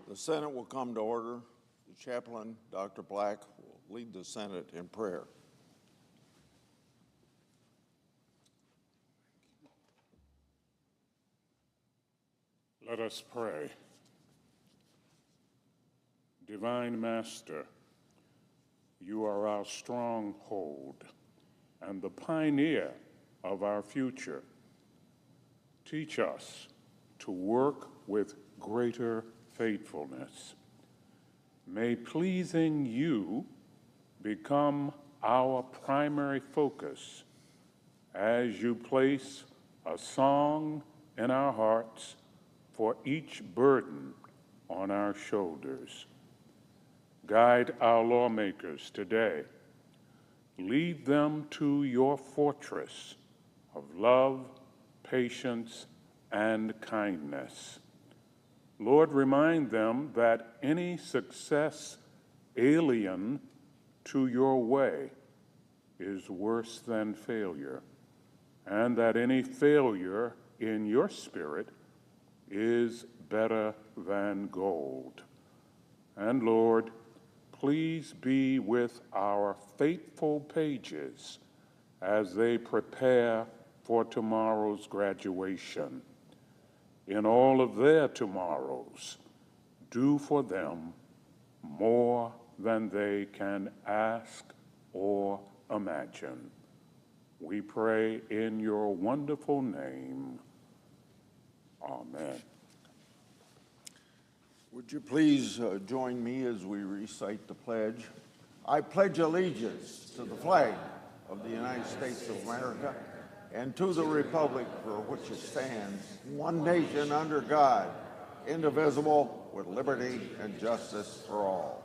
The Senate will come to order. The chaplain, Dr. Black, will lead the Senate in prayer. Let us pray. Divine Master, you are our stronghold and the pioneer of our future. Teach us to work with greater faithfulness. May pleasing you become our primary focus as you place a song in our hearts for each burden on our shoulders. Guide our lawmakers today. Lead them to your fortress of love, patience, and kindness. Lord, remind them that any success alien to your way is worse than failure, and that any failure in your spirit is better than gold. And Lord, please be with our faithful pages as they prepare for tomorrow's graduation. In all of their tomorrows, do for them more than they can ask or imagine. We pray in your wonderful name. Amen. Would you please join me as we recite the pledge? I pledge allegiance to the flag of the United States of America and to the republic for which it stands, one nation under God, indivisible, with liberty and justice for all.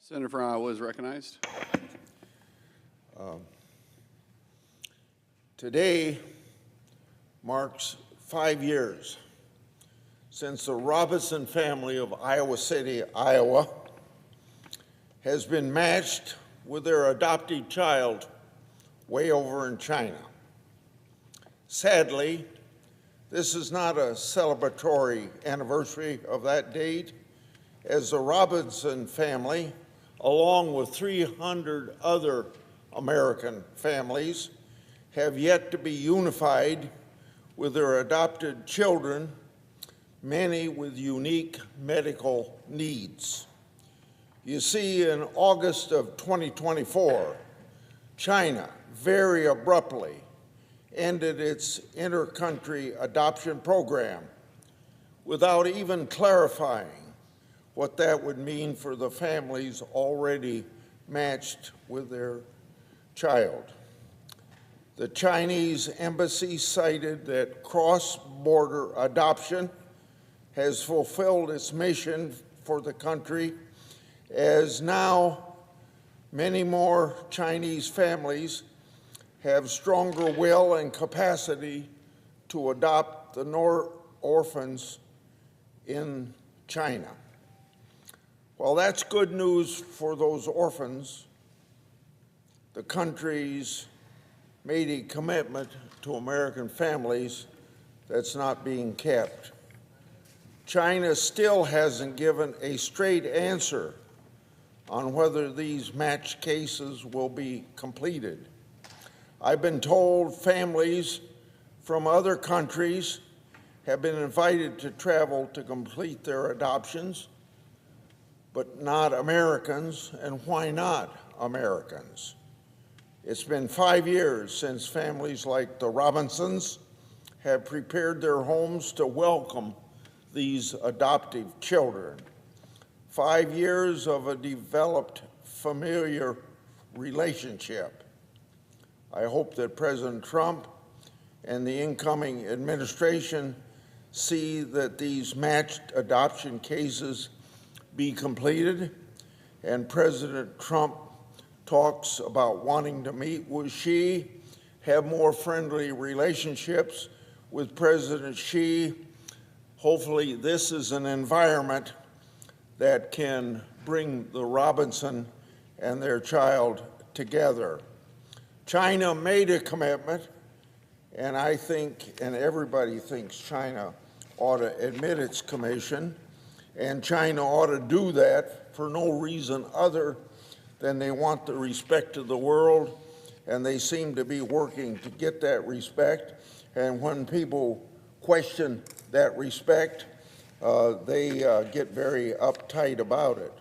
Senator from Iowa is recognized. Today marks 5 years since the Robinson family of Iowa City, Iowa, has been matched with their adopted child way over in China. Sadly, this is not a celebratory anniversary of that date, as the Robinson family, along with 300 other American families, have yet to be unified with their adopted children, many with unique medical needs. You see, in August of 2024, China very abruptly ended its inter-country adoption program without even clarifying what that would mean for the families already matched with their child. The Chinese embassy cited that cross-border adoption has fulfilled its mission for the country, as now many more Chinese families have stronger will and capacity to adopt the orphans in China. Well, that's good news for those orphans. The country's made a commitment to American families that's not being kept. China still hasn't given a straight answer on whether these match cases will be completed. I've been told families from other countries have been invited to travel to complete their adoptions, but not Americans. And why not Americans? It's been 5 years since families like the Robinsons have prepared their homes to welcome these adoptive children. 5 years of a developed familiar relationship. I hope that President Trump and the incoming administration see that these matched adoption cases be completed, and President Trump talks about wanting to meet with Xi, have more friendly relationships with President Xi. Hopefully this is an environment that can bring the Robinson and their child together. China made a commitment, and I think, and everybody thinks, China ought to admit its commission, and China ought to do that for no reason other than they want the respect of the world, and they seem to be working to get that respect. And when people question that respect, they get very uptight about it.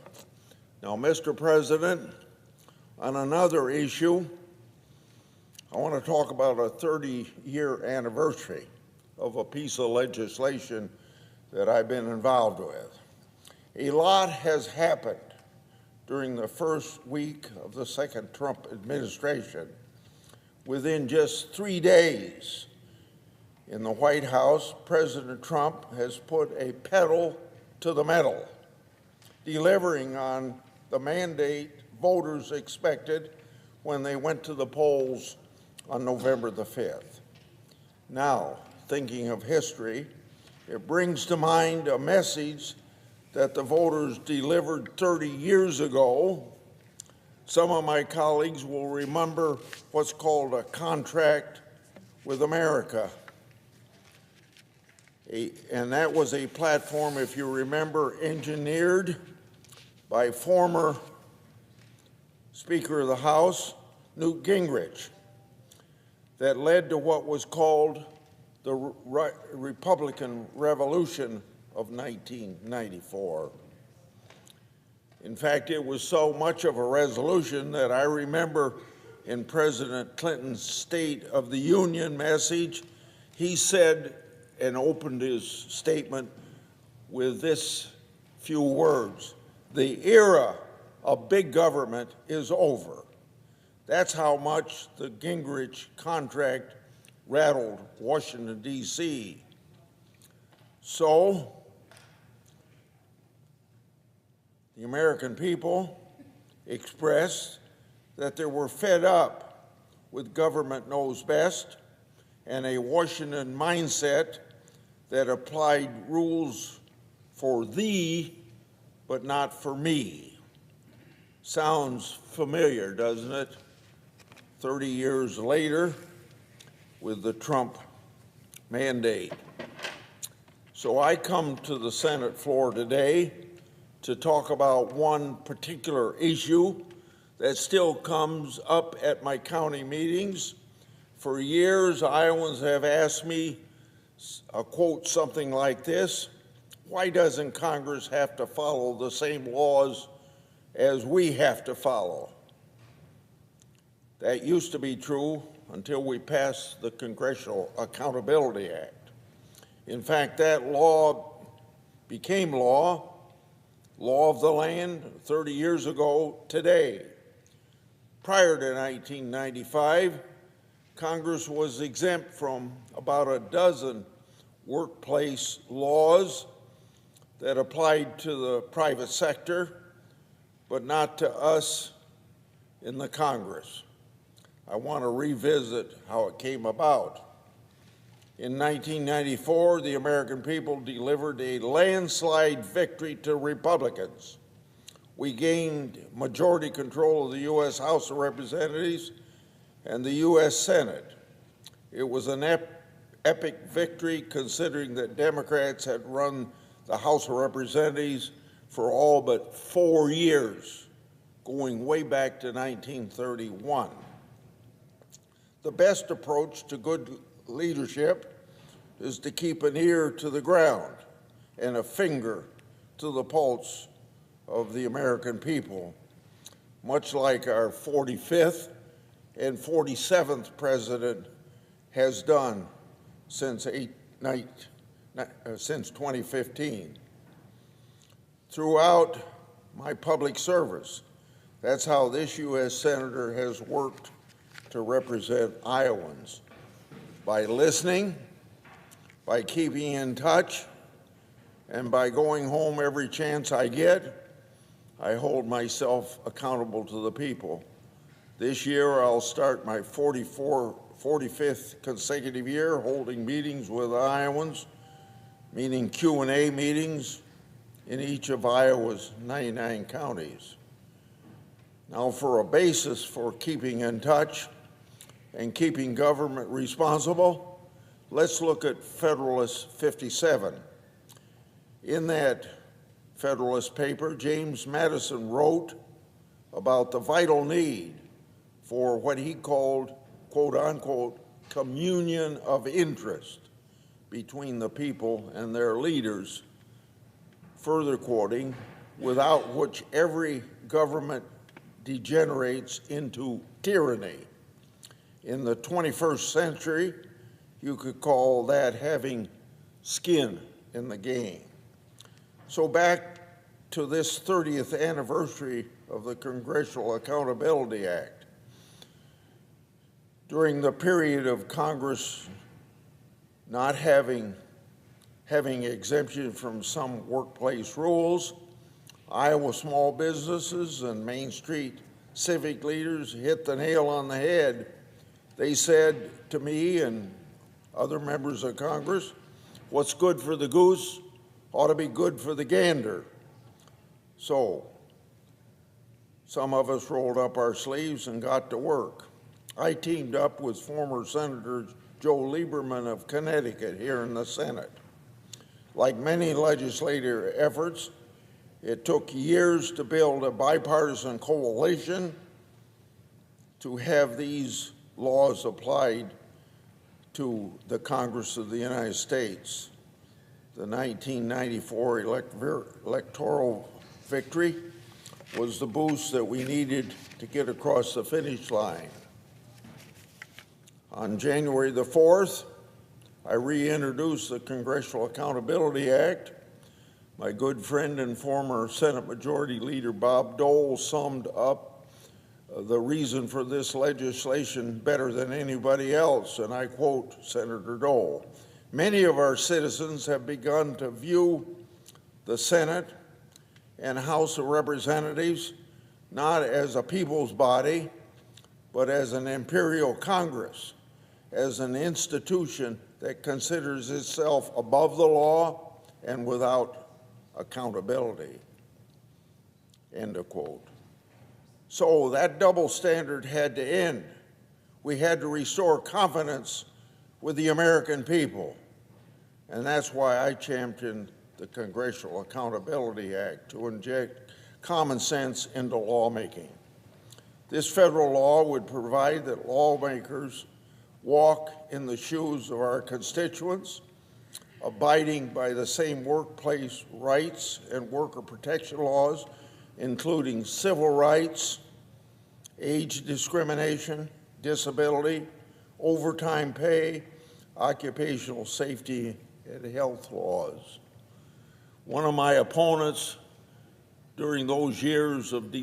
Now, Mr. President, on another issue, I want to talk about a 30-year anniversary of a piece of legislation that I've been involved with. A lot has happened during the first week of the second Trump administration. Within just 3 days in the White House, President Trump has put a pedal to the metal, delivering on the mandate voters expected when they went to the polls on November the 5th. Now, thinking of history, it brings to mind a message that the voters delivered 30 years ago. Some of my colleagues will remember what's called a contract with America. And that was a platform, if you remember, engineered by former Speaker of the House, Newt Gingrich, that led to what was called the Republican Revolution of 1994. In fact, it was so much of a resolution that I remember in President Clinton's State of the Union message, he said and opened his statement with this few words: "The era of big government is over." That's how much the Gingrich contract rattled Washington, D.C. So, the American people expressed that they were fed up with government knows best and a Washington mindset that applied rules for thee, but not for me. Sounds familiar, doesn't it? 30 years later with the Trump mandate. So I come to the Senate floor today to talk about one particular issue that still comes up at my county meetings. For years, Iowans have asked me, quote, something like this: why doesn't Congress have to follow the same laws as we have to follow? That used to be true until we passed the Congressional Accountability Act. In fact, that law became law of the land 30 years ago today. Prior to 1995, Congress was exempt from about a dozen workplace laws that applied to the private sector, but not to us in the Congress. I want to revisit how it came about. In 1994, the American people delivered a landslide victory to Republicans. We gained majority control of the U.S. House of Representatives and the U.S. Senate. It was an epic victory considering that Democrats had run the House of Representatives for all but 4 years, going way back to 1931. The best approach to good leadership is to keep an ear to the ground and a finger to the pulse of the American people, much like our 45th and 47th president has done since 2015. Throughout my public service, that's how this U.S. Senator has worked to represent Iowans, by listening, by keeping in touch, and by going home every chance I get. I hold myself accountable to the people. This year, I'll start my 45th consecutive year holding meetings with Iowans, meaning Q&A meetings in each of Iowa's 99 counties. Now, for a basis for keeping in touch and keeping government responsible, let's look at Federalist 57. In that Federalist paper, James Madison wrote about the vital need for what he called, quote unquote, communion of interest between the people and their leaders, further quoting, without which every government degenerates into tyranny. In the 21st century, you could call that having skin in the game. So back to this 30th anniversary of the Congressional Accountability Act. During the period of Congress not having exemption from some workplace rules, Iowa small businesses and Main Street civic leaders hit the nail on the head. They said to me and other members of Congress, what's good for the goose ought to be good for the gander. So some of us rolled up our sleeves and got to work. I teamed up with former Senator Joe Lieberman of Connecticut here in the Senate. Like many legislative efforts, it took years to build a bipartisan coalition to have these laws applied to the Congress of the United States. The 1994 electoral victory was the boost that we needed to get across the finish line. On January the 4th, I reintroduced the Congressional Accountability Act. My good friend and former Senate Majority Leader Bob Dole summed up the reason for this legislation better than anybody else, and I quote Senator Dole, "Many of our citizens have begun to view the Senate and House of Representatives not as a people's body, but as an imperial Congress, as an institution that considers itself above the law and without accountability." End of quote. So that double standard had to end. We had to restore confidence with the American people. And that's why I championed the Congressional Accountability Act, to inject common sense into lawmaking. This federal law would provide that lawmakers walk in the shoes of our constituents, abiding by the same workplace rights and worker protection laws, including civil rights, age discrimination, disability, overtime pay, occupational safety, and health laws. One of my opponents during those years of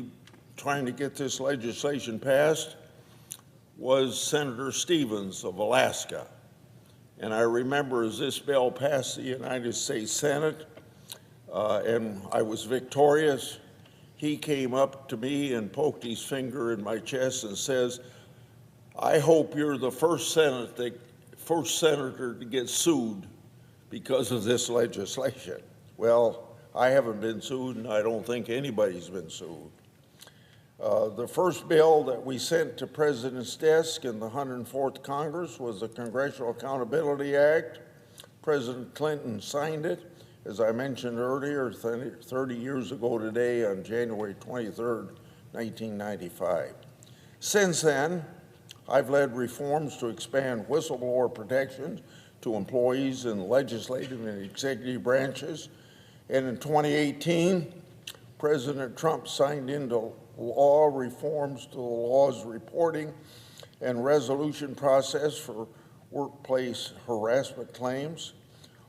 trying to get this legislation passed was Senator Stevens of Alaska. And I remember as this bill passed the United States Senate, and I was victorious, he came up to me and poked his finger in my chest and says, "I hope you're the first Senate that first senator to get sued because of this legislation. Well, I haven't been sued, and I don't think anybody's been sued. The first bill that we sent to President's desk in the 104th Congress was the Congressional Accountability Act. President Clinton signed it, as I mentioned earlier, 30 years ago today on January 23rd, 1995. Since then, I've led reforms to expand whistleblower protections to employees in the legislative and executive branches. And in 2018, President Trump signed into law reforms to the law's reporting and resolution process for workplace harassment claims.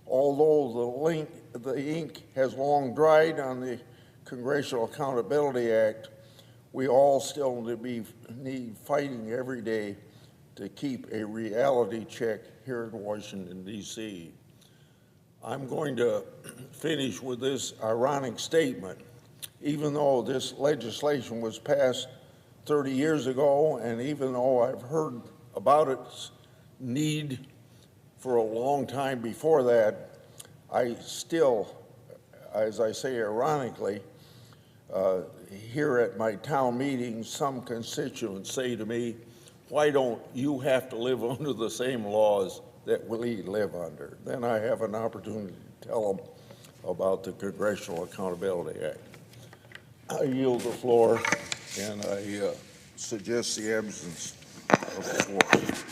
Although the ink has long dried on the Congressional Accountability Act, we all still need fighting every day to keep a reality check here in Washington, D.C. I'm going to finish with this ironic statement. Even though this legislation was passed 30 years ago, and even though I've heard about its need for a long time before that, I still, as I say ironically, here at my town meetings, some constituents say to me, why don't you have to live under the same laws that we live under? Then I have an opportunity to tell them about the Congressional Accountability Act. I yield the floor, and I suggest the absence of force.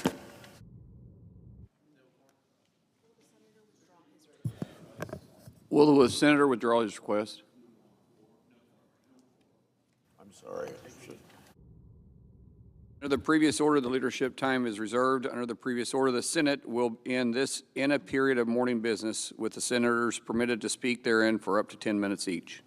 Will the senator withdraw his request? I'm sorry. Under the previous order, the leadership time is reserved. Under the previous order, the Senate will end this in a period of morning business, with the senators permitted to speak therein for up to 10 minutes each.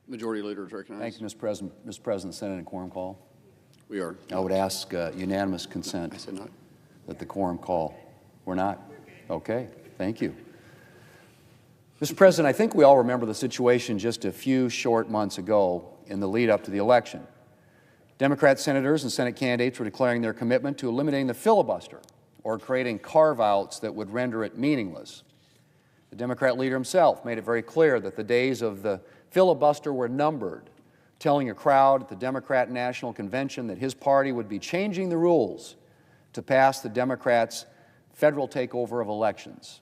Majority Leader is recognized. Thank you, Mr. President. Mr. President, Senate and quorum call. We are. I would ask unanimous I consent said not. that the quorum call. We're not? Okay, thank you. Mr. President, I think we all remember the situation just a few short months ago in the lead up to the election. Democrat senators and Senate candidates were declaring their commitment to eliminating the filibuster or creating carve-outs that would render it meaningless. The Democrat leader himself made it very clear that the days of the filibuster were numbered, telling a crowd at the Democrat National Convention that his party would be changing the rules to pass the Democrats' federal takeover of elections.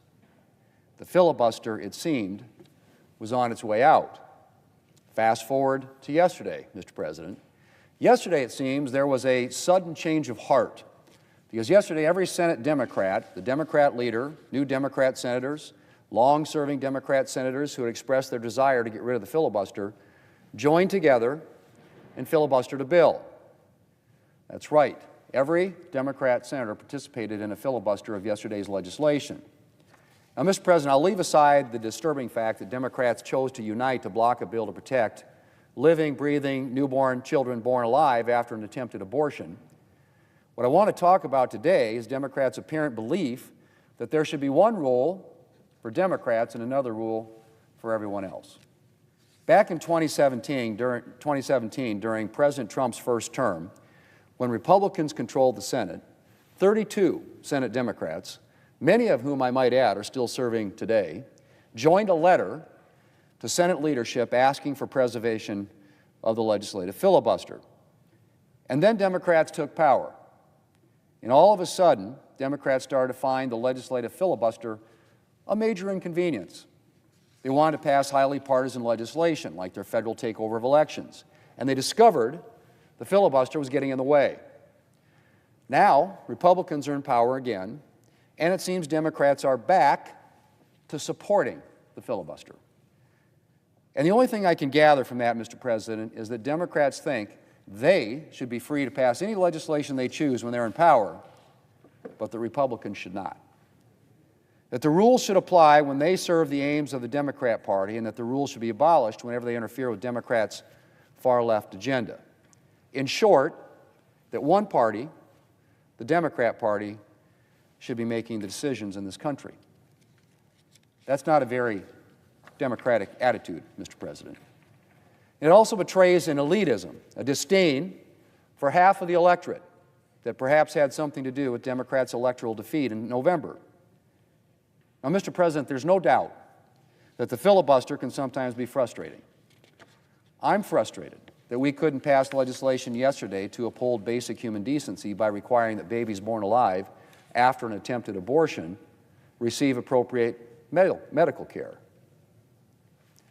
The filibuster, it seemed, was on its way out. Fast forward to yesterday, Mr. President. Yesterday, it seems, there was a sudden change of heart, because yesterday every Senate Democrat, the Democrat leader, new Democrat senators, long-serving Democrat senators who had expressed their desire to get rid of the filibuster, joined together and filibustered a bill. That's right. Every Democrat senator participated in a filibuster of yesterday's legislation. Now, Mr. President, I'll leave aside the disturbing fact that Democrats chose to unite to block a bill to protect living, breathing, newborn children born alive after an attempted abortion. What I want to talk about today is Democrats' apparent belief that there should be one rule for Democrats and another rule for everyone else. Back in 2017, during President Trump's first term, when Republicans controlled the Senate, 32 Senate Democrats, many of whom I might add are still serving today, joined a letter to Senate leadership asking for preservation of the legislative filibuster. And then Democrats took power. And all of a sudden, Democrats started to find the legislative filibuster a major inconvenience. They wanted to pass highly partisan legislation, like their federal takeover of elections. And they discovered the filibuster was getting in the way. Now, Republicans are in power again, and it seems Democrats are back to supporting the filibuster. And the only thing I can gather from that, Mr. President, is that Democrats think they should be free to pass any legislation they choose when they're in power, but the Republicans should not. That the rules should apply when they serve the aims of the Democrat Party, and that the rules should be abolished whenever they interfere with Democrats' far-left agenda. In short, that one party, the Democrat Party, should be making the decisions in this country. That's not a very democratic attitude, Mr. President. It also betrays an elitism, a disdain for half of the electorate that perhaps had something to do with Democrats' electoral defeat in November. Now, Mr. President, there's no doubt that the filibuster can sometimes be frustrating. I'm frustrated that we couldn't pass legislation yesterday to uphold basic human decency by requiring that babies born alive after an attempted abortion receive appropriate medical care.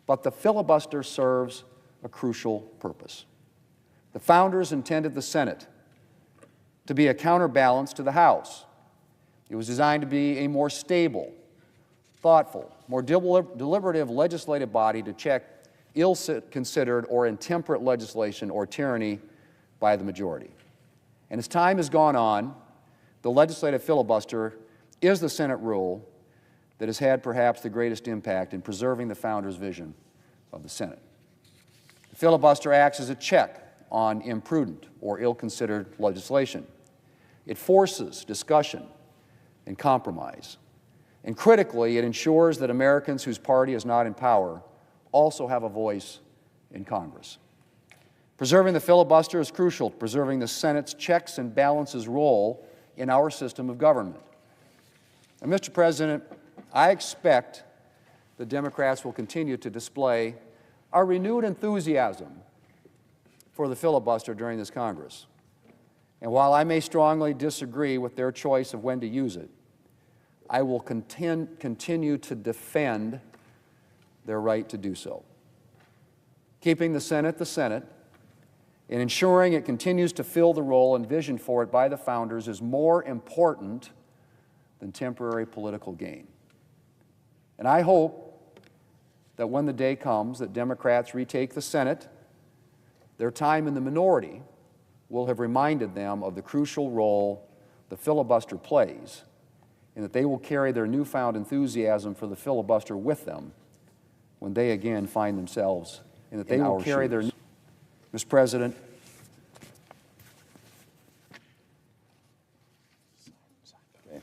But the filibuster serves a crucial purpose. The founders intended the Senate to be a counterbalance to the House. It was designed to be a more stable, thoughtful, more deliberative legislative body to check ill-considered or intemperate legislation or tyranny by the majority. And as time has gone on, the legislative filibuster is the Senate rule that has had perhaps the greatest impact in preserving the founders' vision of the Senate. The filibuster acts as a check on imprudent or ill-considered legislation. It forces discussion and compromise. And critically, it ensures that Americans whose party is not in power also have a voice in Congress. Preserving the filibuster is crucial to preserving the Senate's checks and balances role in our system of government. And Mr. President, I expect the Democrats will continue to display our renewed enthusiasm for the filibuster during this Congress. And while I may strongly disagree with their choice of when to use it, I will continue to defend their right to do so. Keeping the Senate, and ensuring it continues to fill the role envisioned for it by the founders is more important than temporary political gain. And I hope that when the day comes that Democrats retake the Senate, their time in the minority will have reminded them of the crucial role the filibuster plays, and that they will carry their newfound enthusiasm for the filibuster with them when they again find themselves in and that they will our carry their... shoes. Mr. President, okay.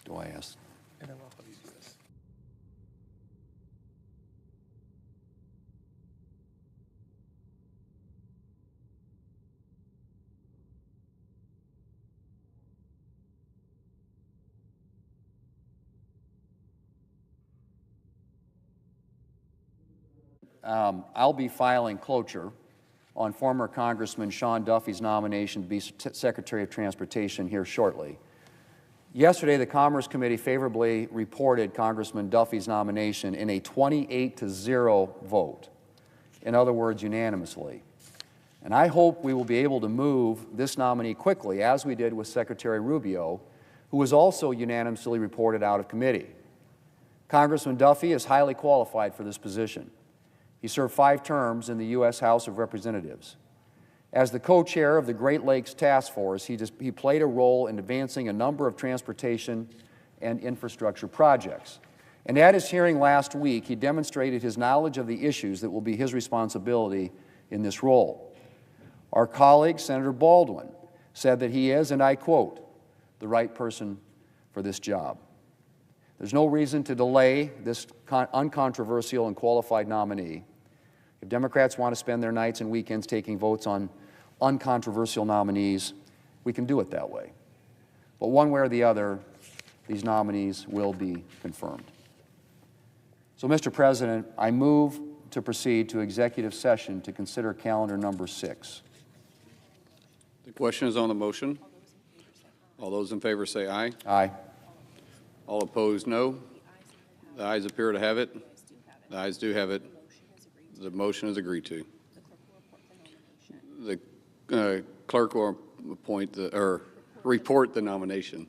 Do I ask? I'll be filing cloture on former Congressman Sean Duffy's nomination to be Secretary of Transportation here shortly. Yesterday, the Commerce Committee favorably reported Congressman Duffy's nomination in a 28-0 vote. In other words, unanimously. And I hope we will be able to move this nominee quickly, as we did with Secretary Rubio, who was also unanimously reported out of committee. Congressman Duffy is highly qualified for this position. He served 5 terms in the U.S. House of Representatives. As the co-chair of the Great Lakes Task Force, he played a role in advancing a number of transportation and infrastructure projects. And at his hearing last week, he demonstrated his knowledge of the issues that will be his responsibility in this role. Our colleague, Senator Baldwin, said that he is, and I quote, the right person for this job. There's no reason to delay this uncontroversial and qualified nominee. If Democrats want to spend their nights and weekends taking votes on uncontroversial nominees, we can do it that way. But one way or the other, these nominees will be confirmed. So, Mr. President, I move to proceed to executive session to consider calendar number 6. The question is on the motion. All those in favor say aye. Aye. All opposed, no. The ayes appear to have it. The ayes do have it. The motion is agreed to. The clerk will appoint or report the nomination.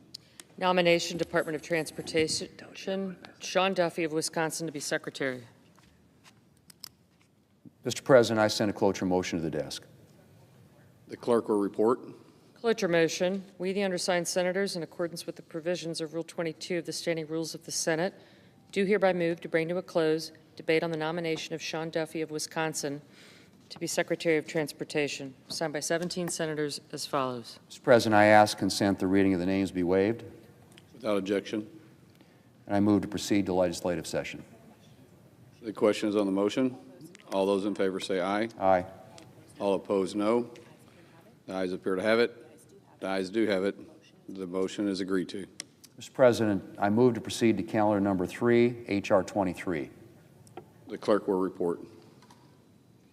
Nomination, Department of Transportation, Sean Duffy of Wisconsin to be Secretary. Mr. President, I send a cloture motion to the desk. The clerk will report. Cloture motion. We, the undersigned senators, in accordance with the provisions of Rule 22 of the Standing Rules of the Senate, do hereby move to bring to a close debate on the nomination of Sean Duffy of Wisconsin to be Secretary of Transportation, signed by 17 senators as follows. Mr. President, I ask consent the reading of the names be waived, Without objection. and I move to proceed to legislative session. The question is on the motion. All those in favor say aye. Aye. All opposed, no. The ayes appear to have it. The ayes do have it. The motion is agreed to. Mr. President, I move to proceed to calendar number 3, H.R. 23. The clerk will report.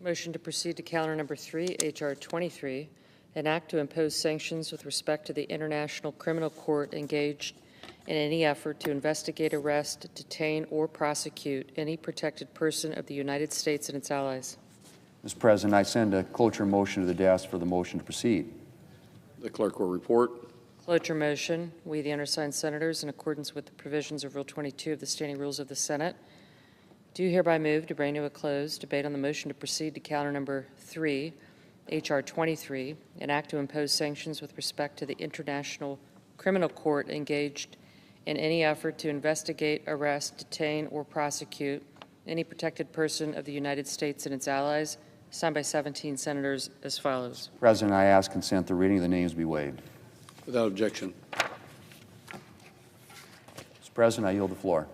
Motion to proceed to calendar number 3, H.R. 23, an act to impose sanctions with respect to the International Criminal Court engaged in any effort to investigate, arrest, detain, or prosecute any protected person of the United States and its allies. Mr. President, I send a cloture motion to the desk for the motion to proceed. The clerk will report. Cloture motion. We, the undersigned senators, in accordance with the provisions of Rule 22 of the Standing Rules of the Senate, do hereby move to bring to a close debate on the motion to proceed to calendar number 3, H.R. 23, an act to impose sanctions with respect to the International Criminal Court engaged in any effort to investigate, arrest, detain, or prosecute any protected person of the United States and its allies, signed by 17 senators as follows. President, I ask consent the reading of the names be waived. Without objection. Mr. President, I yield the floor.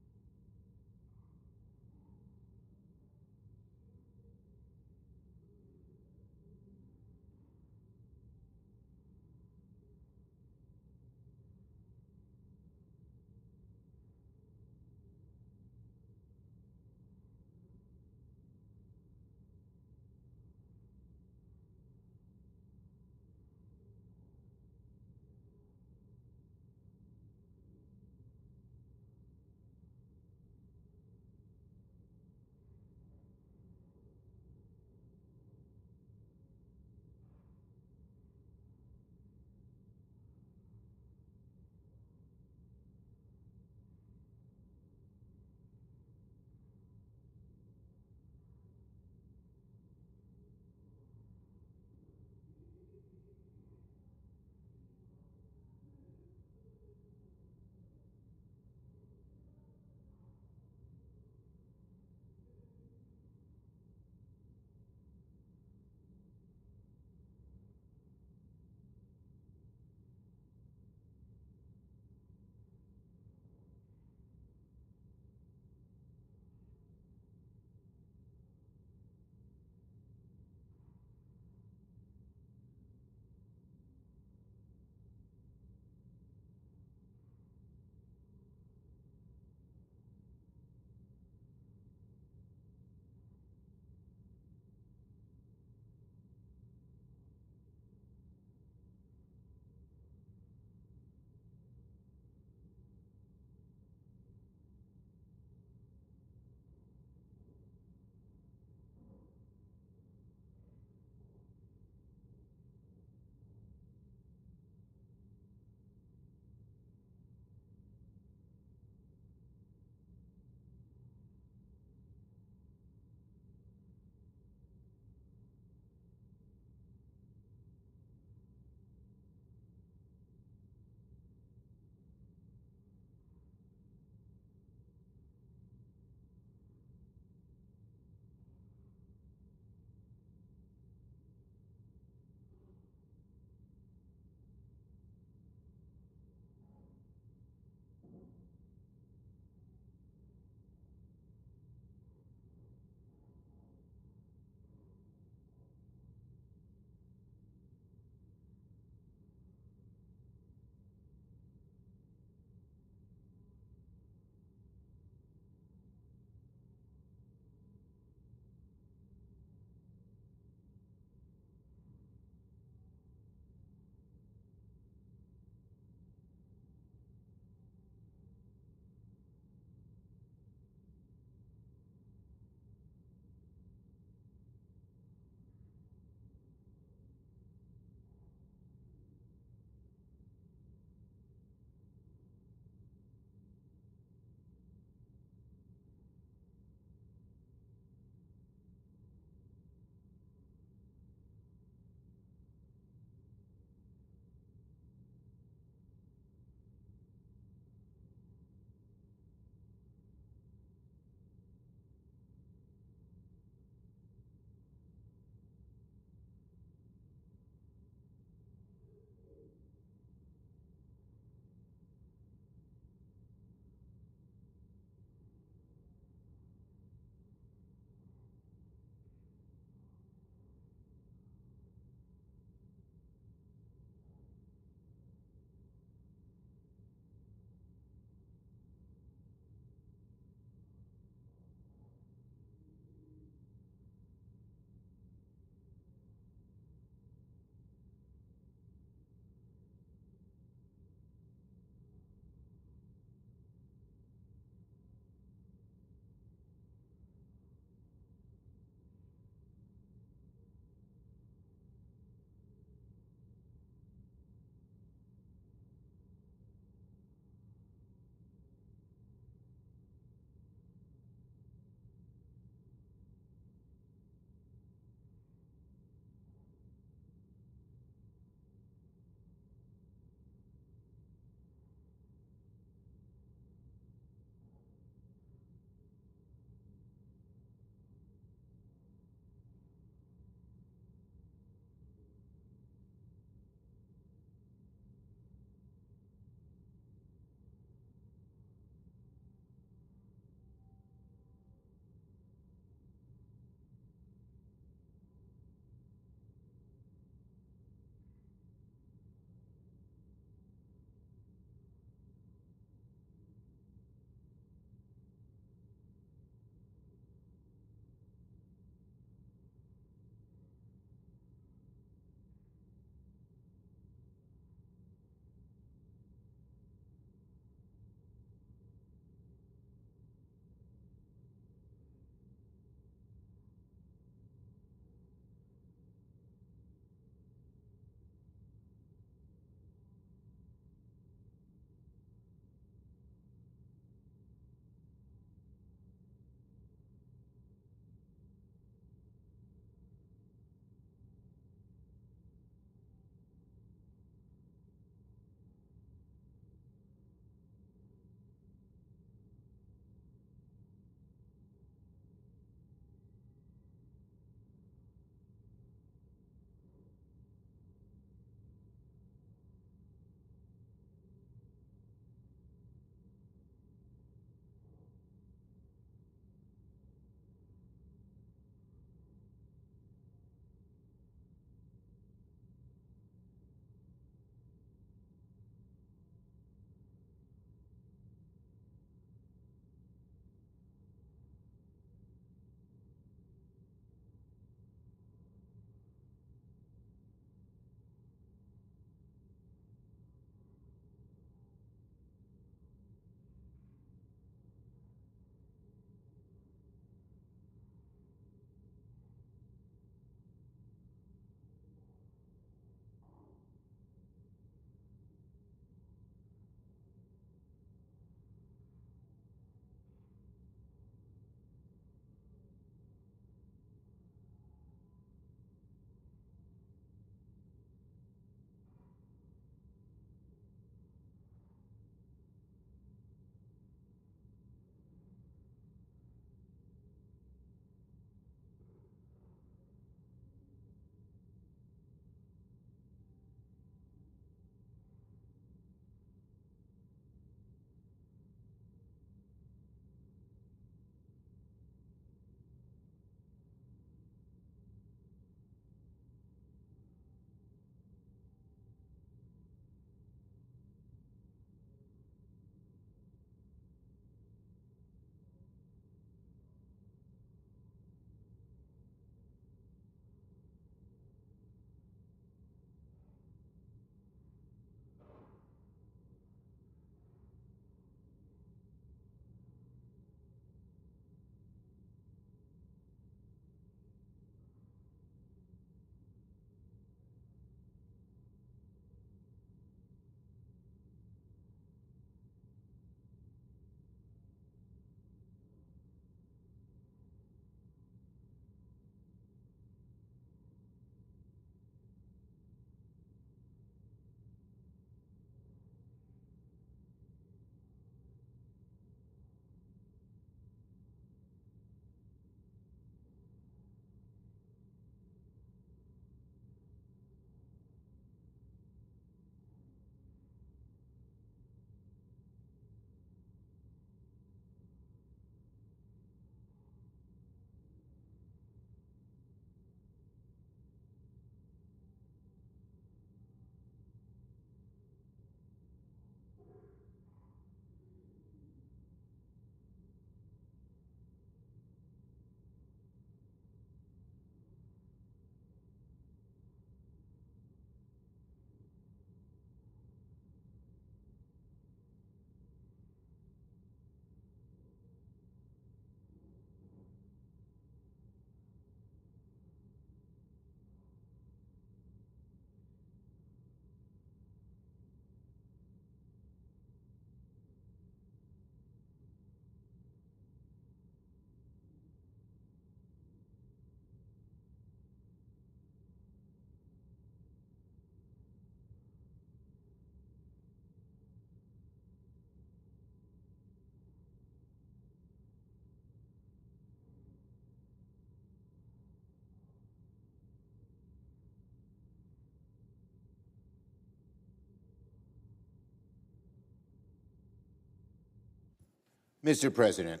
Mr. President,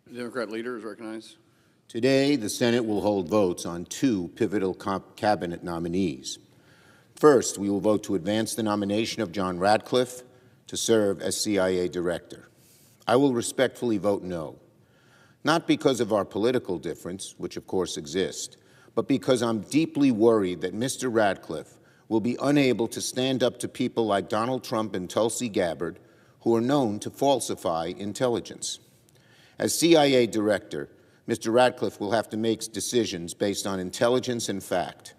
The Democrat leader is recognized. today the Senate will hold votes on two pivotal cabinet nominees. First, we will vote to advance the nomination of John Ratcliffe to serve as CIA Director. I will respectfully vote no, not because of our political difference, which of course exists, but because I'm deeply worried that Mr. Ratcliffe will be unable to stand up to people like Donald Trump and Tulsi Gabbard, who are known to falsify intelligence. As CIA Director, Mr. Ratcliffe will have to make decisions based on intelligence and fact.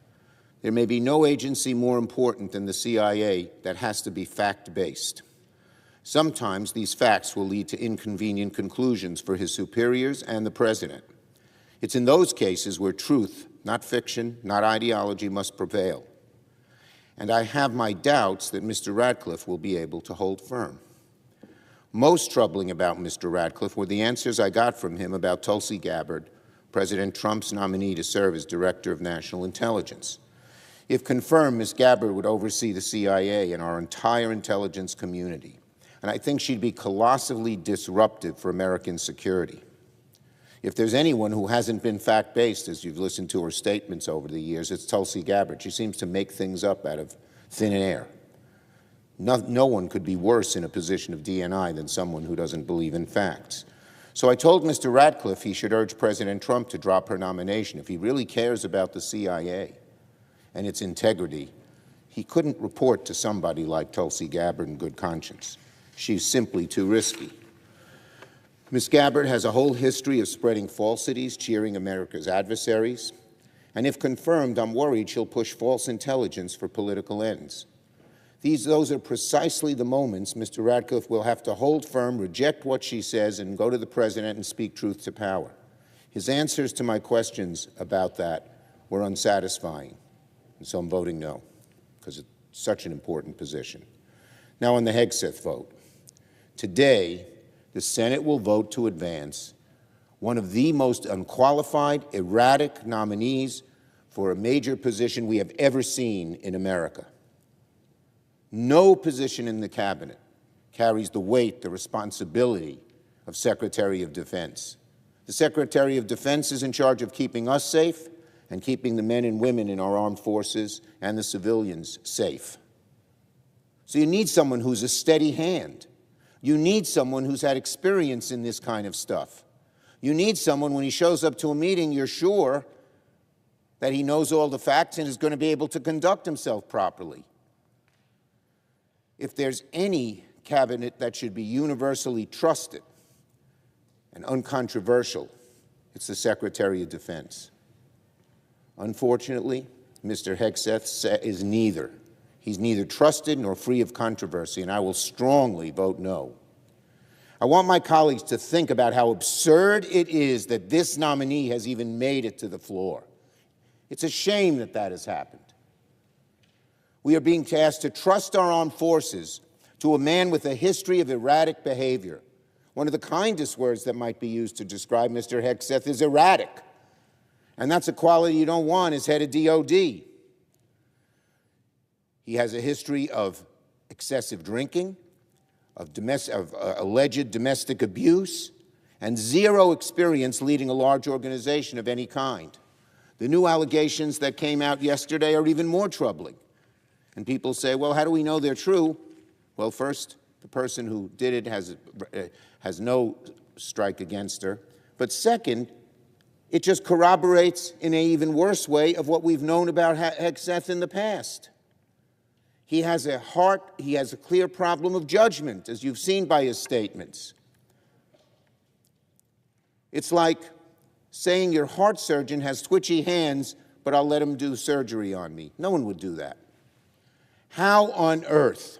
There may be no agency more important than the CIA that has to be fact-based. Sometimes these facts will lead to inconvenient conclusions for his superiors and the President. It's in those cases where truth, not fiction, not ideology, must prevail. And I have my doubts that Mr. Ratcliffe will be able to hold firm. Most troubling about Mr. Ratcliffe were the answers I got from him about Tulsi Gabbard, President Trump's nominee to serve as Director of National Intelligence. If confirmed, Ms. Gabbard would oversee the CIA and our entire intelligence community, and I think she'd be colossally disruptive for American security. If there's anyone who hasn't been fact-based, as you've listened to her statements over the years, it's Tulsi Gabbard. She seems to make things up out of thin air. No one could be worse in a position of DNI than someone who doesn't believe in facts. So I told Mr. Ratcliffe he should urge President Trump to drop her nomination. If he really cares about the CIA and its integrity, he couldn't report to somebody like Tulsi Gabbard in good conscience. She's simply too risky. Ms. Gabbard has a whole history of spreading falsities, cheering America's adversaries, and if confirmed, I'm worried she'll push false intelligence for political ends. Those are precisely the moments Mr. Ratcliffe will have to hold firm, reject what she says, and go to the President and speak truth to power. His answers to my questions about that were unsatisfying, and so I'm voting no, because it's such an important position. Now on the Hegseth vote. Today, the Senate will vote to advance one of the most unqualified, erratic nominees for a major position we have ever seen in America. No position in the cabinet carries the weight, the responsibility of Secretary of Defense. The Secretary of Defense is in charge of keeping us safe and keeping the men and women in our armed forces and the civilians safe. So you need someone who's a steady hand. You need someone who's had experience in this kind of stuff. You need someone, when he shows up to a meeting, you're sure that he knows all the facts and is going to be able to conduct himself properly. If there's any cabinet that should be universally trusted and uncontroversial, it's the Secretary of Defense. Unfortunately, Mr. Hegseth is neither. He's neither trusted nor free of controversy, and I will strongly vote no. I want my colleagues to think about how absurd it is that this nominee has even made it to the floor. It's a shame that that has happened. We are being asked to trust our armed forces to a man with a history of erratic behavior. One of the kindest words that might be used to describe Mr. Hegseth is erratic. And that's a quality you don't want as head of DOD. He has a history of excessive drinking, of alleged domestic abuse, and zero experience leading a large organization of any kind. The new allegations that came out yesterday are even more troubling. And people say, well, how do we know they're true? Well, first, the person who did it has no strike against her. But second, it just corroborates in an even worse way of what we've known about Hegseth in the past. He has a clear problem of judgment, as you've seen by his statements. It's like saying your heart surgeon has twitchy hands, but I'll let him do surgery on me. No one would do that. How on earth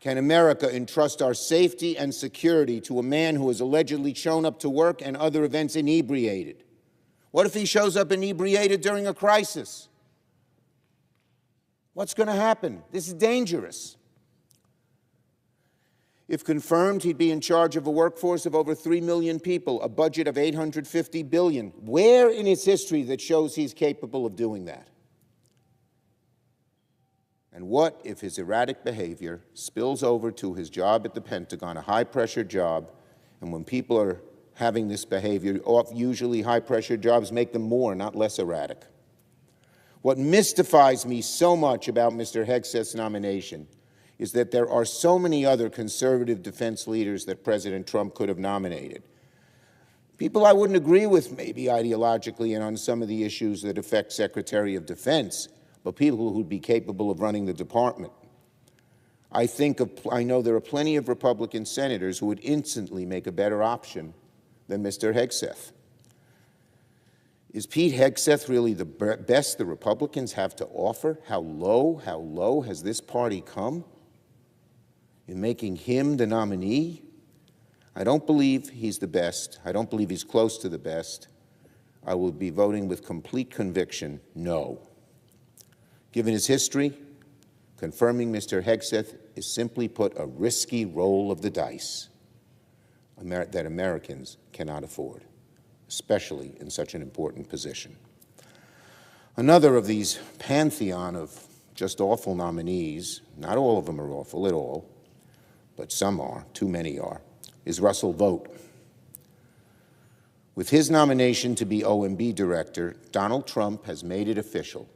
can America entrust our safety and security to a man who has allegedly shown up to work and other events inebriated? What if he shows up inebriated during a crisis? What's going to happen? This is dangerous. If confirmed, he'd be in charge of a workforce of over 3 million people, a budget of $850 billion. Where in his history that shows he's capable of doing that? And what if his erratic behavior spills over to his job at the Pentagon, a high-pressure job, and when people are having this behavior, usually high-pressure jobs make them more, not less erratic. What mystifies me so much about Mr. Hegseth's nomination is that there are so many other conservative defense leaders that President Trump could have nominated. People I wouldn't agree with maybe ideologically and on some of the issues that affect Secretary of Defense, but people who'd be capable of running the department. I know there are plenty of Republican senators who would instantly make a better option than Mr. Hegseth. Is Pete Hegseth really the best the Republicans have to offer? How low has this party come in making him the nominee? I don't believe he's the best. I don't believe he's close to the best. I will be voting with complete conviction, no. Given his history, confirming Mr. Hegseth is simply put a risky roll of the dice that Americans cannot afford, especially in such an important position. Another of these pantheon of just awful nominees, not all of them are awful at all, but some are, too many are, is Russell Vought. With his nomination to be OMB director, Donald Trump has made it official.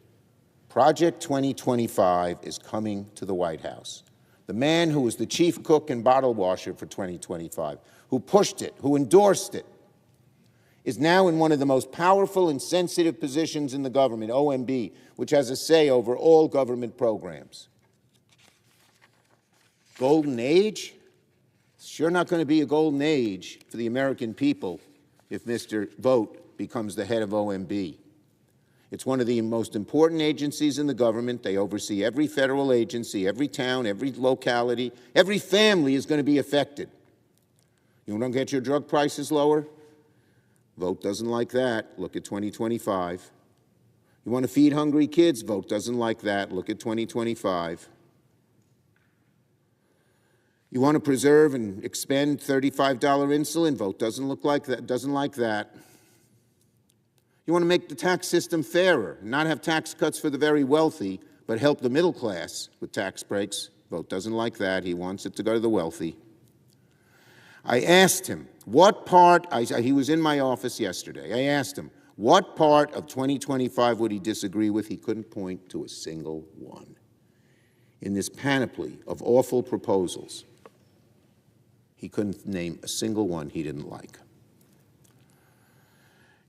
Project 2025 is coming to the White House. The man who was the chief cook and bottle washer for 2025, who pushed it, who endorsed it, is now in one of the most powerful and sensitive positions in the government, OMB, which has a say over all government programs. Golden age? It's sure not going to be a golden age for the American people if Mr. Vought becomes the head of OMB. It's one of the most important agencies in the government. They oversee every federal agency, every town, every locality. Every family is going to be affected. You want to get your drug prices lower? Vought doesn't like that. Look at 2025. You want to feed hungry kids? Vought doesn't like that. Look at 2025. You want to preserve and expend $35 insulin? Vought doesn't look like that. Doesn't like that. You want to make the tax system fairer, not have tax cuts for the very wealthy, but help the middle class with tax breaks? Vought doesn't like that. He wants it to go to the wealthy. I asked him, what part, he was in my office yesterday, I asked him, what part of 2025 would he disagree with? He couldn't point to a single one. In this panoply of awful proposals, he couldn't name a single one he didn't like.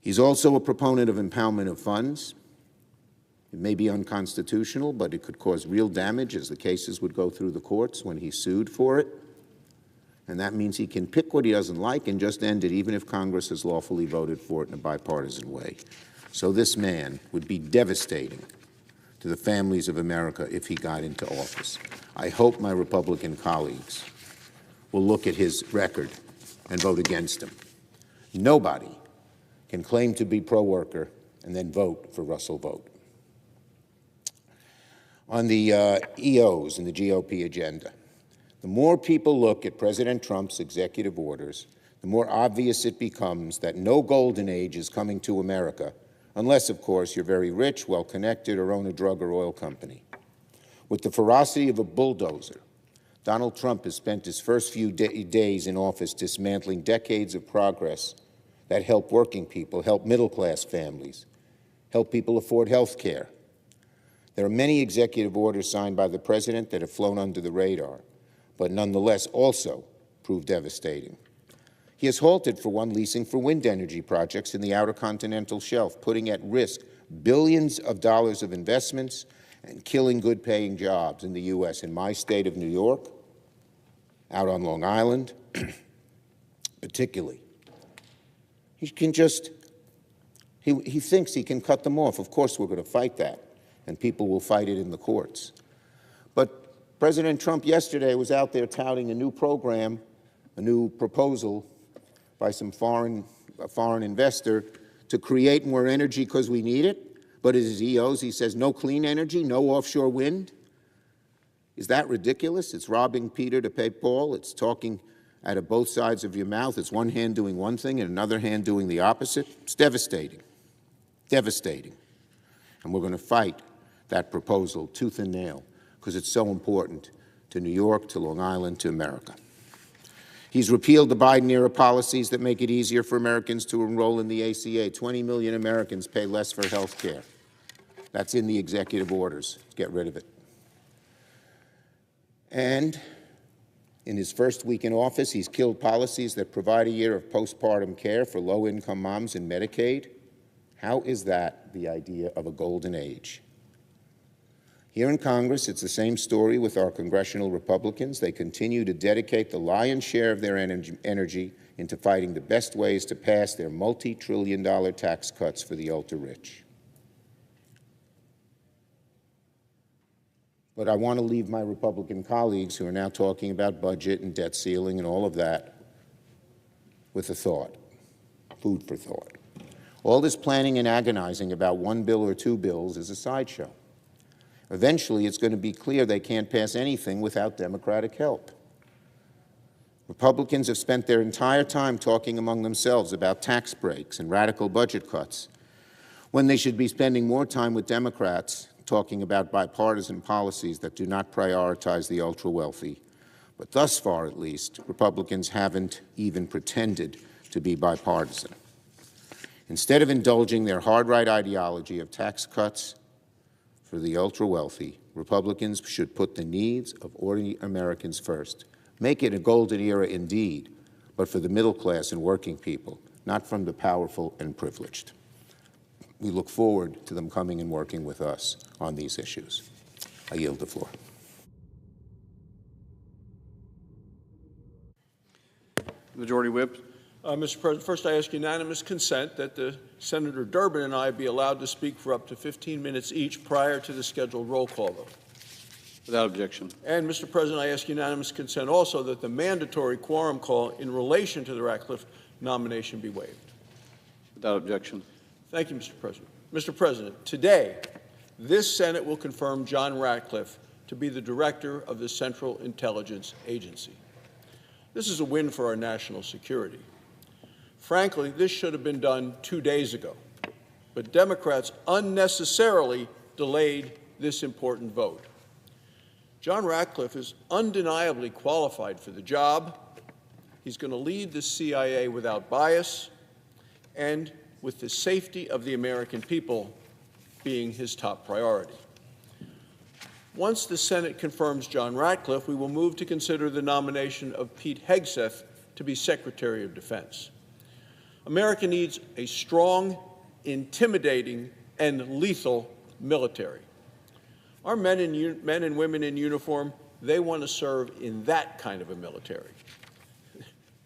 He's also a proponent of impoundment of funds. It may be unconstitutional, but it could cause real damage as the cases would go through the courts when he's sued for it. And that means he can pick what he doesn't like and just end it, even if Congress has lawfully voted for it in a bipartisan way. So this man would be devastating to the families of America if he got into office. I hope my Republican colleagues will look at his record and vote against him. Nobody can claim to be pro-worker and then vote for Russell Vought. On the EOs and the GOP agenda, the more people look at President Trump's executive orders, the more obvious it becomes that no golden age is coming to America, unless, of course, you're very rich, well-connected, or own a drug or oil company. With the ferocity of a bulldozer, Donald Trump has spent his first few days in office dismantling decades of progress that help working people, help middle-class families, help people afford health care. There are many executive orders signed by the president that have flown under the radar, but nonetheless also proved devastating. He has halted, for one, leasing for wind energy projects in the outer continental shelf, putting at risk billions of dollars of investments and killing good-paying jobs in the U.S. In my state of New York, out on Long Island, particularly. He can just, he thinks he can cut them off. Of course, we're going to fight that, and people will fight it in the courts. But President Trump yesterday was out there touting a new program, a new proposal by some foreign investor to create more energy because we need it. But as EOs, he says no clean energy, no offshore wind. Is that ridiculous? It's robbing Peter to pay Paul. It's talking out of both sides of your mouth. It's one hand doing one thing and another hand doing the opposite. It's devastating. Devastating. And we're going to fight that proposal tooth and nail, because it's so important to New York, to Long Island, to America. He's repealed the Biden-era policies that make it easier for Americans to enroll in the ACA. 20 million Americans pay less for health care. That's in the executive orders. Get rid of it. And in his first week in office, he's killed policies that provide a year of postpartum care for low-income moms in Medicaid. How is that the idea of a golden age? Here in Congress, it's the same story with our congressional Republicans. They continue to dedicate the lion's share of their energy into fighting the best ways to pass their multi-trillion-dollar tax cuts for the ultra-rich. But I want to leave my Republican colleagues who are now talking about budget and debt ceiling and all of that with a thought, food for thought. All this planning and agonizing about one bill or two bills is a sideshow. Eventually, it's going to be clear they can't pass anything without Democratic help. Republicans have spent their entire time talking among themselves about tax breaks and radical budget cuts, when they should be spending more time with Democrats talking about bipartisan policies that do not prioritize the ultra-wealthy. But thus far, at least, Republicans haven't even pretended to be bipartisan. Instead of indulging their hard-right ideology of tax cuts for the ultra-wealthy, Republicans should put the needs of ordinary Americans first. Make it a golden era indeed, but for the middle class and working people, not from the powerful and privileged. We look forward to them coming and working with us on these issues. I yield the floor. Majority Whip. Mr. President, first I ask unanimous consent that Senator Durbin and I be allowed to speak for up to 15 minutes each prior to the scheduled roll call vote. Without objection. And, Mr. President, I ask unanimous consent also that the mandatory quorum call in relation to the Ratcliffe nomination be waived. Without objection. Thank you, Mr. President. Mr. President, today, this Senate will confirm John Ratcliffe to be the director of the Central Intelligence Agency. This is a win for our national security. Frankly, this should have been done 2 days ago, but Democrats unnecessarily delayed this important vote. John Ratcliffe is undeniably qualified for the job. He's going to lead the CIA without bias and with the safety of the American people being his top priority. Once the Senate confirms John Ratcliffe, we will move to consider the nomination of Pete Hegseth to be Secretary of Defense. America needs a strong, intimidating, and lethal military. Our men and women in uniform, they want to serve in that kind of a military.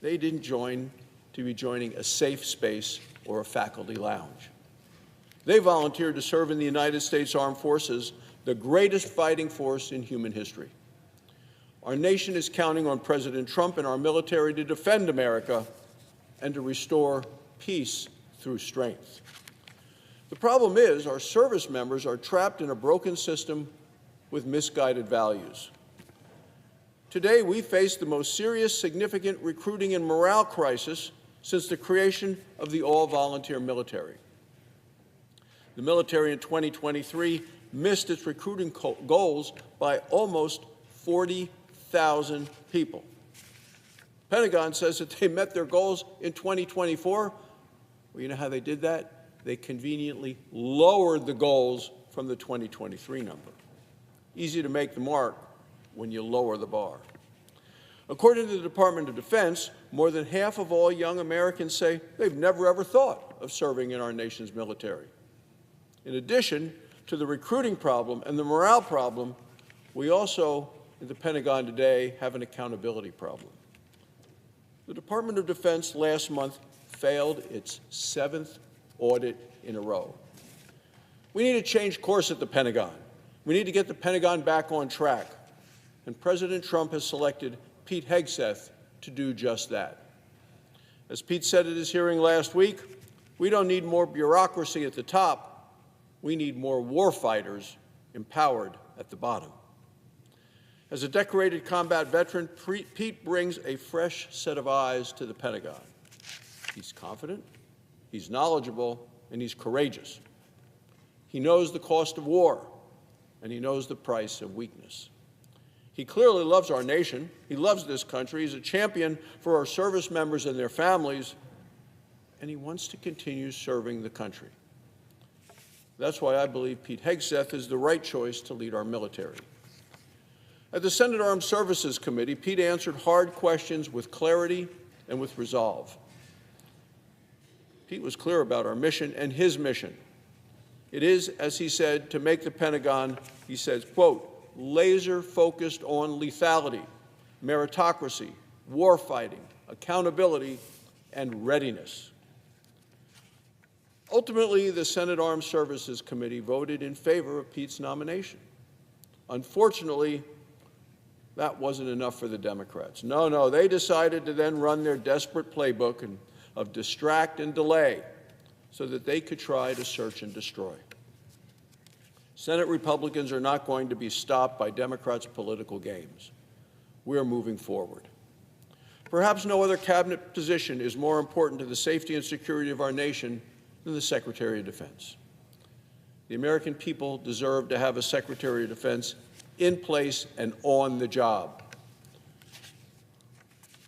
They didn't join to be joining a safe space or a faculty lounge. They volunteered to serve in the United States Armed Forces, the greatest fighting force in human history. Our nation is counting on President Trump and our military to defend America and to restore peace through strength. The problem is our service members are trapped in a broken system with misguided values. Today, we face the most serious, significant recruiting and morale crisis since the creation of the all-volunteer military. The military in 2023 missed its recruiting goals by almost 40,000 people. Pentagon says that they met their goals in 2024. Well, you know how they did that? They conveniently lowered the goals from the 2023 number. Easy to make the mark when you lower the bar. According to the Department of Defense, more than half of all young Americans say they've never ever thought of serving in our nation's military. In addition to the recruiting problem and the morale problem, we also, in the Pentagon today, have an accountability problem. The Department of Defense last month failed its 7th audit in a row. We need to change course at the Pentagon. We need to get the Pentagon back on track. And President Trump has selected Pete Hegseth to do just that. As Pete said at his hearing last week, we don't need more bureaucracy at the top. We need more warfighters empowered at the bottom. As a decorated combat veteran, Pete brings a fresh set of eyes to the Pentagon. He's confident, he's knowledgeable, and he's courageous. He knows the cost of war. and he knows the price of weakness. He clearly loves our nation. He loves this country. He's a champion for our service members and their families, and he wants to continue serving the country. That's why I believe Pete Hegseth is the right choice to lead our military. At the Senate Armed Services Committee, Pete answered hard questions with clarity and with resolve. Pete was clear about our mission and his mission. It is, as he said, to make the Pentagon, he says, quote, laser-focused on lethality, meritocracy, warfighting, accountability, and readiness. Ultimately, the Senate Armed Services Committee voted in favor of Pete's nomination. Unfortunately, that wasn't enough for the Democrats. No, they decided to then run their desperate playbook of distract and delay so that they could try to search and destroy. Senate Republicans are not going to be stopped by Democrats' political games. We are moving forward. Perhaps no other cabinet position is more important to the safety and security of our nation than the Secretary of Defense. The American people deserve to have a Secretary of Defense in place and on the job.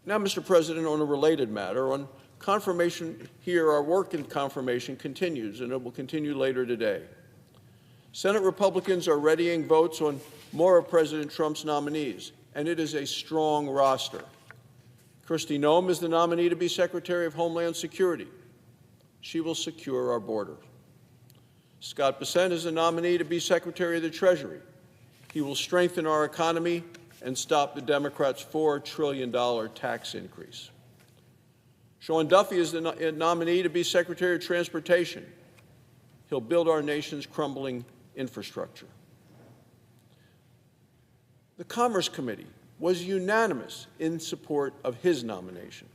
Now, Mr. President, on a related matter, on confirmation here, our work in confirmation continues, and it will continue later today. Senate Republicans are readying votes on more of President Trump's nominees, and it is a strong roster. Kristi Noem is the nominee to be Secretary of Homeland Security. She will secure our border. Scott Bessent is the nominee to be Secretary of the Treasury. He will strengthen our economy and stop the Democrats' $4 trillion tax increase. Sean Duffy is the nominee to be Secretary of Transportation. He'll build our nation's crumbling infrastructure. The Commerce Committee was unanimous in support of his nomination.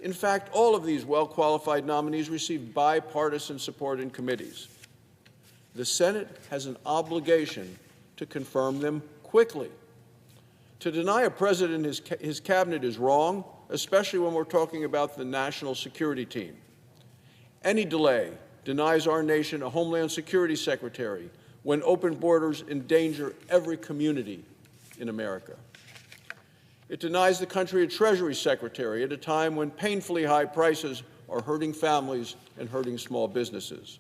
In fact, all of these well-qualified nominees received bipartisan support in committees. The Senate has an obligation to confirm them quickly. To deny a president his cabinet is wrong, especially when we're talking about the national security team. Any delay denies our nation a Homeland Security Secretary when open borders endanger every community in America. It denies the country a Treasury Secretary at a time when painfully high prices are hurting families and hurting small businesses.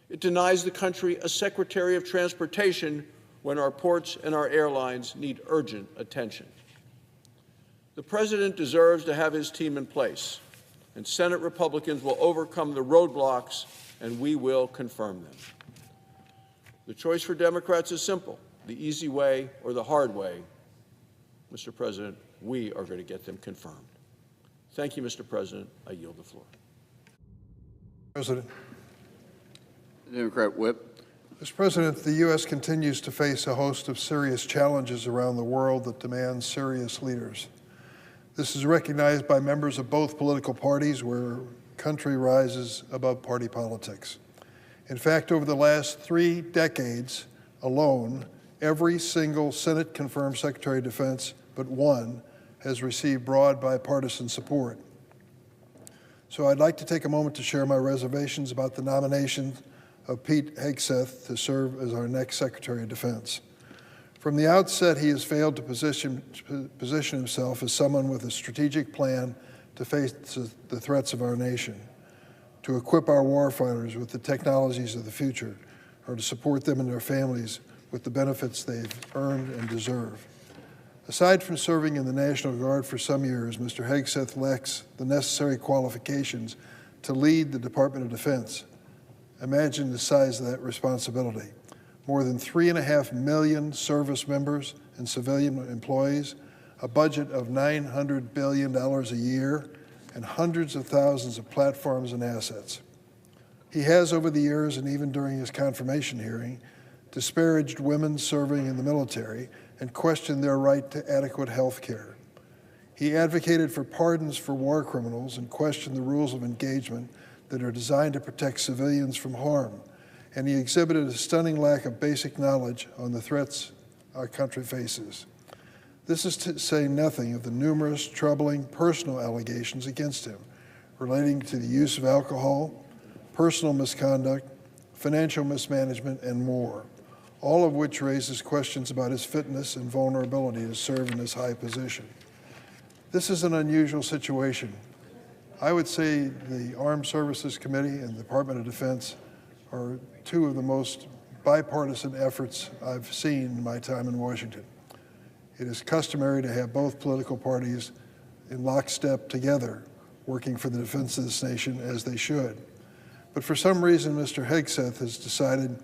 It denies the country a Secretary of Transportation when our ports and our airlines need urgent attention. The President deserves to have his team in place, and Senate Republicans will overcome the roadblocks, and we will confirm them. The choice for Democrats is simple: the easy way or the hard way. Mr. President, we are going to get them confirmed. Thank you, Mr. President. I yield the floor. President. Democrat Whip. Mr. President, the U.S. continues to face a host of serious challenges around the world that demand serious leaders. This is recognized by members of both political parties, where country rises above party politics. In fact, over the last 3 decades alone, every single Senate-confirmed Secretary of Defense but one has received broad bipartisan support. So I'd like to take a moment to share my reservations about the nomination of Pete Hegseth to serve as our next Secretary of Defense. From the outset, he has failed to position himself as someone with a strategic plan to face the threats of our nation, to equip our warfighters with the technologies of the future, or to support them and their families with the benefits they've earned and deserve. Aside from serving in the National Guard for some years, Mr. Hegseth lacks the necessary qualifications to lead the Department of Defense. Imagine the size of that responsibility. More than 3.5 million service members and civilian employees, a budget of $900 billion a year, and hundreds of thousands of platforms and assets. He has, over the years, and even during his confirmation hearing, disparaged women serving in the military and questioned their right to adequate health care. He advocated for pardons for war criminals and questioned the rules of engagement that are designed to protect civilians from harm. And he exhibited a stunning lack of basic knowledge on the threats our country faces. This is to say nothing of the numerous troubling personal allegations against him relating to the use of alcohol, personal misconduct, financial mismanagement, and more, all of which raises questions about his fitness and vulnerability to serve in this high position. This is an unusual situation. I would say the Armed Services Committee and the Department of Defense are two of the most bipartisan efforts I've seen in my time in Washington. It is customary to have both political parties in lockstep together, working for the defense of this nation as they should. But for some reason, Mr. Hegseth has decided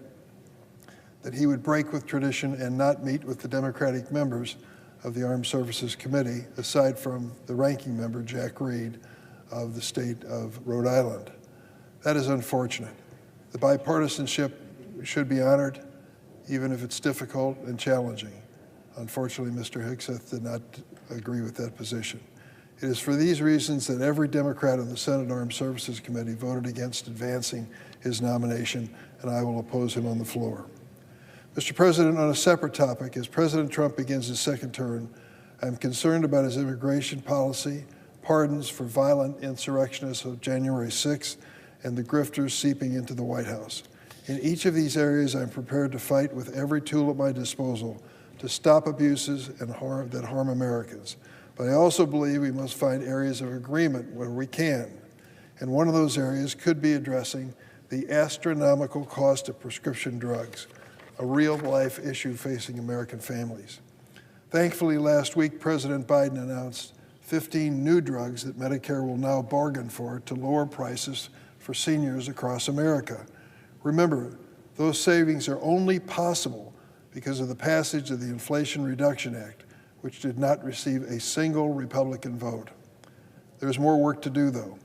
that he would break with tradition and not meet with the Democratic members of the Armed Services Committee, aside from the ranking member, Jack Reed, of the state of Rhode Island. That is unfortunate. The bipartisanship should be honored, even if it's difficult and challenging. Unfortunately, Mr. Hegseth did not agree with that position. It is for these reasons that every Democrat on the Senate Armed Services Committee voted against advancing his nomination, and I will oppose him on the floor. Mr. President, on a separate topic, as President Trump begins his second term, I'm concerned about his immigration policy, pardons for violent insurrectionists of January 6th, and the grifters seeping into the White House. In each of these areas, I'm prepared to fight with every tool at my disposal to stop abuses and harm that harm Americans. But I also believe we must find areas of agreement where we can. And one of those areas could be addressing the astronomical cost of prescription drugs, a real-life issue facing American families. Thankfully, last week, President Biden announced 15 new drugs that Medicare will now bargain for to lower prices for seniors across America. Remember, those savings are only possible because of the passage of the Inflation Reduction Act, which did not receive a single Republican vote. There's more work to do, though.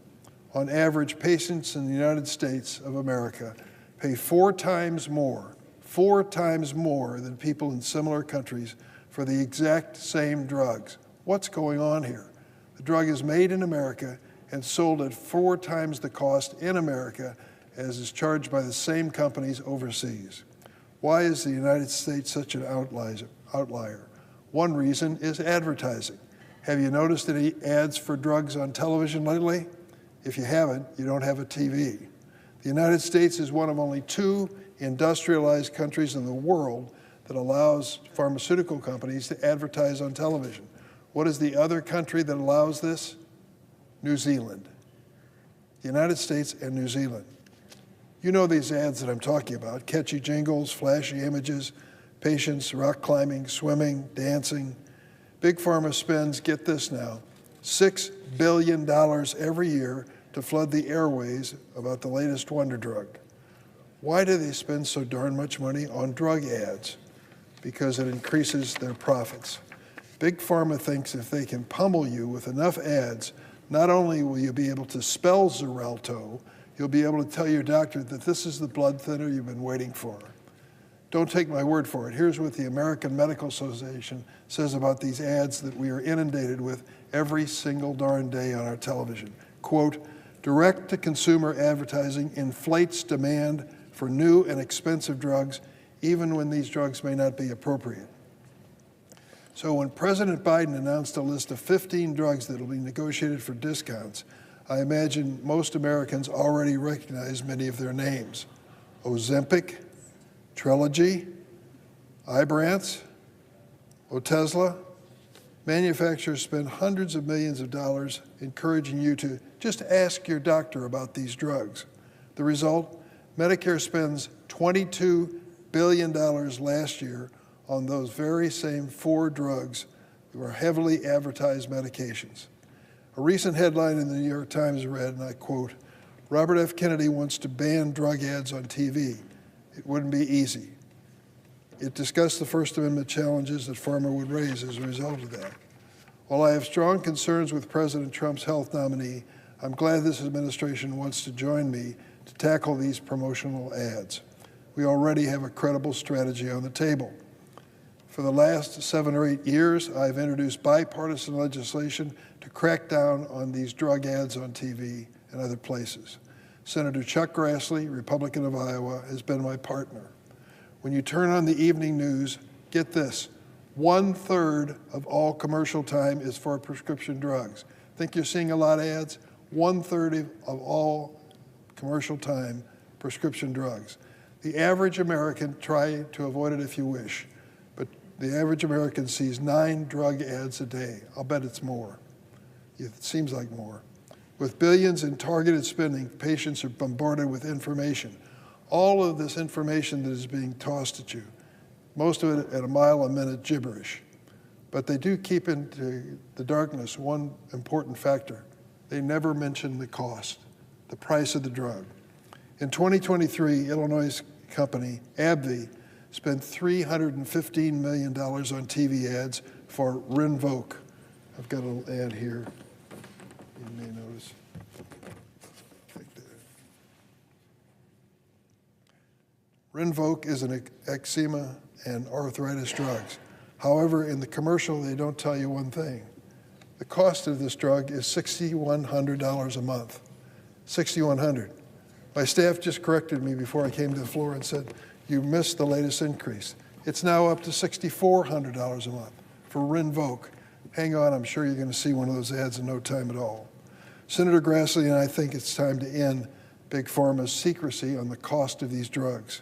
On average, patients in the United States of America pay four times more than people in similar countries for the exact same drugs. What's going on here? The drug is made in America and sold at 4 times the cost in America as is charged by the same companies overseas. Why is the United States such an outlier? One reason is advertising. Have you noticed any ads for drugs on television lately? If you haven't, you don't have a TV. The United States is one of only 2 industrialized countries in the world that allows pharmaceutical companies to advertise on television. What is the other country that allows this? New Zealand. The United States and New Zealand. You know these ads that I'm talking about: catchy jingles, flashy images, patients rock climbing, swimming, dancing. Big Pharma spends, get this now, $6 billion every year to flood the airways about the latest wonder drug. Why do they spend so darn much money on drug ads? Because it increases their profits. Big Pharma thinks if they can pummel you with enough ads, not only will you be able to spell Xarelto, you'll be able to tell your doctor that this is the blood thinner you've been waiting for. Don't take my word for it. Here's what the American Medical Association says about these ads that we are inundated with every single darn day on our television. Quote, direct-to-consumer advertising inflates demand for new and expensive drugs, even when these drugs may not be appropriate. So when President Biden announced a list of 15 drugs that will be negotiated for discounts, I imagine most Americans already recognize many of their names: Ozempic, Trelegy, Ibrance, Otezla. Manufacturers spend hundreds of millions of dollars encouraging you to just ask your doctor about these drugs. The result? Medicare spends $22 billion last year on those very same 4 drugs that were heavily advertised medications. A recent headline in the New York Times read, and I quote, Robert F. Kennedy wants to ban drug ads on TV. It wouldn't be easy. It discussed the First Amendment challenges that pharma would raise as a result of that. While I have strong concerns with President Trump's health nominee, I'm glad this administration wants to join me to tackle these promotional ads. We already have a credible strategy on the table. For the last 7 or 8 years, I've introduced bipartisan legislation to crack down on these drug ads on TV and other places. Senator Chuck Grassley, Republican of Iowa, has been my partner. When you turn on the evening news, get this, 1/3 of all commercial time is for prescription drugs. Think you're seeing a lot of ads? 1/3 of all commercial time, prescription drugs. The average American, try to avoid it if you wish, but the average American sees 9 drug ads a day. I'll bet it's more. It seems like more. With billions in targeted spending, patients are bombarded with information. All of this information that is being tossed at you, most of it at a mile a minute gibberish. But they do keep into the darkness one important factor. They never mention the cost, the price of the drug. In 2023, Illinois company AbbVie spent $315 million on TV ads for Rinvoq. I've got a little ad here. You may notice. Rinvoq is an eczema and arthritis drugs. However, in the commercial, they don't tell you one thing. The cost of this drug is $6,100 a month. $6,100. My staff just corrected me before I came to the floor and said, you missed the latest increase. It's now up to $6,400 a month for Rinvoq. Hang on, I'm sure you're going to see one of those ads in no time at all. Senator Grassley and I think it's time to end Big Pharma's secrecy on the cost of these drugs.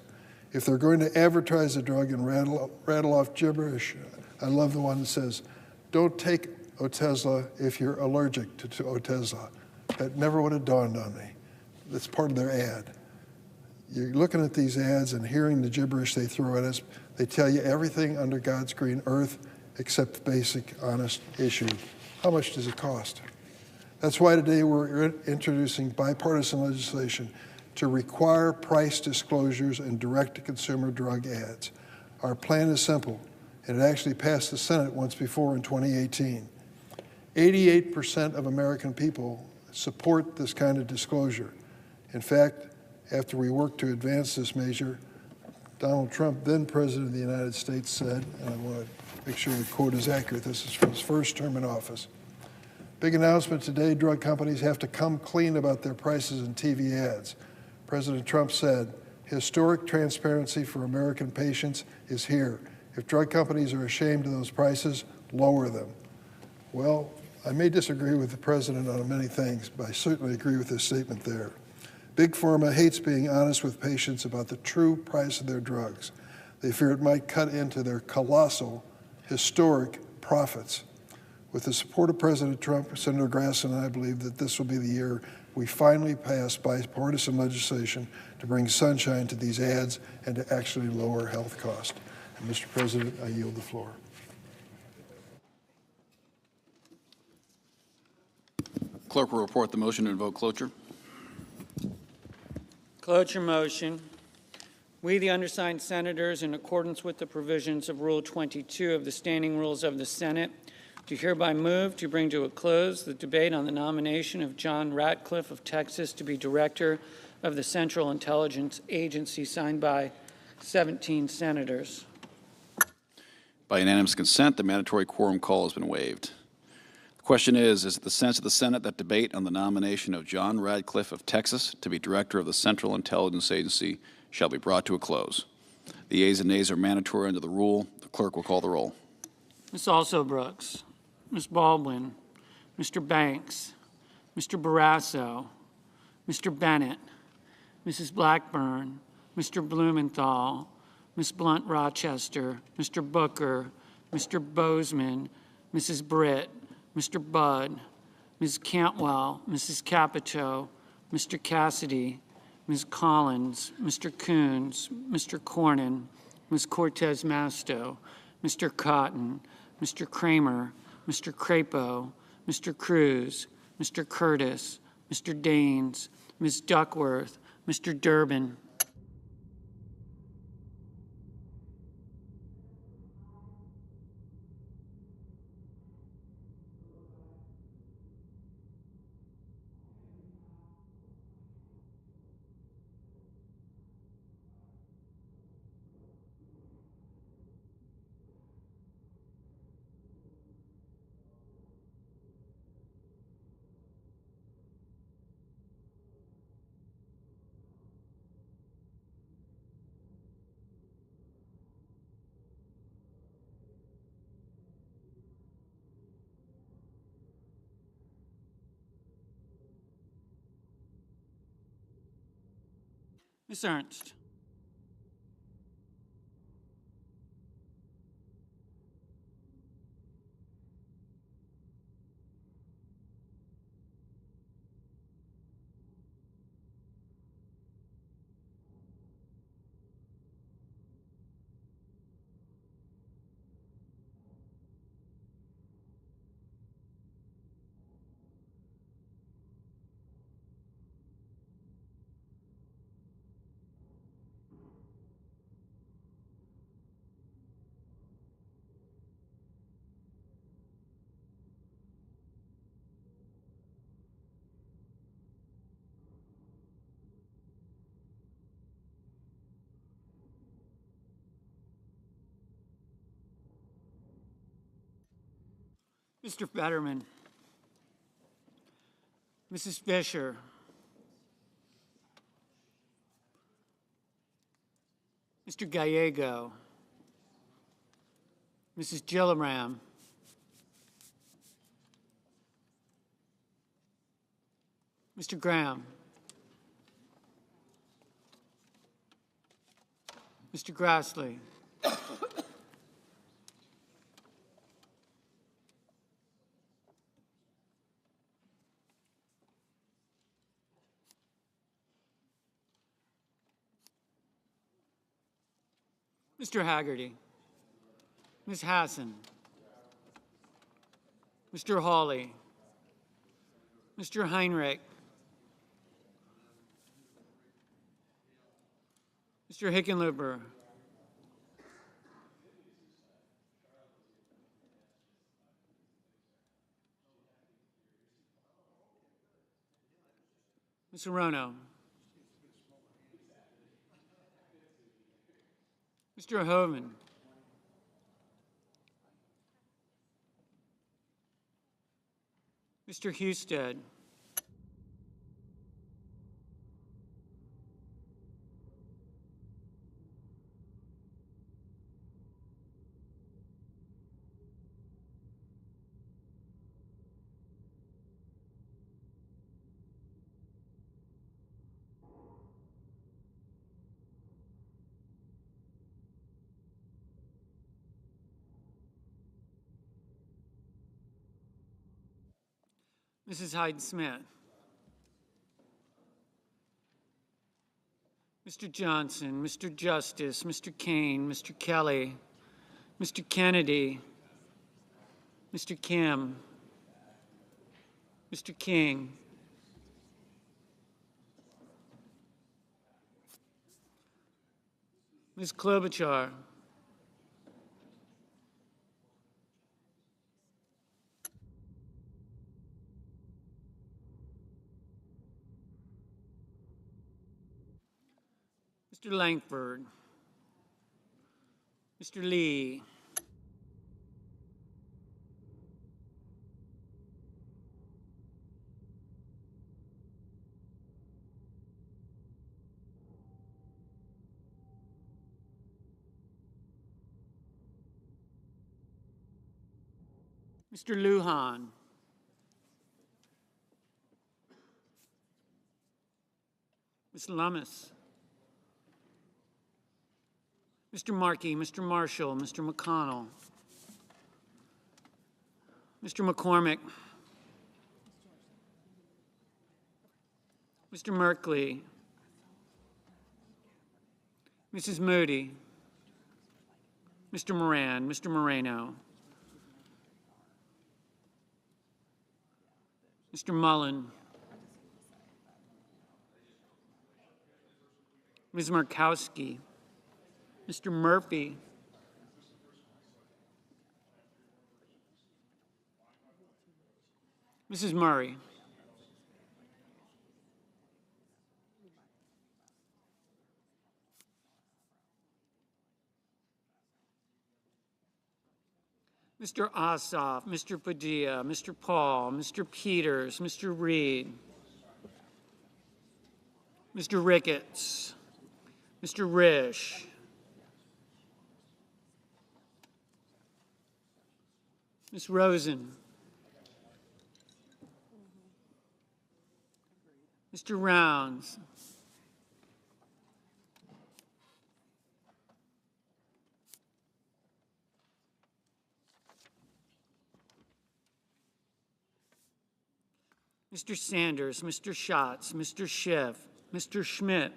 If they're going to advertise a drug and rattle off gibberish, I love the one that says, don't take Otezla if you're allergic to Otezla. That never would have dawned on me. That's part of their ad. You're looking at these ads and hearing the gibberish they throw at us. They tell you everything under God's green earth except the basic, honest issue. How much does it cost? That's why today we're introducing bipartisan legislation to require price disclosures and direct-to-consumer drug ads. Our plan is simple, and it actually passed the Senate once before in 2018. 88% of American people support this kind of disclosure. In fact, after we worked to advance this measure, Donald Trump, then President of the United States, said, and I want to make sure the quote is accurate, this is from his first term in office, big announcement today, drug companies have to come clean about their prices in TV ads. President Trump said, historic transparency for American patients is here. If drug companies are ashamed of those prices, lower them. Well, I may disagree with the president on many things, but I certainly agree with his statement there. Big Pharma hates being honest with patients about the true price of their drugs. They fear it might cut into their colossal, historic profits. With the support of President Trump, Senator Grassley and I believe that this will be the year we finally pass bipartisan legislation to bring sunshine to these ads and to actually lower health costs. And Mr. President, I yield the floor. Clerk will report the motion and vote cloture. Cloture motion. We, the undersigned senators, in accordance with the provisions of Rule 22 of the Standing Rules of the Senate, do hereby move to bring to a close the debate on the nomination of John Ratcliffe of Texas to be Director of the Central Intelligence Agency, signed by 17 senators. By unanimous consent, the mandatory quorum call has been waived. The question is it the sense of the Senate that debate on the nomination of John Ratcliffe of Texas to be Director of the Central Intelligence Agency shall be brought to a close? The yeas and nays are mandatory under the rule. The clerk will call the roll. Ms. Also-Brooks, Ms. Baldwin, Mr. Banks, Mr. Barrasso, Mr. Bennett, Mrs. Blackburn, Mr. Blumenthal, Ms. Blunt Rochester, Mr. Booker, Mr. Bozeman, Mrs. Britt, Mr. Budd, Ms. Cantwell, Mrs. Capito, Mr. Cassidy, Ms. Collins, Mr. Coons, Mr. Cornyn, Ms. Cortez Masto, Mr. Cotton, Mr. Kramer, Mr. Crapo, Mr. Cruz, Mr. Curtis, Mr. Daines, Ms. Duckworth, Mr. Durbin. Ms. Ernst. Mr. Fetterman, Mrs. Fisher, Mr. Gallego, Mrs. Gilliram, Mr. Graham, Mr. Grassley, Mr. Haggerty, Ms. Hassan, Mr. Hawley, Mr. Heinrich, Mr. Hickenlooper, Ms. Arono, Mr. Hoven, Mr. Husted, Mrs. Hyde-Smith, Mr. Johnson, Mr. Justice, Mr. Kane, Mr. Kelly, Mr. Kennedy, Mr. Kim, Mr. King, Ms. Klobuchar, Mr. Langford, Mr. Lee, Mr. Lujan, Ms. Lummis, Mr. Markey, Mr. Marshall, Mr. McConnell, Mr. McCormick, Mr. Merkley, Mrs. Moody, Mr. Moran, Mr. Moreno, Mr. Mullen, Ms. Markowski, Mr. Murphy, Mrs. Murray, Mr. Ossoff, Mr. Padilla, Mr. Paul, Mr. Peters, Mr. Reed, Mr. Ricketts, Mr. Risch, Ms. Rosen, Mr. Rounds, Mr. Sanders, Mr. Schatz, Mr. Schiff, Mr. Schmidt,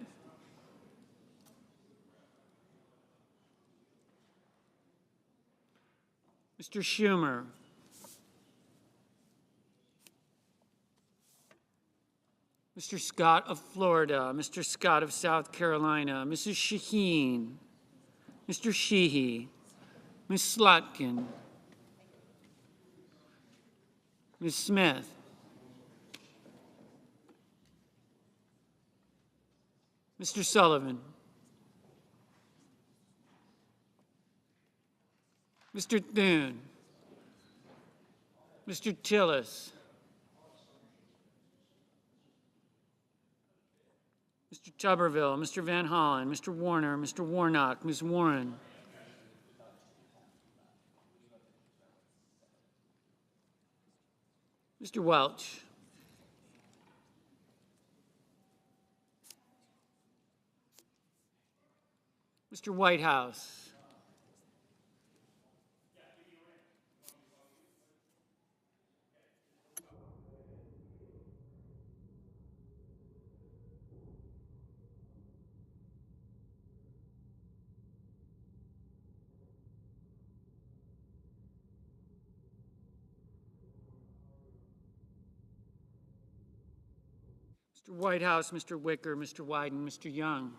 Mr. Schumer, Mr. Scott of Florida, Mr. Scott of South Carolina, Mrs. Shaheen, Mr. Sheehy, Ms. Slotkin, Ms. Smith, Mr. Sullivan, Mr. Thune, Mr. Tillis. Mr. Tuberville, Mr. Van Hollen, Mr. Warner, Mr. Warnock, Ms. Warren. Mr. Welch. Mr. Whitehouse. Mr. Whitehouse, Mr. Wicker, Mr. Wyden, Mr. Young.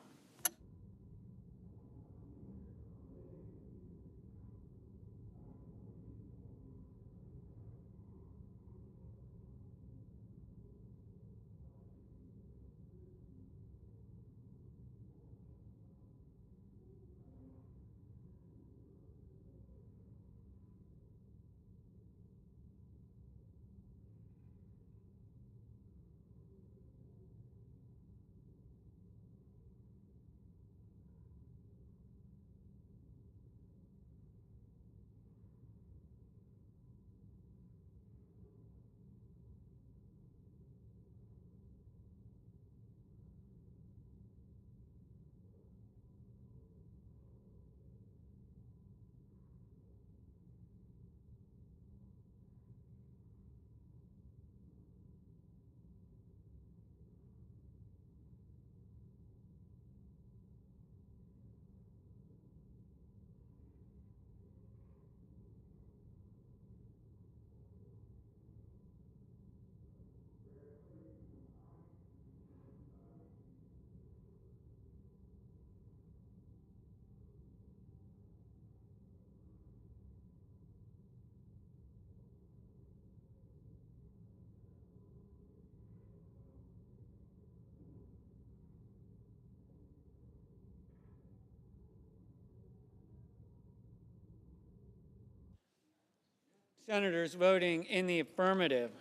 Senators voting in the affirmative: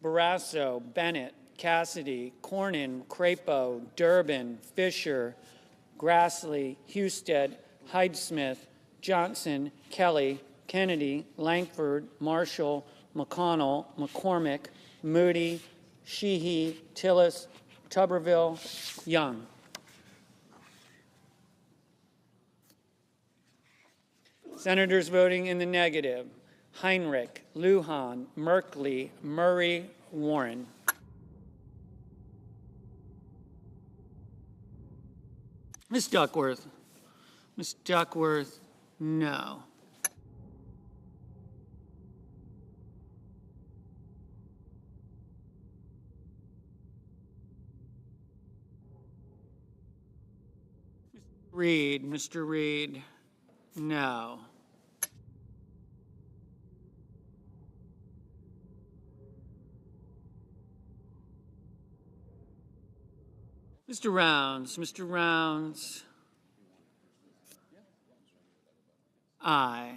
Barrasso, Bennett, Cassidy, Cornyn, Crapo, Durbin, Fisher, Grassley, Husted, Hyde-Smith, Johnson, Kelly, Kennedy, Langford, Marshall, McConnell, McCormick, Moody, Sheehy, Tillis, Tuberville, Young. Senators voting in the negative: Heinrich, Lujan, Merkley, Murray, Warren. Ms. Duckworth. Ms. Duckworth, no. Mr. Reed, no. Mr. Rounds, aye.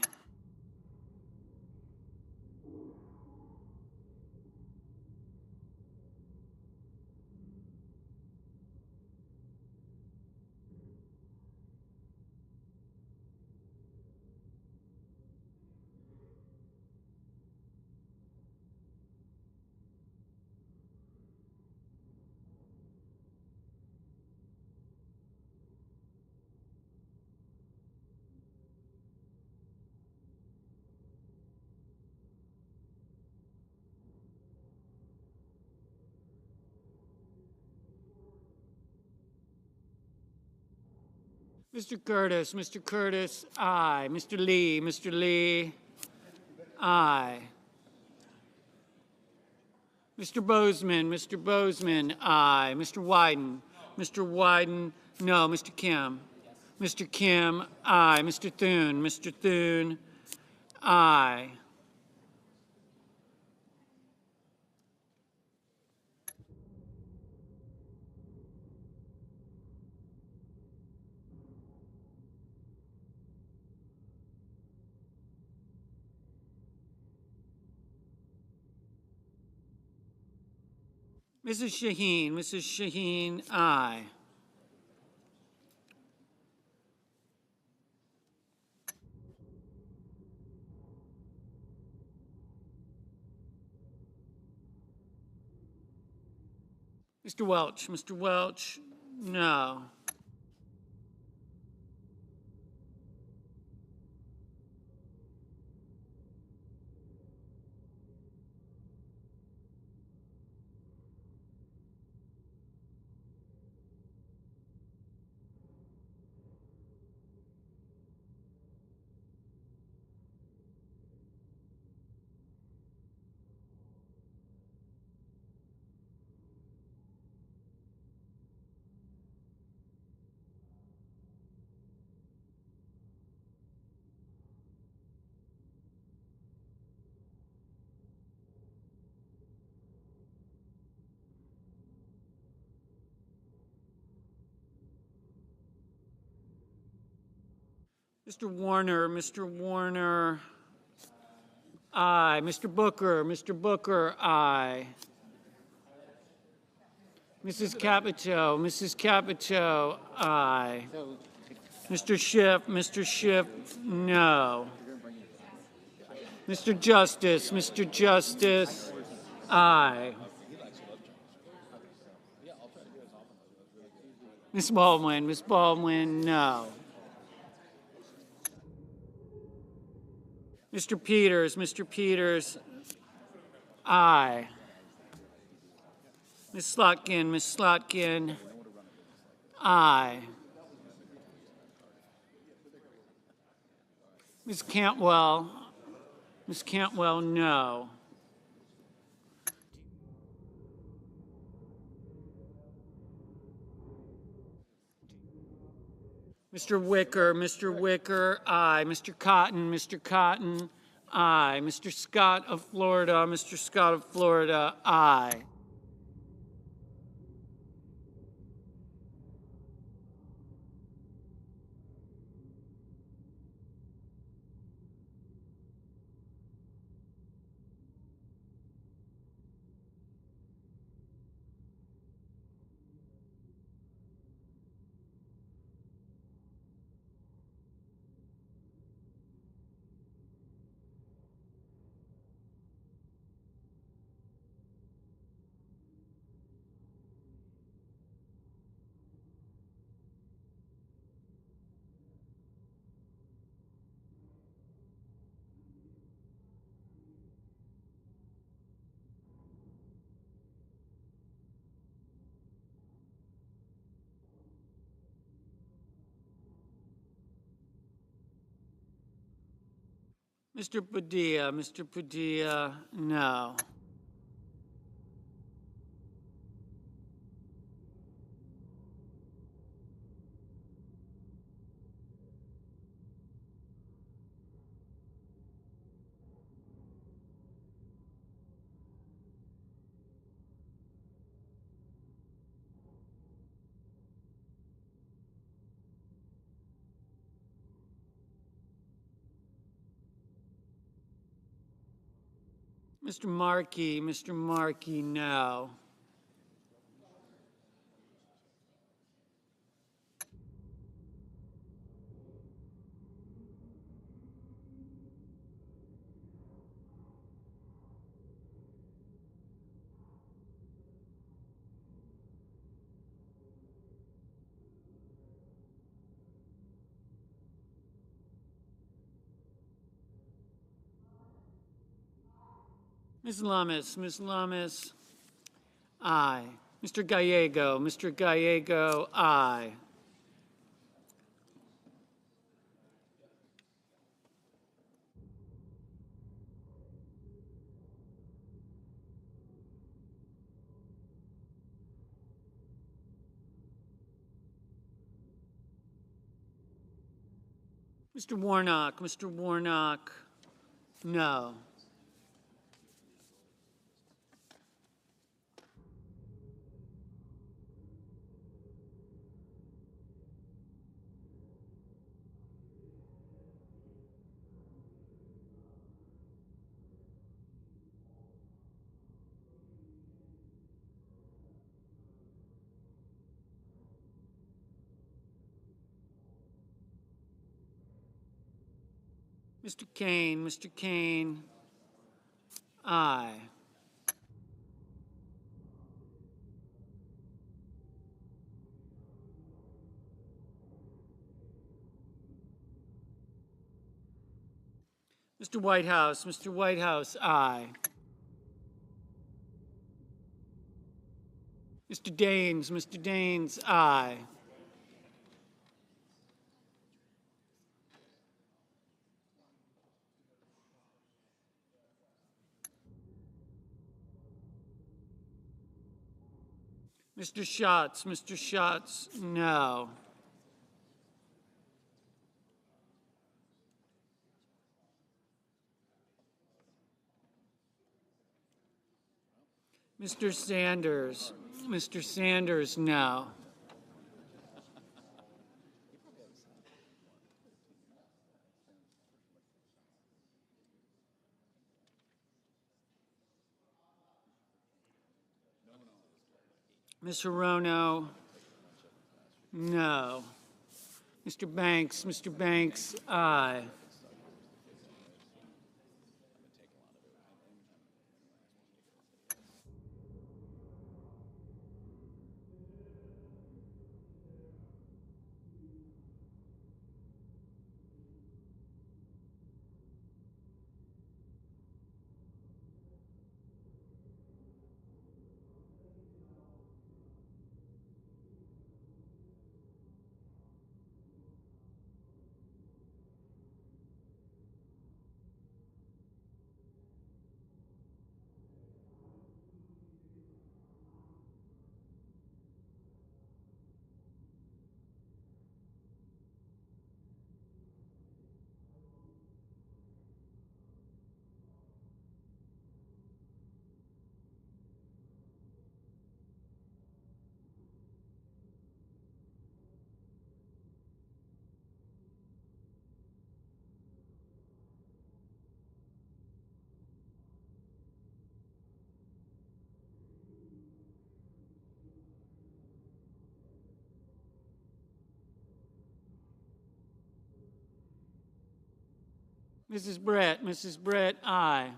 Mr. Curtis, aye. Mr. Lee, aye. Mr. Bozeman, aye. Mr. Wyden, no. Mr. Kim, aye. Mr. Thune, aye. Mrs. Shaheen, aye. Mr. Welch, no. Mr. Warner, aye. Mr. Booker, aye. Mrs. Capito, aye. Mr. Schiff, no. Mr. Justice, aye. Ms. Baldwin, no. Mr. Peters, aye. Ms. Slotkin, aye. Ms. Cantwell, no. Mr. Wicker, aye. Mr. Cotton, aye. Mr. Scott of Florida, aye. Mr. Padilla, no. Mr. Markey, no. Ms. Lummis, aye. Mr. Gallego, aye. Mr. Warnock, no. Mr. Kane, aye. Mr. Whitehouse, aye. Mr. Daines, aye. Mr. Schatz, no. Mr. Sanders, no. Ms. Hirono, no. Mr. Banks, aye. Mrs. Brett, aye.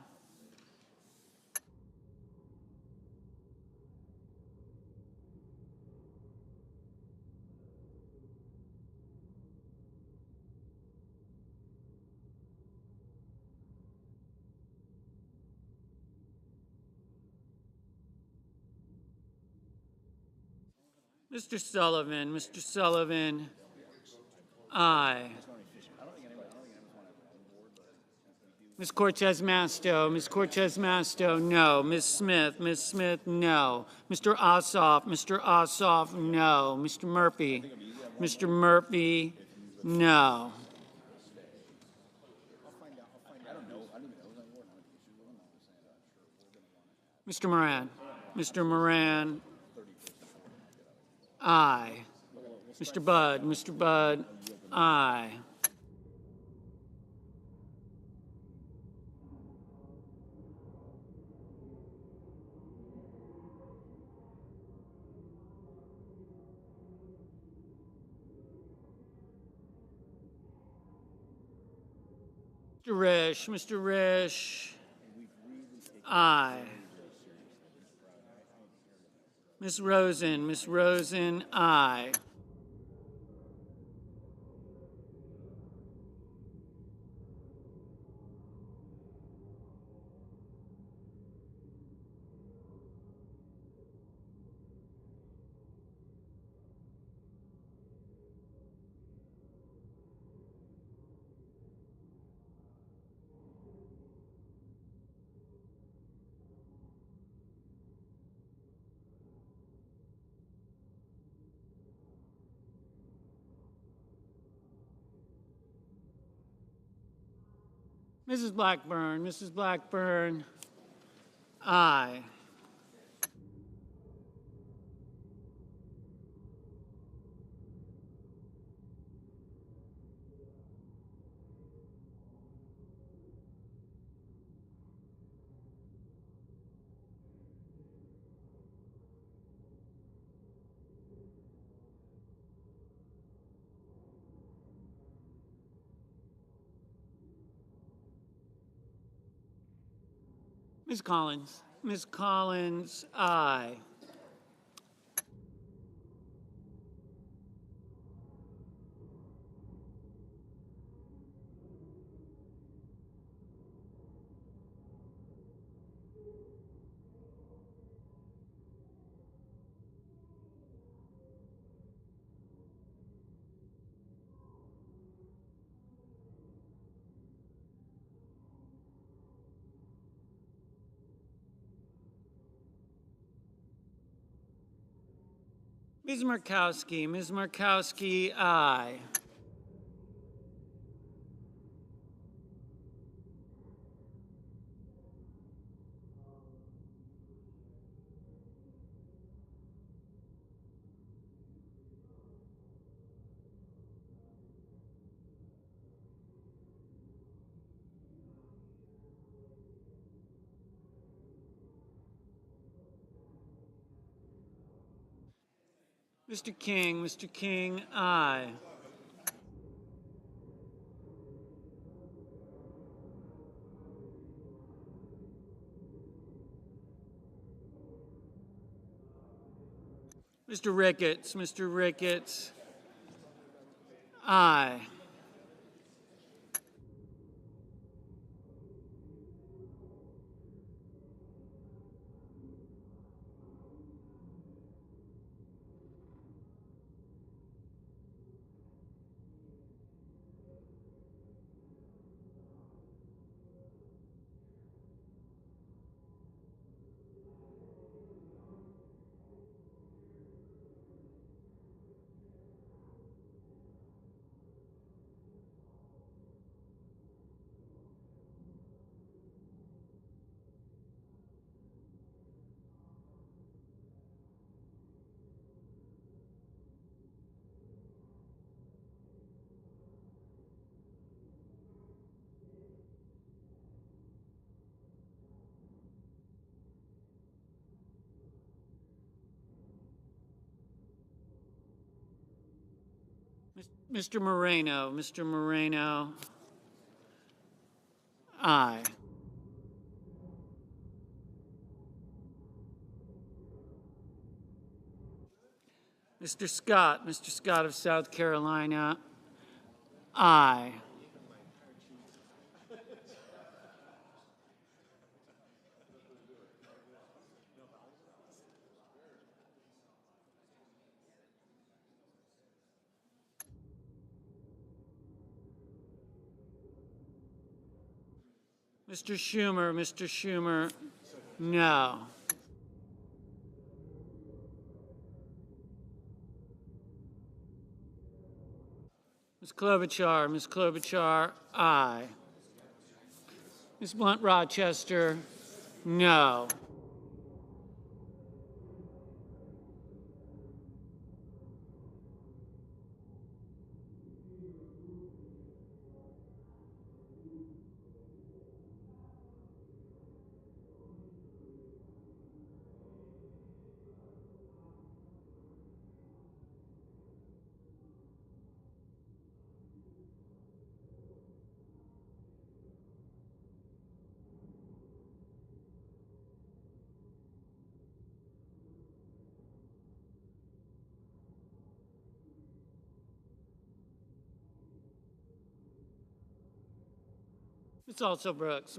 Mr. Sullivan, aye. Ms. Cortez Masto, no. Ms. Smith, no. Mr. Ossoff, no. Mr. Murphy, no. Mr. Moran, aye. Mr. Budd, aye. Mr. Risch, aye. Ms. Rosen, aye. Mrs. Blackburn, aye. Ms. Collins. Ms. Collins, aye. Ms. Markowski. Ms. Markowski, aye. Mr. King, aye. Mr. Ricketts, aye. Mr. Moreno, aye. Mr. Scott of South Carolina, aye. Mr. Schumer, no. Ms. Klobuchar, aye. Ms. Blunt Rochester, no.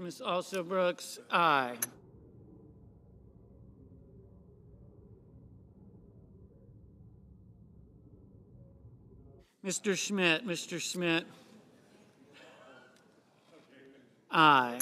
Ms. Also Brooks, aye. Mr. Schmidt, aye.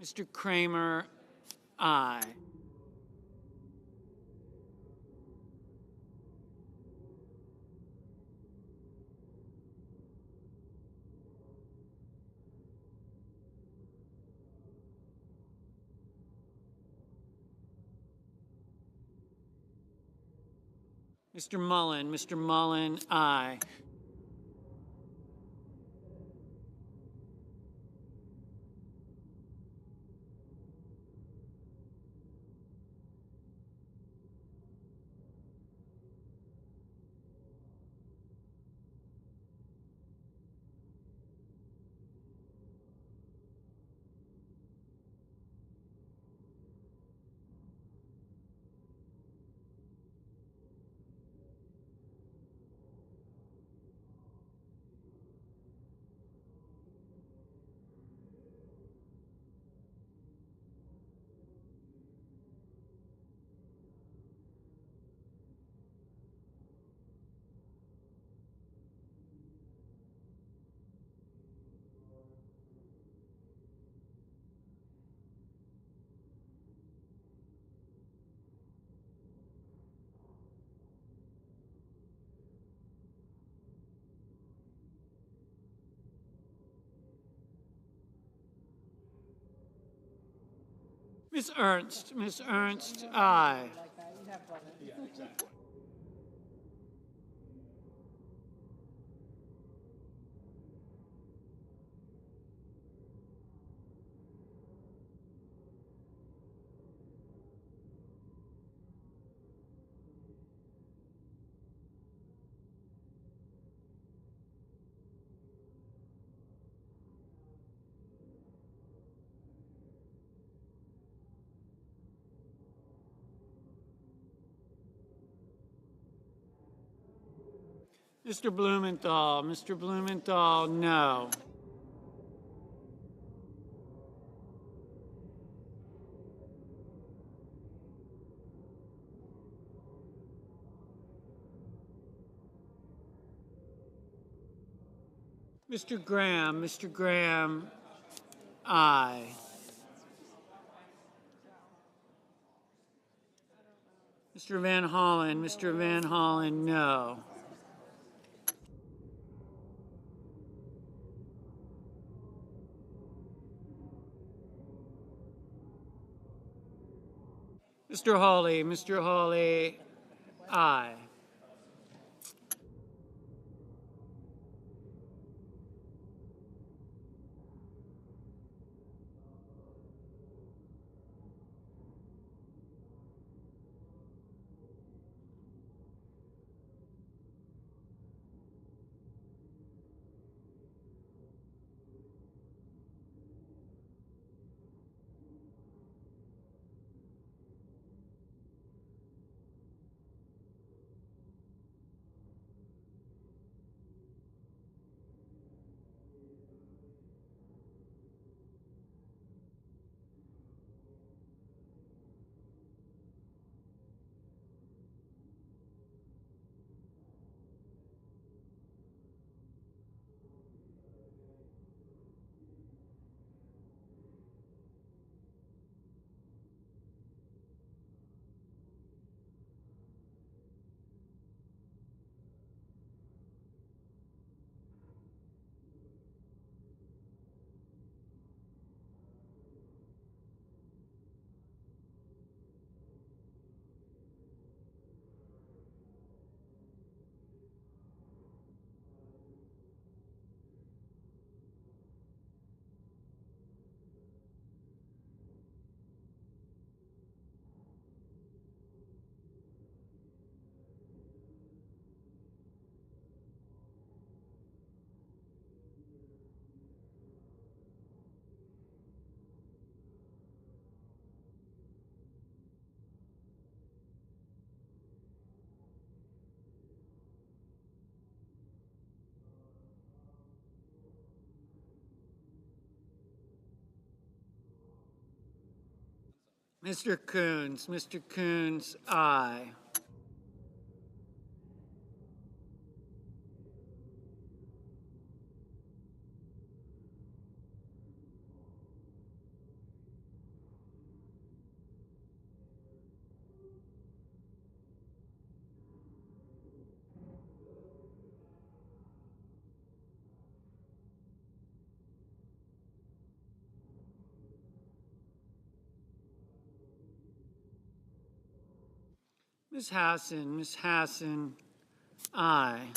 Mr. Kramer, aye. Mr. Mullen, aye. Ms. Ernst, aye. Mr. Blumenthal, no. Mr. Graham, aye. Mr. Van Hollen, no. Mr. Hawley, aye. Mr. Coons, aye. Ms. Hassan, aye.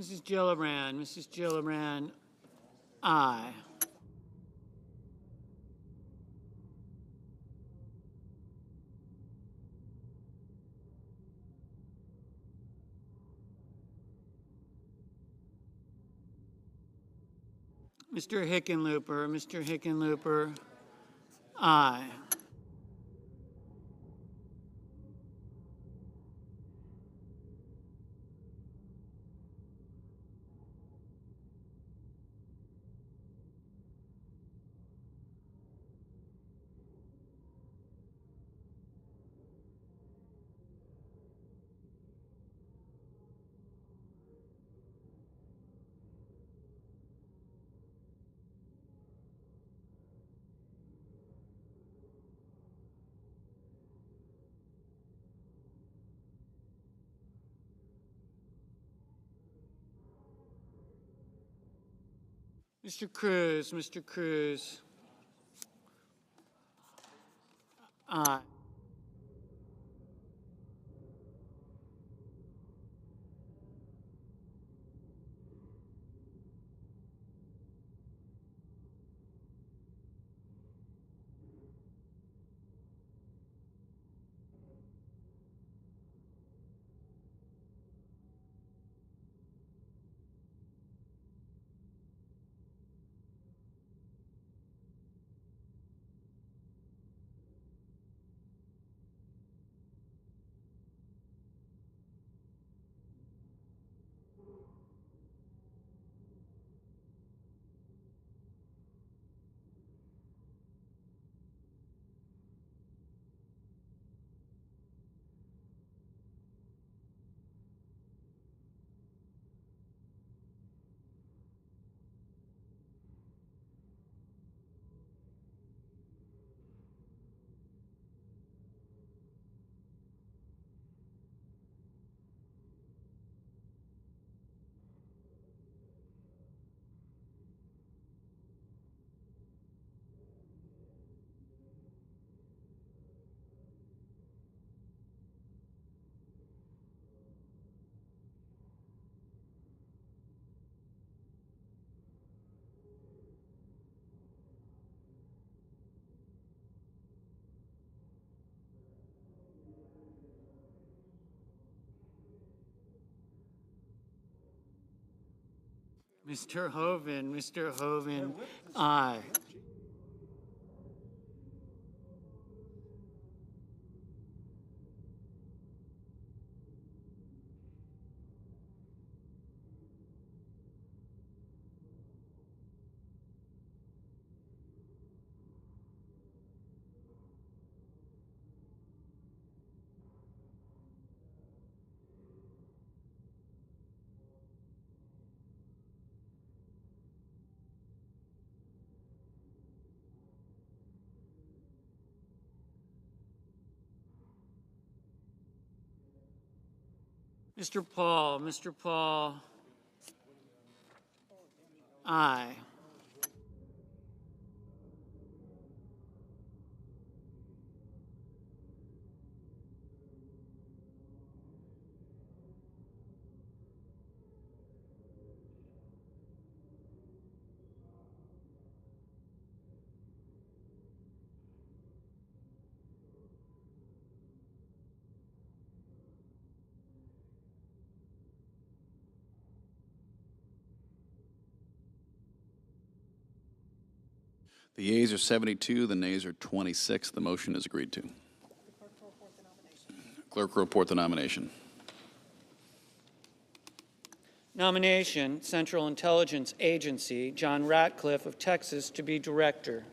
Mrs. Gillibrand, aye. Mr. Hickenlooper, aye. Mr. Cruz, aye. Mr. Hoven, aye. Mr. Paul, aye. The yeas are 72, the nays are 26. The motion is agreed to. Clerk will report the nomination. Nomination, Central Intelligence Agency, John Ratcliffe of Texas to be director.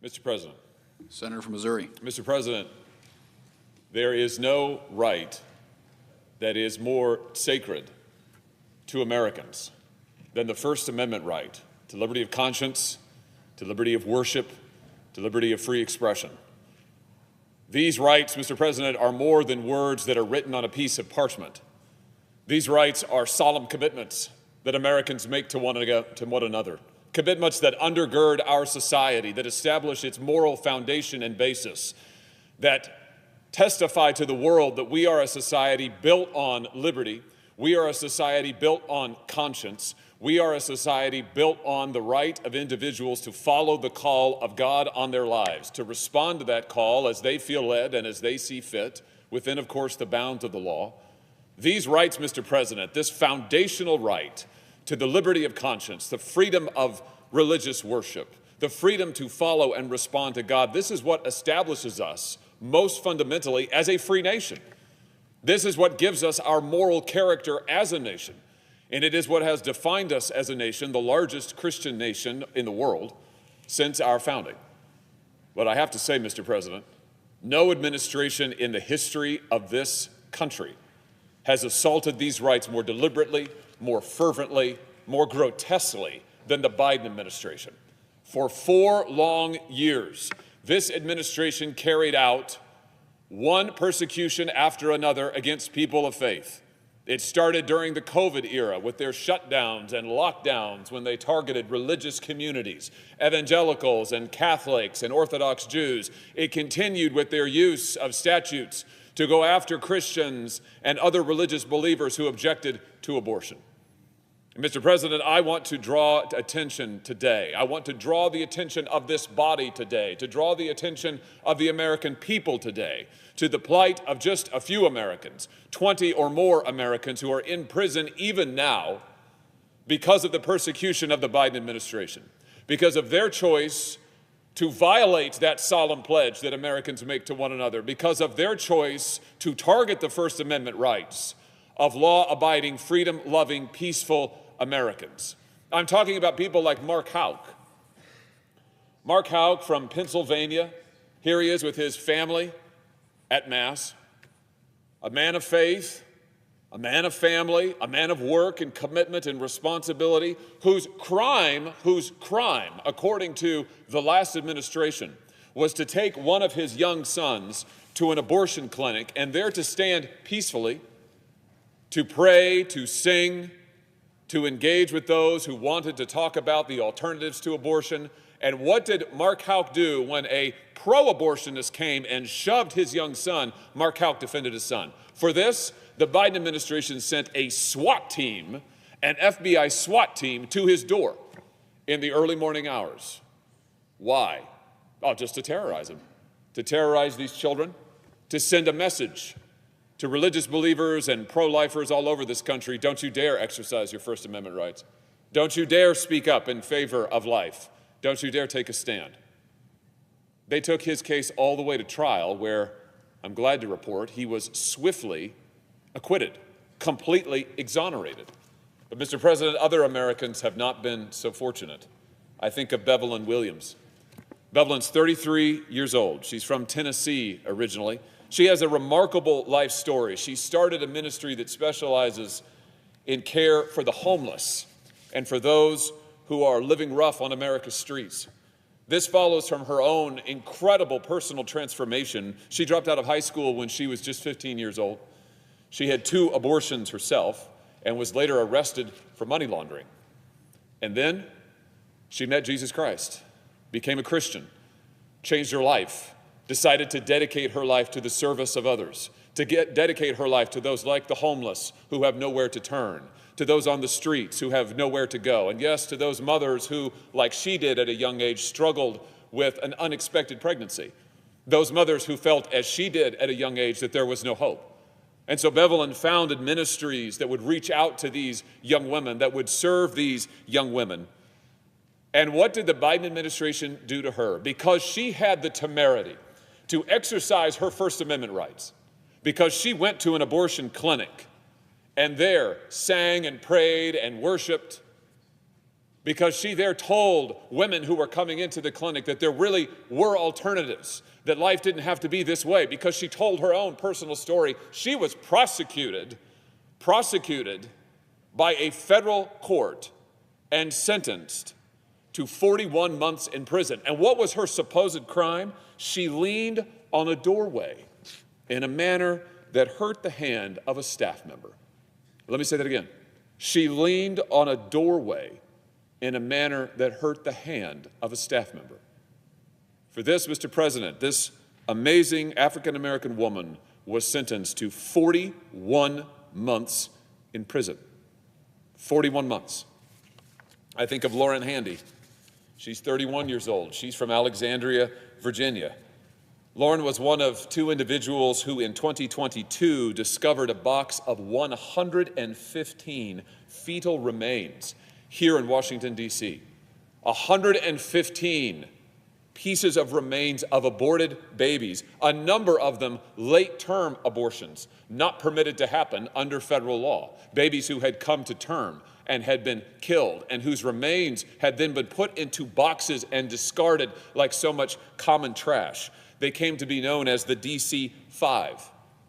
Mr. President. Senator from Missouri. Mr. President, there is no right that is more sacred to Americans than the First Amendment right to liberty of conscience, to liberty of worship, to liberty of free expression. These rights, Mr. President, are more than words that are written on a piece of parchment. These rights are solemn commitments that Americans make to one another. Commitments that undergird our society, that establish its moral foundation and basis, that testify to the world that we are a society built on liberty, we are a society built on conscience, we are a society built on the right of individuals to follow the call of God on their lives, to respond to that call as they feel led and as they see fit, within, of course, the bounds of the law. These rights, Mr. President, this foundational right to the liberty of conscience, the freedom of religious worship, the freedom to follow and respond to God. This is what establishes us most fundamentally as a free nation. This is what gives us our moral character as a nation. And it is what has defined us as a nation, the largest Christian nation in the world since our founding. But I have to say, Mr. President, no administration in the history of this country has assaulted these rights more deliberately, more fervently, more grotesquely than the Biden administration. For 4 long years, this administration carried out one persecution after another against people of faith. It started during the COVID era with their shutdowns and lockdowns when they targeted religious communities, evangelicals and Catholics and Orthodox Jews. It continued with their use of statutes to go after Christians and other religious believers who objected to abortion. Mr. President, I want to draw attention today. I want to draw the attention of this body today, to draw the attention of the American people today to the plight of just a few Americans, 20 or more Americans who are in prison even now because of the persecution of the Biden administration, because of their choice to violate that solemn pledge that Americans make to one another, because of their choice to target the First Amendment rights of law-abiding, freedom-loving, peaceful Americans. I'm talking about people like Mark Houck. Mark Houck from Pennsylvania. Here he is with his family at Mass. A man of faith, a man of family, a man of work and commitment and responsibility, whose crime, according to the last administration, was to take one of his young sons to an abortion clinic and there to stand peacefully, to pray, to sing, to engage with those who wanted to talk about the alternatives to abortion. And what did Mark Houck do when a pro-abortionist came and shoved his young son? Mark Houck defended his son. For this, the Biden administration sent a SWAT team, an FBI SWAT team, to his door in the early morning hours. Why? Oh, just to terrorize him, to terrorize these children, to send a message to religious believers and pro-lifers all over this country: don't you dare exercise your First Amendment rights. Don't you dare speak up in favor of life. Don't you dare take a stand. They took his case all the way to trial, where I'm glad to report he was swiftly acquitted, completely exonerated. But, Mr. President, other Americans have not been so fortunate. I think of Bevelyn Williams. Bevelyn's 33 years old. She's from Tennessee originally. She has a remarkable life story. She started a ministry that specializes in care for the homeless and for those who are living rough on America's streets. This follows from her own incredible personal transformation. She dropped out of high school when she was just 15 years old. She had 2 abortions herself and was later arrested for money laundering. And then she met Jesus Christ, became a Christian, changed her life, decided to dedicate her life to the service of others, to dedicate her life to those like the homeless who have nowhere to turn, to those on the streets who have nowhere to go, and yes, to those mothers who, like she did at a young age, struggled with an unexpected pregnancy, those mothers who felt, as she did at a young age, that there was no hope. And so Bevelyn founded ministries that would reach out to these young women, that would serve these young women. And what did the Biden administration do to her? Because she had the temerity to exercise her First Amendment rights, because she went to an abortion clinic and there sang and prayed and worshiped, because she there told women who were coming into the clinic that there really were alternatives, that life didn't have to be this way, because she told her own personal story. She was prosecuted by a federal court and sentenced to 41 months in prison. And what was her supposed crime? She leaned on a doorway in a manner that hurt the hand of a staff member. Let me say that again. She leaned on a doorway in a manner that hurt the hand of a staff member. For this, Mr. President, this amazing African-American woman was sentenced to 41 months in prison. 41 months. I think of Lauren Handy. She's 31 years old. She's from Alexandria, Virginia. Lauren was one of 2 individuals who in 2022 discovered a box of 115 fetal remains here in Washington, D.C. 115 pieces of remains of aborted babies, a number of them late-term abortions, not permitted to happen under federal law, babies who had come to term and had been killed, and whose remains had then been put into boxes and discarded like so much common trash. They came to be known as the DC-5.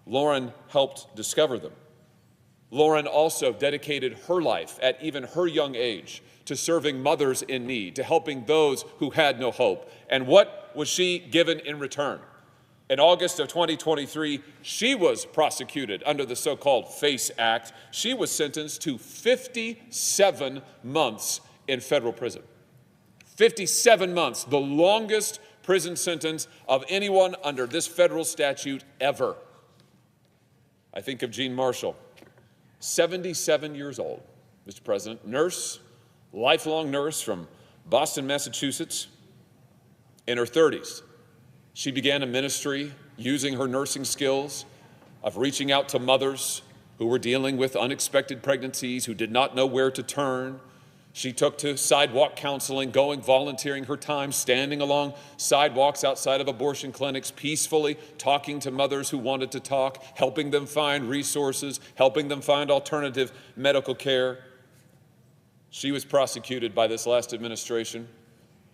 Lauren helped discover them. Lauren also dedicated her life at even her young age to serving mothers in need, to helping those who had no hope. And what was she given in return? In August of 2023, she was prosecuted under the so-called FACE Act. She was sentenced to 57 months in federal prison. 57 months, the longest prison sentence of anyone under this federal statute ever. I think of Jean Marshall, 77 years old, Mr. President, nurse, lifelong nurse from Boston, Massachusetts. In her 30s, she began a ministry using her nursing skills of reaching out to mothers who were dealing with unexpected pregnancies, who did not know where to turn. She took to sidewalk counseling, volunteering her time, standing along sidewalks outside of abortion clinics, peacefully talking to mothers who wanted to talk, helping them find resources, helping them find alternative medical care. She was prosecuted by this last administration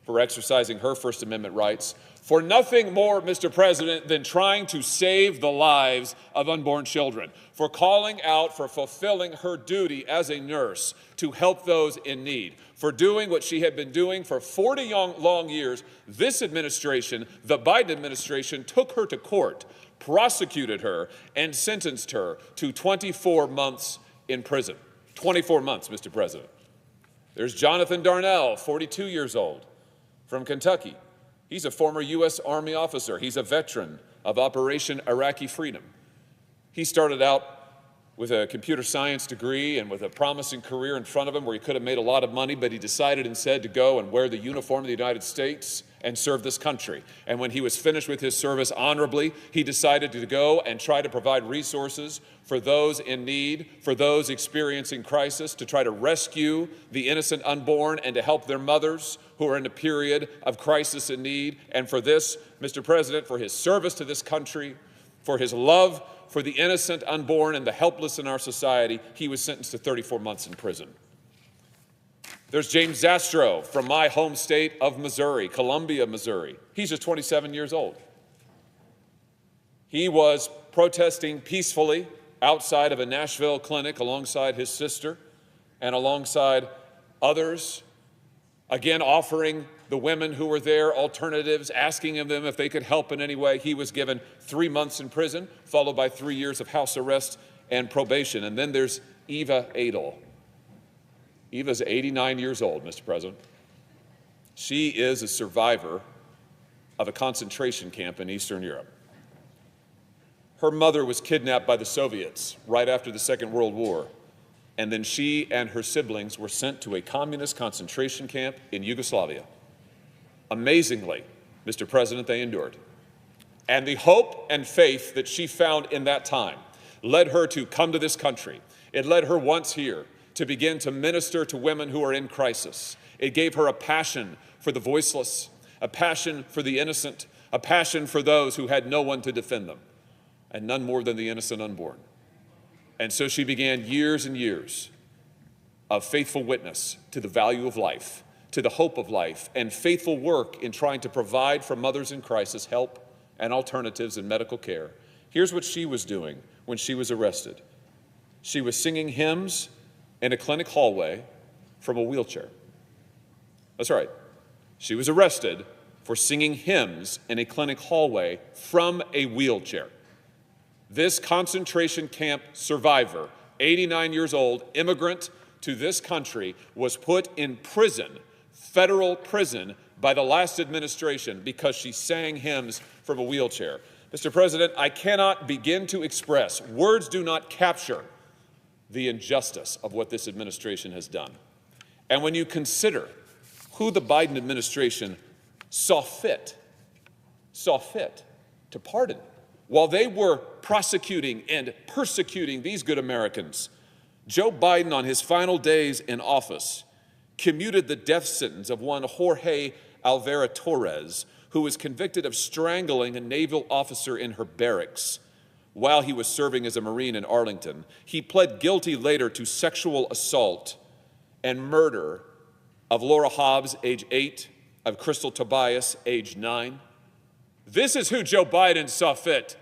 for exercising her First Amendment rights for nothing more, Mr. President, than trying to save the lives of unborn children, for calling out, for fulfilling her duty as a nurse to help those in need, for doing what she had been doing for 40 long years. This administration, the Biden administration, took her to court, prosecuted her, and sentenced her to 24 months in prison. 24 months, Mr. President. There's Jonathan Darnell, 42 years old, from Kentucky. He's a former U.S. Army officer. He's a veteran of Operation Iraqi Freedom. He started out with a computer science degree and with a promising career in front of him where he could have made a lot of money, but he decided instead to go and wear the uniform of the United States and serve this country. And when he was finished with his service honorably, he decided to go and try to provide resources for those in need, for those experiencing crisis, to try to rescue the innocent unborn and to help their mothers who are in a period of crisis and need. And for this, Mr. President, for his service to this country, for his love for the innocent unborn and the helpless in our society, he was sentenced to 34 months in prison. There's James Zastro from my home state of Missouri, Columbia, Missouri. He's just 27 years old. He was protesting peacefully outside of a Nashville clinic alongside his sister and alongside others, again offering the women who were there alternatives, asking them if they could help in any way. He was given 3 months in prison, followed by 3 years of house arrest and probation. And then there's Eva Adel. Eva's 89 years old, Mr. President. She is a survivor of a concentration camp in Eastern Europe. Her mother was kidnapped by the Soviets right after the Second World War, and then she and her siblings were sent to a communist concentration camp in Yugoslavia. Amazingly, Mr. President, they endured. And the hope and faith that she found in that time led her to come to this country. It led her once here to begin to minister to women who are in crisis. It gave her a passion for the voiceless, a passion for the innocent, a passion for those who had no one to defend them, and none more than the innocent unborn. And so she began years and years of faithful witness to the value of life, to the hope of life, and faithful work in trying to provide for mothers in crisis help and alternatives in medical care. Here's what she was doing when she was arrested. She was singing hymns in a clinic hallway from a wheelchair. That's right. She was arrested for singing hymns in a clinic hallway from a wheelchair. This concentration camp survivor, 89 years old, immigrant to this country, was put in prison, federal prison, by the last administration because she sang hymns from a wheelchair. Mr. President, I cannot begin to express, words do not capture the injustice of what this administration has done. And when you consider who the Biden administration saw fit to pardon, while they were prosecuting and persecuting these good Americans, Joe Biden, on his final days in office, commuted the death sentence of one Jorge Alvera Torres, who was convicted of strangling a naval officer in her barracks while he was serving as a Marine in Arlington. He pled guilty later to sexual assault and murder of Laura Hobbs, age 8, of Crystal Tobias, age 9. This is who Joe Biden saw fit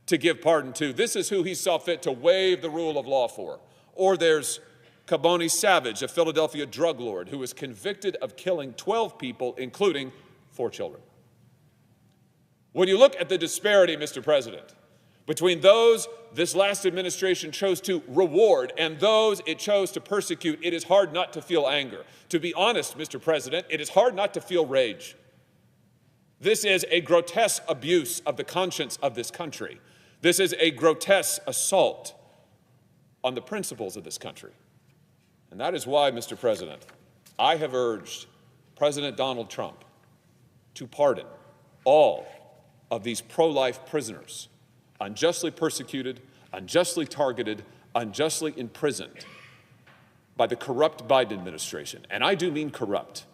to give pardon to. This is who he saw fit to waive the rule of law for. Or there's Caboni Savage, a Philadelphia drug lord who was convicted of killing 12 people, including 4 children. When you look at the disparity, Mr. President, between those this last administration chose to reward and those it chose to persecute, it is hard not to feel anger. To be honest, Mr. President, it is hard not to feel rage. This is a grotesque abuse of the conscience of this country. This is a grotesque assault on the principles of this country. And that is why, Mr. President, I have urged President Donald Trump to pardon all of these pro-life prisoners, unjustly persecuted, unjustly targeted, unjustly imprisoned by the corrupt Biden administration. And I do mean corrupt.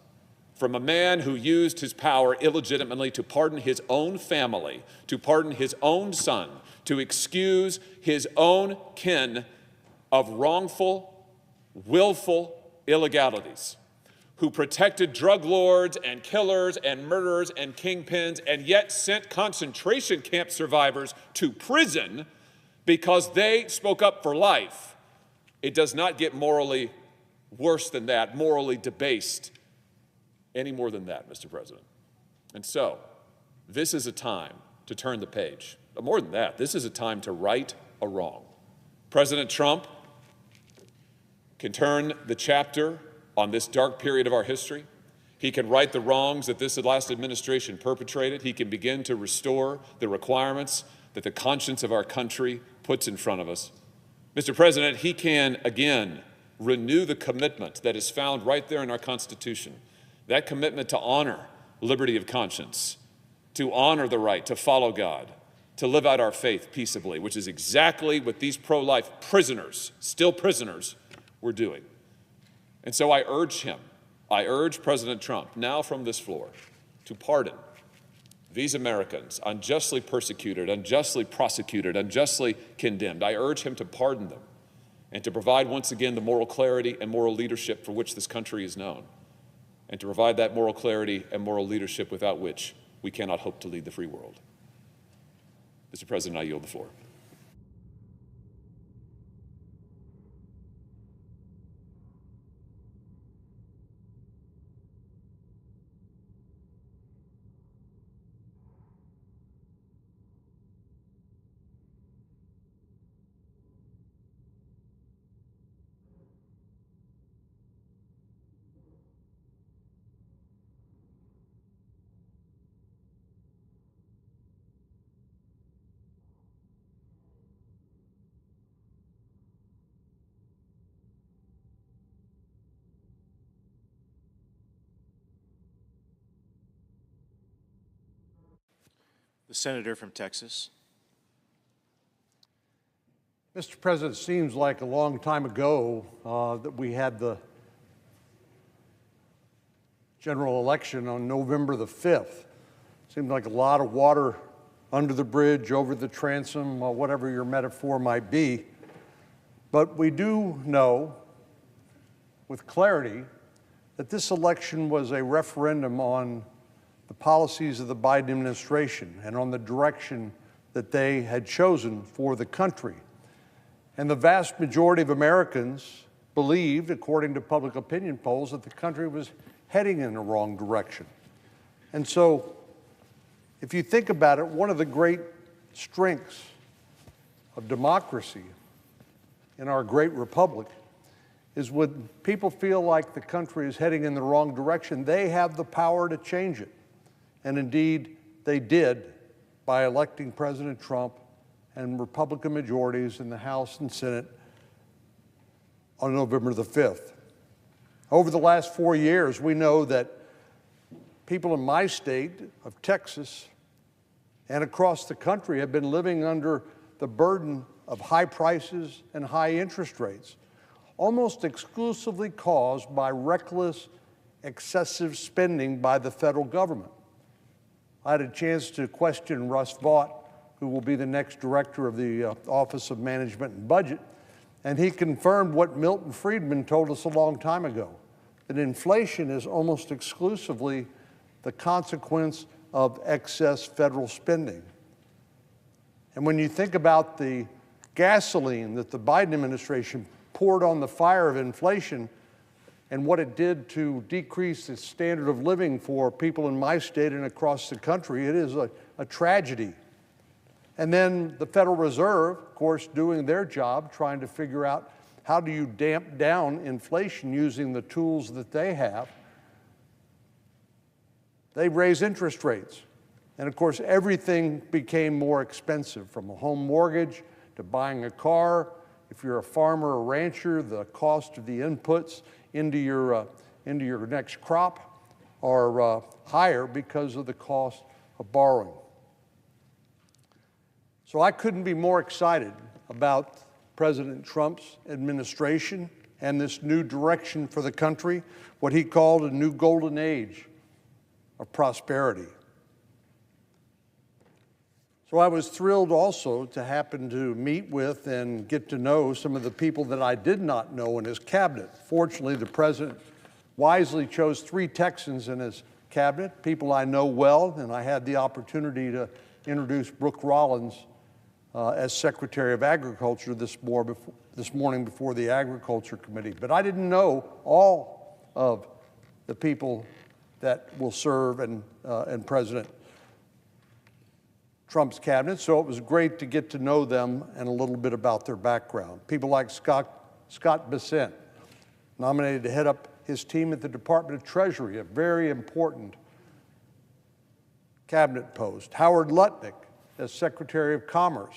From a man who used his power illegitimately to pardon his own family, to pardon his own son, to excuse his own kin of wrongful, willful illegalities, who protected drug lords and killers and murderers and kingpins and yet sent concentration camp survivors to prison because they spoke up for life. It does not get morally worse than that, morally debased any more than that, Mr. President. And so, this is a time to turn the page. But more than that, this is a time to right a wrong. President Trump can turn the chapter on this dark period of our history. He can right the wrongs that this last administration perpetrated. He can begin to restore the requirements that the conscience of our country puts in front of us. Mr. President, he can again renew the commitment that is found right there in our Constitution, that commitment to honor liberty of conscience, to honor the right to follow God, to live out our faith peaceably, which is exactly what these pro-life prisoners, still prisoners, were doing. And so I urge President Trump, now from this floor, to pardon these Americans unjustly persecuted, unjustly prosecuted, unjustly condemned. I urge him to pardon them and to provide once again the moral clarity and moral leadership for which this country is known, and to provide that moral clarity and moral leadership without which we cannot hope to lead the free world. Mr. President, I yield the floor. The senator from Texas. Mr. President, it seems like a long time ago that we had the general election on November the 5th. Seemed like a lot of water under the bridge, over the transom, whatever your metaphor might be. But we do know with clarity that this election was a referendum on the policies of the Biden administration and on the direction that they had chosen for the country. And the vast majority of Americans believed, according to public opinion polls, that the country was heading in the wrong direction. And so, if you think about it, one of the great strengths of democracy in our great republic is when people feel like the country is heading in the wrong direction, they have the power to change it. And indeed, they did by electing President Trump and Republican majorities in the House and Senate on November the 5th. Over the last 4 years, we know that people in my state of Texas and across the country have been living under the burden of high prices and high interest rates. almost exclusively caused by reckless, excessive spending by the federal government. I had a chance to question Russ Vought, who will be the next director of the Office of Management and Budget, and he confirmed what Milton Friedman told us a long time ago, that inflation is almost exclusively the consequence of excess federal spending. And when you think about the gasoline that the Biden administration poured on the fire of inflation and what it did to decrease the standard of living for people in my state and across the country, it is a tragedy. And then the Federal Reserve, of course, doing their job, trying to figure out how do you damp down inflation using the tools that they have. They raise interest rates. And of course, everything became more expensive, from a home mortgage to buying a car. If you're a farmer or rancher, the cost of the inputs into your next crop are higher because of the cost of borrowing. So I couldn't be more excited about President Trump's administration and this new direction for the country, what he called a new golden age of prosperity. So I was thrilled also to happen to meet with and get to know some of the people that I did not know in his cabinet. Fortunately, the president wisely chose 3 Texans in his cabinet, people I know well, and I had the opportunity to introduce Brooke Rollins as Secretary of Agriculture this morning before the Agriculture Committee. But I didn't know all of the people that will serve in President Trump's cabinet, so it was great to get to know them and a little bit about their background. People like Scott Bessent, nominated to head up his team at the Department of Treasury, a very important cabinet post. Howard Lutnick as Secretary of Commerce,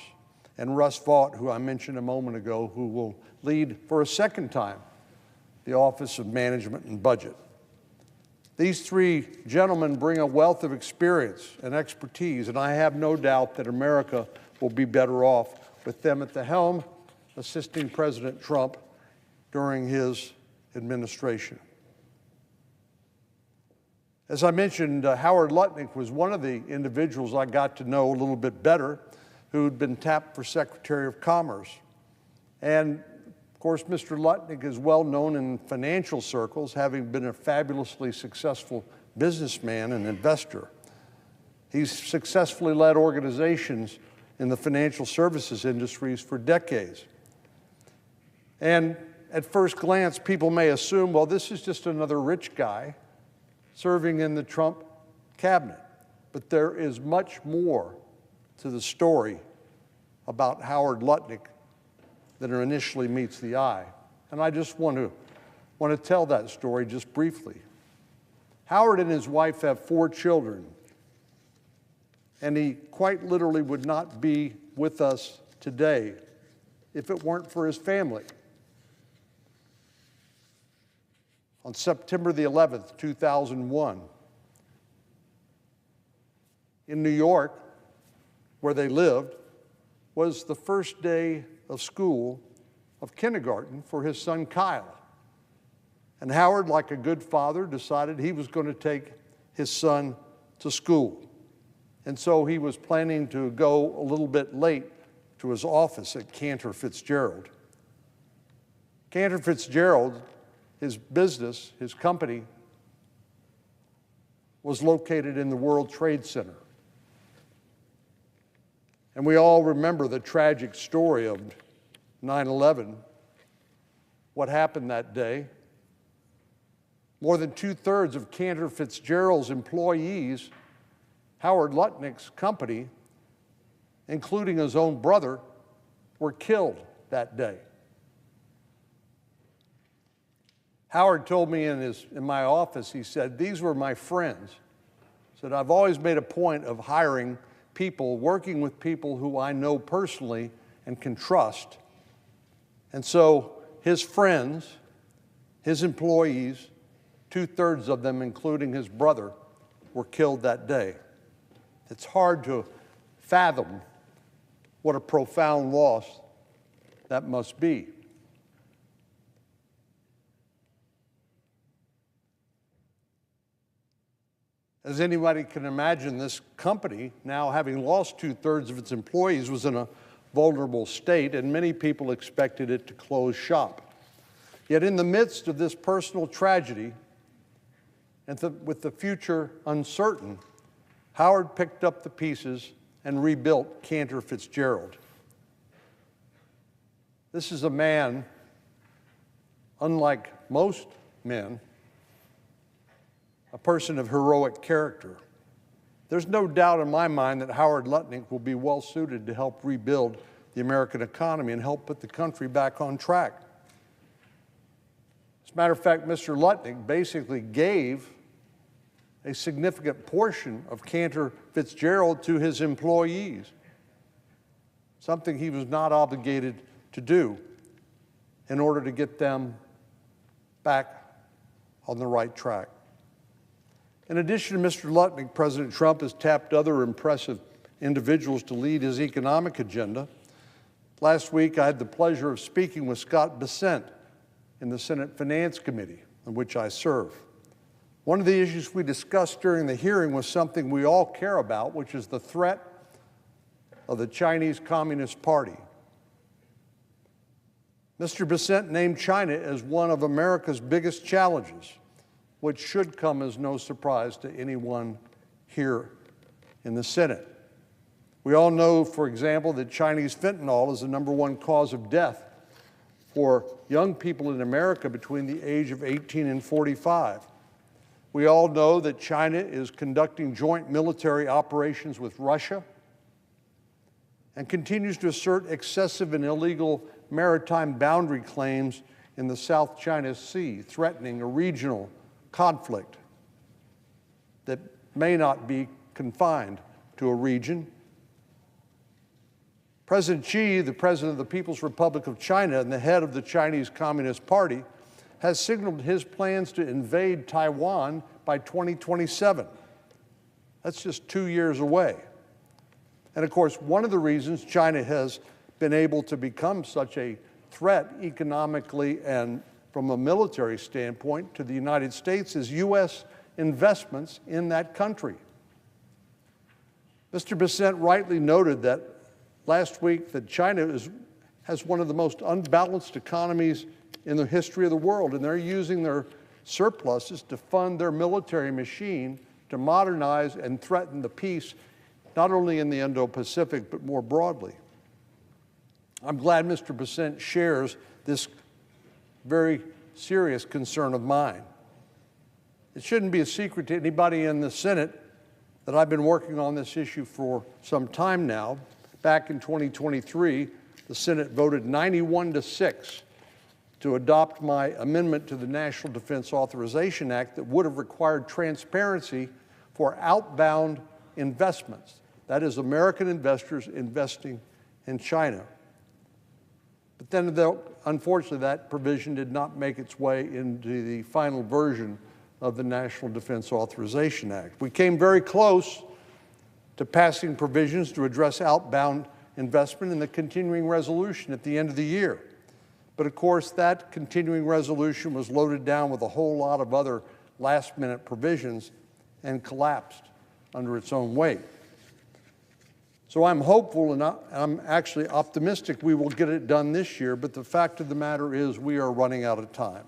and Russ Vought, who I mentioned a moment ago, who will lead for a second time the Office of Management and Budget. These 3 gentlemen bring a wealth of experience and expertise, and I have no doubt that America will be better off with them at the helm, assisting President Trump during his administration. As I mentioned, Howard Lutnick was one of the individuals I got to know a little bit better, who'd been tapped for Secretary of Commerce. And of course, Mr. Lutnick is well known in financial circles, having been a fabulously successful businessman and investor. He's successfully led organizations in the financial services industries for decades. And at first glance, people may assume, well, this is just another rich guy serving in the Trump cabinet. But there is much more to the story about Howard Lutnick than initially meets the eye. And I just want to tell that story just briefly. Howard and his wife have 4 children, and he quite literally would not be with us today if it weren't for his family. On September the 11th, 2001, in New York, where they lived, was the first day of school of kindergarten for his son Kyle. And Howard, like a good father, decided he was going to take his son to school. And so he was planning to go a little bit late to his office at Cantor Fitzgerald. Cantor Fitzgerald, his business, his company, was located in the World Trade Center. And we all remember the tragic story of 9/11, what happened that day. More than 2/3 of Cantor Fitzgerald's employees, Howard Lutnick's company, including his own brother, were killed that day. Howard told me in my office, he said, these were my friends. He said, I've always made a point of hiring people, working with people who I know personally and can trust. And so his friends, his employees, 2/3 of them, including his brother, were killed that day. It's hard to fathom what a profound loss that must be. As anybody can imagine, this company, now having lost 2/3 of its employees, was in a vulnerable state, and many people expected it to close shop. Yet in the midst of this personal tragedy, and with the future uncertain, Howard picked up the pieces and rebuilt Cantor Fitzgerald. This is a man, unlike most men, a person of heroic character. There's no doubt in my mind that Howard Lutnick will be well suited to help rebuild the American economy and help put the country back on track. As a matter of fact, Mr. Lutnick basically gave a significant portion of Cantor Fitzgerald to his employees, something he was not obligated to do in order to get them back on the right track. In addition to Mr. Lutnick, President Trump has tapped other impressive individuals to lead his economic agenda. Last week, I had the pleasure of speaking with Scott Bessent in the Senate Finance Committee, in which I serve. One of the issues we discussed during the hearing was something we all care about, which is the threat of the Chinese Communist Party. Mr. Bessent named China as one of America's biggest challenges, which should come as no surprise to anyone here in the Senate. We all know, for example, that Chinese fentanyl is the #1 cause of death for young people in America between the age of 18 and 45. We all know that China is conducting joint military operations with Russia and continues to assert excessive and illegal maritime boundary claims in the South China Sea, threatening a regional conflict that may not be confined to a region. President Xi, the president of the People's Republic of China and the head of the Chinese Communist Party, has signaled his plans to invade Taiwan by 2027. That's just 2 years away. And of course, one of the reasons China has been able to become such a threat economically and from a military standpoint to the United States is U.S. investments in that country. Mr. Bessent rightly noted that last week that China has one of the most unbalanced economies in the history of the world, and they're using their surpluses to fund their military machine to modernize and threaten the peace, not only in the Indo-Pacific, but more broadly. I'm glad Mr. Bessent shares this very serious concern of mine. It shouldn't be a secret to anybody in the Senate that I've been working on this issue for some time now. Back in 2023, the Senate voted 91-6 to adopt my amendment to the National Defense Authorization Act that would have required transparency for outbound investments. That is, American investors investing in China. But then, unfortunately, that provision did not make its way into the final version of the National Defense Authorization Act. We came very close to passing provisions to address outbound investment in the continuing resolution at the end of the year. But of course, that continuing resolution was loaded down with a whole lot of other last-minute provisions and collapsed under its own weight. So I'm hopeful and I'm actually optimistic we will get it done this year, but the fact of the matter is we are running out of time.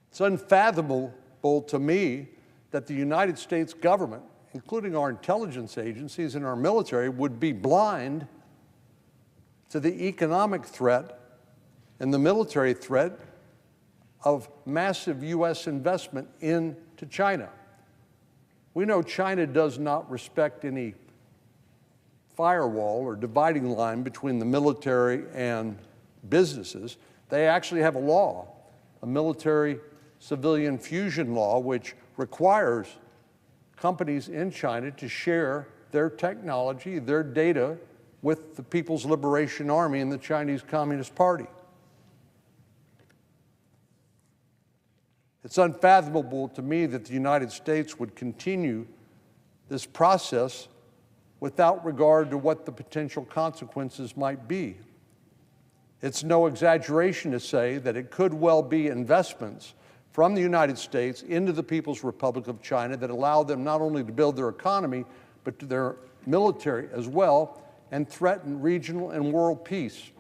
It's unfathomable to me that the United States government, including our intelligence agencies and our military, would be blind to the economic threat and the military threat of massive U.S. investment into China. We know China does not respect any firewall or dividing line between the military and businesses. They actually have a law, a military-civilian fusion law, which requires companies in China to share their technology, their data with the People's Liberation Army and the Chinese Communist Party. It's unfathomable to me that the United States would continue this process without regard to what the potential consequences might be. It's no exaggeration to say that it could well be investments from the United States into the People's Republic of China that allow them not only to build their economy, but to their military as well, and threaten regional and world peace.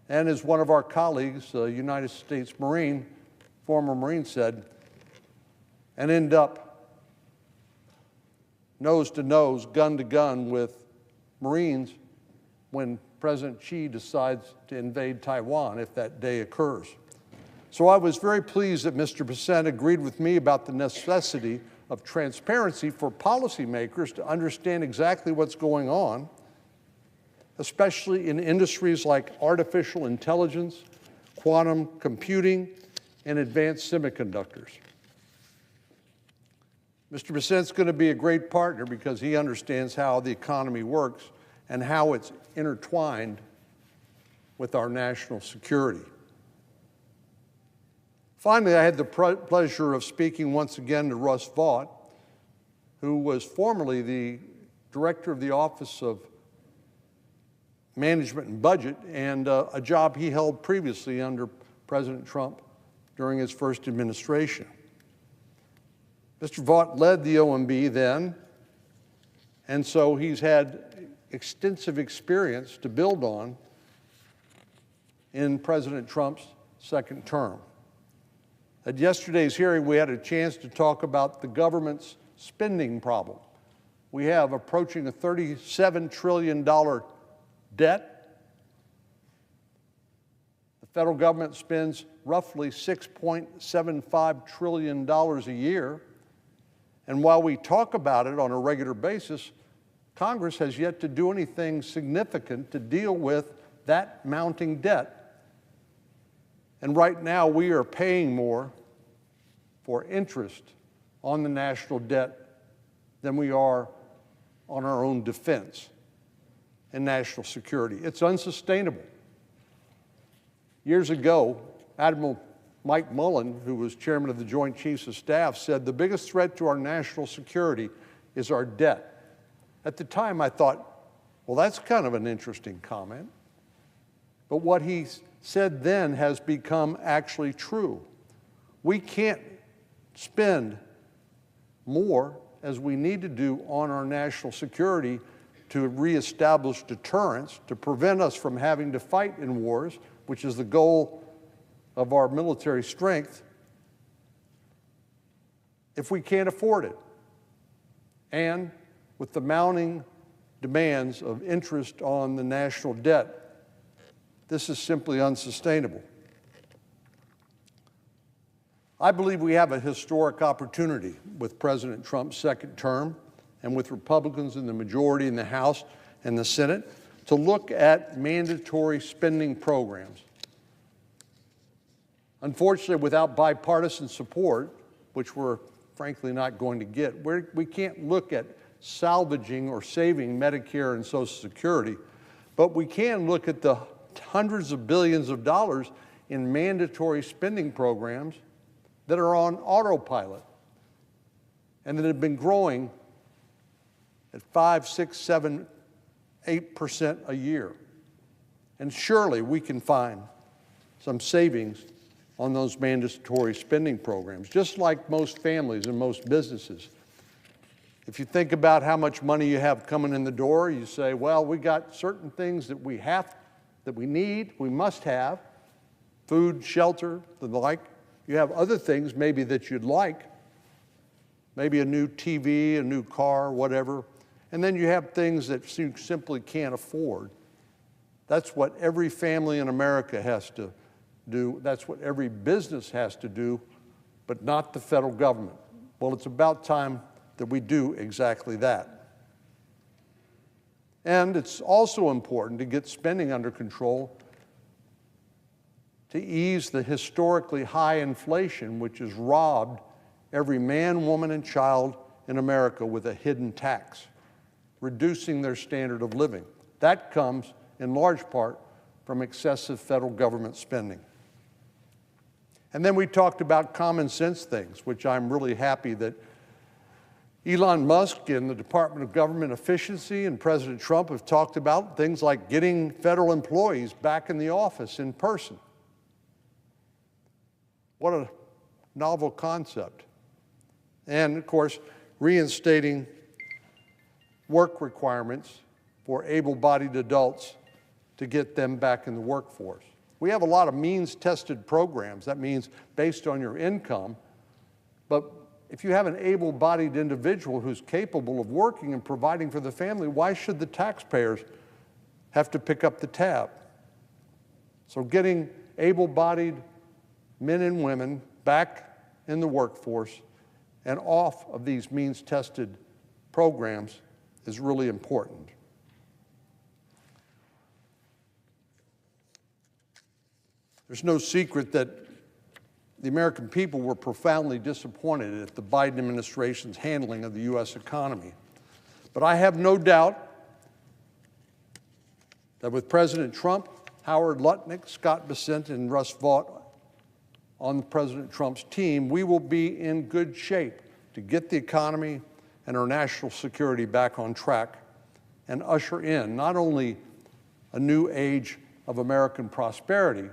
And as one of our colleagues, a United States Marine, former Marine said, and end up nose to nose, gun to gun with Marines when President Xi decides to invade Taiwan, if that day occurs. So I was very pleased that Mr. Bessent agreed with me about the necessity of transparency for policymakers to understand exactly what's going on, especially in industries like artificial intelligence, quantum computing, and advanced semiconductors. Mr. Bessent's going to be a great partner because he understands how the economy works and how it's intertwined with our national security. Finally, I had the pleasure of speaking once again to Russ Vought, who was formerly the director of the Office of Management and Budget, and a job he held previously under President Trump during his first administration. Mr. Vought led the OMB then, and so he's had extensive experience to build on in President Trump's second term. At yesterday's hearing, we had a chance to talk about the government's spending problem. We have approaching a $37 trillion debt. The federal government spends roughly $6.75 trillion a year. And while we talk about it on a regular basis, Congress has yet to do anything significant to deal with that mounting debt. And right now, we are paying more for interest on the national debt than we are on our own defense and national security. It's unsustainable. Years ago, Admiral Mike Mullen, who was chairman of the Joint Chiefs of Staff, said the biggest threat to our national security is our debt. At the time, I thought, well, that's kind of an interesting comment. But what he said then has become actually true. We can't spend more as we need to do on our national security to reestablish deterrence, to prevent us from having to fight in wars, which is the goal of our military strength, if we can't afford it. And with the mounting demands of interest on the national debt, this is simply unsustainable. I believe we have a historic opportunity with President Trump's second term and with Republicans in the majority in the House and the Senate to look at mandatory spending programs. Unfortunately, without bipartisan support, which we're frankly not going to get, we can't look at salvaging or saving Medicare and Social Security, but we can look at the hundreds of billions of dollars in mandatory spending programs that are on autopilot and that have been growing at 5, 6, 7, 8% a year. And surely we can find some savings on those mandatory spending programs, just like most families and most businesses. If you think about how much money you have coming in the door, you say, well, we got certain things that we need, we must have, food, shelter, the like. You have other things maybe that you'd like, maybe a new TV, a new car, whatever. And then you have things that you simply can't afford. That's what every family in America has to do. That's what every business has to do, but not the federal government. Well, it's about time that we do exactly that. And it's also important to get spending under control to ease the historically high inflation which has robbed every man, woman, and child in America with a hidden tax, reducing their standard of living. That comes in large part from excessive federal government spending. And then we talked about common sense things, which I'm really happy that Elon Musk and the Department of Government Efficiency and President Trump have talked about, things like getting federal employees back in the office in person. What a novel concept. And, of course, reinstating work requirements for able-bodied adults to get them back in the workforce. We have a lot of means-tested programs. That means based on your income. But if you have an able-bodied individual who's capable of working and providing for the family, why should the taxpayers have to pick up the tab? So getting able-bodied men and women back in the workforce and off of these means-tested programs is really important. There's no secret that the American people were profoundly disappointed at the Biden administration's handling of the U.S. economy. But I have no doubt that with President Trump, Howard Lutnick, Scott Bessent, and Russ Vought on President Trump's team, we will be in good shape to get the economy and our national security back on track and usher in not only a new age of American prosperity,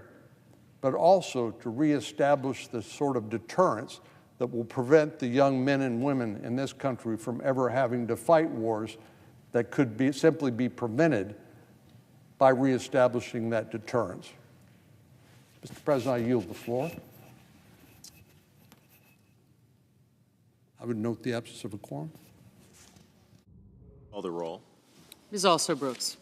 but also to reestablish the sort of deterrence that will prevent the young men and women in this country from ever having to fight wars that could simply be prevented by reestablishing that deterrence. Mr. President, I yield the floor. I would note the absence of a quorum. Call the roll. Ms. Also Brooks.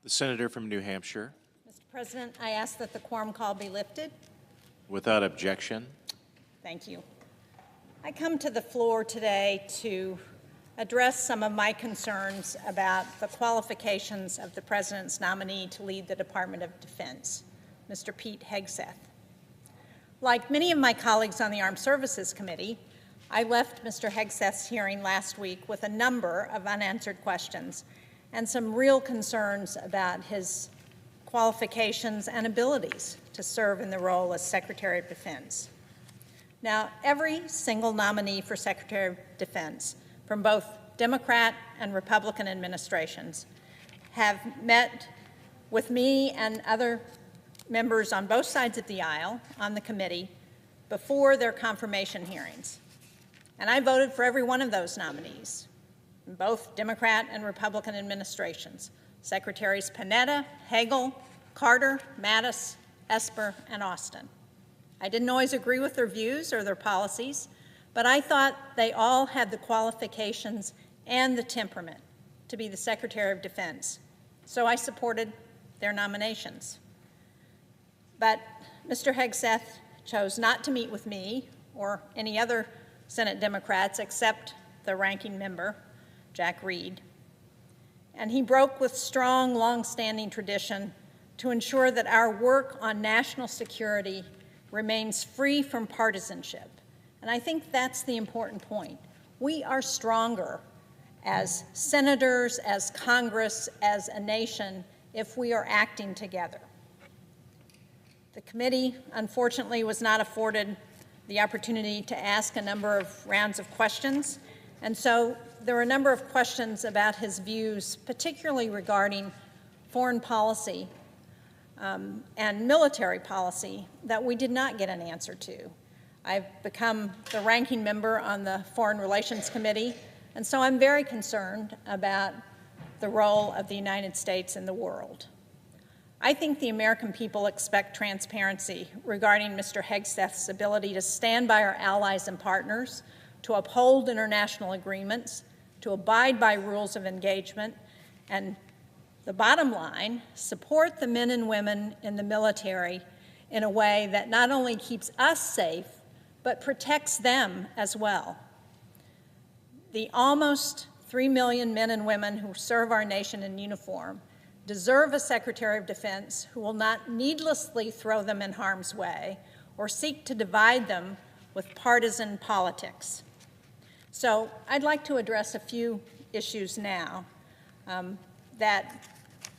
The senator from New Hampshire. Mr. President, I ask that the quorum call be lifted. Without objection. Thank you. I come to the floor today to address some of my concerns about the qualifications of the President's nominee to lead the Department of Defense, Mr. Pete Hegseth. Like many of my colleagues on the Armed Services Committee, I left Mr. Hegseth's hearing last week with a number of unanswered questions and some real concerns about his qualifications and abilities to serve in the role as Secretary of Defense. Now, every single nominee for Secretary of Defense from both Democrat and Republican administrations have met with me and other members on both sides of the aisle on the committee before their confirmation hearings. And I voted for every one of those nominees in both Democrat and Republican administrations, Secretaries Panetta, Hagel, Carter, Mattis, Esper, and Austin. I didn't always agree with their views or their policies, but I thought they all had the qualifications and the temperament to be the Secretary of Defense, so I supported their nominations. But Mr. Hegseth chose not to meet with me or any other Senate Democrats except the ranking member, Jack Reed. And he broke with strong, long-standing tradition to ensure that our work on national security remains free from partisanship. And I think that's the important point. We are stronger as senators, as Congress, as a nation, if we are acting together. The committee, unfortunately, was not afforded the opportunity to ask a number of rounds of questions, and so there were a number of questions about his views, particularly regarding foreign policy and military policy, that we did not get an answer to. I've become the ranking member on the Foreign Relations Committee, and so I'm very concerned about the role of the United States in the world. I think the American people expect transparency regarding Mr. Hegseth's ability to stand by our allies and partners, to uphold international agreements, to abide by rules of engagement, and the bottom line, support the men and women in the military in a way that not only keeps us safe, but protects them as well. The almost 3 million men and women who serve our nation in uniform deserve a Secretary of Defense who will not needlessly throw them in harm's way or seek to divide them with partisan politics. So I'd like to address a few issues now that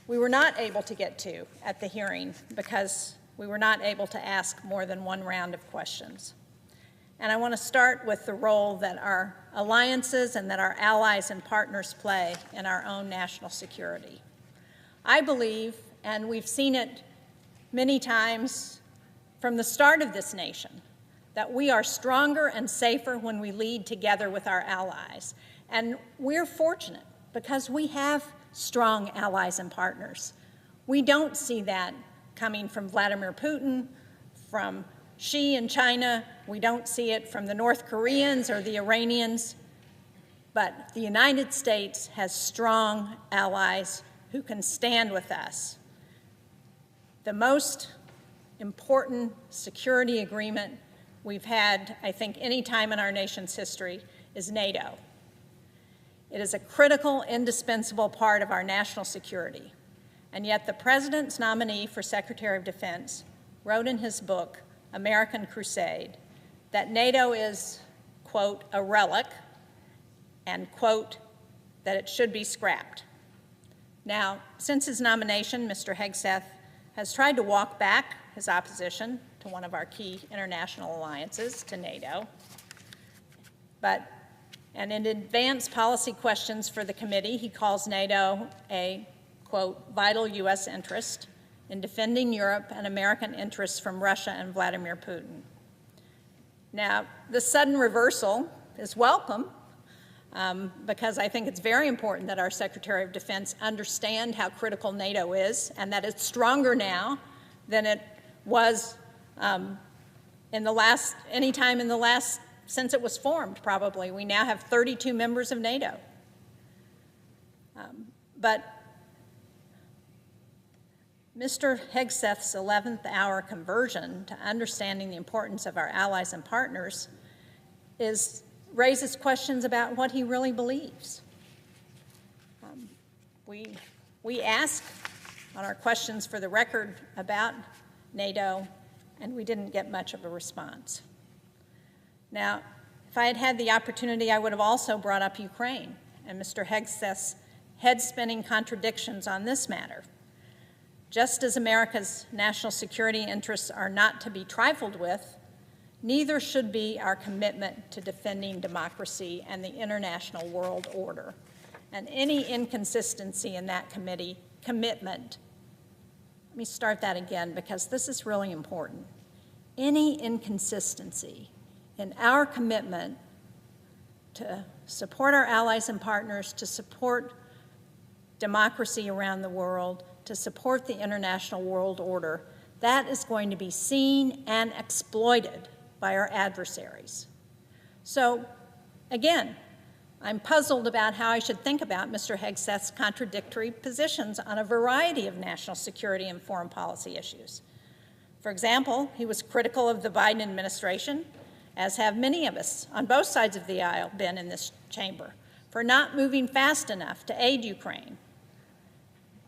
we were not able to get to at the hearing because we were not able to ask more than one round of questions. And I want to start with the role that our alliances and that our allies and partners play in our own national security. I believe, and we've seen it many times from the start of this nation, that we are stronger and safer when we lead together with our allies. And we're fortunate because we have strong allies and partners. We don't see that coming from Vladimir Putin, from Xi in China. We don't see it from the North Koreans or the Iranians. But the United States has strong allies who can stand with us. The most important security agreement we've had, I think, any time in our nation's history is NATO. It is a critical, indispensable part of our national security. And yet the President's nominee for Secretary of Defense wrote in his book, American Crusade, that NATO is, quote, a relic, and, quote, that it should be scrapped. Now, since his nomination, Mr. Hegseth has tried to walk back his opposition to one of our key international alliances, to NATO. And in advanced policy questions for the committee, he calls NATO a, quote, vital U.S. interest in defending Europe and American interests from Russia and Vladimir Putin. Now, the sudden reversal is welcome, because I think it's very important that our Secretary of Defense understand how critical NATO is and that it's stronger now than it was any time in the last, since it was formed, probably. We now have 32 members of NATO. But Mr. Hegseth's 11th hour conversion to understanding the importance of our allies and partners raises questions about what he really believes. We ask on our questions for the record about NATO, and we didn't get much of a response. Now, if I had had the opportunity, I would have also brought up Ukraine and Mr. Hegseth's head-spinning contradictions on this matter. Just as America's national security interests are not to be trifled with, neither should be our commitment to defending democracy and the international world order. And any inconsistency in that commitment, let me start that again because this is really important. Any inconsistency in our commitment to support our allies and partners, to support democracy around the world, to support the international world order, that is going to be seen and exploited by our adversaries. So, again, I'm puzzled about how I should think about Mr. Hegseth's contradictory positions on a variety of national security and foreign policy issues. For example, he was critical of the Biden administration, as have many of us on both sides of the aisle been in this chamber, for not moving fast enough to aid Ukraine.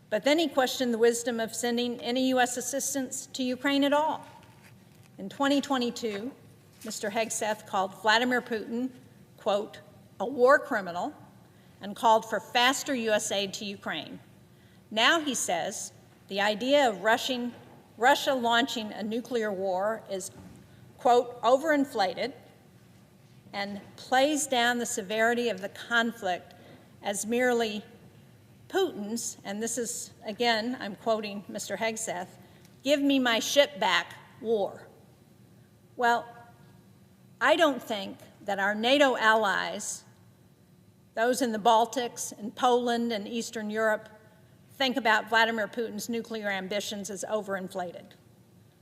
But then he questioned the wisdom of sending any U.S. assistance to Ukraine at all. In 2022, Mr. Hegseth called Vladimir Putin, quote, a war criminal, and called for faster U.S. aid to Ukraine. Now he says the idea of Russia launching a nuclear war is, quote, overinflated, and plays down the severity of the conflict as merely Putin's, and this is, again, I'm quoting Mr. Hegseth, give me my ship back war. Well, I don't think that our NATO allies, those in the Baltics and Poland and Eastern Europe, think about Vladimir Putin's nuclear ambitions as overinflated.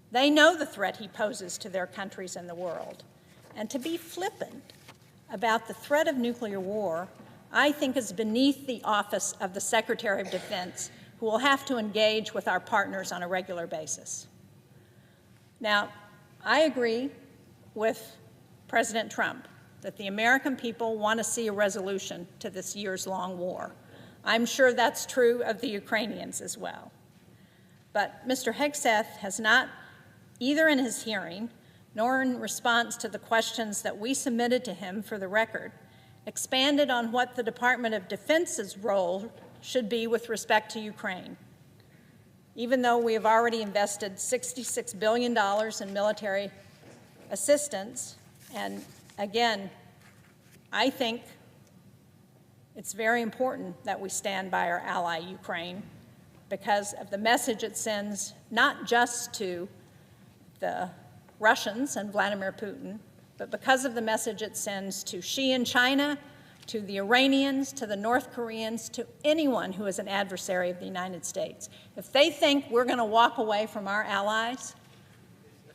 They know the threat he poses to their countries and the world. And to be flippant about the threat of nuclear war, I think is beneath the office of the Secretary of Defense, who will have to engage with our partners on a regular basis. Now, I agree with President Trump that the American people want to see a resolution to this years-long war. I'm sure that's true of the Ukrainians as well. But Mr. Hegseth has not, either in his hearing nor in response to the questions that we submitted to him for the record, expanded on what the Department of Defense's role should be with respect to Ukraine. Even though we have already invested $66 billion in military assistance, and again, I think it's very important that we stand by our ally Ukraine because of the message it sends not just to the Russians and Vladimir Putin, but because of the message it sends to Xi in China, to the Iranians, to the North Koreans, to anyone who is an adversary of the United States. If they think we're going to walk away from our allies,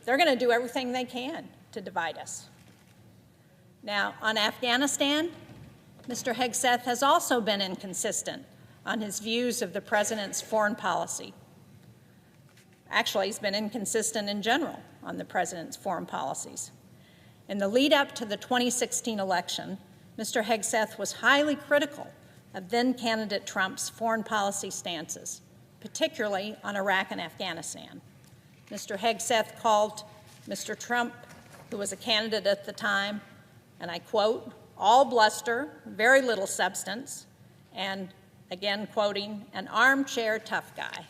they're going to do everything they can to divide us. Now, on Afghanistan, Mr. Hegseth has also been inconsistent on his views of the president's foreign policy. Actually, he's been inconsistent in general on the president's foreign policies. In the lead up to the 2016 election, Mr. Hegseth was highly critical of then-candidate Trump's foreign policy stances, particularly on Iraq and Afghanistan. Mr. Hegseth called Mr. Trump, who was a candidate at the time, and I quote, all bluster, very little substance, and again quoting, an armchair tough guy.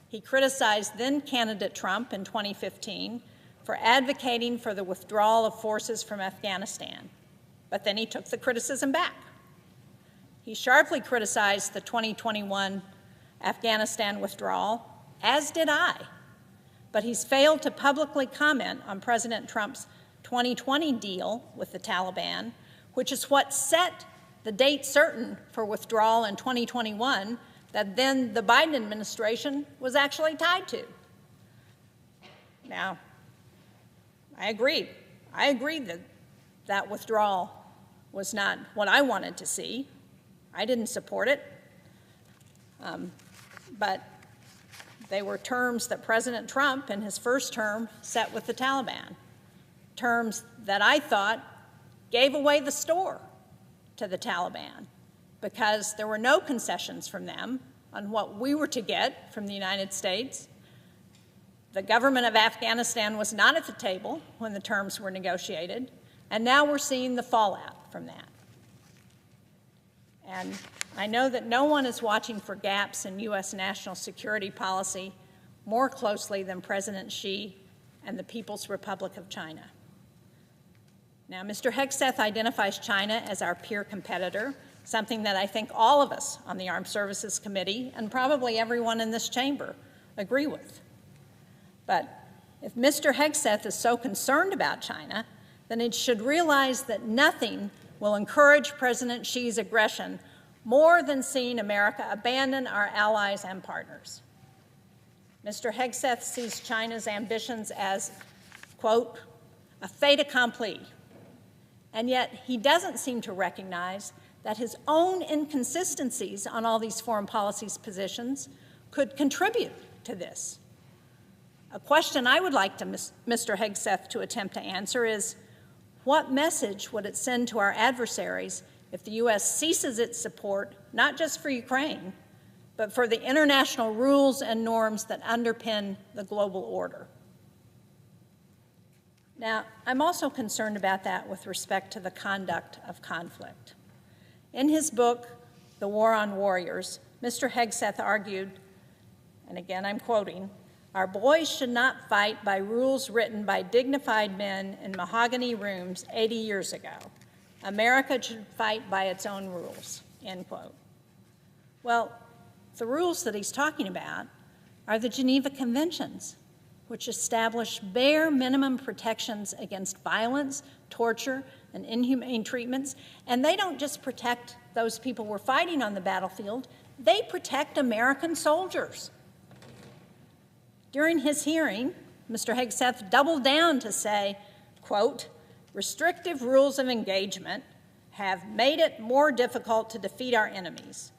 He criticized then-candidate Trump in 2015 for advocating for the withdrawal of forces from Afghanistan, but then he took the criticism back. He sharply criticized the 2021 Afghanistan withdrawal, as did I, but he's failed to publicly comment on President Trump's 2020 deal with the Taliban, which is what set the date certain for withdrawal in 2021 that then the Biden administration was actually tied to. Now, I agree that that withdrawal was not what I wanted to see. I didn't support it. But They were terms that President Trump, in his first term, set with the Taliban, terms that I thought gave away the store to the Taliban because there were no concessions from them on what we were to get from the United States. The government of Afghanistan was not at the table when the terms were negotiated, and now we're seeing the fallout from that. And I know that no one is watching for gaps in U.S. national security policy more closely than President Xi and the People's Republic of China. Now, Mr. Hegseth identifies China as our peer competitor, something that I think all of us on the Armed Services Committee and probably everyone in this chamber agree with. But if Mr. Hegseth is so concerned about China, then it should realize that nothing will encourage President Xi's aggression more than seeing America abandon our allies and partners. Mr. Hegseth sees China's ambitions as, quote, a fait accompli, and yet he doesn't seem to recognize that his own inconsistencies on all these foreign policy positions could contribute to this. A question I would like to Mr. Hegseth to attempt to answer is, what message would it send to our adversaries if the U.S. ceases its support, not just for Ukraine, but for the international rules and norms that underpin the global order? Now, I'm also concerned about that with respect to the conduct of conflict. In his book, The War on Warriors, Mr. Hegseth argued, and again I'm quoting, "Our boys should not fight by rules written by dignified men in mahogany rooms 80 years ago. America should fight by its own rules," end quote. Well, the rules that he's talking about are the Geneva Conventions, which establish bare minimum protections against violence, torture, and inhumane treatments. And they don't just protect those people we're fighting on the battlefield, they protect American soldiers. During his hearing, Mr. Hegseth doubled down to say, quote, "Restrictive rules of engagement have made it more difficult to defeat our enemies,"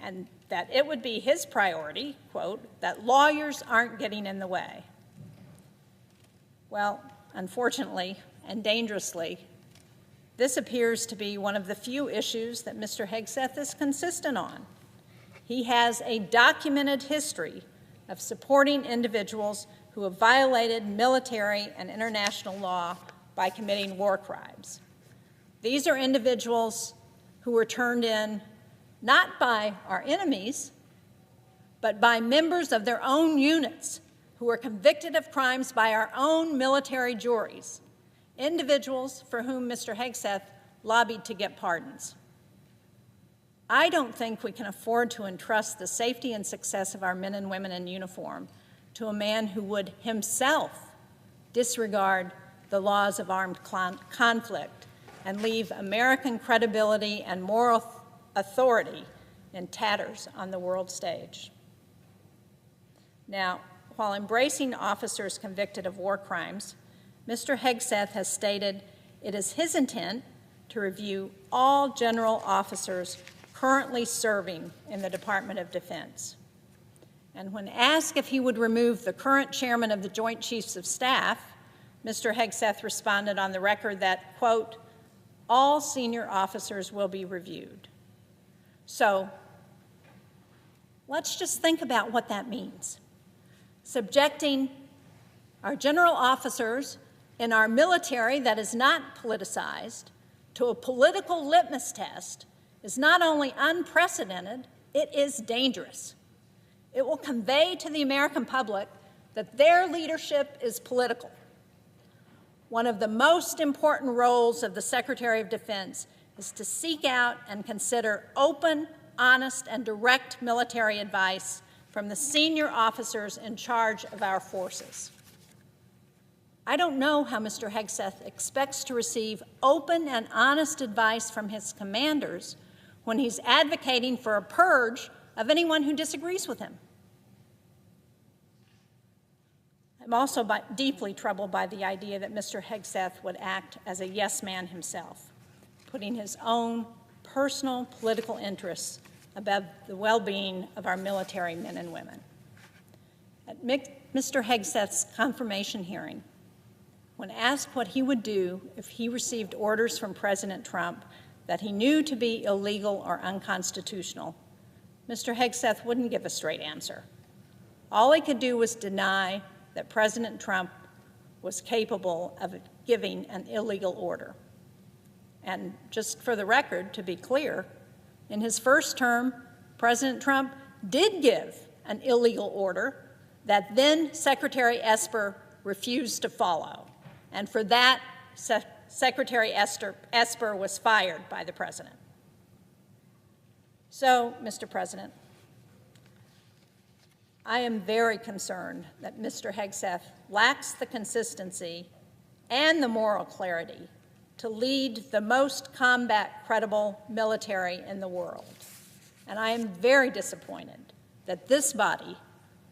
and that it would be his priority, quote, "that lawyers aren't getting in the way." Well, unfortunately and dangerously, this appears to be one of the few issues that Mr. Hegseth is consistent on. He has a documented history of supporting individuals who have violated military and international law by committing war crimes. These are individuals who were turned in not by our enemies, but by members of their own units who were convicted of crimes by our own military juries, individuals for whom Mr. Hegseth lobbied to get pardons. I don't think we can afford to entrust the safety and success of our men and women in uniform to a man who would himself disregard the laws of armed conflict and leave American credibility and moral authority in tatters on the world stage. Now, while embracing officers convicted of war crimes, Mr. Hegseth has stated it is his intent to review all general officers currently serving in the Department of Defense. And when asked if he would remove the current chairman of the Joint Chiefs of Staff, Mr. Hegseth responded on the record that, quote, "all senior officers will be reviewed." So let's just think about what that means. Subjecting our general officers in our military that is not politicized to a political litmus test is not only unprecedented, it is dangerous. It will convey to the American public that their leadership is political. One of the most important roles of the Secretary of Defense is to seek out and consider open, honest, and direct military advice from the senior officers in charge of our forces. I don't know how Mr. Hegseth expects to receive open and honest advice from his commanders when he's advocating for a purge of anyone who disagrees with him. I'm also deeply troubled by the idea that Mr. Hegseth would act as a yes man himself, putting his own personal political interests above the well-being of our military men and women. At Mr. Hegseth's confirmation hearing, when asked what he would do if he received orders from President Trump that he knew to be illegal or unconstitutional, Mr. Hegseth wouldn't give a straight answer. All he could do was deny that President Trump was capable of giving an illegal order. And just for the record, to be clear, in his first term, President Trump did give an illegal order that then Secretary Esper refused to follow. And for that, Secretary Esper was fired by the president. So, Mr. President, I am very concerned that Mr. Hegseth lacks the consistency and the moral clarity to lead the most combat-credible military in the world. And I am very disappointed that this body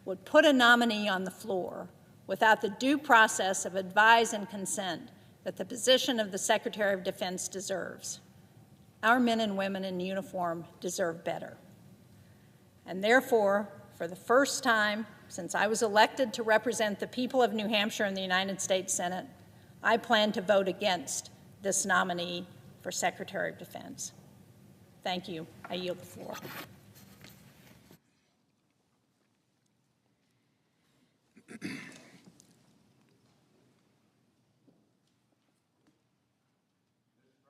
would put a nominee on the floor without the due process of advise and consent that the position of the Secretary of Defense deserves. Our men and women in uniform deserve better. And therefore, for the first time since I was elected to represent the people of New Hampshire in the United States Senate, I plan to vote against this nominee for Secretary of Defense. Thank you. I yield the floor.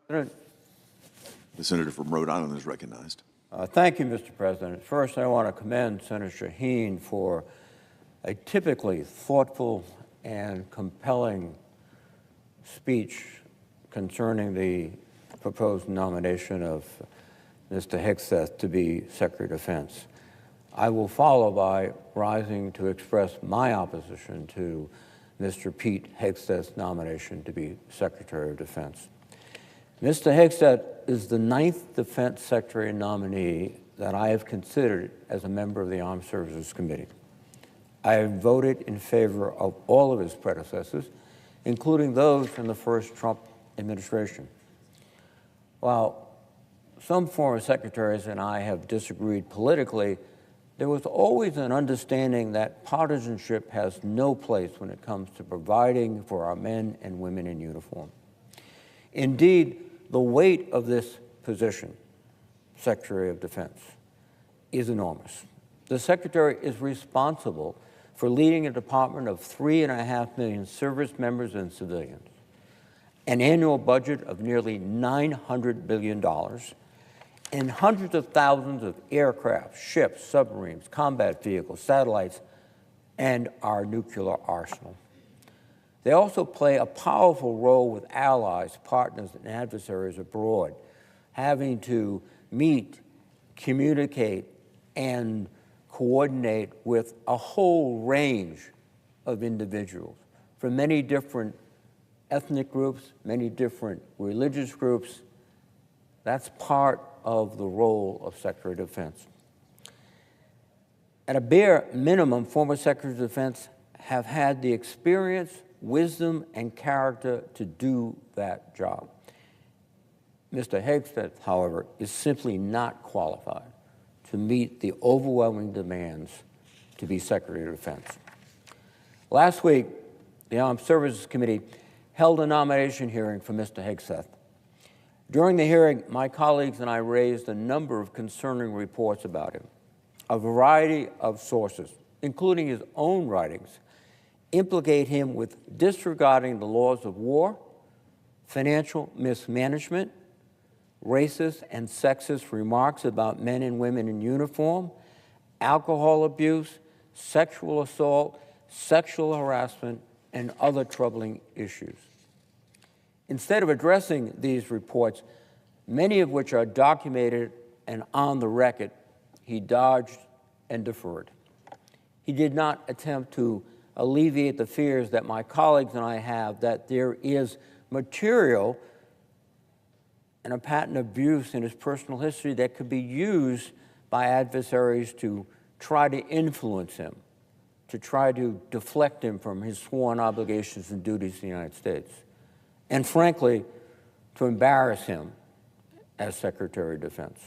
The senator from Rhode Island is recognized. Thank you, Mr. President. First, I want to commend Senator Shaheen for a typically thoughtful and compelling speech concerning the proposed nomination of Mr. Hegseth to be Secretary of Defense. I will follow by rising to express my opposition to Mr. Pete Hegseth's nomination to be Secretary of Defense. Mr. Hegseth is the 9th Defense Secretary nominee that I have considered as a member of the Armed Services Committee. I have voted in favor of all of his predecessors, including those in the first Trump administration. While some former secretaries and I have disagreed politically, there was always an understanding that partisanship has no place when it comes to providing for our men and women in uniform. Indeed, the weight of this position, Secretary of Defense, is enormous. The Secretary is responsible for leading a department of 3.5 million service members and civilians, an annual budget of nearly $900 billion, and hundreds of thousands of aircraft, ships, submarines, combat vehicles, satellites, and our nuclear arsenal. They also play a powerful role with allies, partners, and adversaries abroad, having to meet, communicate, and coordinate with a whole range of individuals from many different ethnic groups, many different religious groups. That's part of the role of Secretary of Defense. At a bare minimum, former Secretaries of Defense have had the experience, wisdom, and character to do that job. Mr. Hegseth, however, is simply not qualified to meet the overwhelming demands to be Secretary of Defense. Last week, the Armed Services Committee held a nomination hearing for Mr. Hegseth. During the hearing, my colleagues and I raised a number of concerning reports about him. A variety of sources, including his own writings, implicate him with disregarding the laws of war, financial mismanagement, racist and sexist remarks about men and women in uniform, alcohol abuse, sexual assault, sexual harassment, and other troubling issues. Instead of addressing these reports, many of which are documented and on the record, he dodged and deferred. He did not attempt to alleviate the fears that my colleagues and I have that there is material and a pattern of abuse in his personal history that could be used by adversaries to try to influence him, to try to deflect him from his sworn obligations and duties to the United States, and frankly, to embarrass him as Secretary of Defense.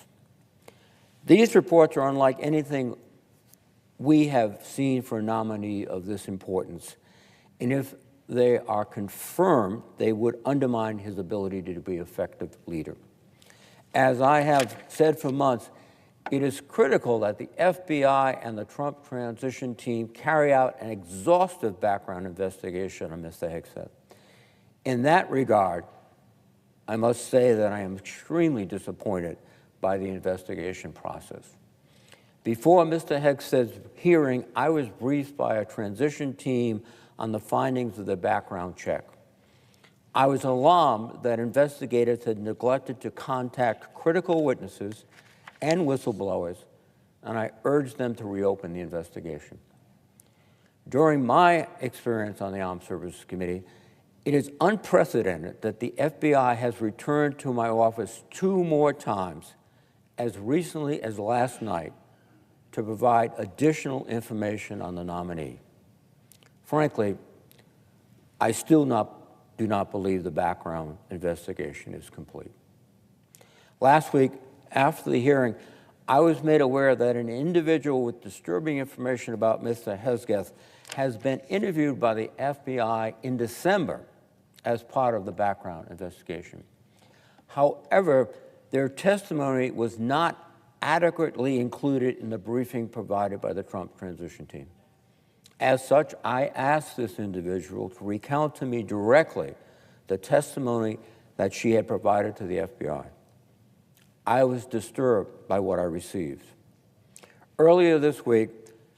These reports are unlike anything we have seen for a nominee of this importance. And if they are confirmed, they would undermine his ability to be an effective leader. As I have said for months, it is critical that the FBI and the Trump transition team carry out an exhaustive background investigation on Mr. Hegseth. In that regard, I must say that I am extremely disappointed by the investigation process. Before Mr. Hegseth's hearing, I was briefed by a transition team on the findings of the background check. I was alarmed that investigators had neglected to contact critical witnesses and whistleblowers, and I urged them to reopen the investigation. During my experience on the Armed Services Committee, it is unprecedented that the FBI has returned to my office 2 more times, as recently as last night, to provide additional information on the nominee. Frankly, I still do not believe the background investigation is complete. Last week, after the hearing, I was made aware that an individual with disturbing information about Mr. Hegseth has been interviewed by the FBI in December as part of the background investigation. However, their testimony was not adequately included in the briefing provided by the Trump transition team. As such, I asked this individual to recount to me directly the testimony that she had provided to the FBI. I was disturbed by what I received. Earlier this week,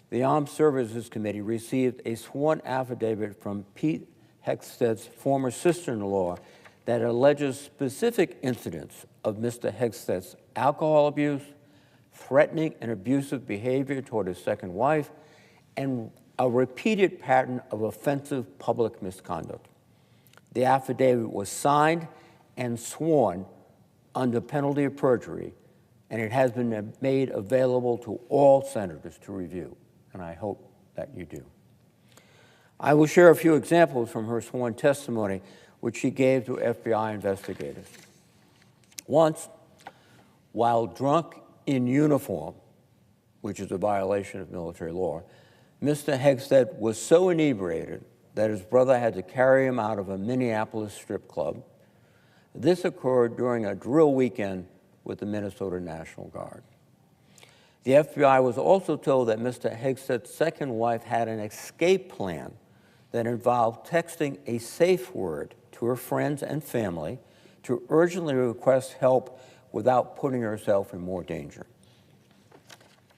the Armed Services Committee received a sworn affidavit from Pete Hegseth's former sister-in-law that alleges specific incidents of Mr. Hegseth's alcohol abuse, threatening and abusive behavior toward his second wife, and a repeated pattern of offensive public misconduct. The affidavit was signed and sworn under penalty of perjury, and it has been made available to all senators to review, and I hope that you do. I will share a few examples from her sworn testimony, which she gave to FBI investigators. Once, while drunk in uniform, which is a violation of military law, Mr. Hegseth was so inebriated that his brother had to carry him out of a Minneapolis strip club. This occurred during a drill weekend with the Minnesota National Guard. The FBI was also told that Mr. Hegseth's second wife had an escape plan that involved texting a safe word to her friends and family to urgently request help without putting herself in more danger.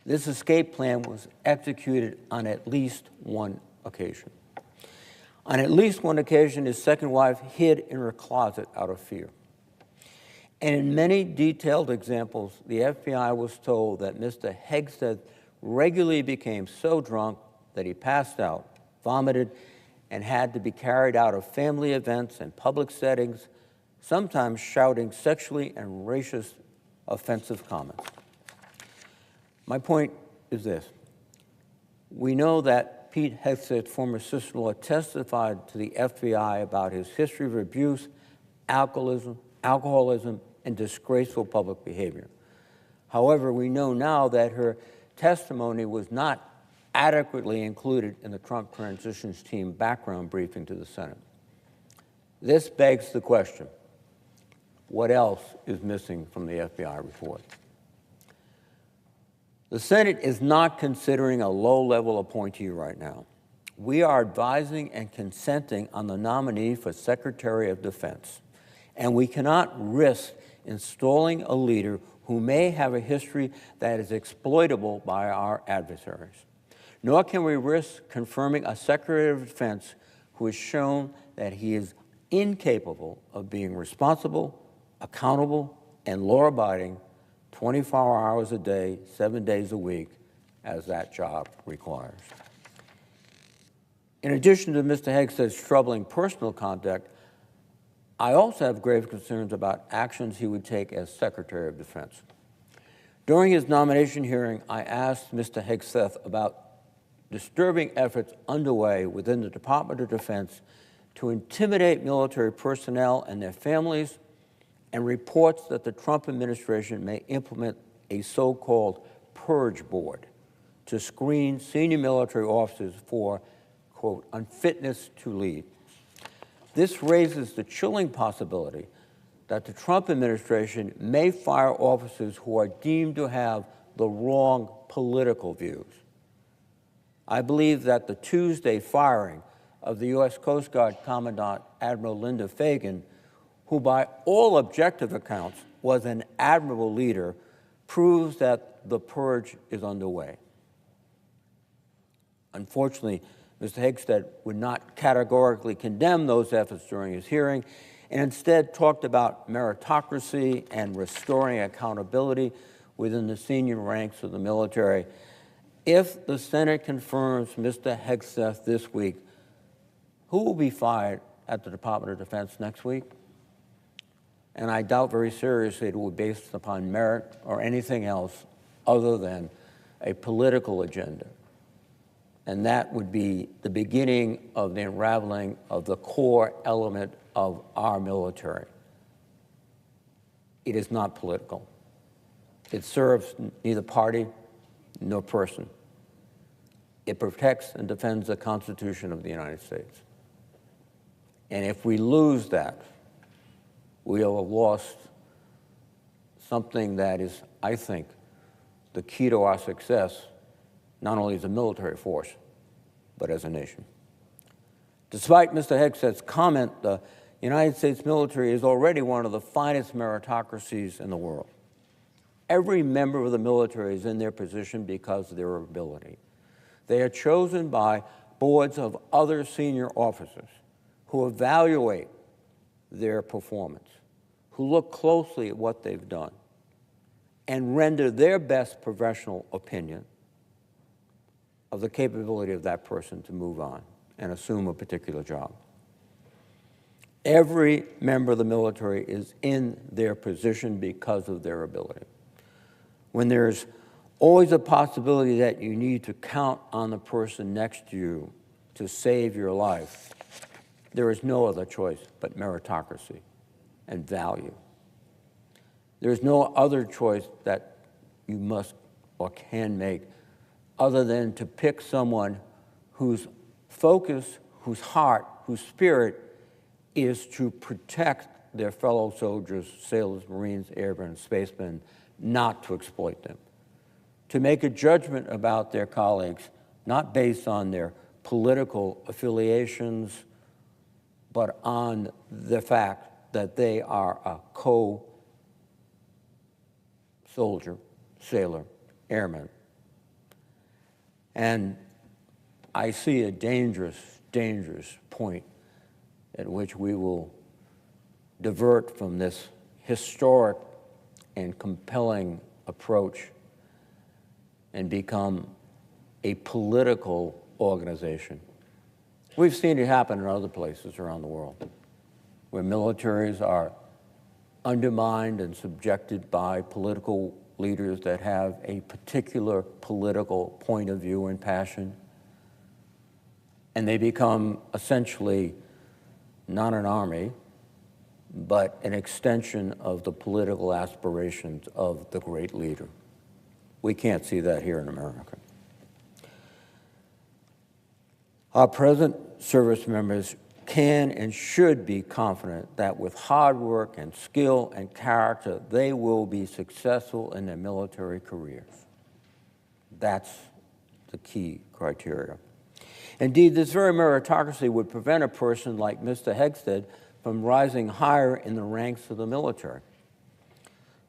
This escape plan was executed on at least one occasion. On at least one occasion, his second wife hid in her closet out of fear. And in many detailed examples, the FBI was told that Mr. Hegseth regularly became so drunk that he passed out, vomited, and had to be carried out of family events and public settings, sometimes shouting sexually and racist offensive comments. My point is this. We know that Pete Hegseth's former sister-in-law testified to the FBI about his history of abuse, alcoholism, and disgraceful public behavior. However, we know now that her testimony was not adequately included in the Trump transitions team background briefing to the Senate. This begs the question, what else is missing from the FBI report? The Senate is not considering a low-level appointee right now. We are advising and consenting on the nominee for Secretary of Defense, and we cannot risk installing a leader who may have a history that is exploitable by our adversaries. Nor can we risk confirming a Secretary of Defense who has shown that he is incapable of being responsible, accountable, and law-abiding 24 hours a day, 7 days a week, as that job requires. In addition to Mr. Hegseth's troubling personal conduct, I also have grave concerns about actions he would take as Secretary of Defense. During his nomination hearing, I asked Mr. Hegseth about disturbing efforts underway within the Department of Defense to intimidate military personnel and their families, and reports that the Trump administration may implement a so-called purge board to screen senior military officers for, quote, unfitness to lead. This raises the chilling possibility that the Trump administration may fire officers who are deemed to have the wrong political views. I believe that the Tuesday firing of the U.S. Coast Guard Commandant Admiral Linda Fagan, who by all objective accounts was an admirable leader, proves that the purge is underway. Unfortunately, Mr. Hegseth would not categorically condemn those efforts during his hearing, and instead talked about meritocracy and restoring accountability within the senior ranks of the military. If the Senate confirms Mr. Hegseth this week, who will be fired at the Department of Defense next week? And I doubt very seriously it will be based upon merit or anything else other than a political agenda. And that would be the beginning of the unraveling of the core element of our military. It is not political. It serves neither party nor person. It protects and defends the Constitution of the United States. And if we lose that, we will have lost something that is, I think, the key to our success, not only as a military force, but as a nation. Despite Mr. Hegseth's comment, the United States military is already one of the finest meritocracies in the world. Every member of the military is in their position because of their ability. They are chosen by boards of other senior officers who evaluate their performance, who look closely at what they've done, and render their best professional opinion of the capability of that person to move on and assume a particular job. Every member of the military is in their position because of their ability. When there's always a possibility that you need to count on the person next to you to save your life, there is no other choice but meritocracy and value. There's no other choice that you must or can make other than to pick someone whose focus, whose heart, whose spirit is to protect their fellow soldiers, sailors, Marines, airmen, and spacemen, not to exploit them. To make a judgment about their colleagues, not based on their political affiliations, but on the fact that they are a co-soldier, sailor, airman. And I see a dangerous, dangerous point at which we will divert from this historic and compelling approach and become a political organization. We've seen it happen in other places around the world, where militaries are undermined and subjected by political leaders that have a particular political point of view and passion, and they become essentially not an army, but an extension of the political aspirations of the great leader. We can't see that here in America. Our present service members can and should be confident that with hard work and skill and character, they will be successful in their military careers. That's the key criteria. Indeed, this very meritocracy would prevent a person like Mr. Hegseth from rising higher in the ranks of the military.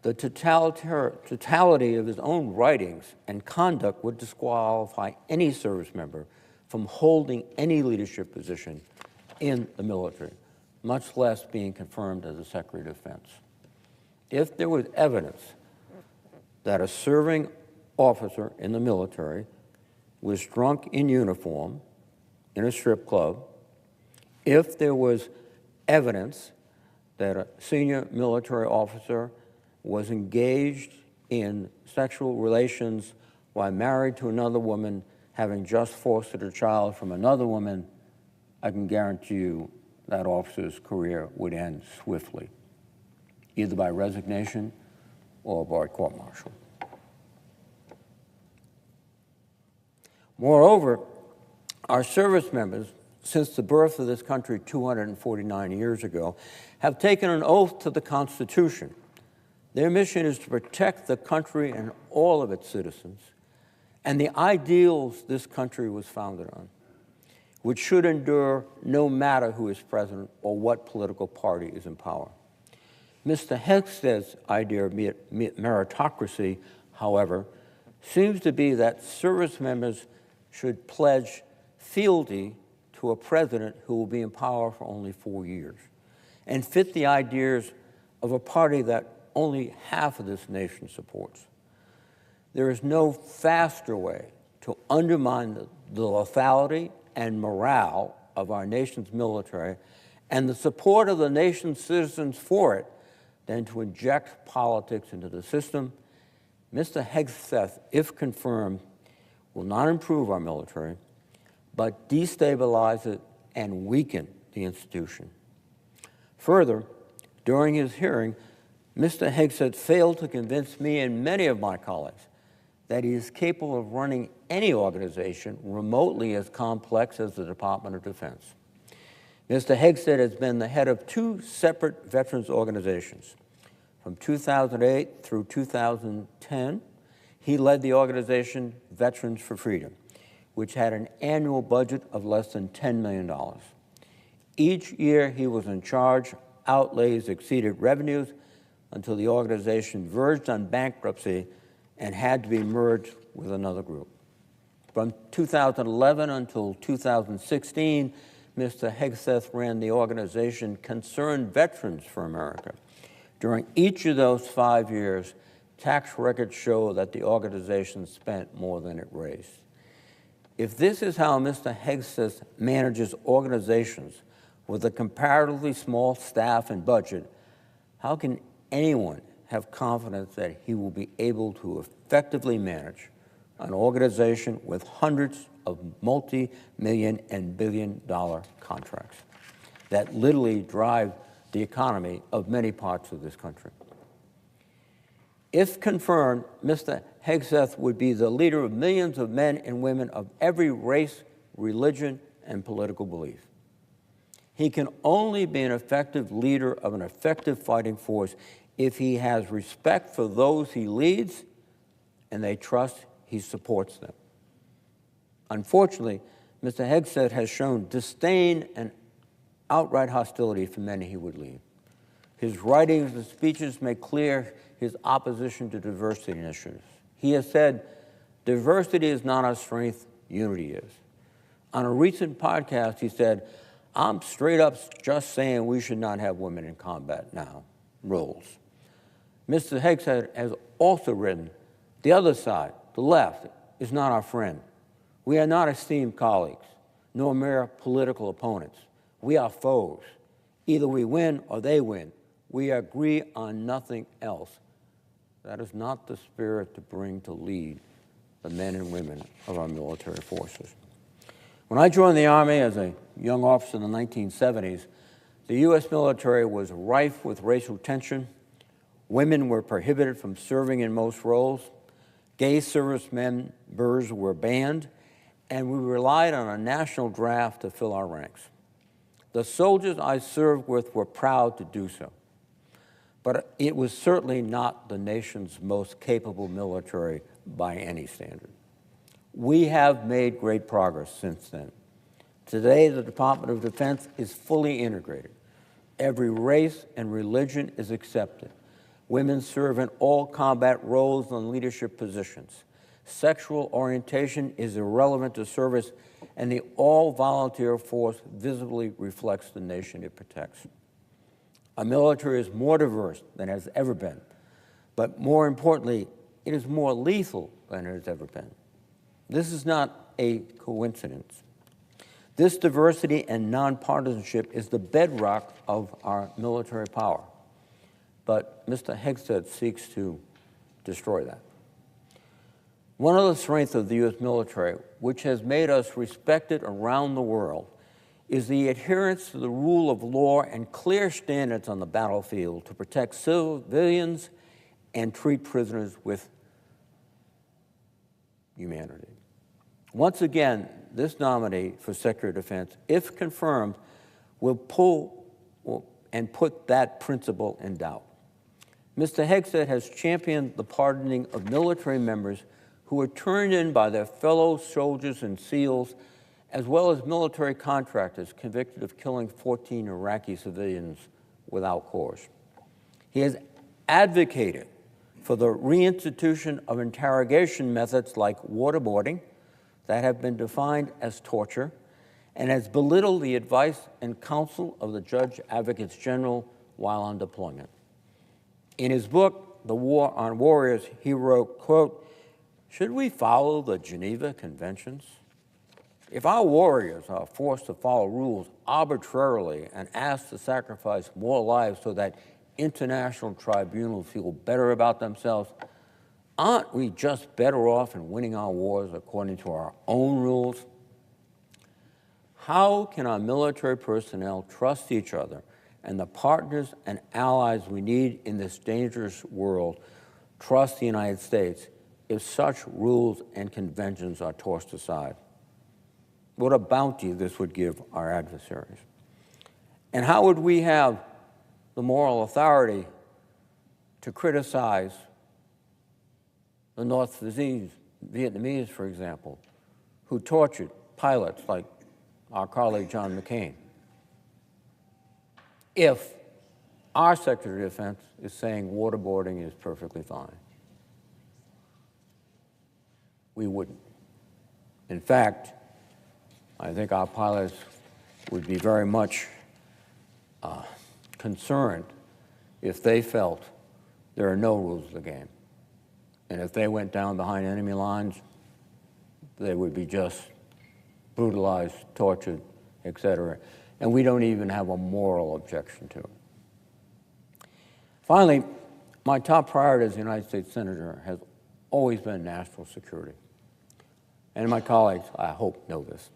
The totality of his own writings and conduct would disqualify any service member from holding any leadership position in the military, much less being confirmed as a Secretary of Defense. If there was evidence that a serving officer in the military was drunk in uniform in a strip club, if there was evidence that a senior military officer was engaged in sexual relations while married to another woman, having just fostered a child from another woman, I can guarantee you that officer's career would end swiftly, either by resignation or by court-martial. Moreover, our service members, since the birth of this country 249 years ago, have taken an oath to the Constitution. Their mission is to protect the country and all of its citizens and the ideals this country was founded on, which should endure no matter who is president or what political party is in power. Mr. Hegsted's idea of meritocracy, however, seems to be that service members should pledge fealty to a president who will be in power for only 4 years and fit the ideas of a party that only half of this nation supports. There is no faster way to undermine the lethality and morale of our nation's military and the support of the nation's citizens for it than to inject politics into the system. Mr. Hegseth, if confirmed, will not improve our military, but destabilize it and weaken the institution. Further, during his hearing, Mr. Hegseth failed to convince me and many of my colleagues that he is capable of running any organization remotely as complex as the Department of Defense. Mr. Hegseth has been the head of 2 separate veterans organizations. From 2008 through 2010, he led the organization Veterans for Freedom, which had an annual budget of less than $10 million. Each year he was in charge, outlays exceeded revenues until the organization verged on bankruptcy and had to be merged with another group. From 2011 until 2016, Mr. Hegseth ran the organization Concerned Veterans for America. During each of those 5 years, tax records show that the organization spent more than it raised. If this is how Mr. Hegseth manages organizations with a comparatively small staff and budget, how can anyone have confidence that he will be able to effectively manage an organization with hundreds of multi-million and billion-dollar contracts that literally drive the economy of many parts of this country? If confirmed, Mr. Hegseth would be the leader of millions of men and women of every race, religion, and political belief. He can only be an effective leader of an effective fighting force if he has respect for those he leads and they trust he supports them. Unfortunately, Mr. Hegseth has shown disdain and outright hostility for many he would lead. His writings and speeches make clear his opposition to diversity initiatives. He has said, "Diversity is not our strength, unity is." On a recent podcast, he said, "I'm straight up just saying we should not have women in combat now roles." Mr. Hegseth has also written, "The other side, the left, is not our friend. We are not esteemed colleagues, nor mere political opponents. We are foes. Either we win or they win. We agree on nothing else." That is not the spirit to bring to lead the men and women of our military forces. When I joined the Army as a young officer in the 1970s, the U.S. military was rife with racial tension. Women were prohibited from serving in most roles. Gay service members were banned, and we relied on a national draft to fill our ranks. The soldiers I served with were proud to do so, but it was certainly not the nation's most capable military by any standard. We have made great progress since then. Today, the Department of Defense is fully integrated. Every race and religion is accepted. Women serve in all combat roles and leadership positions. Sexual orientation is irrelevant to service, and the all-volunteer force visibly reflects the nation it protects. Our military is more diverse than it has ever been, but more importantly, it is more lethal than it has ever been. This is not a coincidence. This diversity and nonpartisanship is the bedrock of our military power, but Mr. Hegseth seeks to destroy that. One of the strengths of the U.S. military, which has made us respected around the world, is the adherence to the rule of law and clear standards on the battlefield to protect civilians and treat prisoners with humanity. Once again, this nominee for Secretary of Defense, if confirmed, will and put that principle in doubt. Mr. Hegseth has championed the pardoning of military members who were turned in by their fellow soldiers and SEALs, as well as military contractors convicted of killing 14 Iraqi civilians without cause. He has advocated for the reinstitution of interrogation methods like waterboarding that have been defined as torture, and has belittled the advice and counsel of the Judge Advocates General while on deployment. In his book, The War on Warriors, he wrote, quote, "Should we follow the Geneva Conventions? If our warriors are forced to follow rules arbitrarily and asked to sacrifice more lives so that international tribunals feel better about themselves, aren't we just better off in winning our wars according to our own rules? How can our military personnel trust each other and the partners and allies we need in this dangerous world trust the United States if such rules and conventions are tossed aside? What a bounty this would give our adversaries. And how would we have the moral authority to criticize the North Vietnamese, for example, who tortured pilots like our colleague John McCain, if our Secretary of Defense is saying waterboarding is perfectly fine? We wouldn't. In fact, I think our pilots would be very much concerned if they felt there are no rules of the game. And if they went down behind enemy lines, they would be just brutalized, tortured, etc. And we don't even have a moral objection to it. Finally, my top priority as a United States Senator has always been national security. And my colleagues, I hope, know this.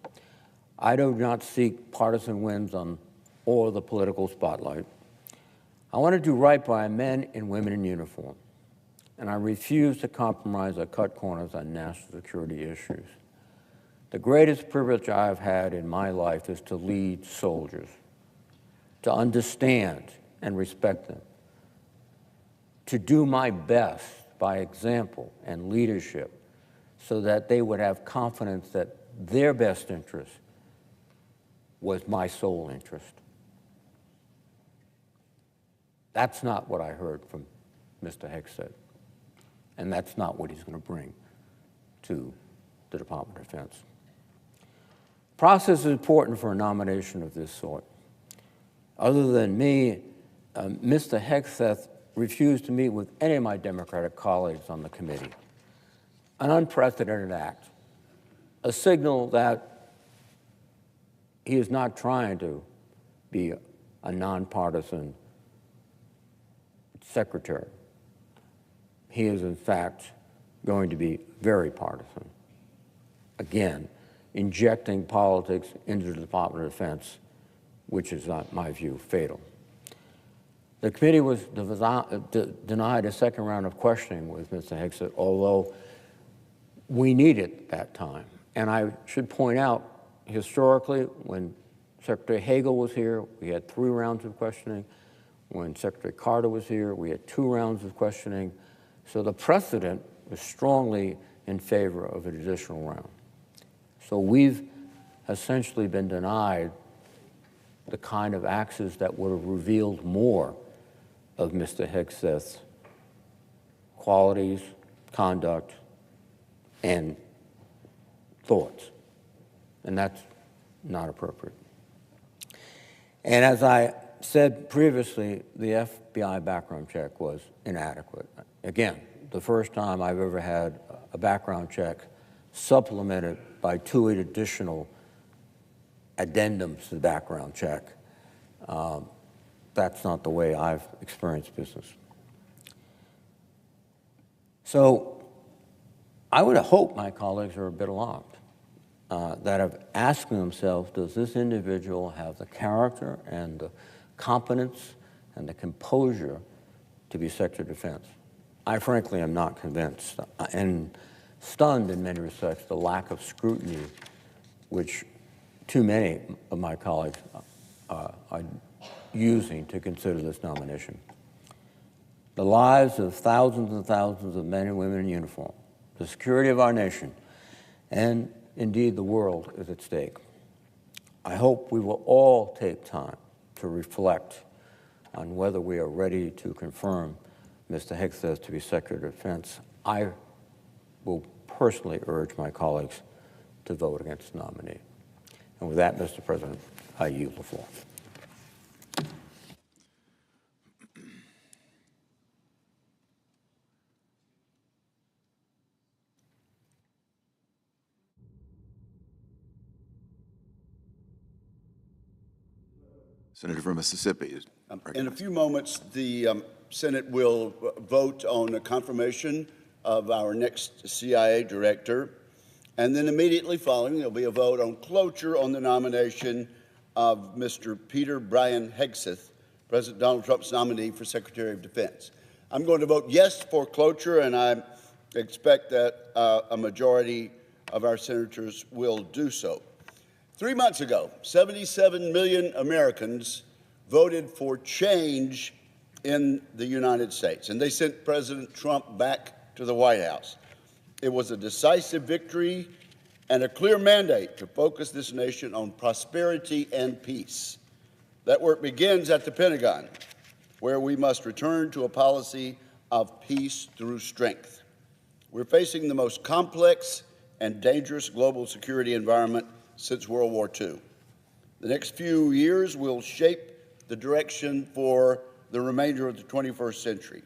I do not seek partisan wins on or the political spotlight. I want to do right by men and women in uniform, and I refuse to compromise or cut corners on national security issues. The greatest privilege I've had in my life is to lead soldiers, to understand and respect them, to do my best by example and leadership so that they would have confidence that their best interest was my sole interest. That's not what I heard from Mr. Hegseth, and that's not what he's going to bring to the Department of Defense. Process is important for a nomination of this sort. Other than me, Mr. Hegseth refused to meet with any of my Democratic colleagues on the committee. An unprecedented act, a signal that he is not trying to be a nonpartisan secretary. He is, in fact, going to be very partisan. Again, injecting politics into the Department of Defense, which is, in my view, fatal. The committee was denied a second round of questioning with Mr. Hegseth, although we needed that time. And I should point out, historically, when Secretary Hagel was here, we had 3 rounds of questioning. When Secretary Carter was here, we had 2 rounds of questioning. So the precedent was strongly in favor of an additional round. So we've essentially been denied the kind of access that would have revealed more of Mr. Hegseth's qualities, conduct, and thoughts. And that's not appropriate. And as I said previously, the FBI background check was inadequate. Again, the first time I've ever had a background check supplemented by 2 additional addendums to the background check. That's not the way I've experienced business. So I would hope my colleagues are a bit alarmed, that have asked themselves, does this individual have the character and the competence and the composure to be Secretary of Defense? I frankly am not convinced. And stunned in many respects the lack of scrutiny which too many of my colleagues are using to consider this nomination. The lives of thousands and thousands of men and women in uniform, the security of our nation, and indeed the world is at stake. I hope we will all take time to reflect on whether we are ready to confirm Mr. Hegseth to be Secretary of Defense. I will personally urge my colleagues to vote against the nominee. And with that, Mr. President, I yield the floor. Senator from Mississippi. In a few moments, the Senate will vote on a confirmation of our next CIA director. And then immediately following, there'll be a vote on cloture on the nomination of Mr. Peter Brian Hegseth, President Donald Trump's nominee for Secretary of Defense. I'm going to vote yes for cloture, and I expect that a majority of our senators will do so. 3 months ago, 77 million Americans voted for change in the United States, and they sent President Trump back to the White House. It was a decisive victory and a clear mandate to focus this nation on prosperity and peace. That work begins at the Pentagon, where we must return to a policy of peace through strength. We're facing the most complex and dangerous global security environment since World War II. The next few years will shape the direction for the remainder of the 21st century.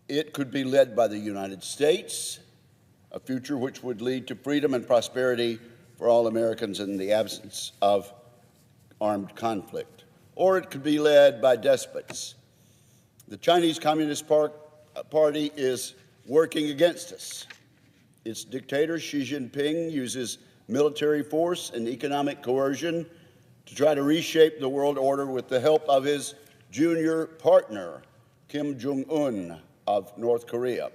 It could be led by the United States, a future which would lead to freedom and prosperity for all Americans in the absence of armed conflict. Or it could be led by despots. The Chinese Communist Party is working against us. Its dictator, Xi Jinping, uses military force and economic coercion to try to reshape the world order with the help of his junior partner, Kim Jong-un of North Korea.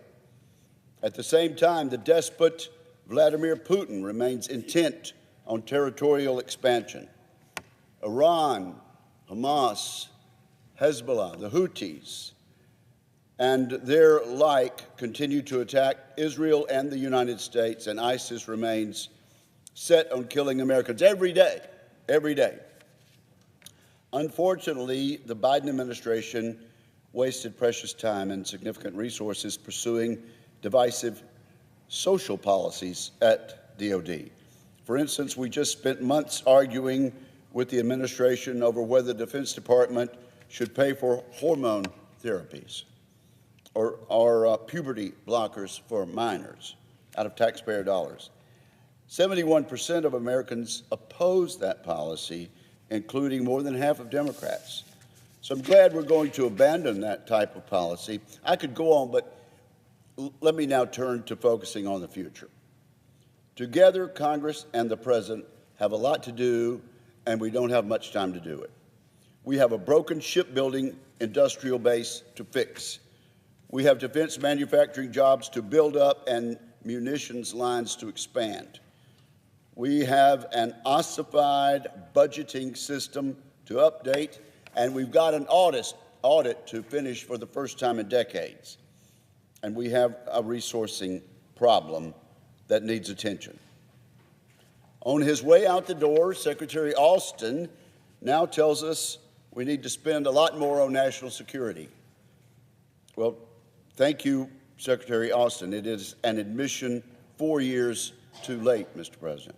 At the same time, the despot Vladimir Putin remains intent on territorial expansion. Iran, Hamas, Hezbollah, the Houthis, and their like continue to attack Israel and the United States, and ISIS remains set on killing Americans every day, every day. Unfortunately, the Biden administration wasted precious time and significant resources pursuing divisive social policies at DOD. For instance, we just spent months arguing with the administration over whether the Defense Department should pay for hormone therapies or puberty blockers for minors out of taxpayer dollars. 71% of Americans oppose that policy, including more than half of Democrats. So I'm glad we're going to abandon that type of policy. I could go on, but let me now turn to focusing on the future. Together, Congress and the President have a lot to do, and we don't have much time to do it. We have a broken shipbuilding industrial base to fix. We have defense manufacturing jobs to build up and munitions lines to expand. We have an ossified budgeting system to update, and we've got an audit to finish for the first time in decades. And we have a resourcing problem that needs attention. On his way out the door, Secretary Austin now tells us we need to spend a lot more on national security. Well, thank you, Secretary Austin. It is an admission 4 years too late, Mr. President.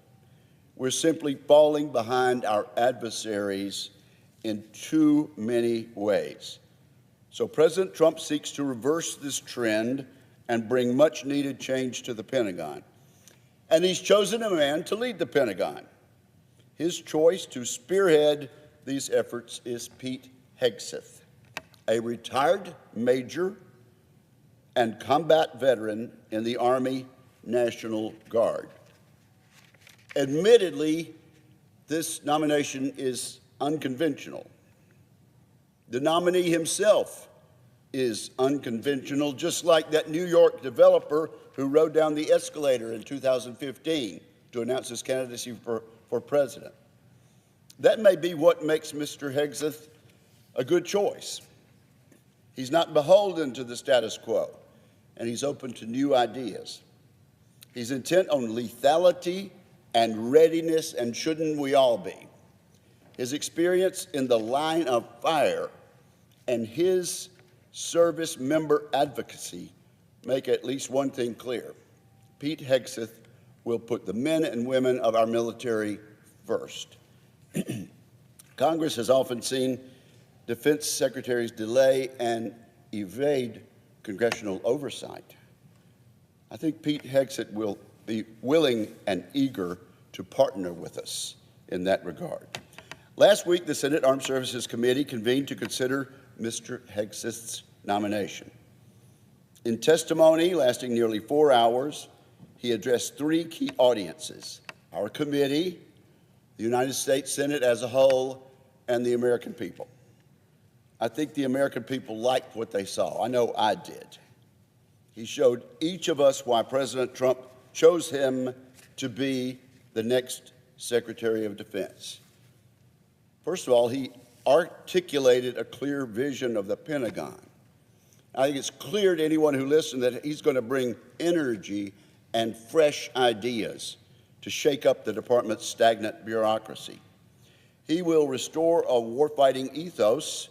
We're simply falling behind our adversaries in too many ways. So President Trump seeks to reverse this trend and bring much-needed change to the Pentagon. And he's chosen a man to lead the Pentagon. His choice to spearhead these efforts is Pete Hegseth, a retired major and combat veteran in the Army National Guard. Admittedly, this nomination is unconventional. The nominee himself is unconventional, just like that New York developer who rode down the escalator in 2015 to announce his candidacy for president. That may be what makes Mr. Hegseth a good choice. He's not beholden to the status quo, and he's open to new ideas. He's intent on lethality and readiness, and shouldn't we all be? His experience in the line of fire and his service member advocacy make at least one thing clear. Pete Hegseth will put the men and women of our military first. Congress has often seen defense secretaries delay and evade congressional oversight. I think Pete Hegseth will be willing and eager to partner with us in that regard. Last week, the Senate Armed Services Committee convened to consider Mr. Hegseth's nomination. In testimony lasting nearly 4 hours, he addressed three key audiences: our committee, the United States Senate as a whole, and the American people. I think the American people liked what they saw. I know I did. He showed each of us why President Trump chose him to be the next Secretary of Defense. First of all, he articulated a clear vision of the Pentagon. I think it's clear to anyone who listened that he's going to bring energy and fresh ideas to shake up the department's stagnant bureaucracy. He will restore a warfighting ethos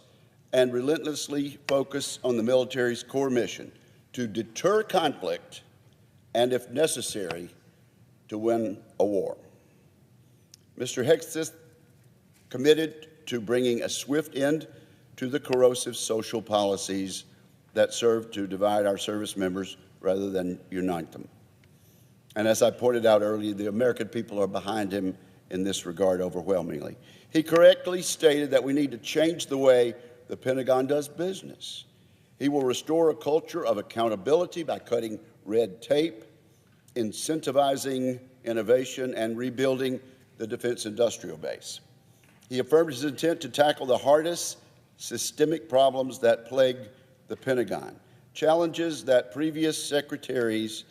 and relentlessly focus on the military's core mission to deter conflict and, if necessary, to win a war. Mr. Hegseth committed to bringing a swift end to the corrosive social policies that serve to divide our service members rather than unite them. And as I pointed out earlier, the American people are behind him in this regard overwhelmingly. He correctly stated that we need to change the way the Pentagon does business. He will restore a culture of accountability by cutting red tape, incentivizing innovation, and rebuilding the defense industrial base. He affirmed his intent to tackle the hardest systemic problems that plague the Pentagon, challenges that previous secretaries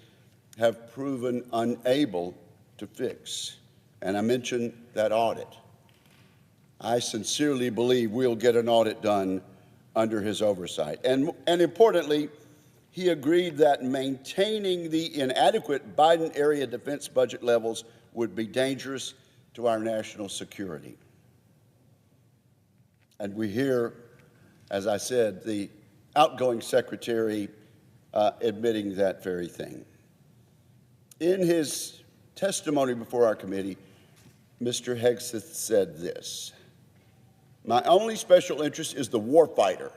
have proven unable to fix. And I mentioned that audit. I sincerely believe we'll get an audit done under his oversight. And importantly, he agreed that maintaining the inadequate Biden-era defense budget levels would be dangerous to our national security. And we hear, as I said, the outgoing secretary admitting that very thing. In his testimony before our committee, Mr. Hegseth said this: "My only special interest is the warfighter,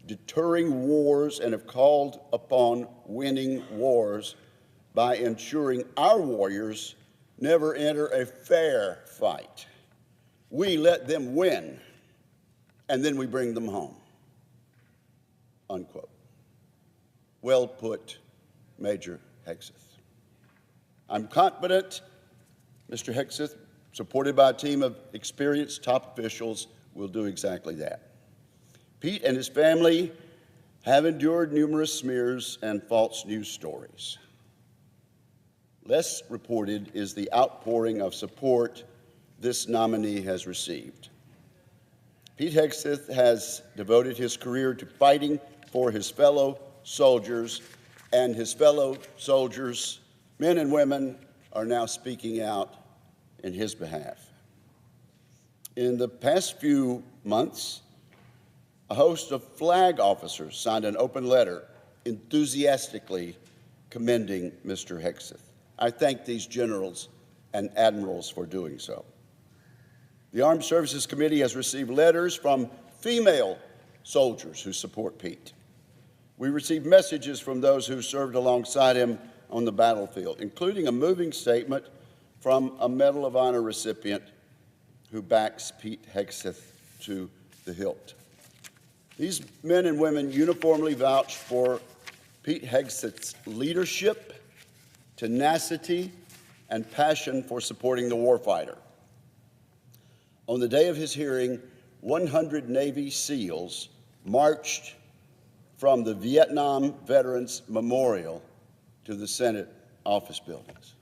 deterring wars, and have called upon winning wars by ensuring our warriors never enter a fair fight. We let them win, and then we bring them home." Unquote. Well put, Major Hegseth. I'm confident Mr. Hegseth, supported by a team of experienced top officials, will do exactly that. Pete and his family have endured numerous smears and false news stories. Less reported is the outpouring of support this nominee has received. Pete Hegseth has devoted his career to fighting for his fellow soldiers, and his fellow soldiers, men and women, are now speaking out in his behalf. In the past few months, a host of flag officers signed an open letter enthusiastically commending Mr. Hegseth. I thank these generals and admirals for doing so. The Armed Services Committee has received letters from female soldiers who support Pete. We received messages from those who served alongside him on the battlefield, including a moving statement from a Medal of Honor recipient who backs Pete Hegseth to the hilt. These men and women uniformly vouch for Pete Hegseth's leadership, tenacity, and passion for supporting the warfighter. On the day of his hearing, 100 Navy SEALs marched from the Vietnam Veterans Memorial to the Senate office buildings.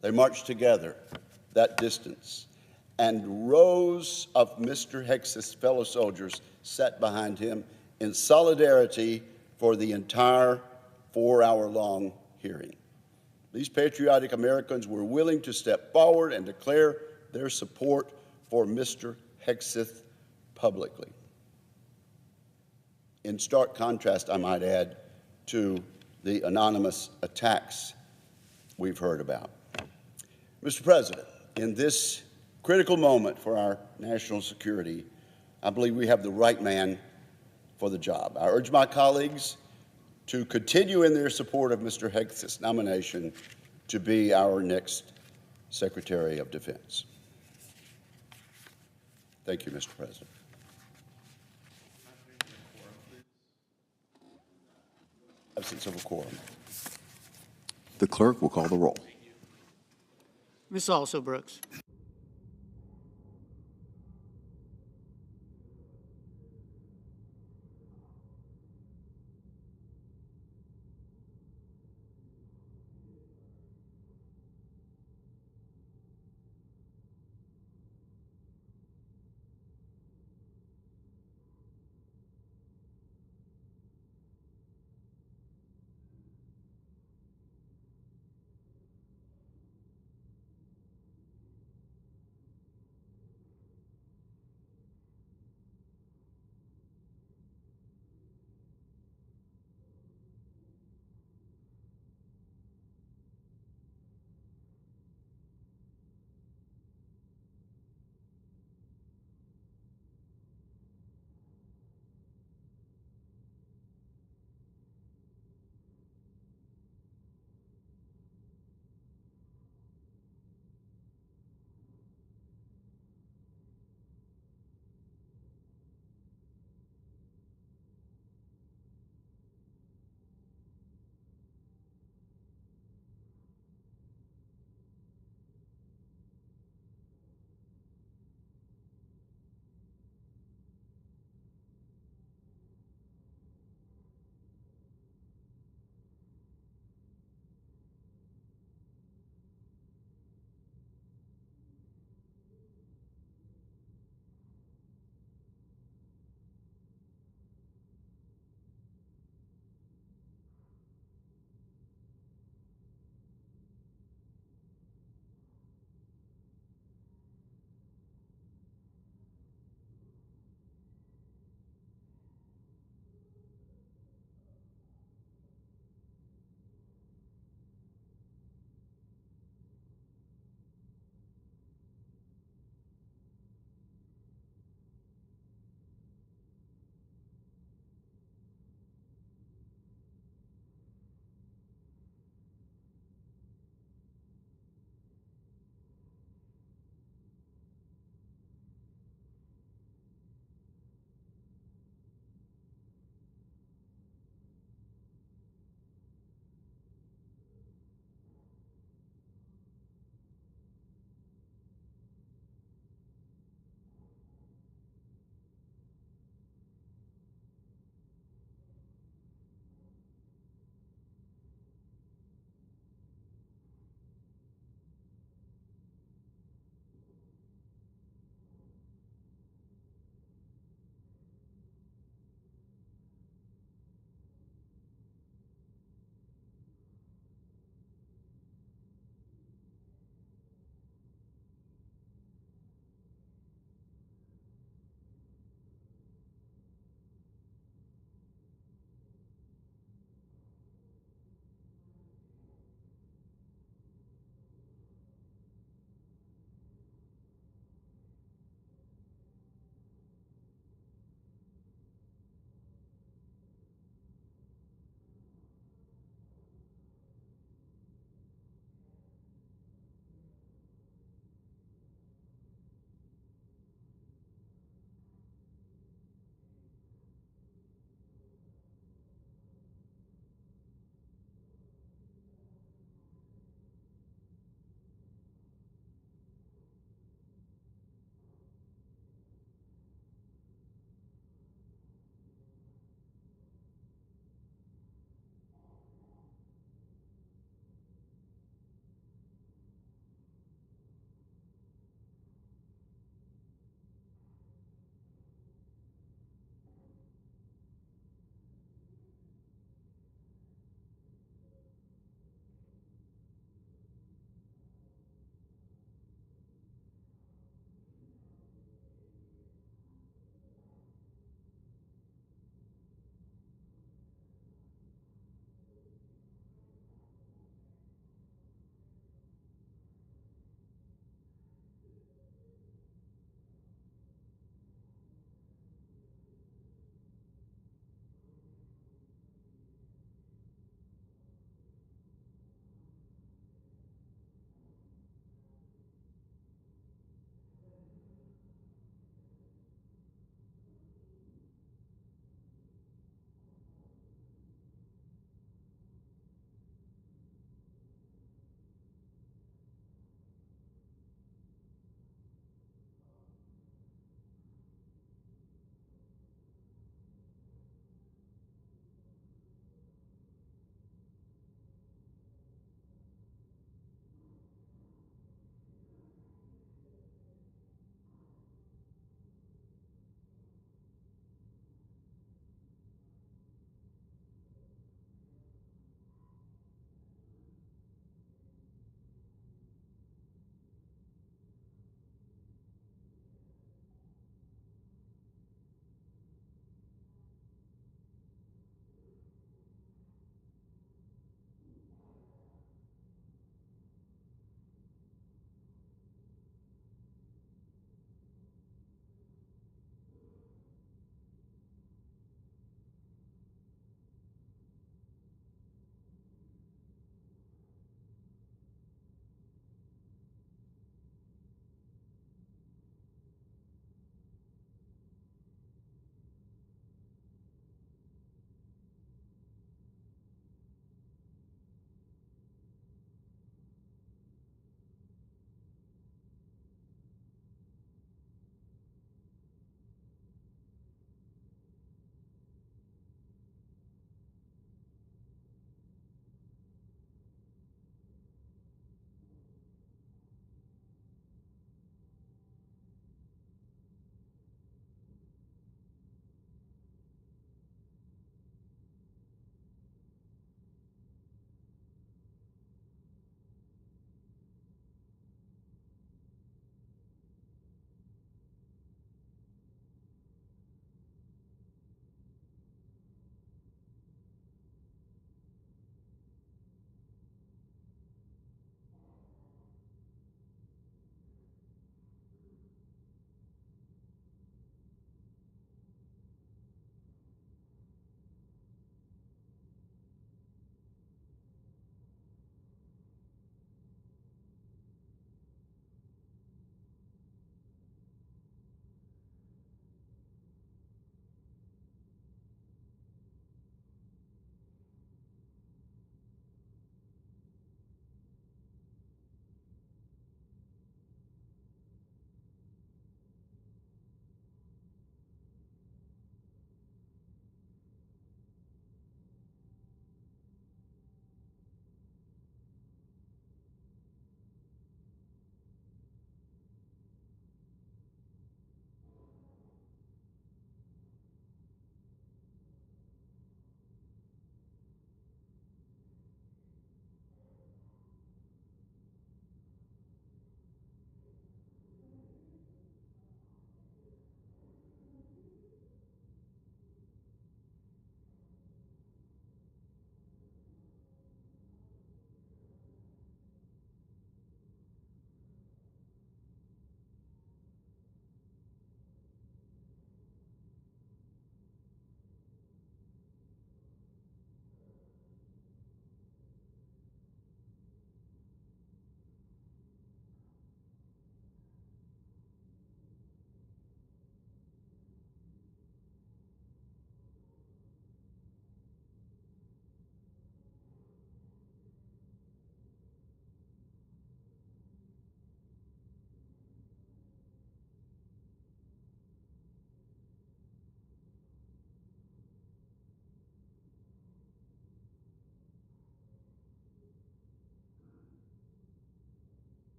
They marched together that distance, and rows of Mr. Hegseth's fellow soldiers sat behind him in solidarity for the entire 4-hour-long hearing. These patriotic Americans were willing to step forward and declare their support for Mr. Hegseth publicly. In stark contrast, I might add, to the anonymous attacks we've heard about. Mr. President, in this critical moment for our national security, I believe we have the right man for the job. I urge my colleagues to continue in their support of Mr. Hegseth's nomination to be our next Secretary of Defense. Thank you, Mr. President. Absence of a quorum. The clerk will call the roll. Ms. Also Brooks.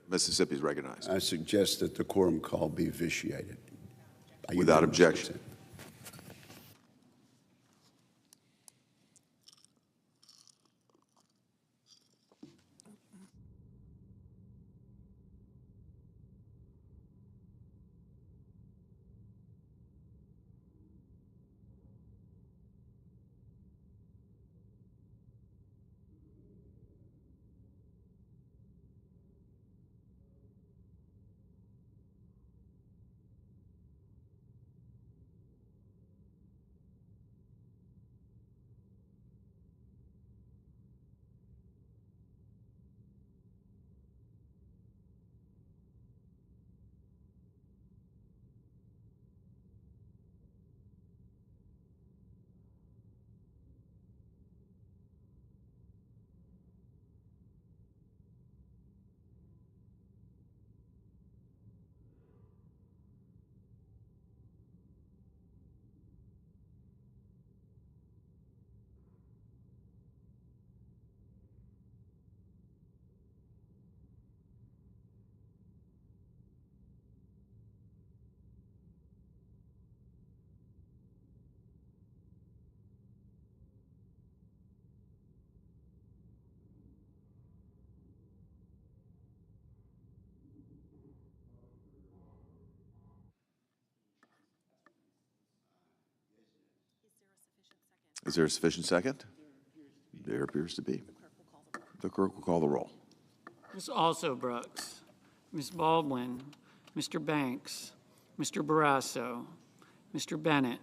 Mississippi is recognized. I suggest that the quorum call be vitiated. by Without unanimous objection. consent. Is there a sufficient second? There appears to be. The clerk will call the roll. Ms. Also Brooks, Ms. Baldwin, Mr. Banks, Mr. Barrasso, Mr. Bennett,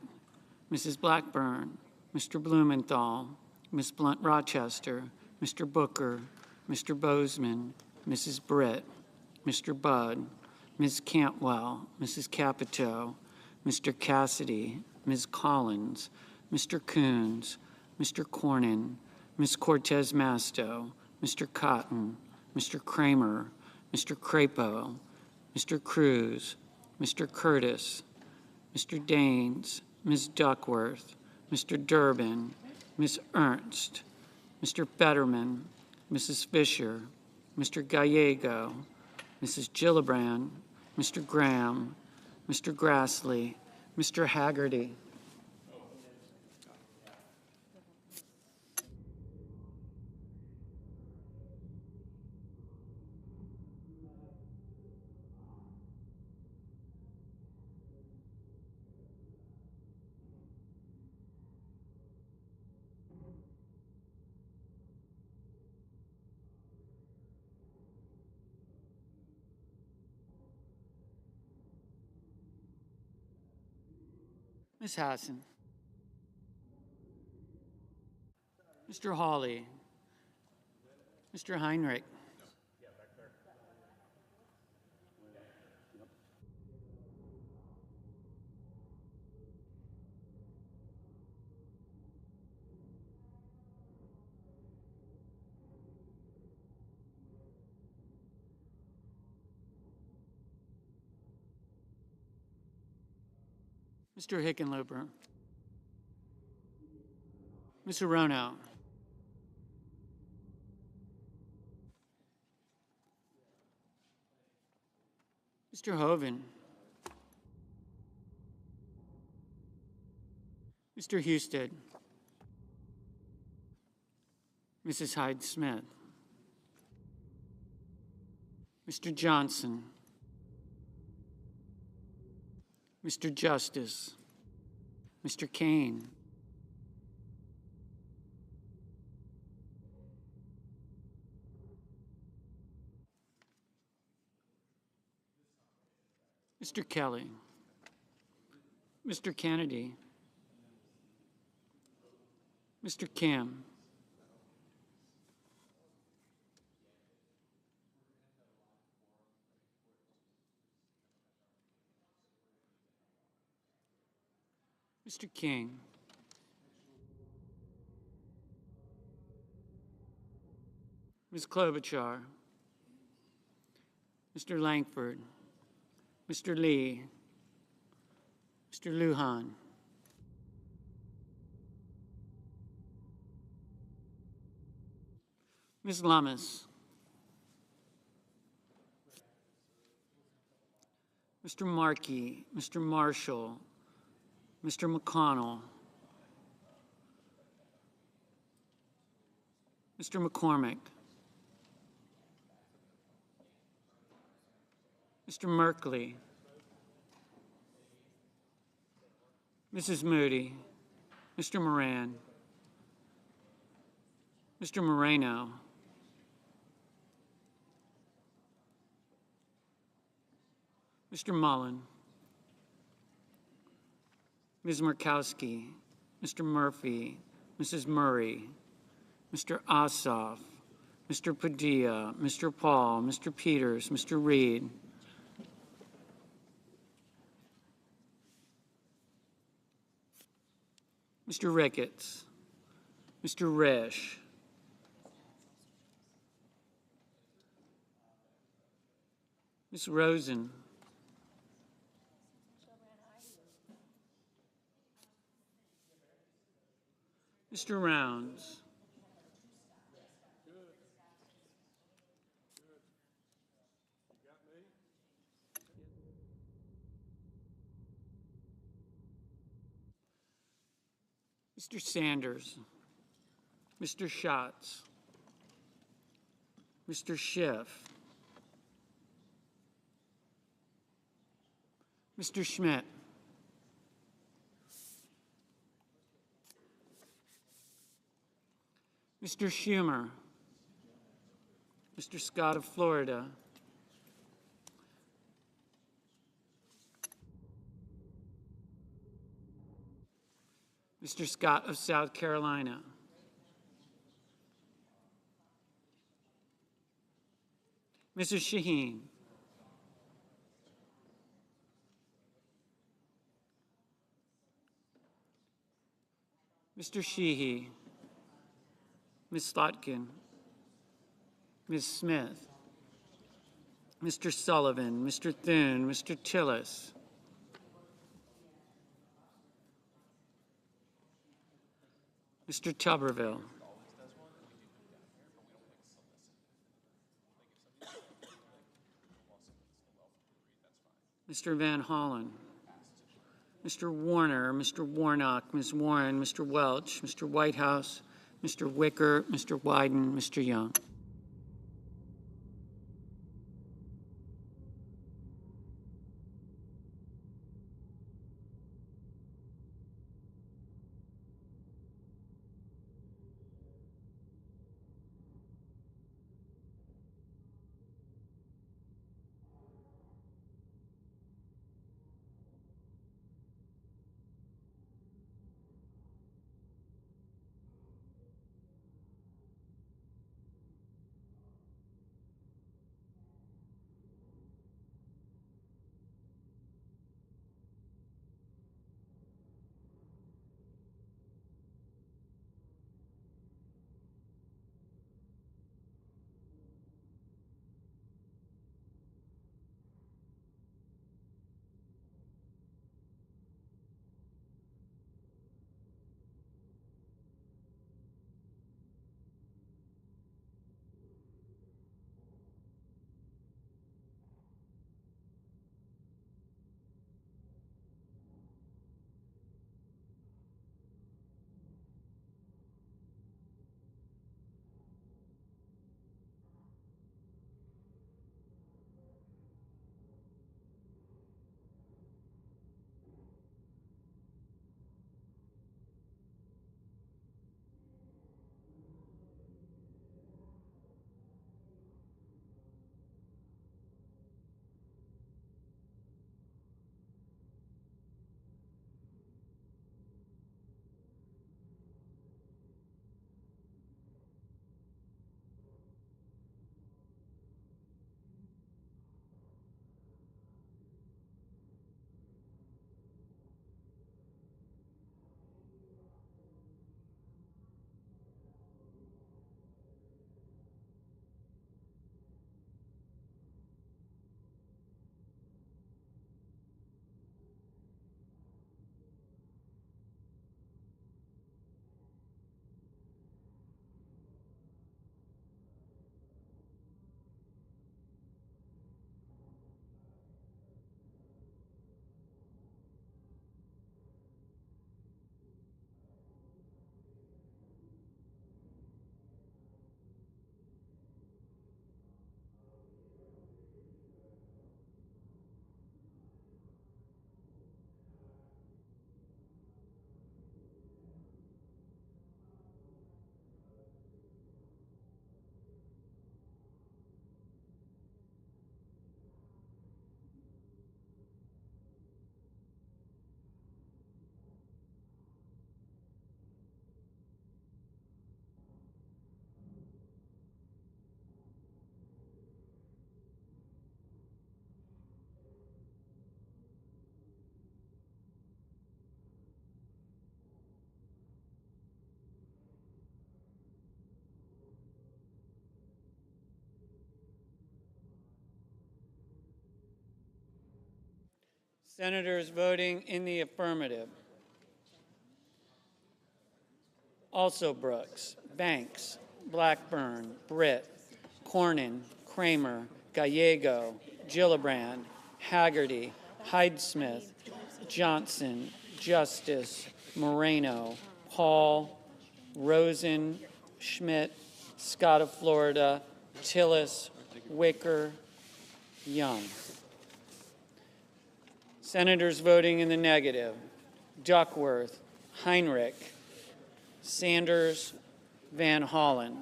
Mrs. Blackburn, Mr. Blumenthal, Ms. Blunt Rochester, Mr. Booker, Mr. Bozeman, Mrs. Britt, Mr. Budd, Ms. Cantwell, Mrs. Capito, Mr. Cassidy, Ms. Collins, Mr. Coons, Mr. Cornyn, Ms. Cortez Masto, Mr. Cotton, Mr. Kramer, Mr. Crapo, Mr. Cruz, Mr. Curtis, Mr. Daines, Ms. Duckworth, Mr. Durbin, Ms. Ernst, Mr. Fetterman, Mrs. Fisher, Mr. Gallego, Mrs. Gillibrand, Mr. Graham, Mr. Grassley, Mr. Haggerty. Ms. Hassan. Mr. Hawley. Mr. Heinrich. Mr. Hickenlooper. Ms. Arono. Mr. Hoven. Mr. Husted. Mrs. Hyde-Smith. Mr. Johnson. Mr. Justice. Mr. Kane. Mr. Kelly. Mr. Kennedy. Mr. Kim. Mr. King. Ms. Klobuchar. Mr. Langford. Mr. Lee. Mr. Lujan. Ms. Lummis. Mr. Markey, Mr. Marshall, Mr. McConnell, Mr. McCormick, Mr. Merkley, Mrs. Moody, Mr. Moran, Mr. Moreno, Mr. Mullen, Ms. Murkowski, Mr. Murphy, Mrs. Murray, Mr. Ossoff, Mr. Padilla, Mr. Paul, Mr. Peters, Mr. Reed, Mr. Ricketts, Mr. Resch, Ms. Rosen, Mr. Rounds, Mr. Sanders, Mr. Schatz, Mr. Schiff, Mr. Schmidt, Mr. Schumer, Mr. Scott of Florida, Mr. Scott of South Carolina, Mrs. Shaheen, Mr. Sheehy, Ms. Slotkin, Ms. Smith, Mr. Sullivan, Mr. Thune, Mr. Tillis, Mr. Tuberville, Mr. Van Hollen, Mr. Warner, Mr. Warnock, Ms. Warren, Mr. Welch, Mr. Whitehouse, Mr. Wicker, Mr. Wyden, Mr. Young. Senators voting in the affirmative: Also Brooks, Banks, Blackburn, Britt, Cornyn, Kramer, Gallego, Gillibrand, Haggerty, Hyde-Smith, Johnson, Justice, Moreno, Paul, Rosen, Schmidt, Scott of Florida, Tillis, Wicker, Young. Senators voting in the negative: Duckworth, Heinrich, Sanders, Van Hollen.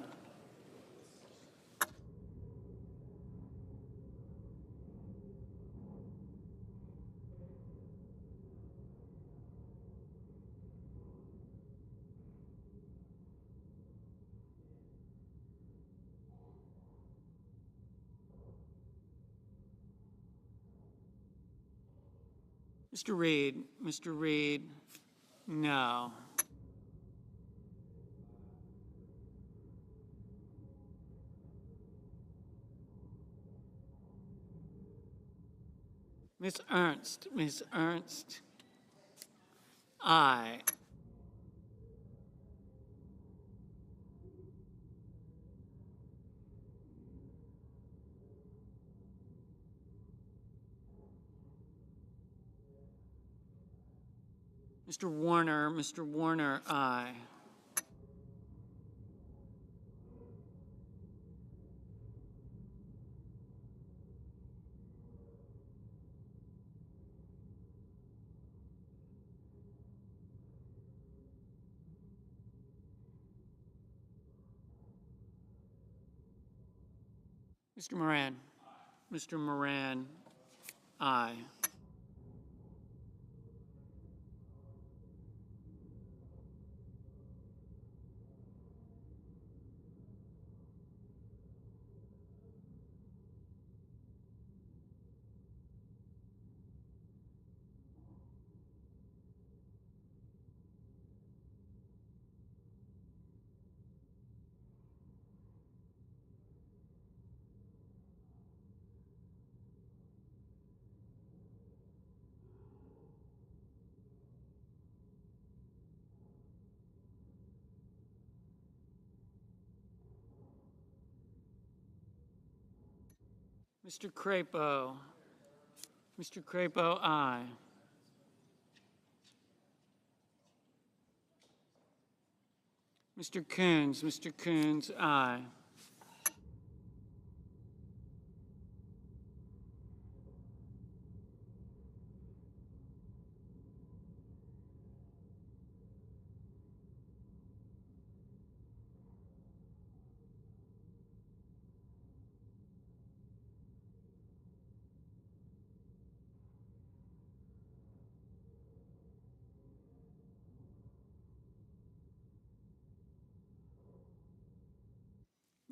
Mr. Reed, no. Ms. Ernst, aye. Mr. Warner, aye. Mr. Moran, aye. Mr. Crapo, aye. Mr. Coons, aye.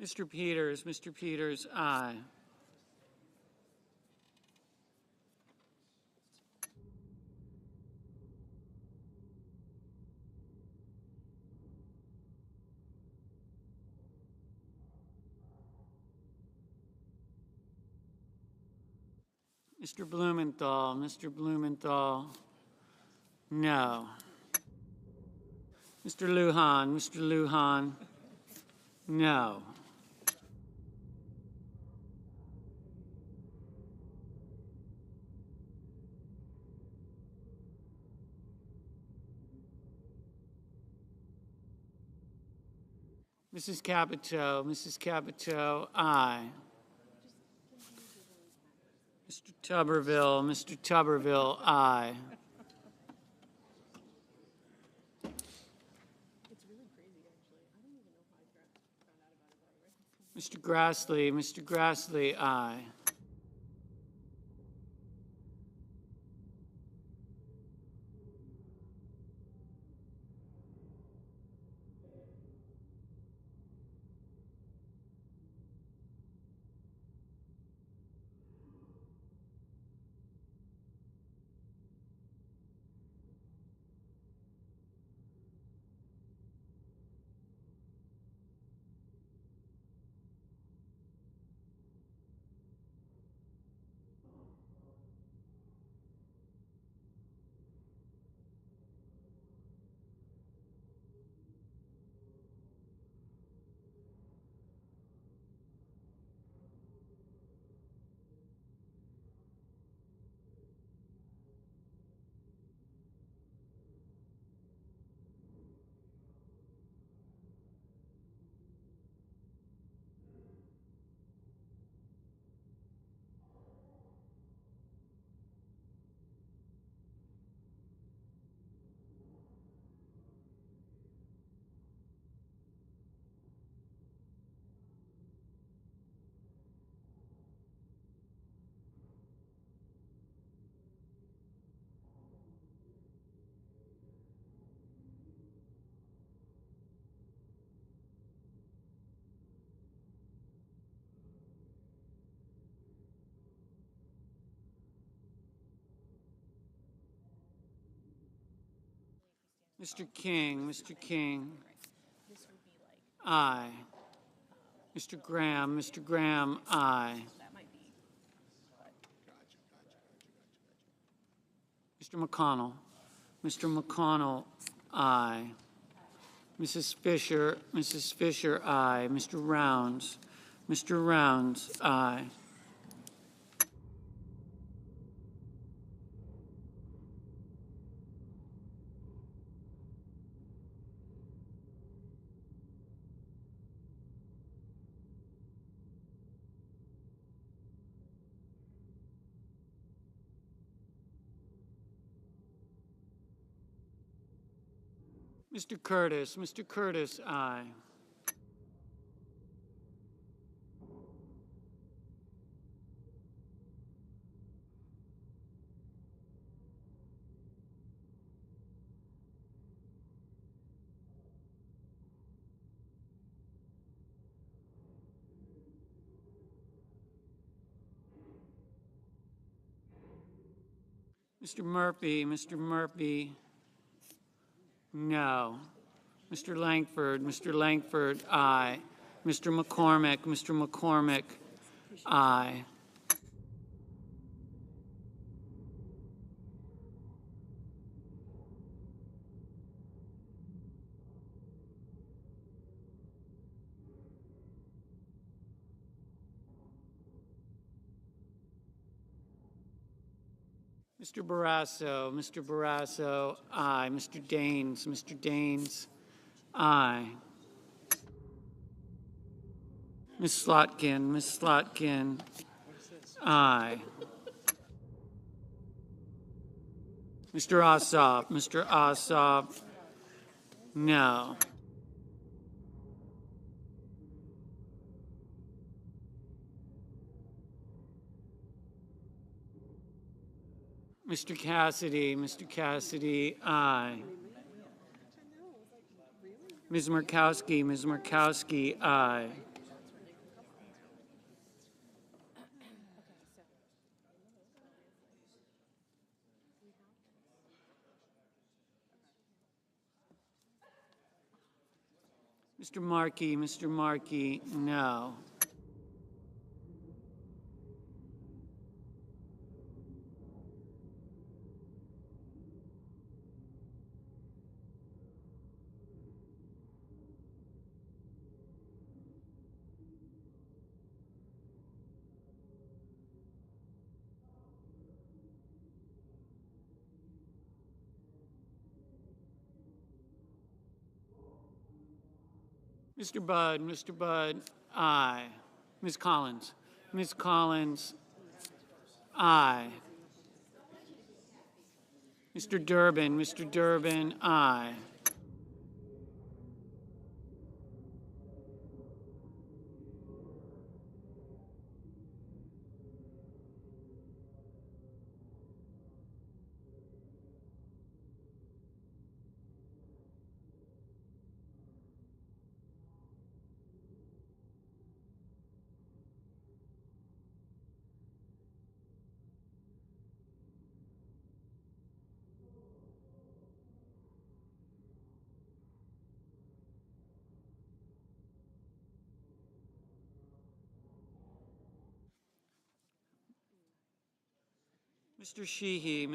Mr. Peters, aye. Mr. Blumenthal, no. Mr. Lujan, no. Mrs. Capito, aye. Mr. Tuberville, aye. Mr. Grassley, aye. Mr. King, Mr. King. Aye. Mr. Graham, aye. Mr. McConnell, aye. Mrs. Fisher, aye. Mr. Rounds, aye. Mr. Curtis, aye. Mr. Murphy, no. Mr. Langford, aye. Mr. McCormick, aye. Mr. Barrasso, aye. Mr. Daines, aye. Ms. Slotkin, aye. Mr. Ossoff, no. Mr. Cassidy, aye. Ms. Murkowski, aye. Mr. Markey, no. Mr. Budd, aye. Ms. Collins, aye. Mr. Durbin, aye. Mr. Sheehy,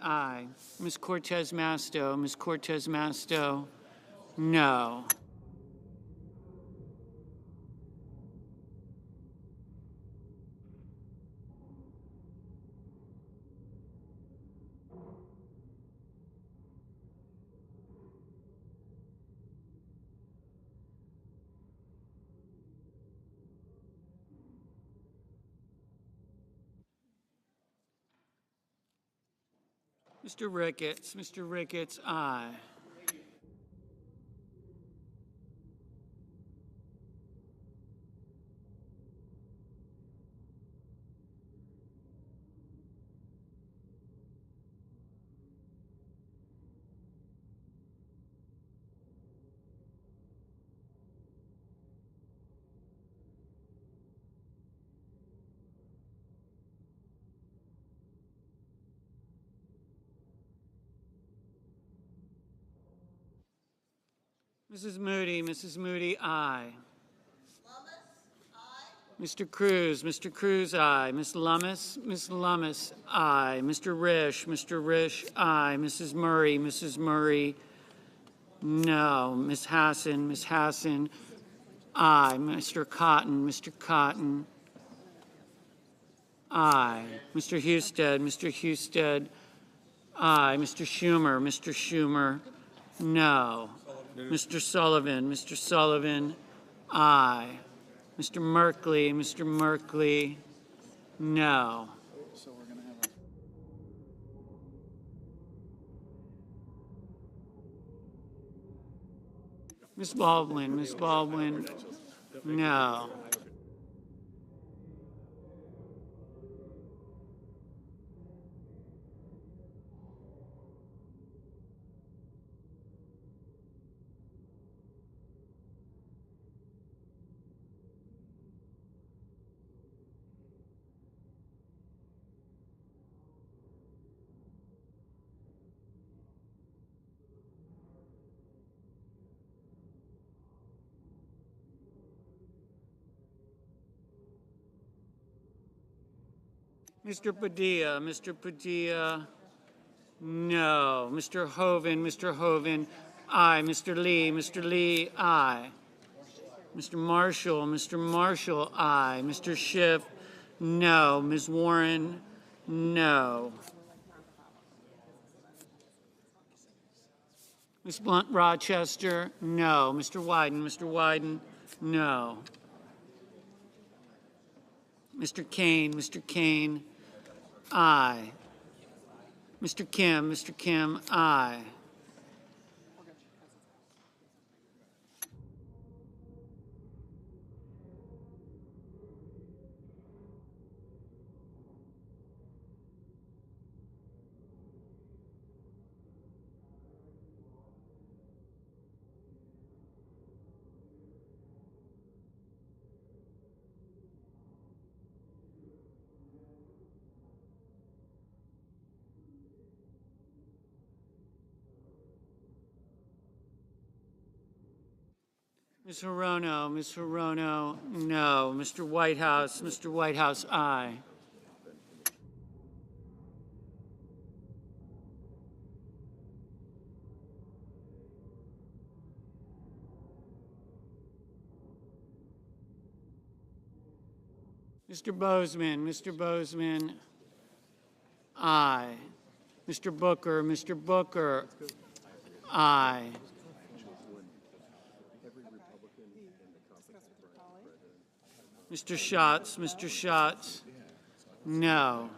aye. Ms. Cortez Masto, no. Mr. Ricketts, aye. Mrs. Moody, aye. Mr. Cruz, aye. Ms. Lummis, aye. Mr. Risch, aye. Mrs. Murray, no. Ms. Hassan, aye. Mr. Cotton, aye. Mr. Husted, aye. Mr. Schumer, no. Mr. Sullivan, aye. Mr. Merkley, no. Ms. Baldwin, no. Mr. Padilla, no. Mr. Hoven, aye. Mr. Lee, aye. Mr. Marshall, aye. Mr. Schiff, no. Ms. Warren, no. Ms. Blunt Rochester, no. Mr. Wyden, no. Mr. Kane, aye. Mr. Kim, aye. Ms. Hirono, no. Mr. Whitehouse, aye. Mr. Bozeman, aye. Mr. Booker, aye. Mr. Schatz, no.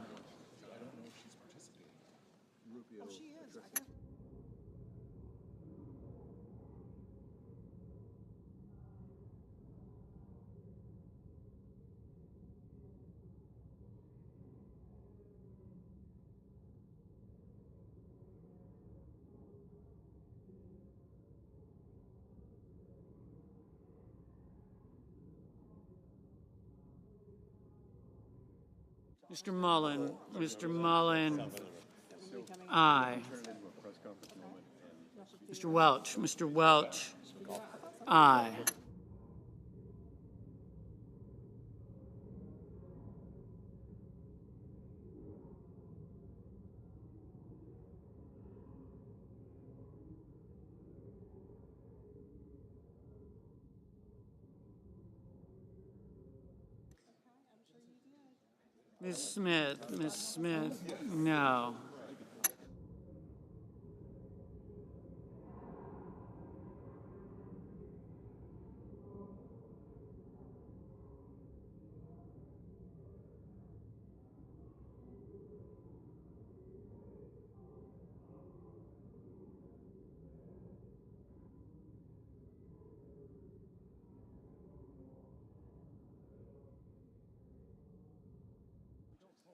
Mr. Mullen, aye. Mr. Welch, aye. Ms. Smith, no.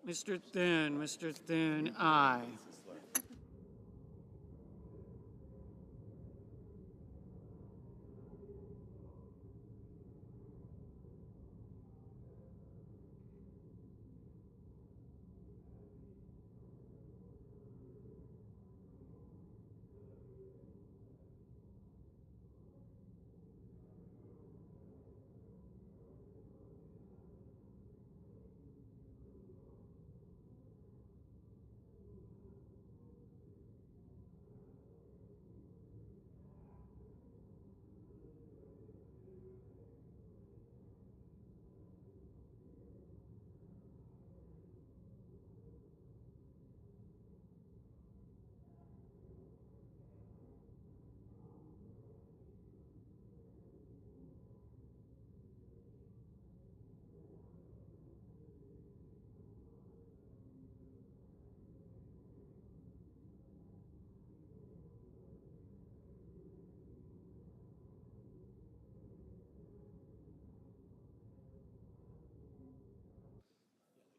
Mr. Thune, aye.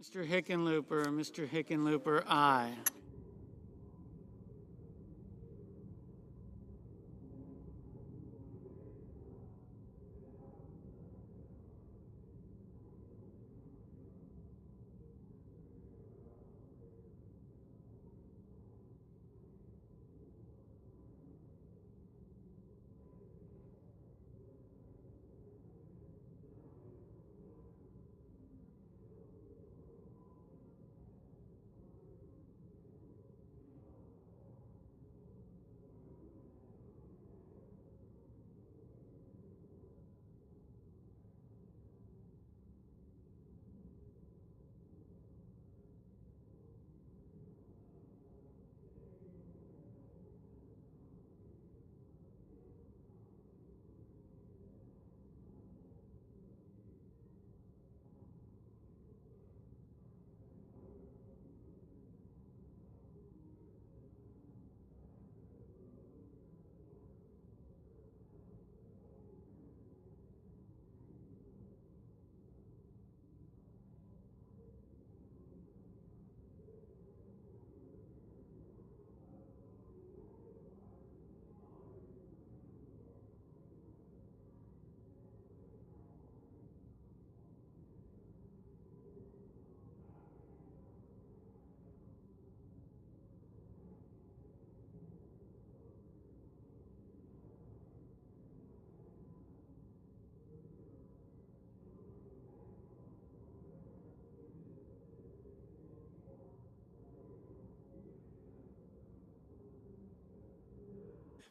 Mr. Hickenlooper, aye.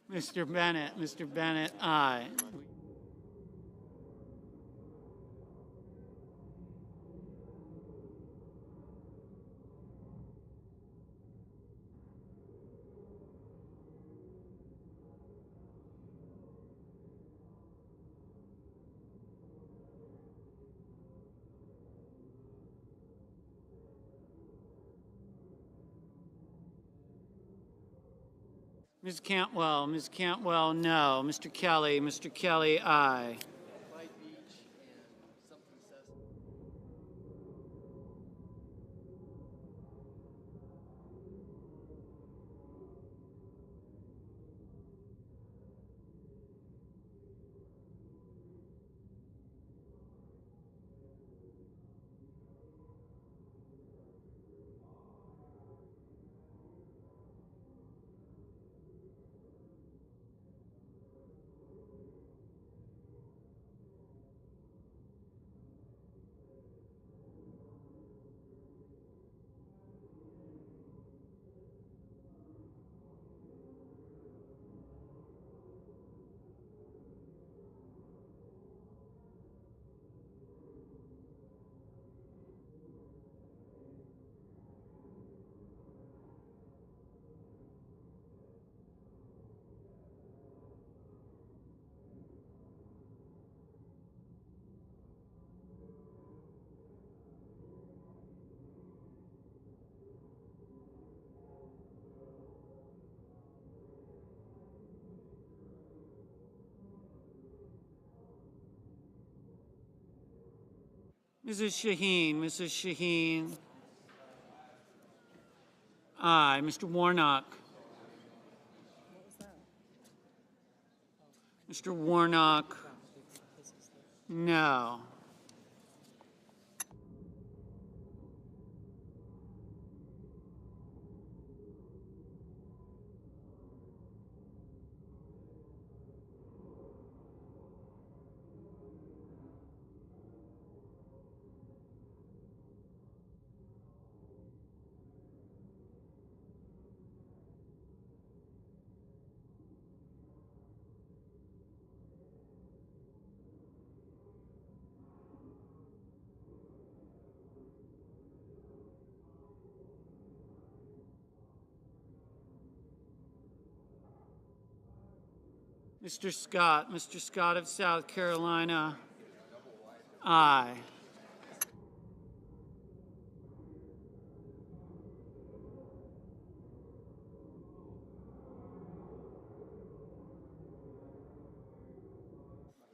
Mr. Bennett, aye. Ms. Cantwell, no. Mr. Kelly, aye. Mrs. Shaheen, aye. Mr. Warnock. Mr. Warnock, no. Mr. Scott of South Carolina, aye.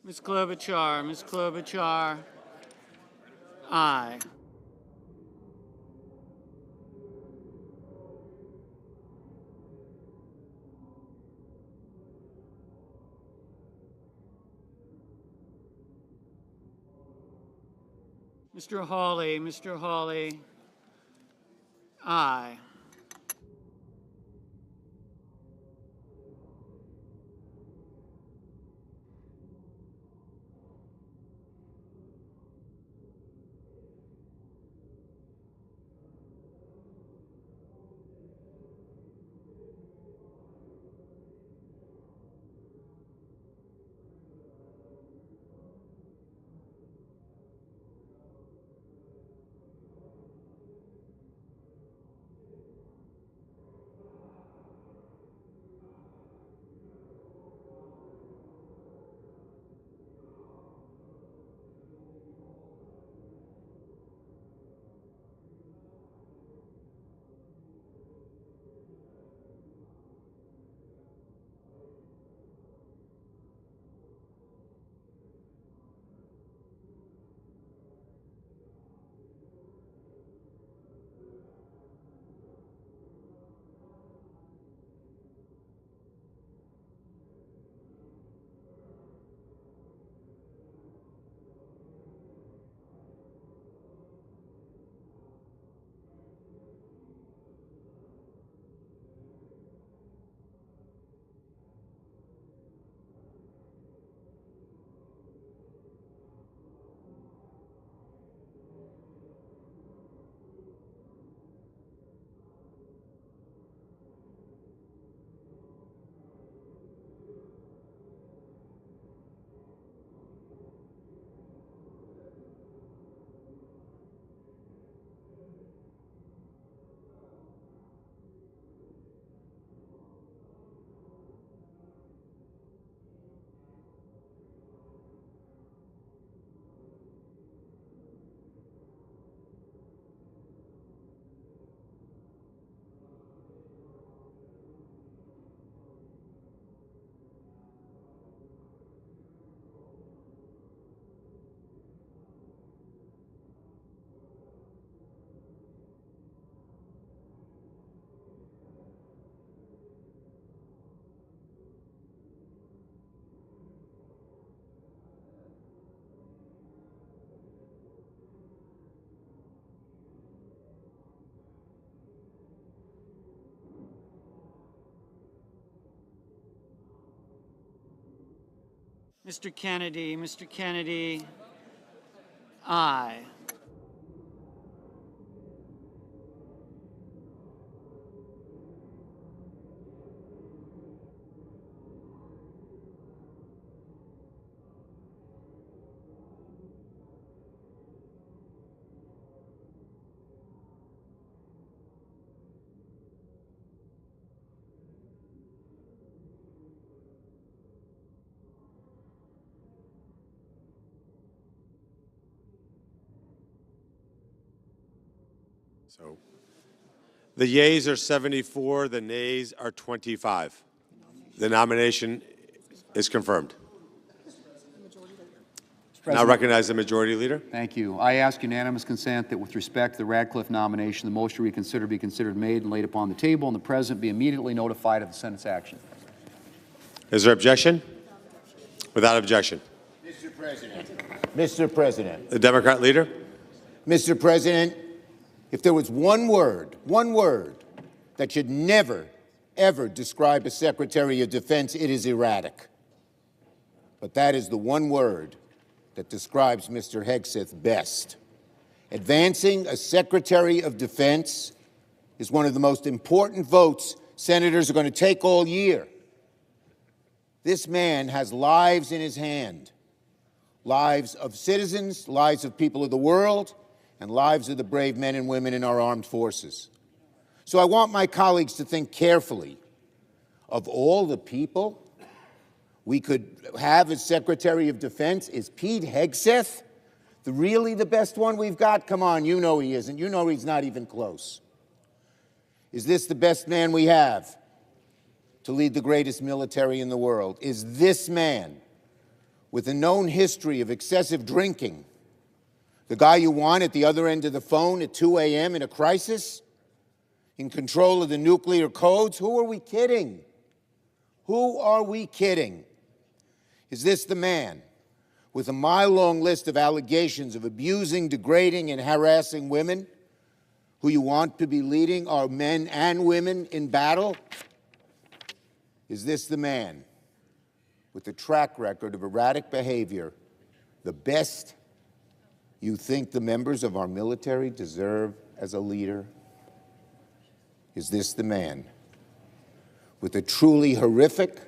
Ms. Klobuchar, aye. Mr. Hawley, Mr. Hawley. Aye. Mr. Kennedy, Mr. Kennedy. Aye. So the yeas are 74, the nays are 25. The nomination is confirmed. Now recognize the Majority Leader. Thank you. I ask unanimous consent that with respect to the Radcliffe nomination, the motion to reconsider be considered made and laid upon the table, and the President be immediately notified of the Senate's action. Is there objection? Without objection. Mr. President. Mr. President. The Democrat Leader. Mr. President, if there was one word that should never, ever describe a Secretary of Defense, it is erratic. But that is the one word that describes Mr. Hegseth best. Advancing a Secretary of Defense is one of the most important votes senators are going to take all year. This man has lives in his hand, lives of citizens, lives of people of the world, and lives of the brave men and women in our armed forces. So I want my colleagues to think carefully of all the people we could have as Secretary of Defense. Is Pete Hegseth really the best one we've got? Come on, you know he isn't. You know he's not even close. Is this the best man we have to lead the greatest military in the world? Is this man, with a known history of excessive drinking, the guy you want at the other end of the phone at 2 a.m. in a crisis? In control of the nuclear codes? Who are we kidding? Who are we kidding? Is this the man with a mile-long list of allegations of abusing, degrading, and harassing women who you want to be leading our men and women in battle? Is this the man with a track record of erratic behavior, the best you think the members of our military deserve as a leader? Is this the man with a truly horrific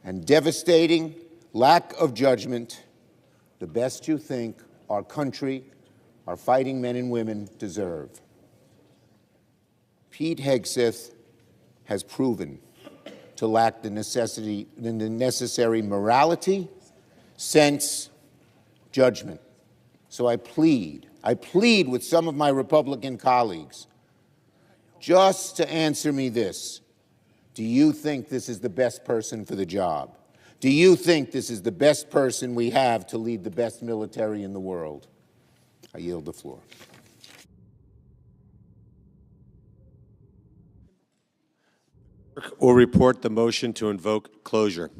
and devastating lack of judgment, the best you think our country, our fighting men and women deserve? Pete Hegseth has proven to lack the necessary morality, sense, judgment. So I plead with some of my Republican colleagues just to answer me this. Do you think this is the best person for the job? Do you think this is the best person we have to lead the best military in the world? I yield the floor. Will report the motion to invoke closure.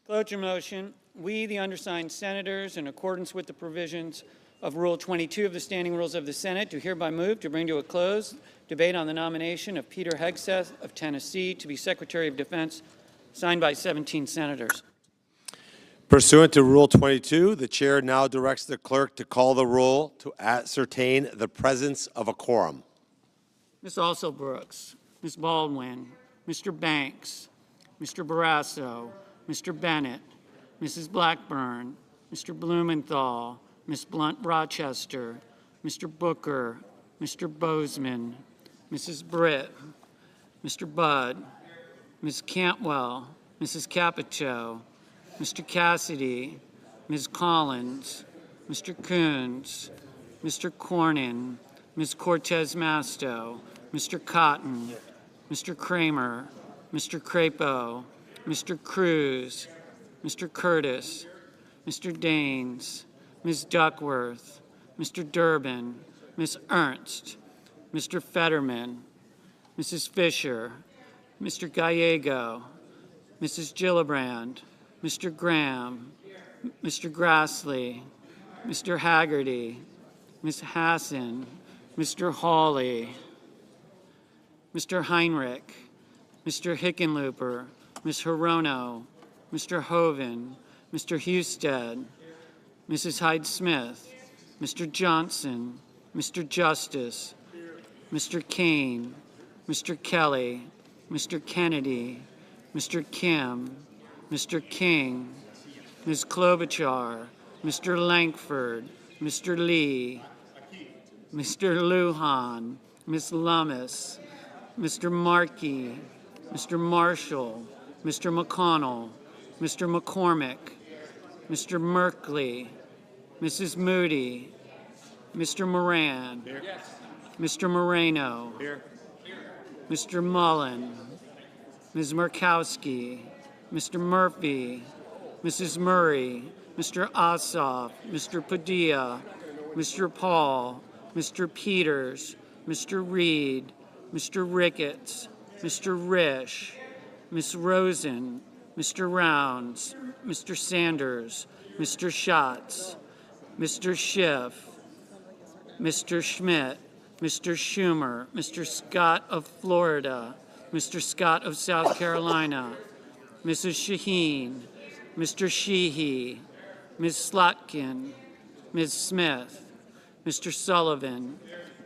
Cloture motion. We, the undersigned senators, in accordance with the provisions of Rule 22 of the Standing Rules of the Senate, do hereby move to bring to a close debate on the nomination of Peter Hegseth of Tennessee to be Secretary of Defense, signed by 17 senators. Pursuant to Rule 22, the chair now directs the clerk to call the roll to ascertain the presence of a quorum. Ms. Alsobrooks, Ms. Baldwin, Mr. Banks, Mr. Barrasso, Mr. Bennett, Mrs. Blackburn, Mr. Blumenthal, Ms. Blunt-Rochester, Mr. Booker, Mr. Bozeman, Mrs. Britt, Mr. Budd, Ms. Cantwell, Mrs. Capito, Mr. Cassidy, Ms. Collins, Mr. Coons, Mr. Cornyn, Ms. Cortez Masto, Mr. Cotton, Mr. Kramer, Mr. Crapo, Mr. Cruz, Mr. Curtis, Mr. Daines, Ms. Duckworth, Mr. Durbin, Ms. Ernst, Mr. Fetterman, Mrs. Fisher, Mr. Gallego, Mrs. Gillibrand, Mr. Graham, Mr. Grassley, Mr. Haggerty, Ms. Hassan, Mr. Hawley, Mr. Heinrich, Mr. Hickenlooper, Ms. Hirono, Mr. Hoven, Mr. Husted, Mrs. Hyde-Smith, Mr. Johnson, Mr. Justice, Mr. Kane, Mr. Kelly, Mr. Kennedy, Mr. Kim, Mr. King, Ms. Klobuchar, Mr. Lankford, Mr. Lee, Mr. Lujan, Ms. Lummis, Mr. Markey, Mr. Marshall, Mr. McConnell, Mr. McCormick, Mr. Merkley, Mrs. Moody, Mr. Moran, Mr. Moreno, Mr. Mullen, Ms. Murkowski, Mr. Murphy, Mrs. Murray, Mr. Ossoff, Mr. Padilla, Mr. Paul, Mr. Peters, Mr. Reed, Mr. Ricketts, Mr. Risch, Ms. Rosen, Mr. Rounds, Mr. Sanders, Mr. Schatz, Mr. Schiff, Mr. Schmidt, Mr. Schumer, Mr. Scott of Florida, Mr. Scott of South Carolina, Mrs. Shaheen, Mr. Sheehy, Ms. Slotkin, Ms. Smith, Mr. Sullivan,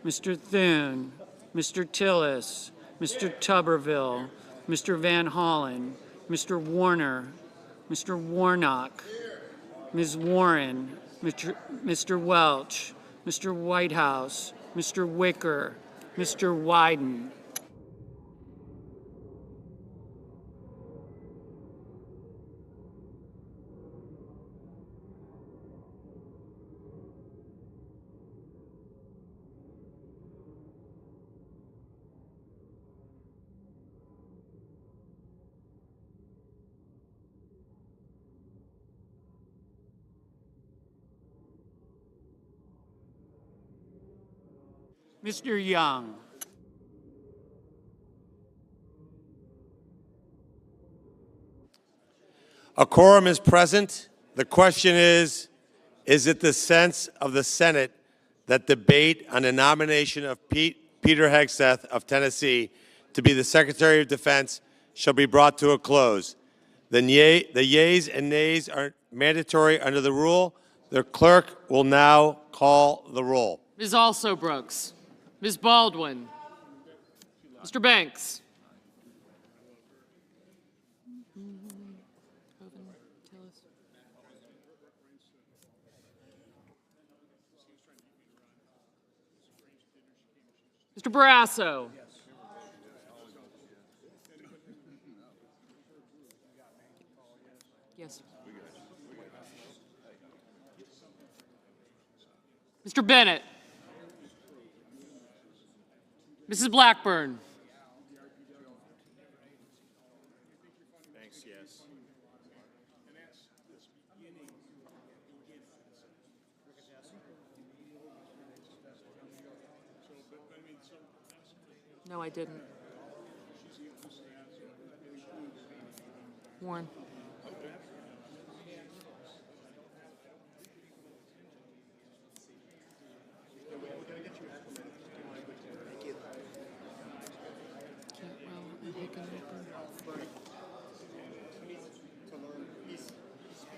Mr. Thune, Mr. Tillis, Mr. Tuberville, Mr. Van Hollen, Mr. Warner, Mr. Warnock, Ms. Warren, Mr. Welch, Mr. Whitehouse, Mr. Wicker, Mr. Wyden. Mr. Young. A quorum is present. The question is it the sense of the Senate that debate on the nomination of Peter Hegseth of Tennessee to be the Secretary of Defense shall be brought to a close? The yeas and nays are mandatory under the rule. The clerk will now call the roll. Ms. Also Brooks. Ms. Baldwin. Mr. Banks. Mr. Barrasso. Yes. Mr. Bennett. Mrs. Blackburn. Thanks, yes. No, I didn't. Warren.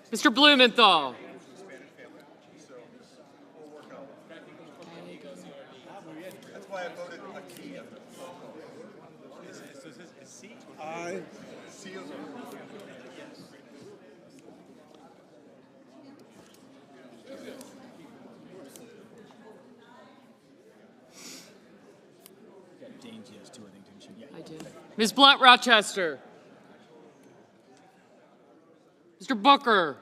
Mr. Blumenthal. That's why I voted a key. I seal. I did. Ms. Blunt Rochester. Mr. Booker.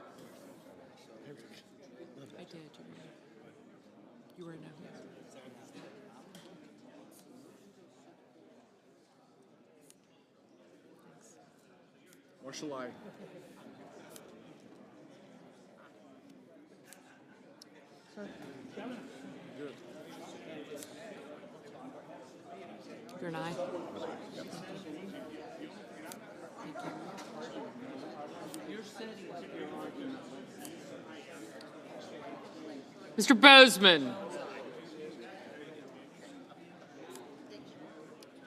I did. You were a no. Or shall I? You're an aye. Mr. Bozeman.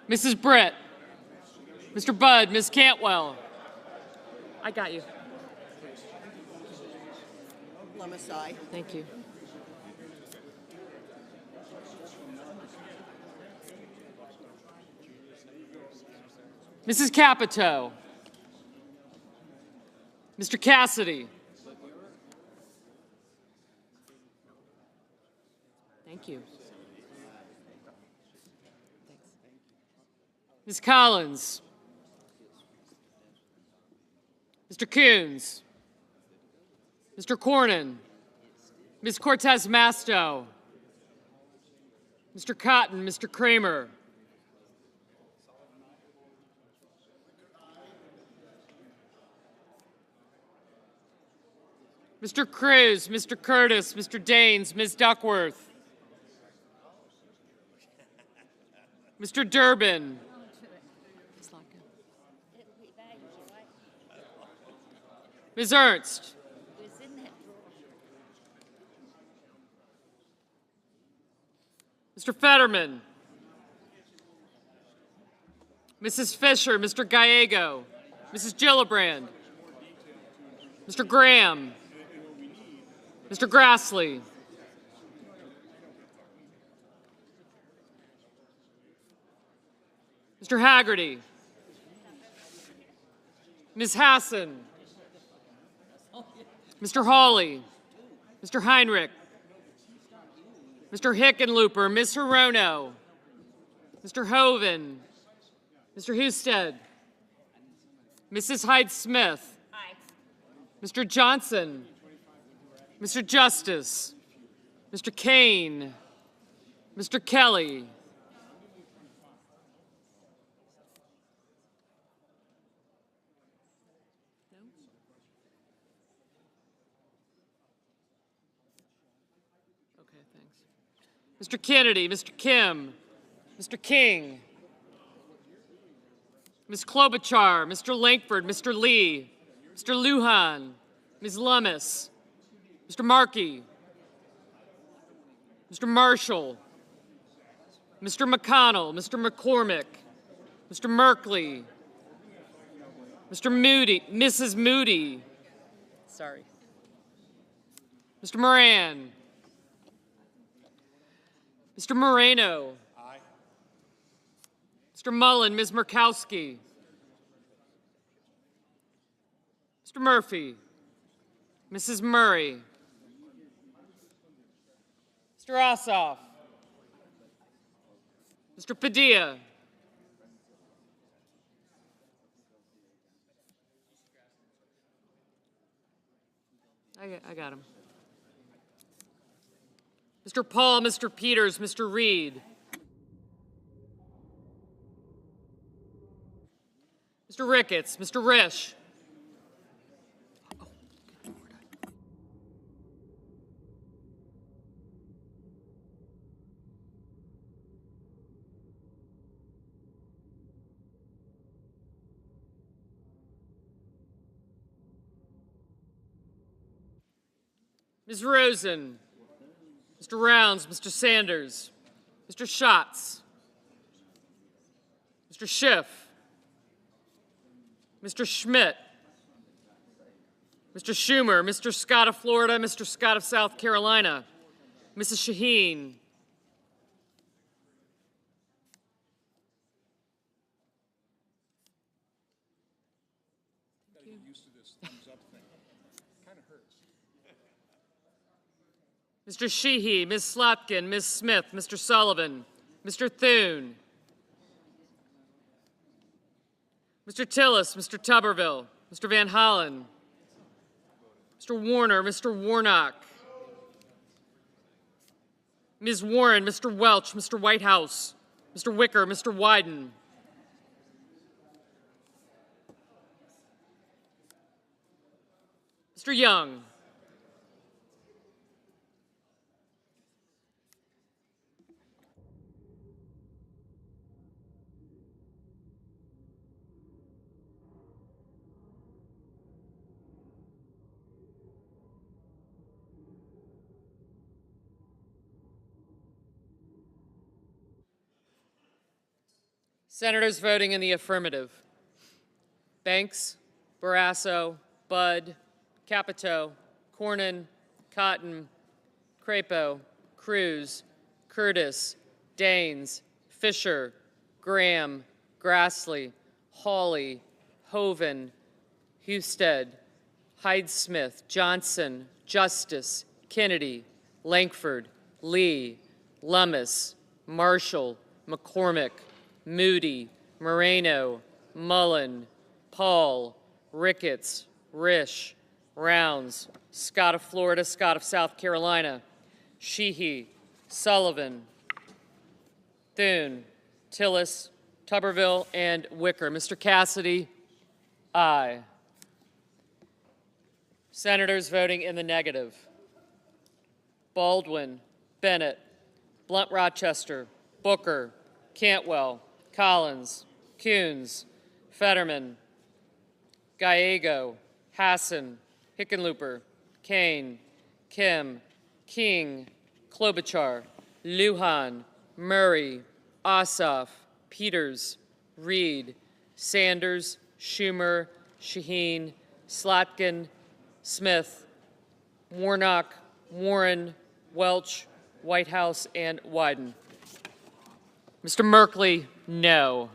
Mrs. Britt. Mr. Budd, Ms. Cantwell. I got you. Lummis, aye. Thank you. Mrs. Capito. Mr. Cassidy. Thank you. Ms. Collins. Mr. Coons. Mr. Cornyn. Ms. Cortez Masto. Mr. Cotton, Mr. Kramer. Mr. Cruz, Mr. Curtis, Mr. Daines, Ms. Duckworth. Mr. Durbin. Ms. Ernst. Mr. Fetterman. Mrs. Fisher, Mr. Gallego, Mrs. Gillibrand. Mr. Graham. Mr. Grassley. Mr. Haggerty. Ms. Hassan. Mr. Hawley. Mr. Heinrich. Mr. Hickenlooper, Ms. Hirono. Mr. Hoven. Mr. Husted. Mrs. Hyde-Smith. Mr. Johnson. Mr. Justice. Mr. Kane. Mr. Kelly. Okay, thanks. Mr. Kennedy, Mr. Kim, Mr. King, Ms. Klobuchar, Mr. Lankford, Mr. Lee, Mr. Lujan, Ms. Lummis, Mr. Markey, Mr. Marshall, Mr. McConnell, Mr. McCormick, Mr. Merkley, Mr. Moody, Mrs. Moody, sorry, Mr. Moran, Mr. Moreno, Mr. Mullen, Ms. Murkowski, Mr. Murphy, Mrs. Murray, Mr. Ossoff, Mr. Padilla, I got him. Mr. Paul, Mr. Peters, Mr. Reed, Mr. Ricketts, Mr. Risch, Ms. Rosen, Mr. Rounds, Mr. Sanders, Mr. Schatz, Mr. Schiff, Mr. Schmidt, Mr. Schumer, Mr. Scott of Florida, Mr. Scott of South Carolina, Mrs. Shaheen, Mr. Sheehy, Ms. Slotkin, Ms. Smith, Mr. Sullivan, Mr. Thune, Mr. Tillis, Mr. Tuberville, Mr. Van Hollen, Mr. Warner, Mr. Warnock, Ms. Warren, Mr. Welch, Mr. Whitehouse, Mr. Wicker, Mr. Wyden, Mr. Young, Senators voting in the affirmative: Banks, Barrasso, Budd, Capito, Cornyn, Cotton, Crapo, Cruz, Curtis, Daines, Fisher, Graham, Grassley, Hawley, Hoeven, Husted, Hyde-Smith, Johnson, Justice, Kennedy, Lankford, Lee, Lummis, Marshall, McCormick, Moody, Moreno, Mullen, Paul, Ricketts, Risch, Rounds, Scott of Florida, Scott of South Carolina, Sheehy, Sullivan, Thune, Tillis, Tuberville, and Wicker. Mr. Cassidy, aye. Senators voting in the negative: Baldwin, Bennett, Blunt Rochester, Booker, Cantwell, Collins, Coons, Fetterman, Gallego, Hassan, Hickenlooper, Kane, Kim, King, Klobuchar, Lujan, Murray, Ossoff, Peters, Reed, Sanders, Schumer, Shaheen, Slotkin, Smith, Warnock, Warren, Welch, Whitehouse, and Wyden. Mr. Merkley, no.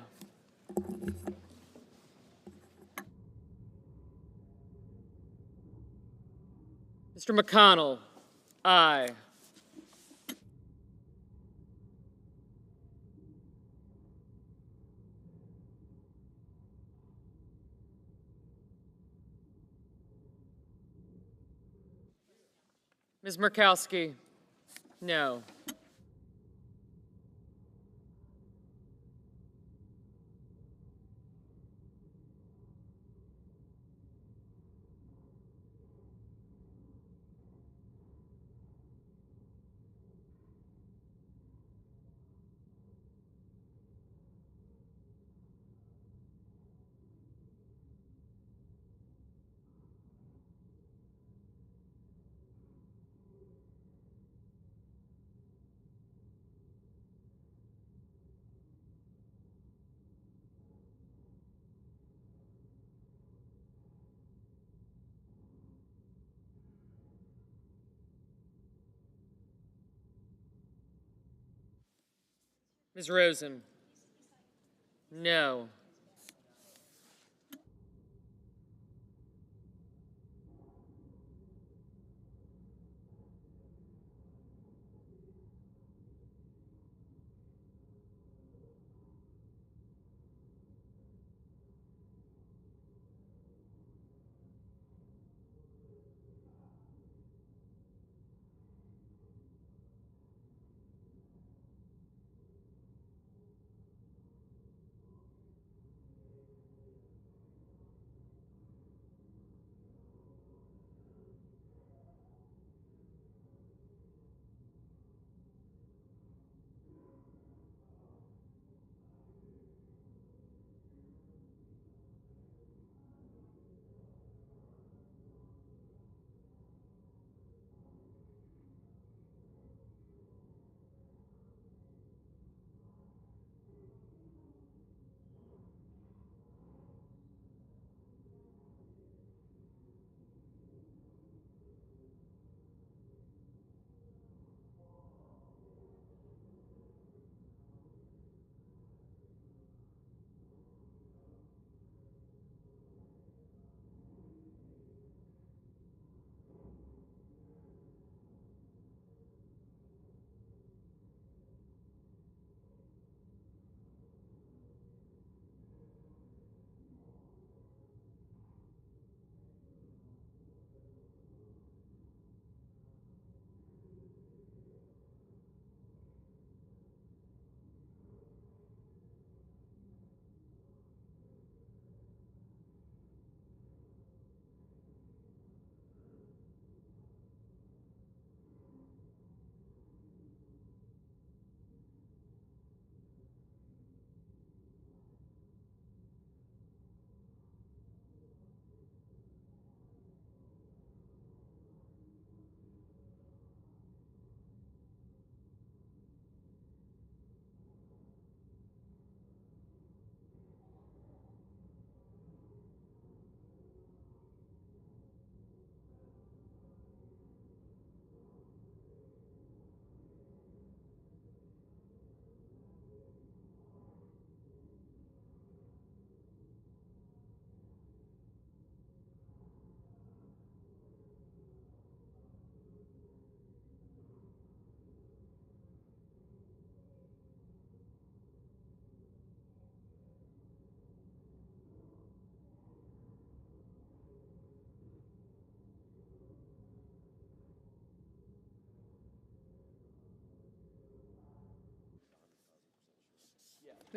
Mr. McConnell, aye. Ms. Murkowski, no. Ms. Rosen? No.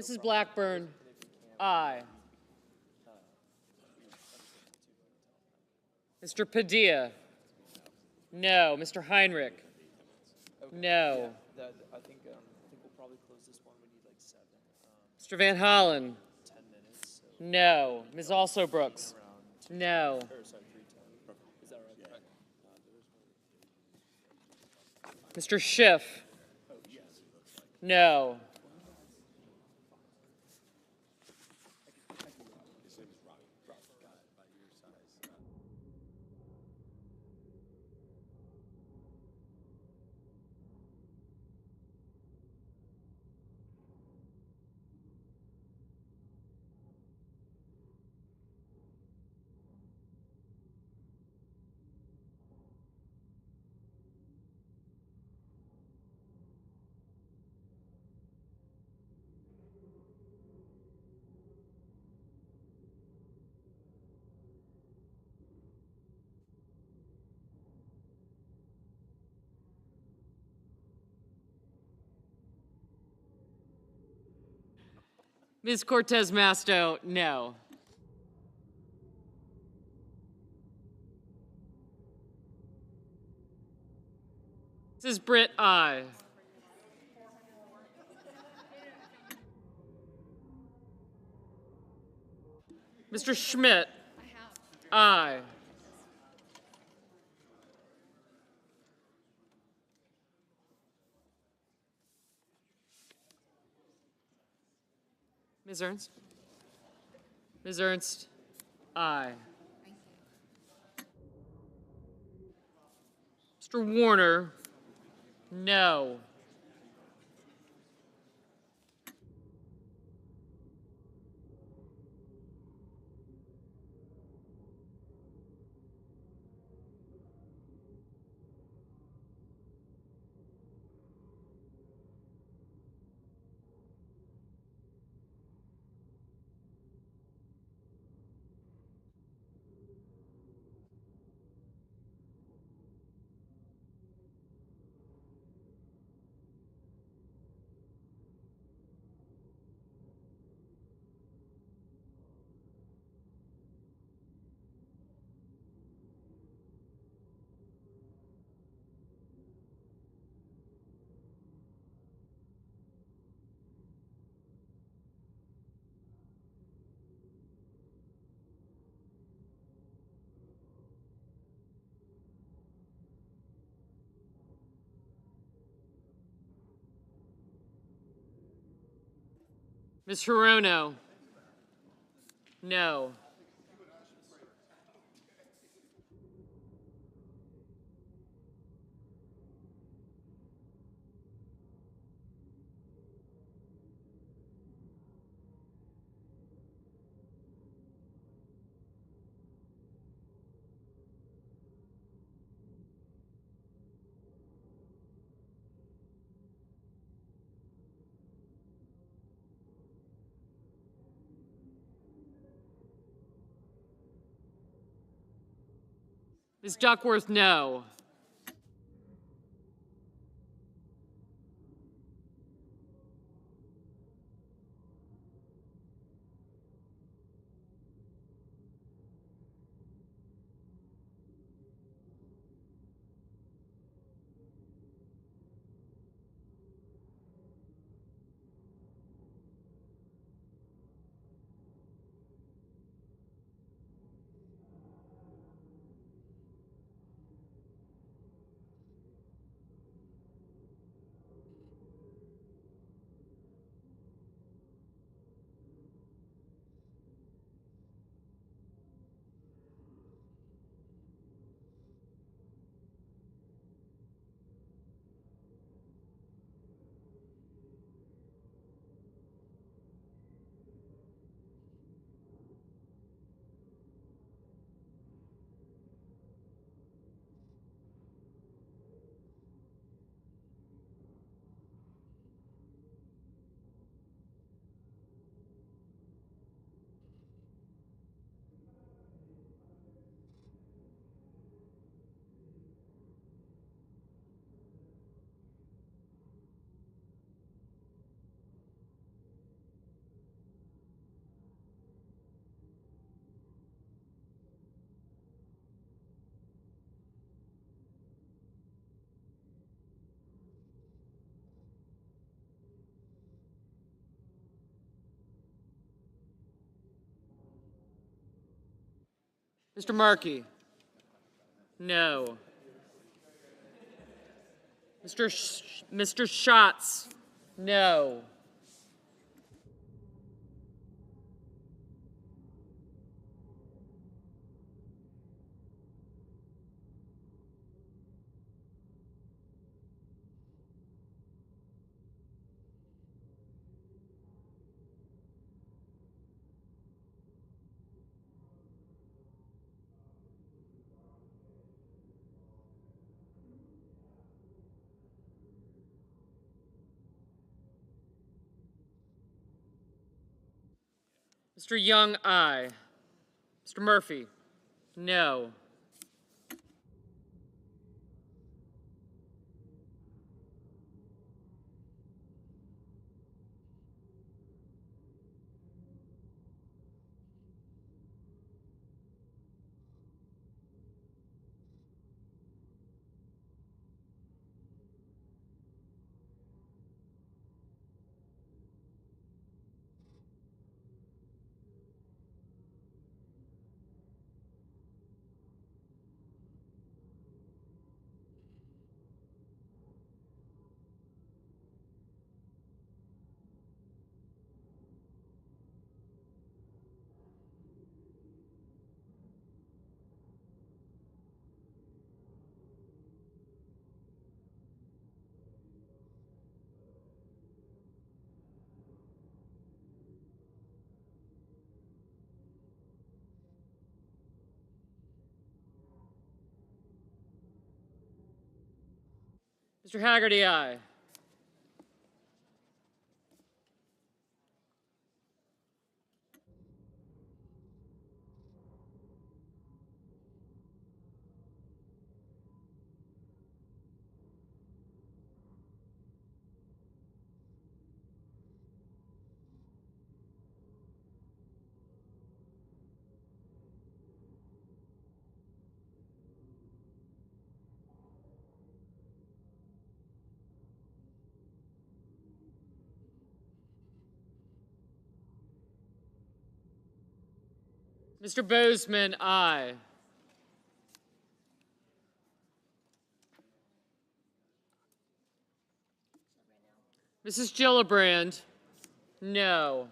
Mrs. Blackburn? Aye. Mr. Padilla? No. Mr. Heinrich? No. I think we'll probably close this one. We need like 7. Mr. Van Hollen? 10 minutes. So No. Ms. Also Brooks? No. or sorry, 3:10. Is that right? Mr. Schiff? No. Ms. Cortez Masto? No. Mrs. Britt? Aye. Mr. Schmidt? Aye. Ms. Ernst? Ms. Ernst? Aye. Mr. Warner? No. Ms. Hirono? No. Ms. Duckworth, no. Mr. Markey? No. Mr. Schatz? No. Mr. Young, aye. Mr. Murphy? No. Mr. Haggerty, aye. Mr. Bozeman, aye. Mrs. Gillibrand, no.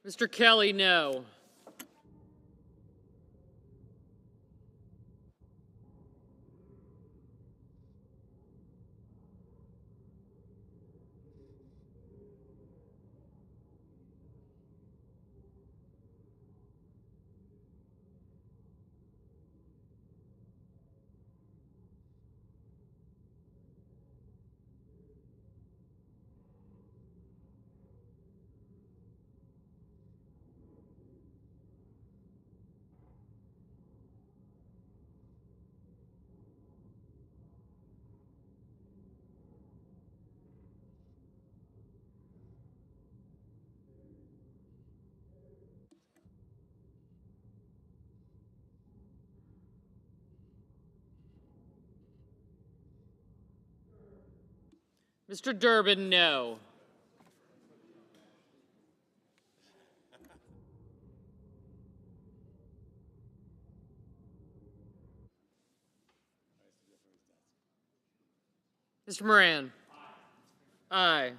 Mr. Kelly, no. Mr. Durbin, no. Mr. Moran? Aye.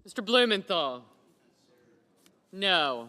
Mr. Blumenthal? No.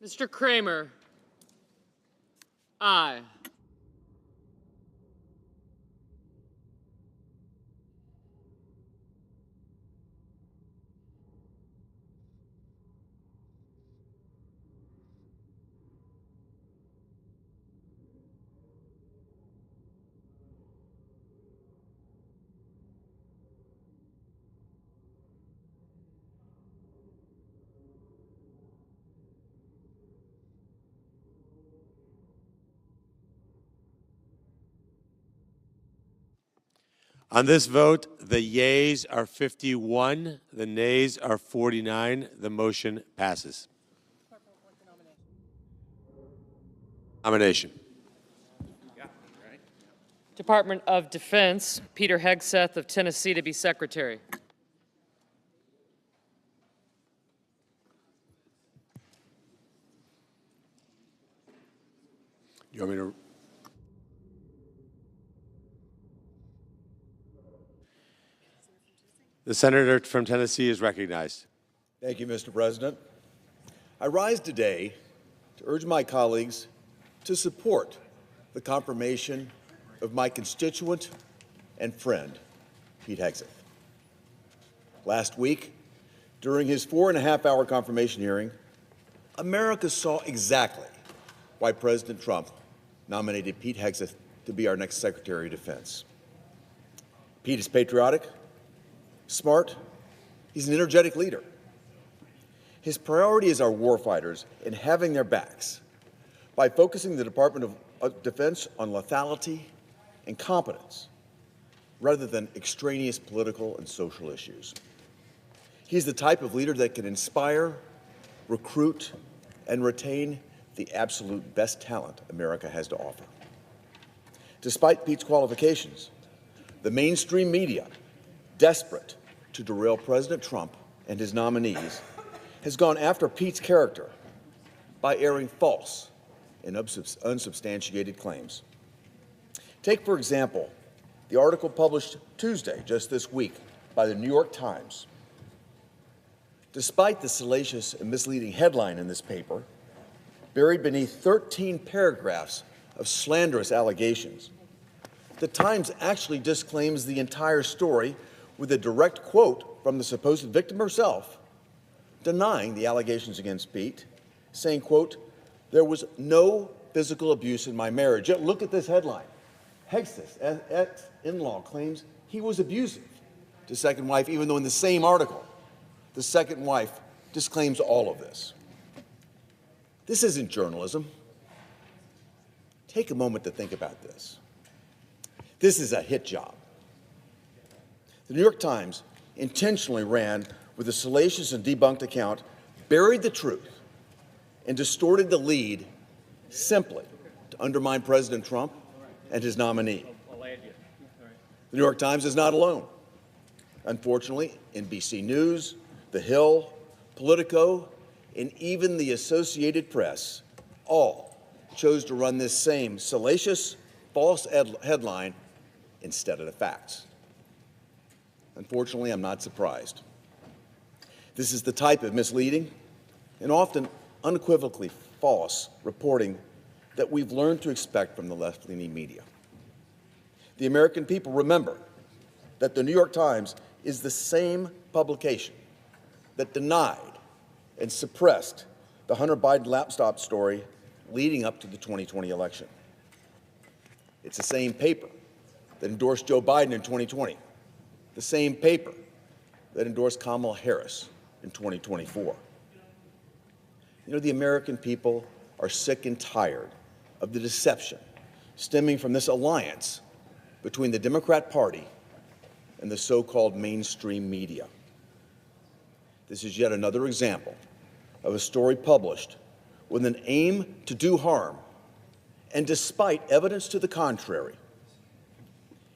Mr. Kramer? Aye. On this vote, the yeas are 51, the nays are 49. The motion passes. Nomination. Department of Defense, Peter Hegseth of Tennessee to be Secretary. You want me to? The senator from Tennessee is recognized. Thank you, Mr. President. I rise today to urge my colleagues to support the confirmation of my constituent and friend, Pete Hegseth. Last week, during his 4.5-hour confirmation hearing, America saw exactly why President Trump nominated Pete Hegseth to be our next Secretary of Defense. Pete is patriotic, smart, he's an energetic leader. His priority is our warfighters and having their backs by focusing the Department of Defense on lethality and competence rather than extraneous political and social issues. He's the type of leader that can inspire, recruit, and retain the absolute best talent America has to offer. Despite Pete's qualifications, the mainstream media, desperate to derail President Trump and his nominees, has gone after Pete's character by airing false and unsubstantiated claims. Take, for example, the article published Tuesday, just this week, by the New York Times. Despite the salacious and misleading headline in this paper, buried beneath 13 paragraphs of slanderous allegations, the Times actually disclaims the entire story with a direct quote from the supposed victim herself, denying the allegations against Pete saying, quote, "There was no physical abuse in my marriage." Yet look at this headline. Hegseth, ex-in-law, claims he was abusive to second wife, even though in the same article, the second wife disclaims all of this. This isn't journalism. Take a moment to think about this. This is a hit job. The New York Times intentionally ran with a salacious and debunked account, buried the truth, and distorted the lead simply to undermine President Trump and his nominee. The New York Times is not alone. Unfortunately, NBC News, The Hill, Politico, and even the Associated Press all chose to run this same salacious, false headline instead of the facts. Unfortunately, I'm not surprised. This is the type of misleading and often unequivocally false reporting that we've learned to expect from the left-leaning media. The American people remember that the New York Times is the same publication that denied and suppressed the Hunter Biden laptop story leading up to the 2020 election. It's the same paper that endorsed Joe Biden in 2020, the same paper that endorsed Kamala Harris in 2024. You know, the American people are sick and tired of the deception stemming from this alliance between the Democrat Party and the so-called mainstream media. This is yet another example of a story published with an aim to do harm, and despite evidence to the contrary.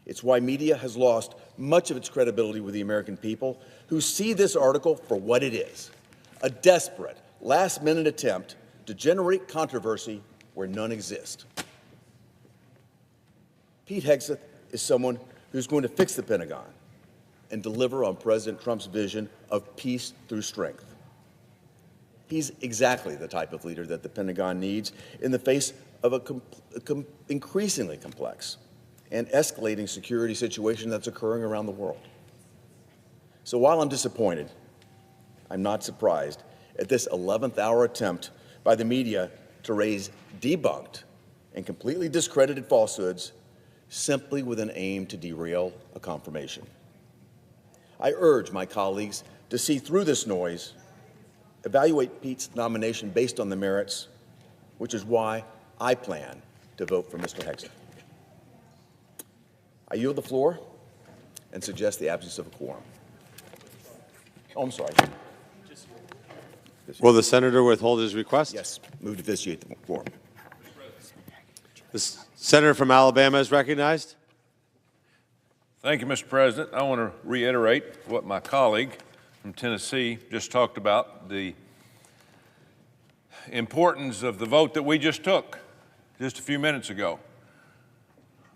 It's why media has lost much of its credibility with the American people, who see this article for what it is: a desperate, last-minute attempt to generate controversy where none exist. Pete Hegseth is someone who's going to fix the Pentagon and deliver on President Trump's vision of peace through strength. He's exactly the type of leader that the Pentagon needs in the face of an increasingly complex and escalating security situation that's occurring around the world. So while I'm disappointed, I'm not surprised at this 11th hour attempt by the media to raise debunked and completely discredited falsehoods simply with an aim to derail a confirmation. I urge my colleagues to see through this noise, evaluate Pete's nomination based on the merits, which is why I plan to vote for Mr. Hegseth. I yield the floor and suggest the absence of a quorum. Oh, I'm sorry. Will the senator withhold his request? Yes, move to vitiate the quorum. The senator from Alabama is recognized. Thank you, Mr. President. I want to reiterate what my colleague from Tennessee just talked about, the importance of the vote that we just took just a few minutes ago.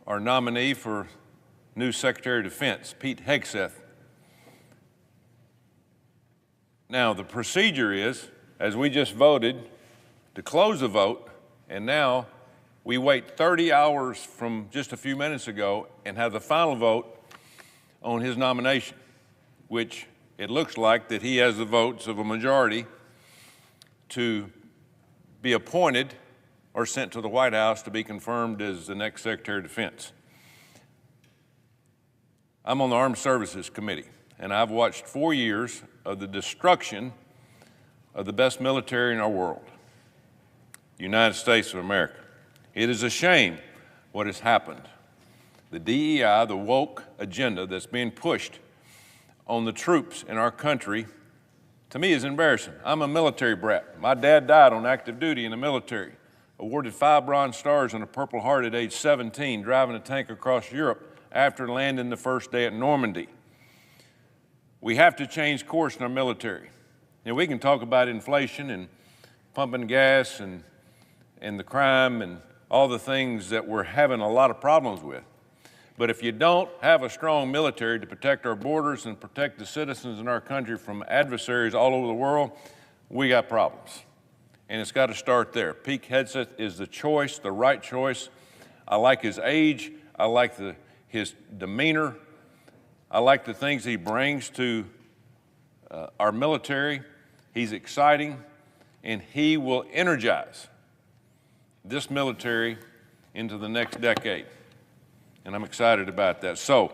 Our nominee for new Secretary of Defense, Pete Hegseth. Now, the procedure is, as we just voted, to close the vote, and now we wait 30 hours from just a few minutes ago and have the final vote on his nomination, which it looks like that he has the votes of a majority to be appointed or sent to the White House to be confirmed as the next Secretary of Defense. I'm on the Armed Services Committee, and I've watched 4 years of the destruction of the best military in our world, the United States of America. It is a shame what has happened. The DEI, the woke agenda that's being pushed on the troops in our country, to me is embarrassing. I'm a military brat. My dad died on active duty in the military, awarded 5 Bronze Stars and a Purple Heart at age 17, driving a tank across Europe after landing the first day at Normandy. We have to change course in our military. You know, we can talk about inflation and pumping gas and the crime and all the things that we're having a lot of problems with. But if you don't have a strong military to protect our borders and protect the citizens in our country from adversaries all over the world, we got problems. And it's got to start there. Pete Hegseth is the choice, the right choice. I like his age. I like his demeanor. I like the things he brings to our military. He's exciting. and he will energize this military into the next decade. And I'm excited about that. So,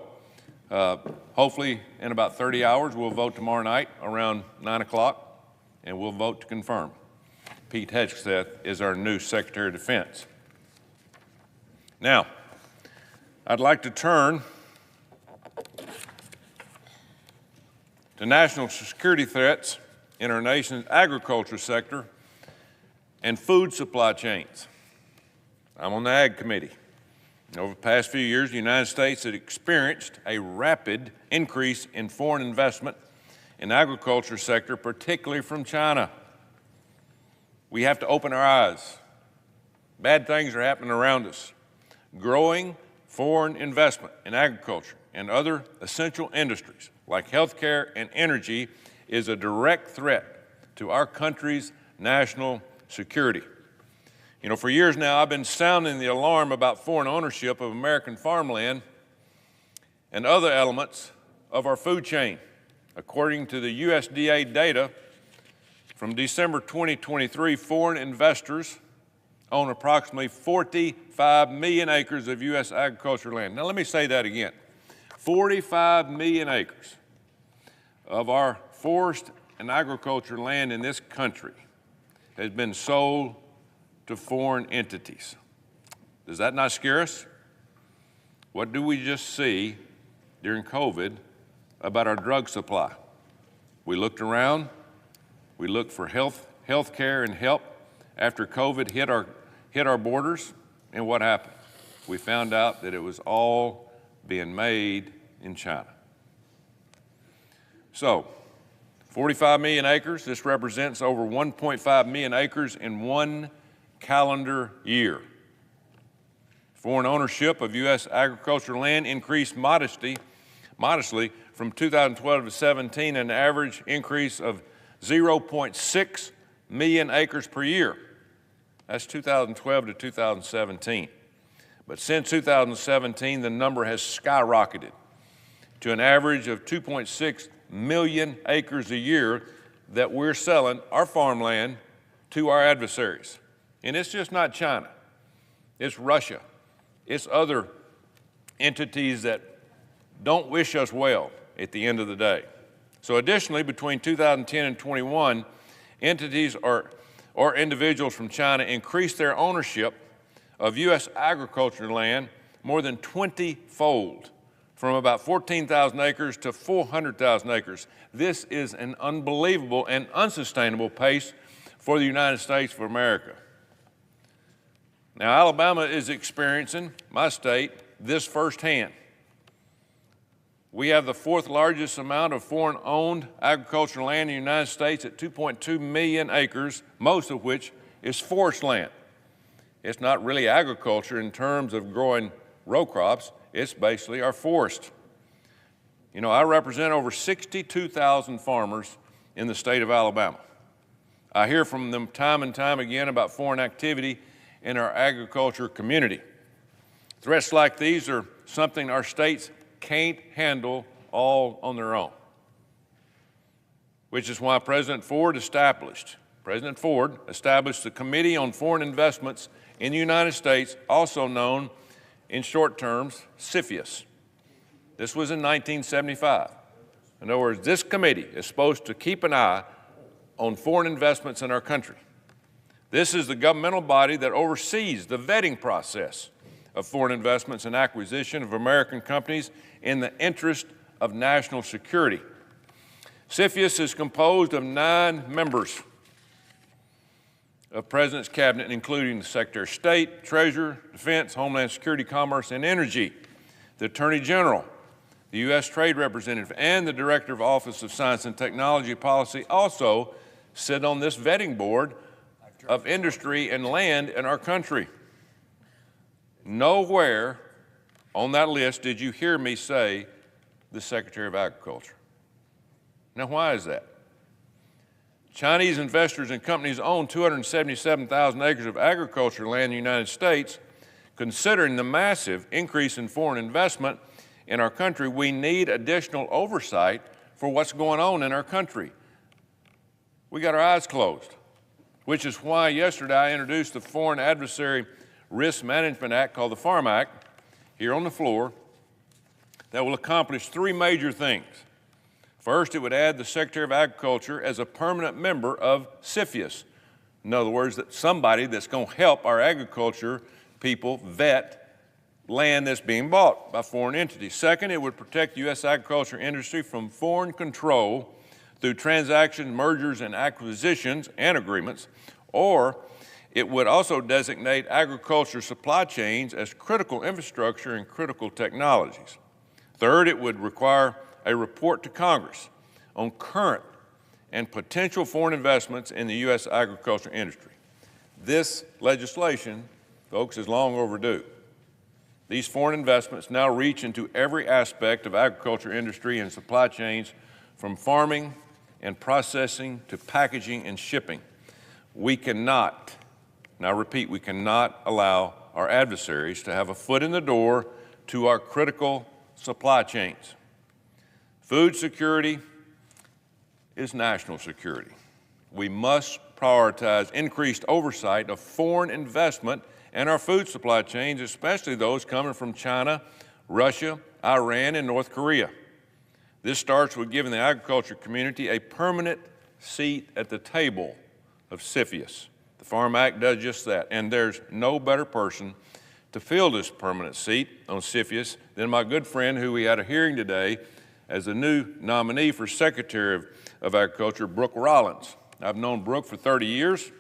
hopefully in about 30 hours, we'll vote tomorrow night around 9 o'clock, and we'll vote to confirm Pete Hegseth is our new Secretary of Defense. Now, I'd like to turn to national security threats in our nation's agriculture sector and food supply chains. I'm on the Ag Committee. Over the past few years, the United States has experienced a rapid increase in foreign investment in the agriculture sector, particularly from China. We have to open our eyes. Bad things are happening around us. Growing foreign investment in agriculture and other essential industries like healthcare and energy is a direct threat to our country's national security. You know, for years now, I've been sounding the alarm about foreign ownership of American farmland and other elements of our food chain. According to the USDA data from December 2023, foreign investors own approximately 45 million acres of U.S. agricultural land. Now, let me say that again. 45 million acres of our forest and agriculture land in this country has been sold to foreign entities. Does that not scare us? What do we just see during COVID about our drug supply? We looked around, we looked for health care and help after COVID hit our borders, and what happened? We found out that it was all being made in China. So, 45 million acres, this represents over 1.5 million acres in one calendar year. Foreign ownership of U.S. agricultural land increased modestly from 2012 to 17, an average increase of 0.6 million acres per year. That's 2012 to 2017. But since 2017, the number has skyrocketed to an average of 2.6 million acres a year that we're selling our farmland to our adversaries. And it's just not China. It's Russia. It's other entities that don't wish us well at the end of the day. So additionally, between 2010 and 21, entities or individuals from China increased their ownership of U.S. agricultural land more than 20-fold, from about 14,000 acres to 400,000 acres. This is an unbelievable and unsustainable pace for the United States of America. Now, Alabama is experiencing, my state, this firsthand. We have the fourth largest amount of foreign-owned agricultural land in the United States at 2.2 million acres, most of which is forest land. It's not really agriculture in terms of growing row crops. It's basically our forest. You know, I represent over 62,000 farmers in the state of Alabama. I hear from them time and time again about foreign activity in our agriculture community. Threats like these are something our states can't handle all on their own, which is why President Ford established the Committee on Foreign Investments in the United States, also known in short terms, CFIUS. This was in 1975. In other words, this committee is supposed to keep an eye on foreign investments in our country. This is the governmental body that oversees the vetting process of foreign investments and acquisition of American companies in the interest of national security. CFIUS is composed of 9 members of President's Cabinet, including the Secretary of State, Treasurer, Defense, Homeland Security, Commerce, and Energy, the Attorney General, the U.S. Trade Representative, and the Director of Office of Science and Technology Policy also sit on this vetting board of industry and land in our country. Nowhere on that list did you hear me say the Secretary of Agriculture. Now, why is that? Chinese investors and companies own 277,000 acres of agricultural land in the United States. Considering the massive increase in foreign investment in our country, we need additional oversight for what's going on in our country. We got our eyes closed. which is why yesterday I introduced the Foreign Adversary Risk Management Act, called the FARM Act, here on the floor, that will accomplish three major things. First, it would add the Secretary of Agriculture as a permanent member of CFIUS. In other words, that somebody that's going to help our agriculture people vet land that's being bought by foreign entities. Second, it would protect the U.S. agriculture industry from foreign control through transactions, mergers, and acquisitions and agreements, or it would also designate agriculture supply chains as critical infrastructure and critical technologies. Third, it would require a report to Congress on current and potential foreign investments in the U.S. agriculture industry. This legislation, folks, is long overdue. These foreign investments now reach into every aspect of agriculture industry and supply chains, from farming and processing to packaging and shipping. We cannot, and I repeat, we cannot allow our adversaries to have a foot in the door to our critical supply chains. Food security is national security. We must prioritize increased oversight of foreign investment in our food supply chains, especially those coming from China, Russia, Iran, and North Korea. This starts with giving the agriculture community a permanent seat at the table of CFIUS. The FARM Act does just that, and there's no better person to fill this permanent seat on CFIUS than my good friend who we had a hearing today as the new nominee for Secretary of Agriculture, Brooke Rollins. I've known Brooke for 30 years.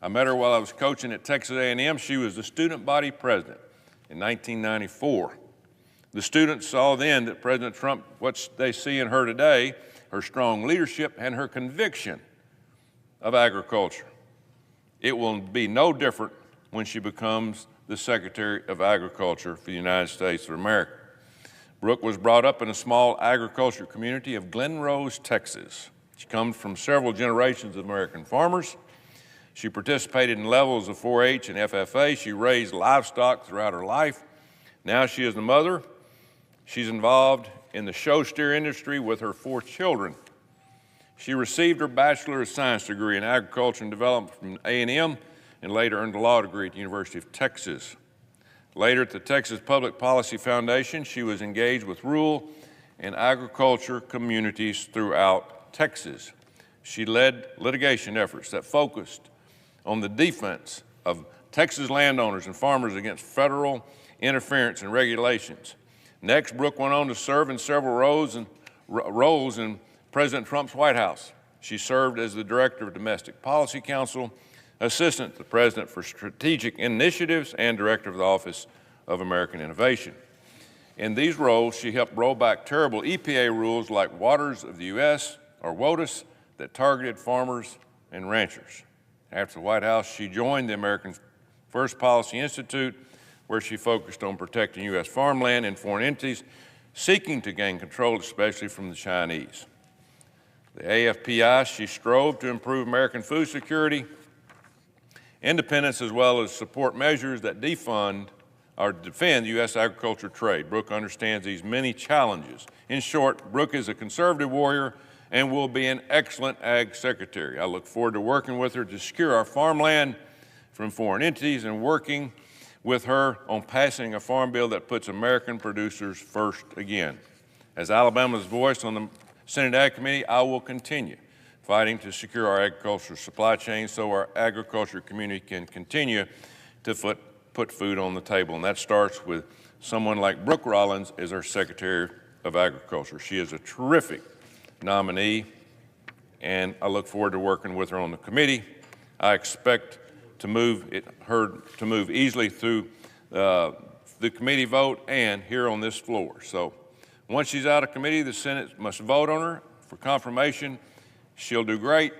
I met her while I was coaching at Texas A&M. She was the student body president in 1994. The students saw then that President Trump, what they see in her today, her strong leadership and her conviction of agriculture. It will be no different when she becomes the Secretary of Agriculture for the United States of America. Brooke was brought up in a small agriculture community of Glen Rose, Texas. She comes from several generations of American farmers. She participated in levels of 4-H and FFA. She raised livestock throughout her life. Now she is a mother. She's involved in the show steer industry with her 4 children. She received her Bachelor of Science degree in Agriculture and Development from A&M and later earned a law degree at the University of Texas. Later at the Texas Public Policy Foundation, she was engaged with rural and agriculture communities throughout Texas. She led litigation efforts that focused on the defense of Texas landowners and farmers against federal interference and regulations. Next, Brooke went on to serve in several roles in President Trump's White House. She served as the Director of Domestic Policy Council, Assistant to the President for Strategic Initiatives, and Director of the Office of American Innovation. In these roles, she helped roll back terrible EPA rules like Waters of the U.S., or WOTUS, that targeted farmers and ranchers. After the White House, she joined the American First Policy Institute, where she focused on protecting U.S. farmland and foreign entities seeking to gain control, especially from the Chinese. The AFPI, she strove to improve American food security, independence, as well as support measures that defund or defend U.S. agriculture trade. Brooke understands these many challenges. In short, Brooke is a conservative warrior and will be an excellent Ag Secretary. I look forward to working with her to secure our farmland from foreign entities and working with her on passing a farm bill that puts American producers first again. As Alabama's voice on the Senate Ag Committee, I will continue fighting to secure our agricultural supply chain so our agriculture community can continue to put food on the table. And that starts with someone like Brooke Rollins as our Secretary of Agriculture. She is a terrific nominee, and I look forward to working with her on the committee. I expect her to move easily through the committee vote and here on this floor. So once she's out of committee, the Senate must vote on her for confirmation. She'll do great.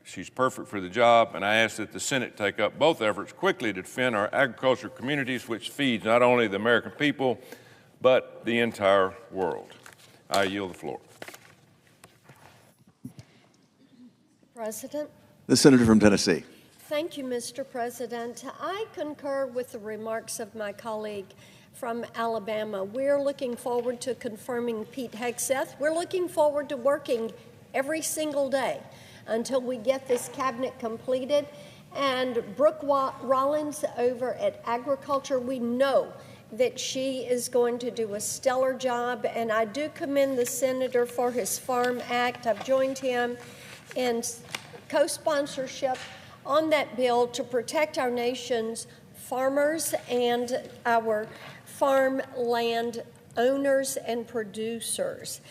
She's perfect for the job, and I ask that the Senate take up both efforts quickly to defend our agriculture communities, which feeds not only the American people, but the entire world. I yield the floor. President. The senator from Tennessee. Thank you, Mr. President. I concur with the remarks of my colleague from Alabama. We're looking forward to confirming Pete Hegseth. We're looking forward to working every single day until we get this cabinet completed. And Brooke Rollins over at Agriculture, we know that she is going to do a stellar job, and I do commend the senator for his Farm Act. I've joined him in co-sponsorship on that bill to protect our nation's farmers and our farmland owners and producers.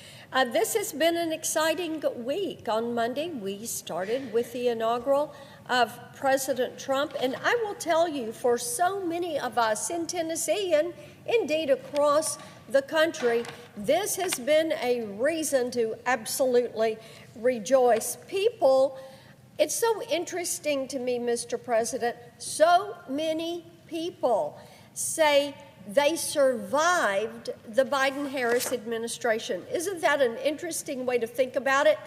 This has been an exciting week. On Monday, we started with the inaugural of President Trump, and I will tell you, for so many of us in Tennessee and indeed across the country, this has been a reason to absolutely rejoice. People, it's so interesting to me, Mr. President, so many people say they survived the Biden-Harris administration. Isn't that an interesting way to think about it?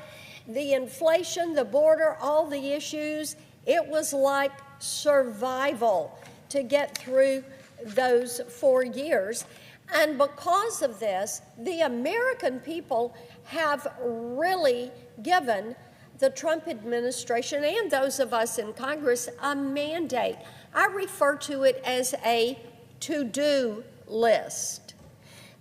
The inflation, the border, all the issues, it was like survival to get through those 4 years. And because of this, the American people have really given the Trump administration and those of us in Congress a mandate. I refer to it as a to-do list,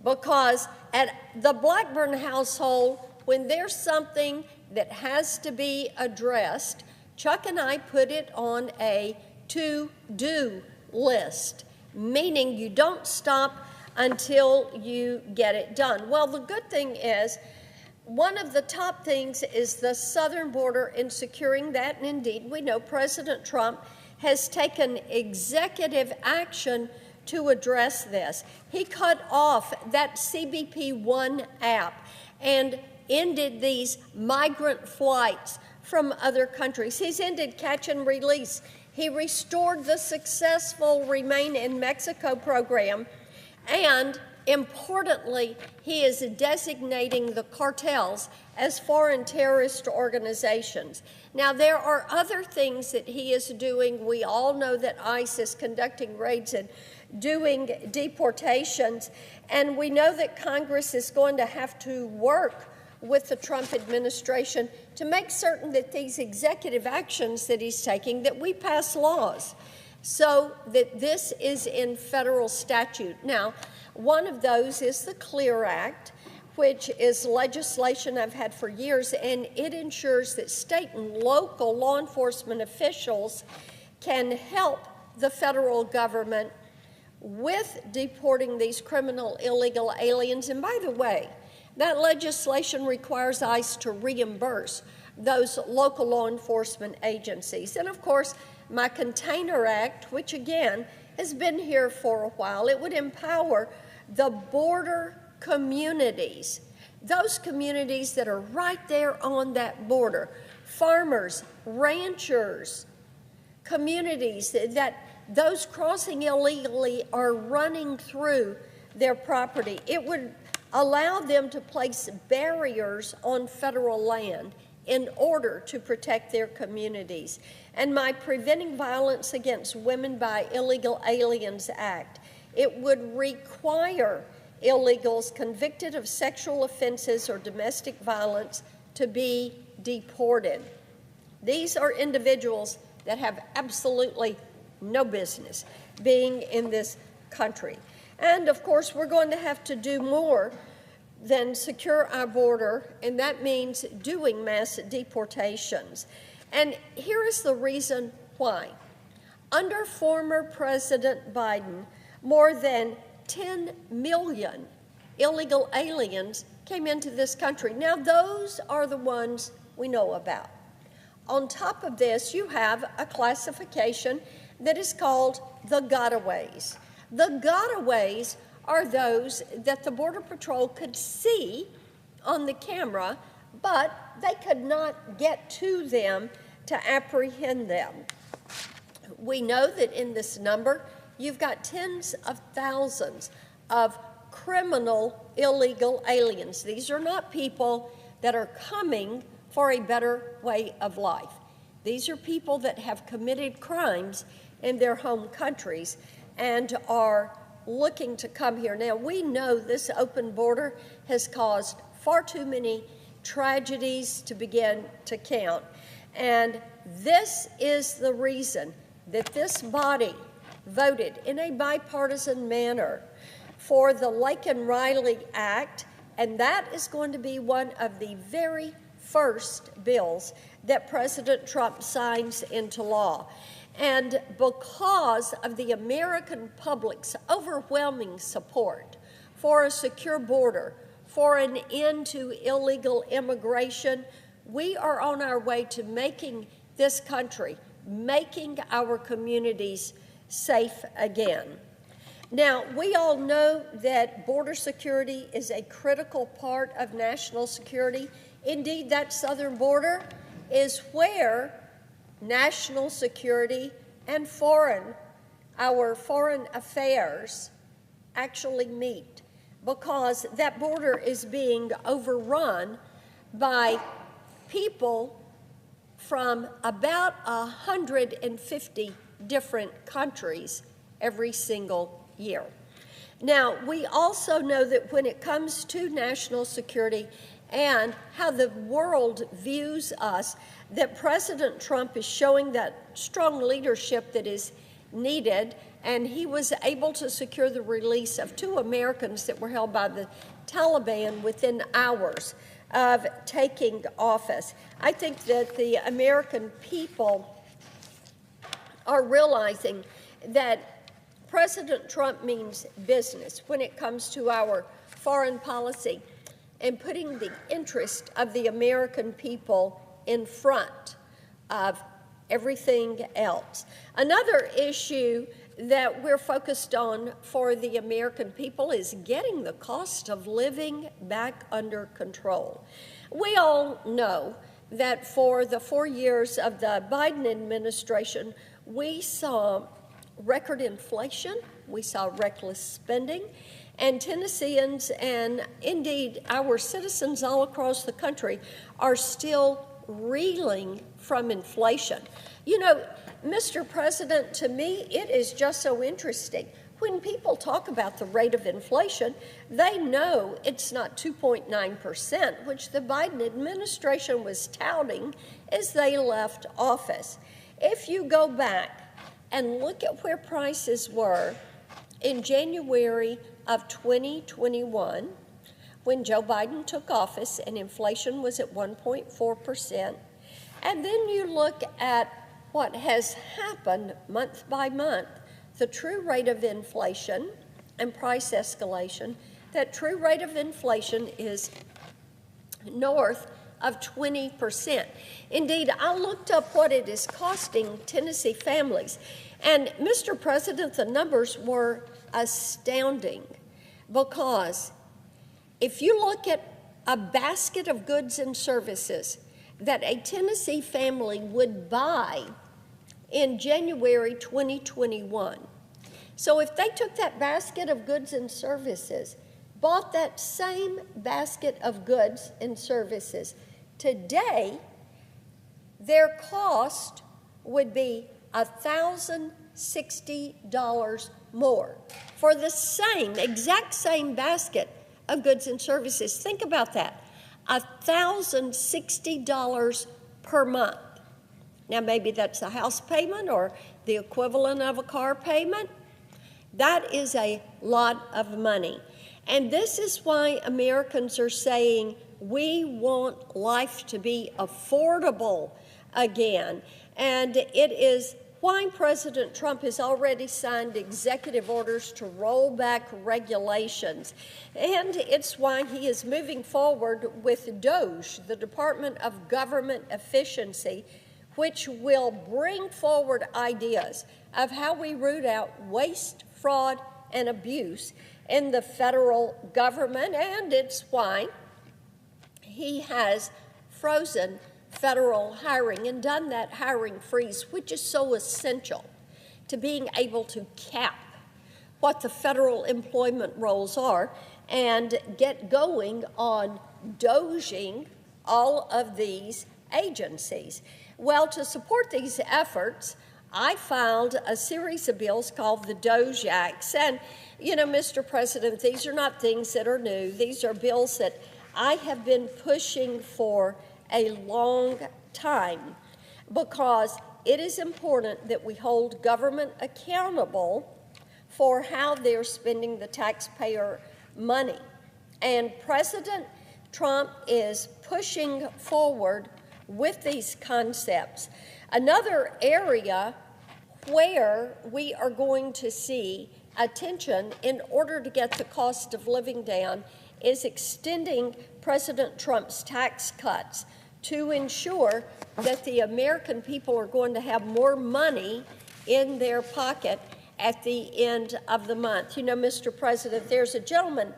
because at the Blackburn household, when there's something that has to be addressed, Chuck and I put it on a to-do list, meaning you don't stop until you get it done. Well, the good thing is, one of the top things is the southern border and securing that, and indeed we know President Trump has taken executive action to address this. He cut off that CBP One app and ended these migrant flights from other countries. He's ended catch and release. He restored the successful Remain in Mexico program, and importantly, he is designating the cartels as foreign terrorist organizations. Now, there are other things that he is doing. We all know that ICE is conducting raids and doing deportations, and we know that Congress is going to have to work with the Trump administration to make certain that these executive actions that he's taking, that we pass laws so that this is in federal statute. Now, one of those is the CLEAR Act, which is legislation I've had for years, and it ensures that state and local law enforcement officials can help the federal government with deporting these criminal illegal aliens. And by the way, that legislation requires ICE to reimburse those local law enforcement agencies. And of course, my Container Act, which again has been here for a while, it would empower the border communities, those communities that are right there on that border, farmers, ranchers, communities that those crossing illegally are running through their property. It would allow them to place barriers on federal land in order to protect their communities. And my Preventing Violence Against Women by Illegal Aliens Act, it would require illegals convicted of sexual offenses or domestic violence to be deported. These are individuals that have absolutely no business being in this country. And of course, we're going to have to do more than secure our border, and that means doing mass deportations. And here is the reason why. Under former President Biden, more than 10 million illegal aliens came into this country. Now, those are the ones we know about. On top of this, you have a classification that is called the gotaways. The gotaways are those that the Border Patrol could see on the camera, but they could not get to them to apprehend them. We know that in this number, you've got tens of thousands of criminal illegal aliens. These are not people that are coming for a better way of life. These are people that have committed crimes in their home countries and are looking to come here. Now, we know this open border has caused far too many tragedies to begin to count. And this is the reason that this body voted in a bipartisan manner for the Laken-Riley Act, and that is going to be one of the very first bills that President Trump signs into law. And because of the American public's overwhelming support for a secure border, for an end to illegal immigration, we are on our way to making this country, making our communities safe again. Now, we all know that border security is a critical part of national security. Indeed, that southern border is where national security and our foreign affairs actually meet, because that border is being overrun by people from about 150 different countries every single year. Now, we also know that when it comes to national security and how the world views us, that President Trump is showing that strong leadership that is needed, and he was able to secure the release of 2 Americans that were held by the Taliban within hours of taking office. I think that the American people are realizing that President Trump means business when it comes to our foreign policy and putting the interest of the American people in front of everything else. Another issue that we're focused on for the American people is getting the cost of living back under control. We all know that for the 4 years of the Biden administration, we saw record inflation, we saw reckless spending, and Tennesseans and indeed our citizens all across the country are still reeling from inflation. You know, Mr. President, to me, it is just so interesting. When people talk about the rate of inflation, they know it's not 2.9%, which the Biden administration was touting as they left office. If you go back and look at where prices were in January of 2021, when Joe Biden took office and inflation was at 1.4%, and then you look at what has happened month by month, the true rate of inflation and price escalation, that true rate of inflation is north of 20%. Indeed, I looked up what it is costing Tennessee families, and Mr. President, the numbers were astounding, because if you look at a basket of goods and services that a Tennessee family would buy in January 2021, so if they took that basket of goods and services, bought that same basket of goods and services, today their cost would be $1,060 more for the exact same basket of goods and services. Think about that, $1,060 per month. Now, maybe that's a house payment or the equivalent of a car payment. That is a lot of money. And this is why Americans are saying we want life to be affordable again. And it is why President Trump has already signed executive orders to roll back regulations. And it's why he is moving forward with DOGE, the Department of Government Efficiency, which will bring forward ideas of how we root out waste, fraud, and abuse in the federal government. And it's why he has frozen federal hiring and done that hiring freeze, which is so essential to being able to cap what the federal employment roles are and get going on doging all of these agencies. Well, to support these efforts, I filed a series of bills called the DOGE Acts. And, you know, Mr. President, these are not things that are new. These are bills that I have been pushing for a long time. because it is important that we hold government accountable for how they're spending the taxpayer money. And President Trump is pushing forward with these concepts. Another area where we are going to see attention in order to get the cost of living down is extending President Trump's tax cuts to ensure that the American people are going to have more money in their pocket at the end of the month. You know, Mr. President, there's a gentleman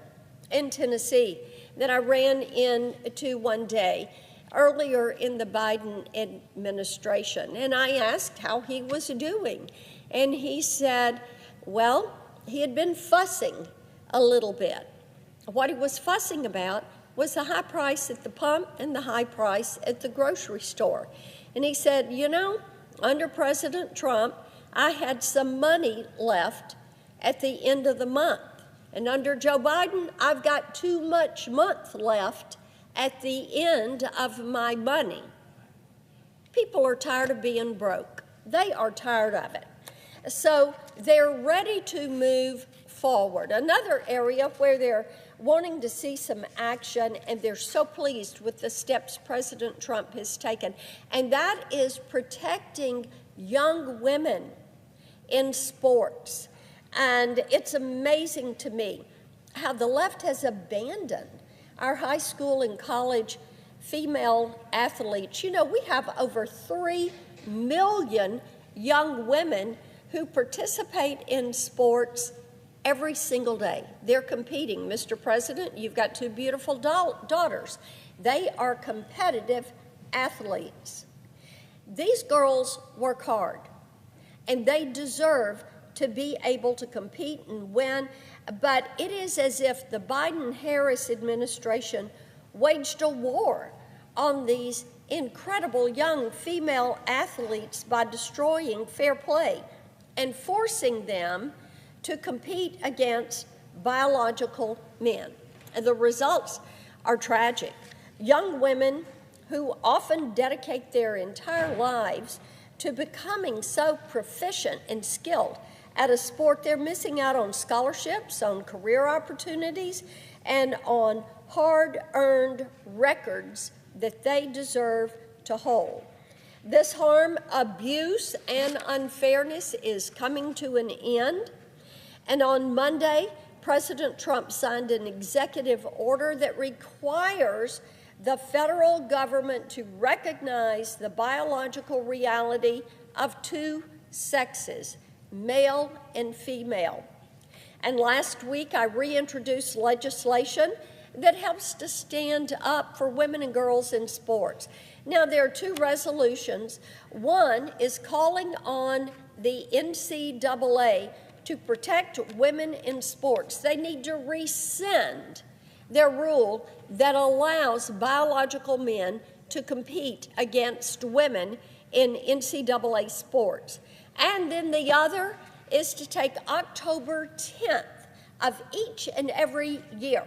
in Tennessee that I ran into one day earlier in the Biden administration, and I asked how he was doing. And he said, well, he had been fussing a little bit. What he was fussing about was the high price at the pump and the high price at the grocery store. And he said, you know, under President Trump, I had some money left at the end of the month. And under Joe Biden, I've got too much month left at the end of my money. People are tired of being broke. They are tired of it. So they're ready to move forward. Another area where they're wanting to see some action, and they're so pleased with the steps President Trump has taken, and that is protecting young women in sports. And it's amazing to me how the left has abandoned our high school and college female athletes. You know, we have over 3 million young women who participate in sports every single day. They're competing. Mr. President, you've got 2 beautiful daughters. They are competitive athletes. These girls work hard, and they deserve to be able to compete and win, but it is as if the Biden-Harris administration waged a war on these incredible young female athletes by destroying fair play and forcing them to compete against biological men. And the results are tragic. Young women who often dedicate their entire lives to becoming so proficient and skilled at a sport, they're missing out on scholarships, on career opportunities, and on hard-earned records that they deserve to hold. This harm, abuse, and unfairness is coming to an end. And on Monday, President Trump signed an executive order that requires the federal government to recognize the biological reality of 2 sexes, male and female. And last week, I reintroduced legislation that helps to stand up for women and girls in sports. Now, there are 2 resolutions. One is calling on the NCAA to protect women in sports. They need to rescind their rule that allows biological men to compete against women in NCAA sports. And then the other is to take October 10th of each and every year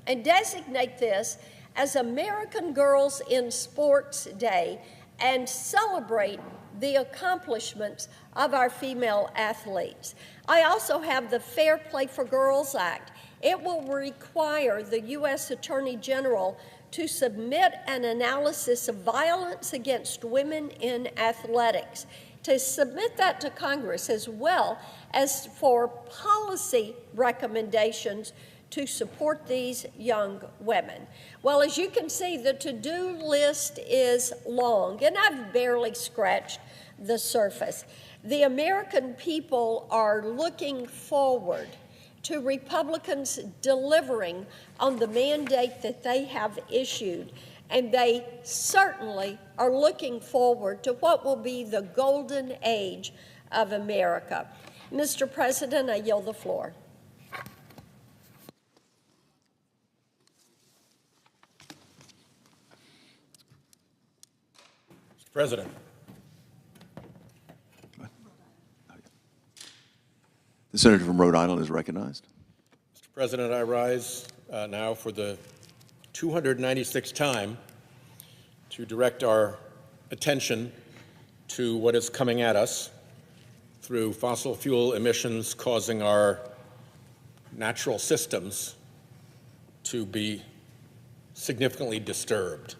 and designate this as American Girls in Sports Day and celebrate the accomplishments of our female athletes. I also have the Fair Play for Girls Act. It will require the U.S. Attorney General to submit an analysis of violence against women in athletics, to submit that to Congress, as well as for policy recommendations to support these young women. Well, as you can see, the to-do list is long, and I've barely scratched the surface. The American people are looking forward to Republicans delivering on the mandate that they have issued, and they certainly are looking forward to what will be the golden age of America. Mr. President, I yield the floor. Mr. President. The senator from Rhode Island is recognized. Mr. President, I rise now for the 296th time to direct our attention to what is coming at us through fossil fuel emissions causing our natural systems to be significantly disturbed.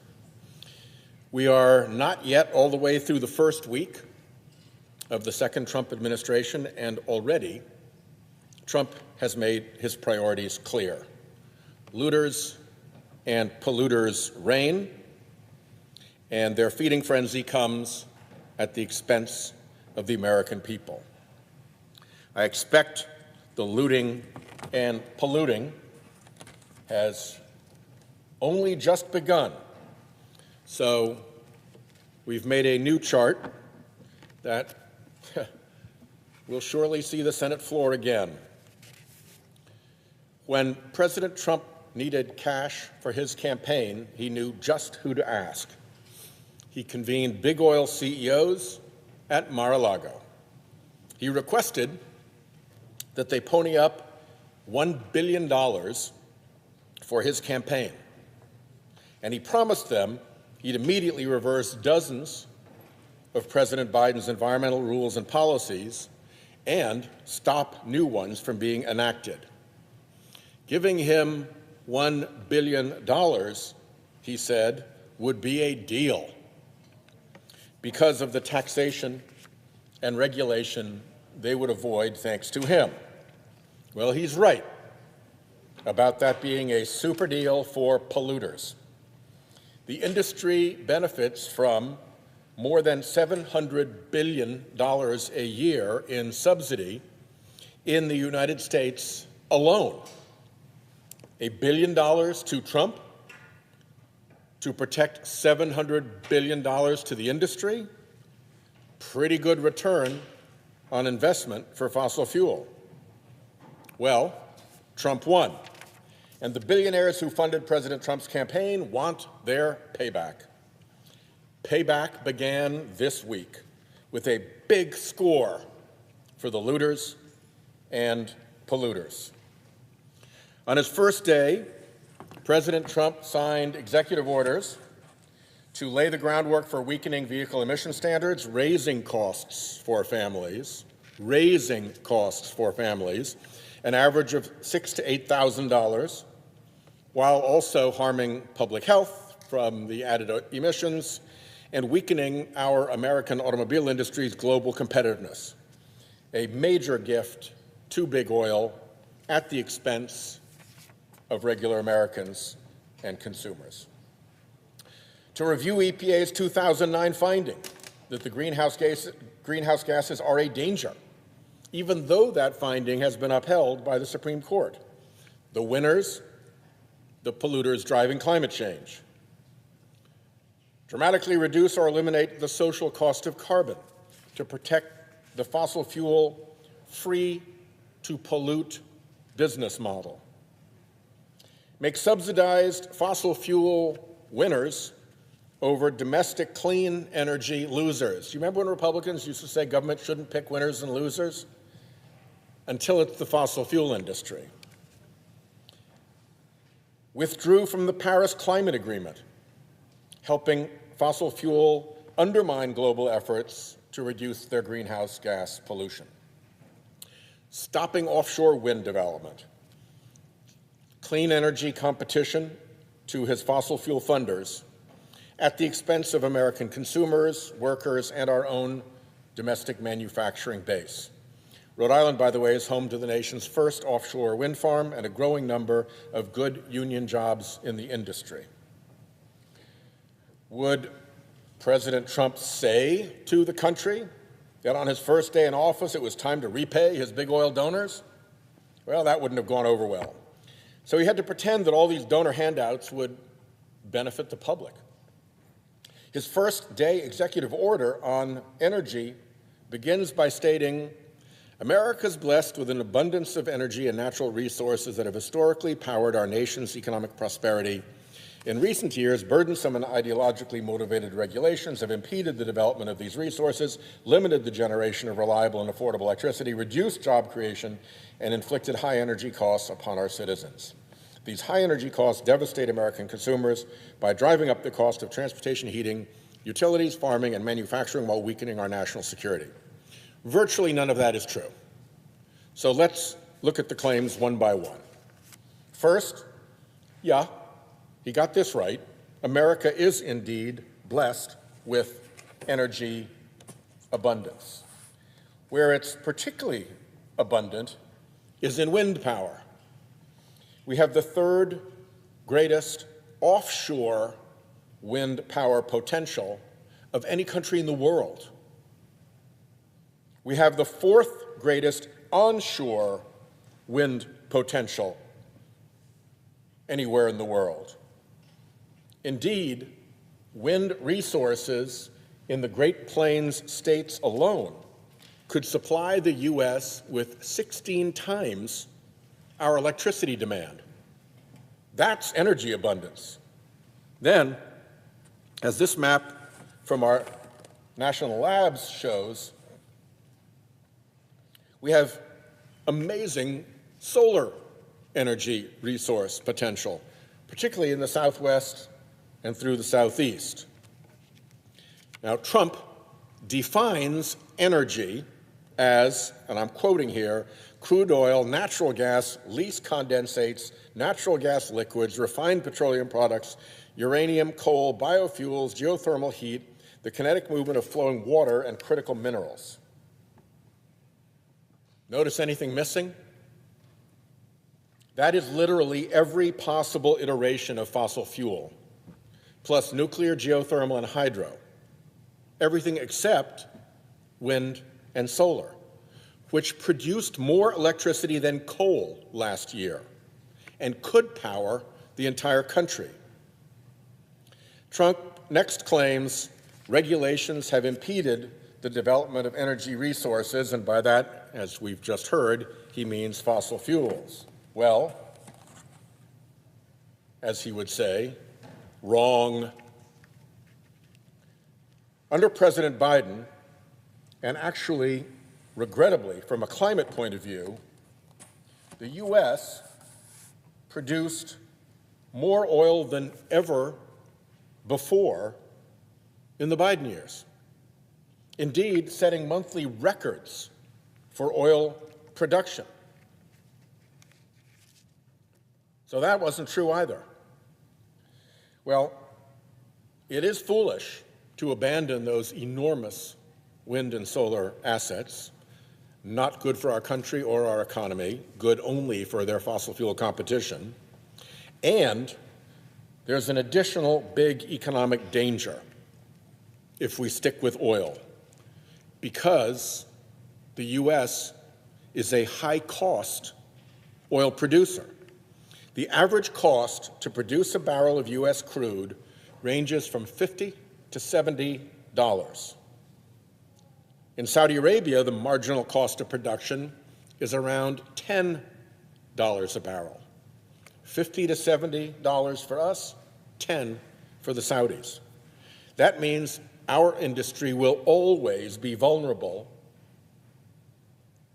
We are not yet all the way through the first week of the second Trump administration, and already Trump has made his priorities clear. Looters and polluters reign, and their feeding frenzy comes at the expense of the American people. I expect the looting and polluting has only just begun. So we've made a new chart that will surely see the Senate floor again. When President Trump needed cash for his campaign, he knew just who to ask. He convened big oil CEOs at Mar-a-Lago. He requested that they pony up $1 billion for his campaign. And he promised them he'd immediately reverse dozens of President Biden's environmental rules and policies and stop new ones from being enacted. Giving him $1 billion, he said, would be a deal because of the taxation and regulation they would avoid thanks to him. Well, he's right about that being a super deal for polluters. The industry benefits from more than $700 billion a year in subsidy in the United States alone. $1 billion to Trump to protect $700 billion to the industry. Pretty good return on investment for fossil fuel. Well, Trump won. And the billionaires who funded President Trump's campaign want their payback. Payback began this week with a big score for the looters and polluters. On his first day, President Trump signed executive orders to lay the groundwork for weakening vehicle emission standards, raising costs for families, an average of $6,000 to $8,000, while also harming public health from the added emissions and weakening our American automobile industry's global competitiveness. A major gift to big oil at the expense of regular Americans and consumers. To review EPA's 2009 finding that the greenhouse gases are a danger, even though that finding has been upheld by the Supreme Court. The winners, the polluters driving climate change. Dramatically reduce or eliminate the social cost of carbon to protect the fossil fuel free to pollute business model. Make subsidized fossil fuel winners over domestic clean energy losers. You remember when Republicans used to say government shouldn't pick winners and losers? Until it's the fossil fuel industry. Withdrew from the Paris Climate Agreement, helping fossil fuel undermine global efforts to reduce their greenhouse gas pollution. Stopping offshore wind development. Clean energy competition to his fossil fuel funders at the expense of American consumers, workers, and our own domestic manufacturing base. Rhode Island, by the way, is home to the nation's first offshore wind farm and a growing number of good union jobs in the industry. Would President Trump say to the country that on his first day in office it was time to repay his big oil donors? Well, that wouldn't have gone over well. So he had to pretend that all these donor handouts would benefit the public. His first day executive order on energy begins by stating, America's blessed with an abundance of energy and natural resources that have historically powered our nation's economic prosperity. In recent years, burdensome and ideologically motivated regulations have impeded the development of these resources, limited the generation of reliable and affordable electricity, reduced job creation, and inflicted high energy costs upon our citizens. These high energy costs devastate American consumers by driving up the cost of transportation, heating, utilities, farming, and manufacturing while weakening our national security. Virtually none of that is true. So let's look at the claims one by one. First, yeah, he got this right. America is indeed blessed with energy abundance. Where it's particularly abundant is in wind power. We have the third greatest offshore wind power potential of any country in the world. We have the fourth greatest onshore wind potential anywhere in the world. Indeed, wind resources in the Great Plains states alone could supply the U.S. with 16 times our electricity demand. That's energy abundance. Then, as this map from our national labs shows, we have amazing solar energy resource potential, particularly in the Southwest and through the Southeast. Now, Trump defines energy as, and I'm quoting here, crude oil, natural gas, least condensates, natural gas liquids, refined petroleum products, uranium, coal, biofuels, geothermal heat, the kinetic movement of flowing water, and critical minerals. Notice anything missing? That is literally every possible iteration of fossil fuel, plus nuclear, geothermal, and hydro. Everything except wind and solar, which produced more electricity than coal last year and could power the entire country. Trump next claims regulations have impeded the development of energy resources, and by that, as we've just heard, he means fossil fuels. Well, as he would say, wrong. Under President Biden, and actually, regrettably, from a climate point of view, the U.S. produced more oil than ever before in the Biden years. Indeed, setting monthly records for oil production. So that wasn't true either. Well, it is foolish to abandon those enormous wind and solar assets, not good for our country or our economy, good only for their fossil fuel competition. And there's an additional big economic danger if we stick with oil, because the U.S. is a high-cost oil producer. The average cost to produce a barrel of U.S. crude ranges from $50 to $70. In Saudi Arabia, the marginal cost of production is around $10 a barrel. $50 to $70 for us, $10 for the Saudis. That means our industry will always be vulnerable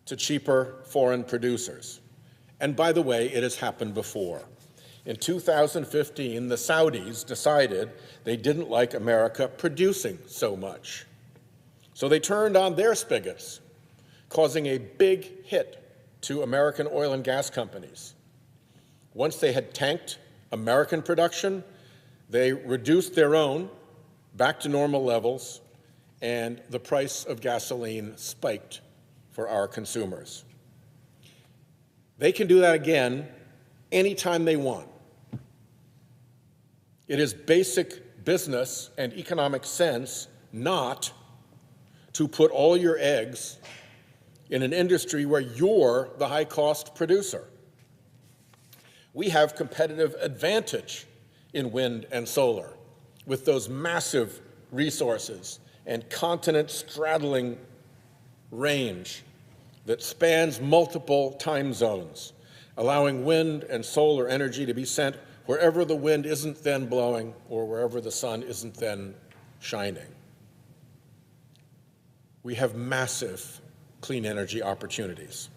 to cheaper foreign producers. And by the way, it has happened before. In 2015, the Saudis decided they didn't like America producing so much. So they turned on their spigots, causing a big hit to American oil and gas companies. Once they had tanked American production, they reduced their own back to normal levels, and the price of gasoline spiked for our consumers. They can do that again anytime they want. It is basic business and economic sense not to put all your eggs in an industry where you're the high-cost producer. We have competitive advantage in wind and solar with those massive resources and continent-straddling range that spans multiple time zones, allowing wind and solar energy to be sent wherever the wind isn't then blowing or wherever the sun isn't then shining. We have massive clean energy opportunities.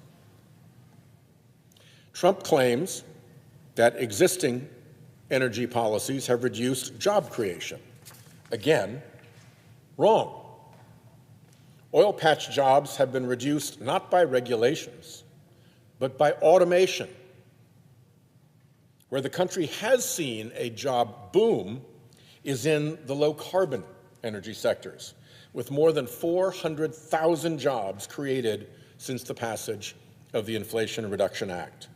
Trump claims that existing energy policies have reduced job creation. Again, Wrong. Oil patch jobs have been reduced not by regulations, but by automation. Where the country has seen a job boom is in the low-carbon energy sectors, with more than 400,000 jobs created since the passage of the Inflation Reduction Act.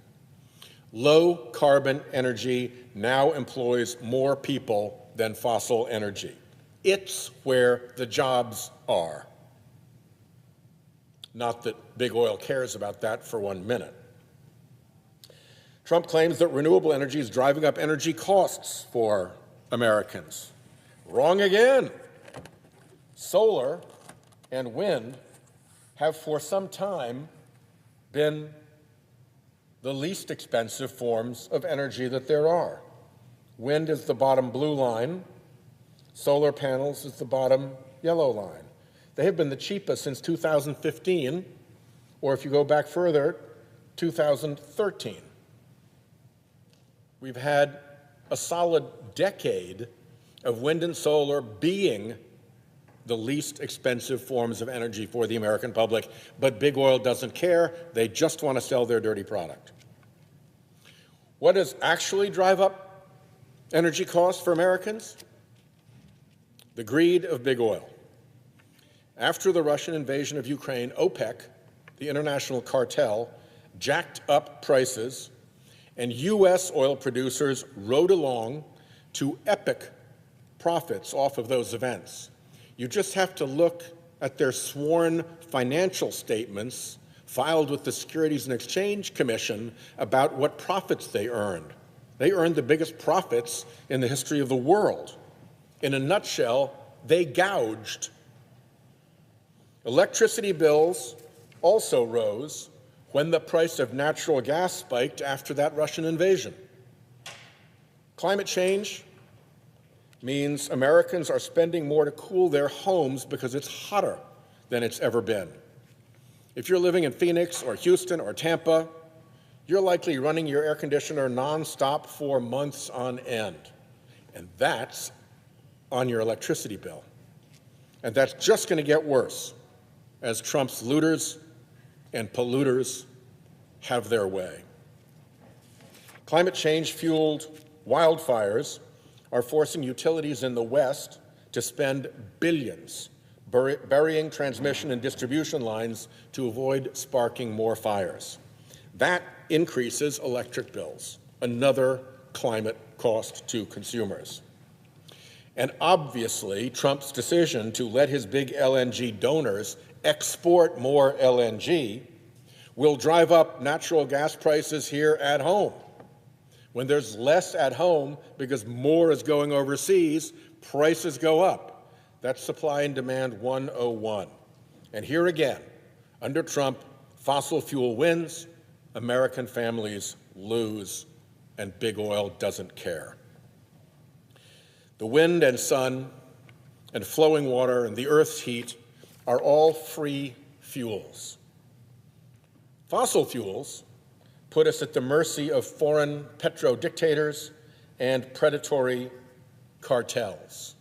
Low-carbon energy now employs more people than fossil energy. It's where the jobs are. Not that big oil cares about that for 1 minute. Trump claims that renewable energy is driving up energy costs for Americans. Wrong again. Solar and wind have for some time been the least expensive forms of energy that there are. Wind is the bottom blue line. Solar panels is the bottom yellow line. They have been the cheapest since 2015, or if you go back further, 2013. We've had a solid decade of wind and solar being the least expensive forms of energy for the American public, but big oil doesn't care. They just want to sell their dirty product. What does actually drive up energy costs for Americans? The greed of big oil. After the Russian invasion of Ukraine, OPEC, the international cartel, jacked up prices, and U.S. oil producers rode along to epic profits off of those events. You just have to look at their sworn financial statements filed with the Securities and Exchange Commission about what profits they earned. They earned the biggest profits in the history of the world. In a nutshell, they gouged. Electricity bills also rose when the price of natural gas spiked after that Russian invasion. Climate change means Americans are spending more to cool their homes because it's hotter than it's ever been. If you're living in Phoenix or Houston or Tampa, you're likely running your air conditioner nonstop for months on end. And that's on your electricity bill. And that's just going to get worse as Trump's looters and polluters have their way. Climate change-fueled wildfires are forcing utilities in the West to spend billions burying transmission and distribution lines to avoid sparking more fires. That increases electric bills, another climate cost to consumers. And obviously, Trump's decision to let his big LNG donors export more LNG will drive up natural gas prices here at home. When there's less at home because more is going overseas, prices go up. That's supply and demand 101. And here again, under Trump, fossil fuel wins, American families lose, and big oil doesn't care. The wind and sun and flowing water and the earth's heat are all free fuels. Fossil fuels put us at the mercy of foreign petro-dictators and predatory cartels.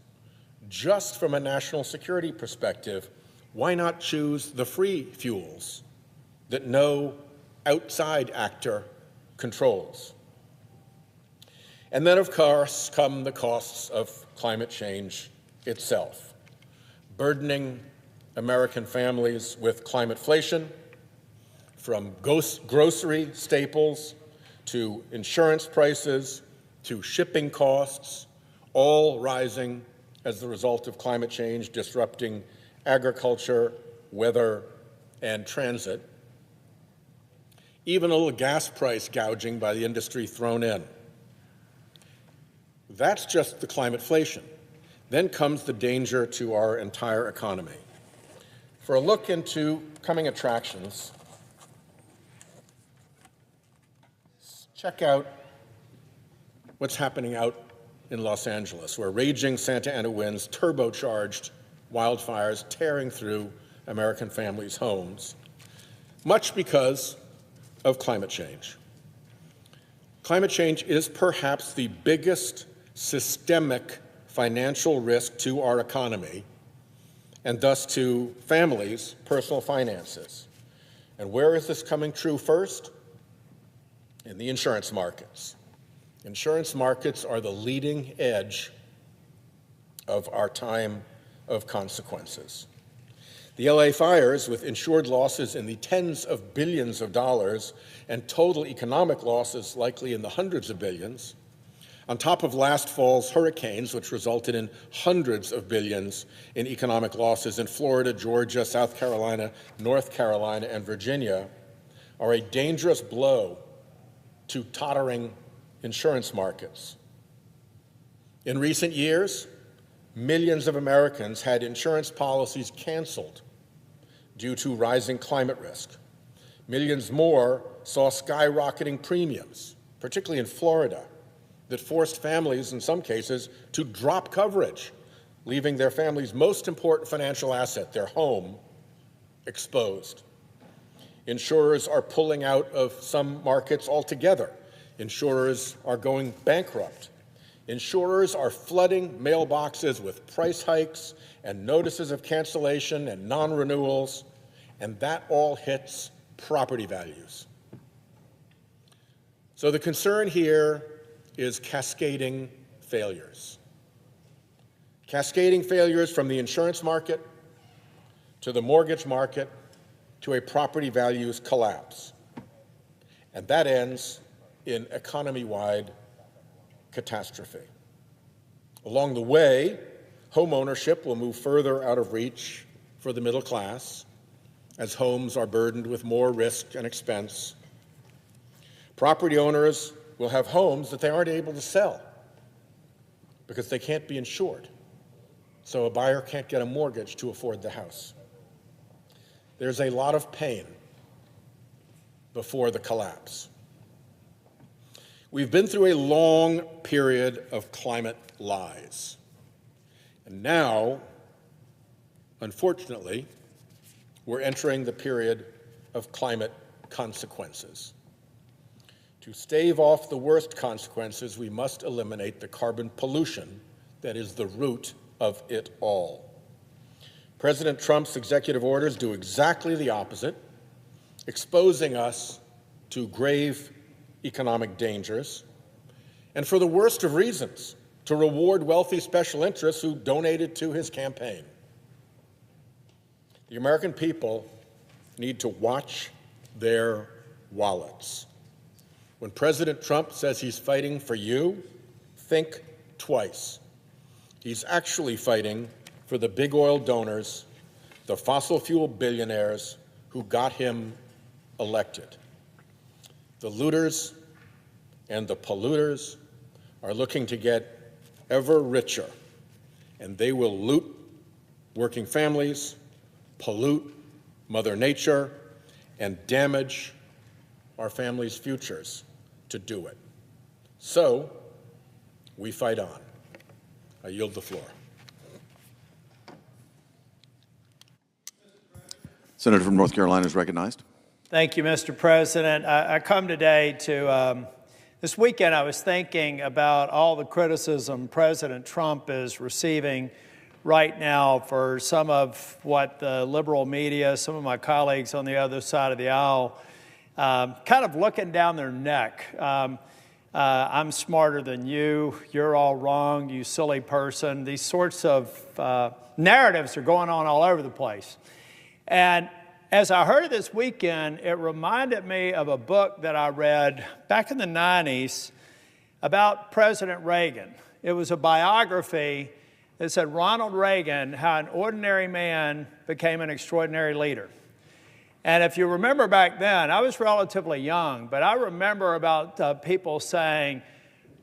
Just from a national security perspective, why not choose the free fuels that no outside actor controls? And then, of course, come the costs of climate change itself, burdening American families with climateflation, from grocery staples to insurance prices to shipping costs, all rising as the result of climate change disrupting agriculture, weather, and transit. Even a little gas price gouging by the industry thrown in. That's just the climateflation. Then comes the danger to our entire economy. For a look into coming attractions, check out what's happening out in Los Angeles, where raging Santa Ana winds turbocharged wildfires tearing through American families' homes, much because of climate change. Climate change is perhaps the biggest systemic financial risk to our economy and thus to families' personal finances. And where is this coming true first? In the insurance markets. Insurance markets are the leading edge of our time of consequences. The LA fires, with insured losses in the tens of billions of dollars and total economic losses likely in the hundreds of billions, on top of last fall's hurricanes, which resulted in hundreds of billions in economic losses in Florida, Georgia, South Carolina, North Carolina, and Virginia, are a dangerous blow to tottering insurance markets. In recent years, millions of Americans had insurance policies canceled due to rising climate risk. Millions more saw skyrocketing premiums, particularly in Florida, that forced families, in some cases, to drop coverage, leaving their family's most important financial asset, their home, exposed. Insurers are pulling out of some markets altogether. Insurers are going bankrupt. Insurers are flooding mailboxes with price hikes and notices of cancellation and non-renewals, and that all hits property values. So the concern here is cascading failures. Cascading failures from the insurance market to the mortgage market to a property values collapse. And that ends in economy-wide catastrophe. Along the way, home ownership will move further out of reach for the middle class as homes are burdened with more risk and expense. Property owners will have homes that they aren't able to sell because they can't be insured. So a buyer can't get a mortgage to afford the house. There's a lot of pain before the collapse. We've been through a long period of climate lies. And now, unfortunately, we're entering the period of climate consequences. To stave off the worst consequences, we must eliminate the carbon pollution that is the root of it all. President Trump's executive orders do exactly the opposite, exposing us to grave economic dangers, and for the worst of reasons, to reward wealthy special interests who donated to his campaign. The American people need to watch their wallets. When President Trump says he's fighting for you, think twice. He's actually fighting for the big oil donors, the fossil fuel billionaires who got him elected. The looters and the polluters are looking to get ever richer, and they will loot working families, pollute Mother Nature, and damage our families' futures to do it. So, we fight on. I yield the floor. Senator from North Carolina is recognized. Thank you, Mr. President. I come today to, this weekend I was thinking about all the criticism President Trump is receiving right now for some of what the liberal media, some of my colleagues on the other side of the aisle, kind of looking down their neck. I'm smarter than you, you're all wrong, you silly person. These sorts of narratives are going on all over the place. And as I heard it this weekend, it reminded me of a book that I read back in the 90s about President Reagan. It was a biography that said Ronald Reagan, how an ordinary man became an extraordinary leader. And if you remember back then, I was relatively young, but I remember about people saying,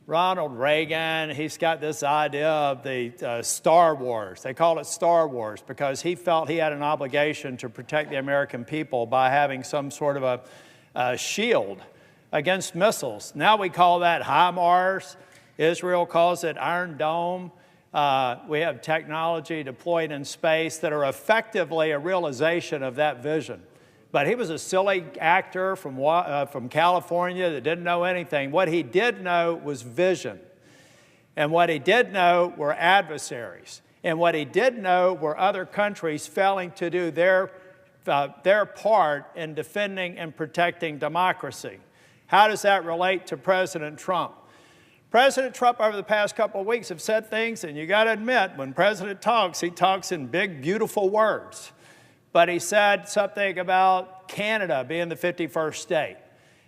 Ronald Reagan, he's got this idea of the Star Wars. They call it Star Wars because he felt he had an obligation to protect the American people by having some sort of a shield against missiles. Now we call that HIMARS. Israel calls it Iron Dome. We have technology deployed in space that are effectively a realization of that vision. But he was a silly actor from California that didn't know anything. What he did know was vision. And what he did know were adversaries. And what he did know were other countries failing to do their part in defending and protecting democracy. How does that relate to President Trump? President Trump over the past couple of weeks have said things, and you got to admit, when President talks, he talks in big, beautiful words. But he said something about Canada being the 51st state.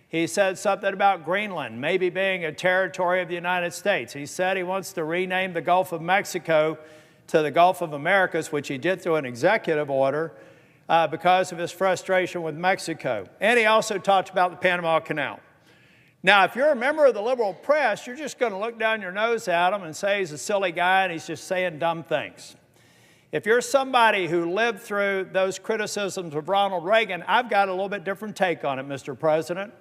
He said something about Greenland maybe being a territory of the United States. He said he wants to rename the Gulf of Mexico to the Gulf of Americas, which he did through an executive order because of his frustration with Mexico. And he also talked about the Panama Canal. Now, if you're a member of the liberal press, you're just going to look down your nose at him and say he's a silly guy and he's just saying dumb things. If you're somebody who lived through those criticisms of Ronald Reagan, I've got a little bit different take on it, Mr. President.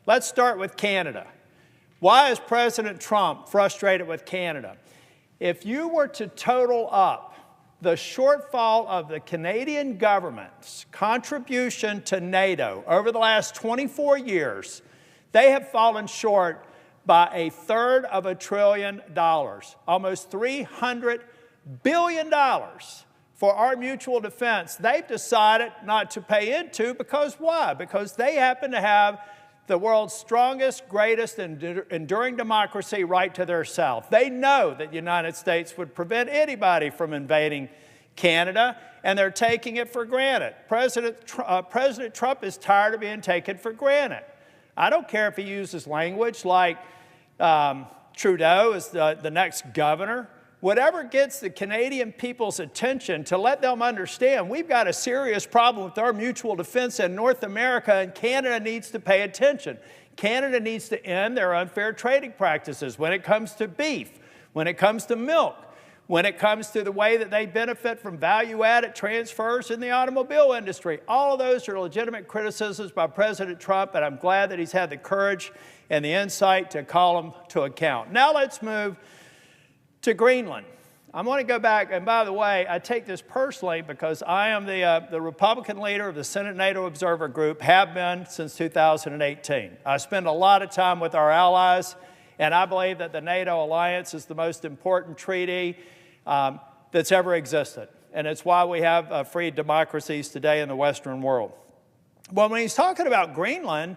Let's start with Canada. Why is President Trump frustrated with Canada? If you were to total up the shortfall of the Canadian government's contribution to NATO over the last 24 years, they have fallen short by $1/3 trillion, almost $300 billion for our mutual defense. They've decided not to pay into because why? Because they happen to have the world's strongest, greatest, enduring democracy right to their south. They know that the United States would prevent anybody from invading Canada, and they're taking it for granted. President Trump is tired of being taken for granted. I don't care if he uses language like Trudeau is the next governor. Whatever gets the Canadian people's attention to let them understand we've got a serious problem with our mutual defense in North America, and Canada needs to pay attention. Canada needs to end their unfair trading practices when it comes to beef, when it comes to milk, when it comes to the way that they benefit from value-added transfers in the automobile industry. All of those are legitimate criticisms by President Trump, and I'm glad that he's had the courage and the insight to call them to account. Now let's move to Greenland. I want to go back, and by the way, I take this personally because I am the Republican leader of the Senate NATO Observer Group, have been since 2018. I spend a lot of time with our allies, and I believe that the NATO alliance is the most important treaty that's ever existed. And it's why we have free democracies today in the Western world. Well, when he's talking about Greenland,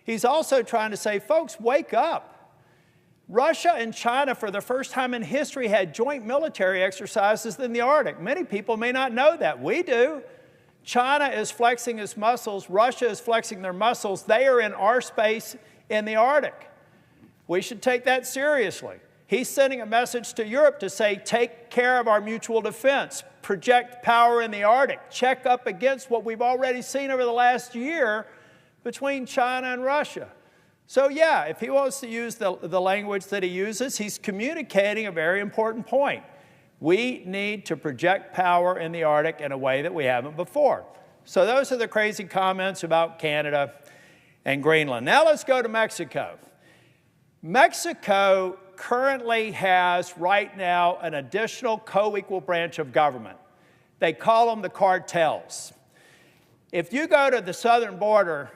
he's also trying to say, folks, wake up. Russia and China, for the first time in history, had joint military exercises in the Arctic. Many people may not know that. We do. China is flexing its muscles. Russia is flexing their muscles. They are in our space in the Arctic. We should take that seriously. He's sending a message to Europe to say, take care of our mutual defense, project power in the Arctic, check up against what we've already seen over the last year between China and Russia. So yeah, if he wants to use the language that he uses, he's communicating a very important point. We need to project power in the Arctic in a way that we haven't before. So those are the crazy comments about Canada and Greenland. Now let's go to Mexico. Mexico currently has right now an additional co-equal branch of government. They call them the cartels. If you go to the southern border,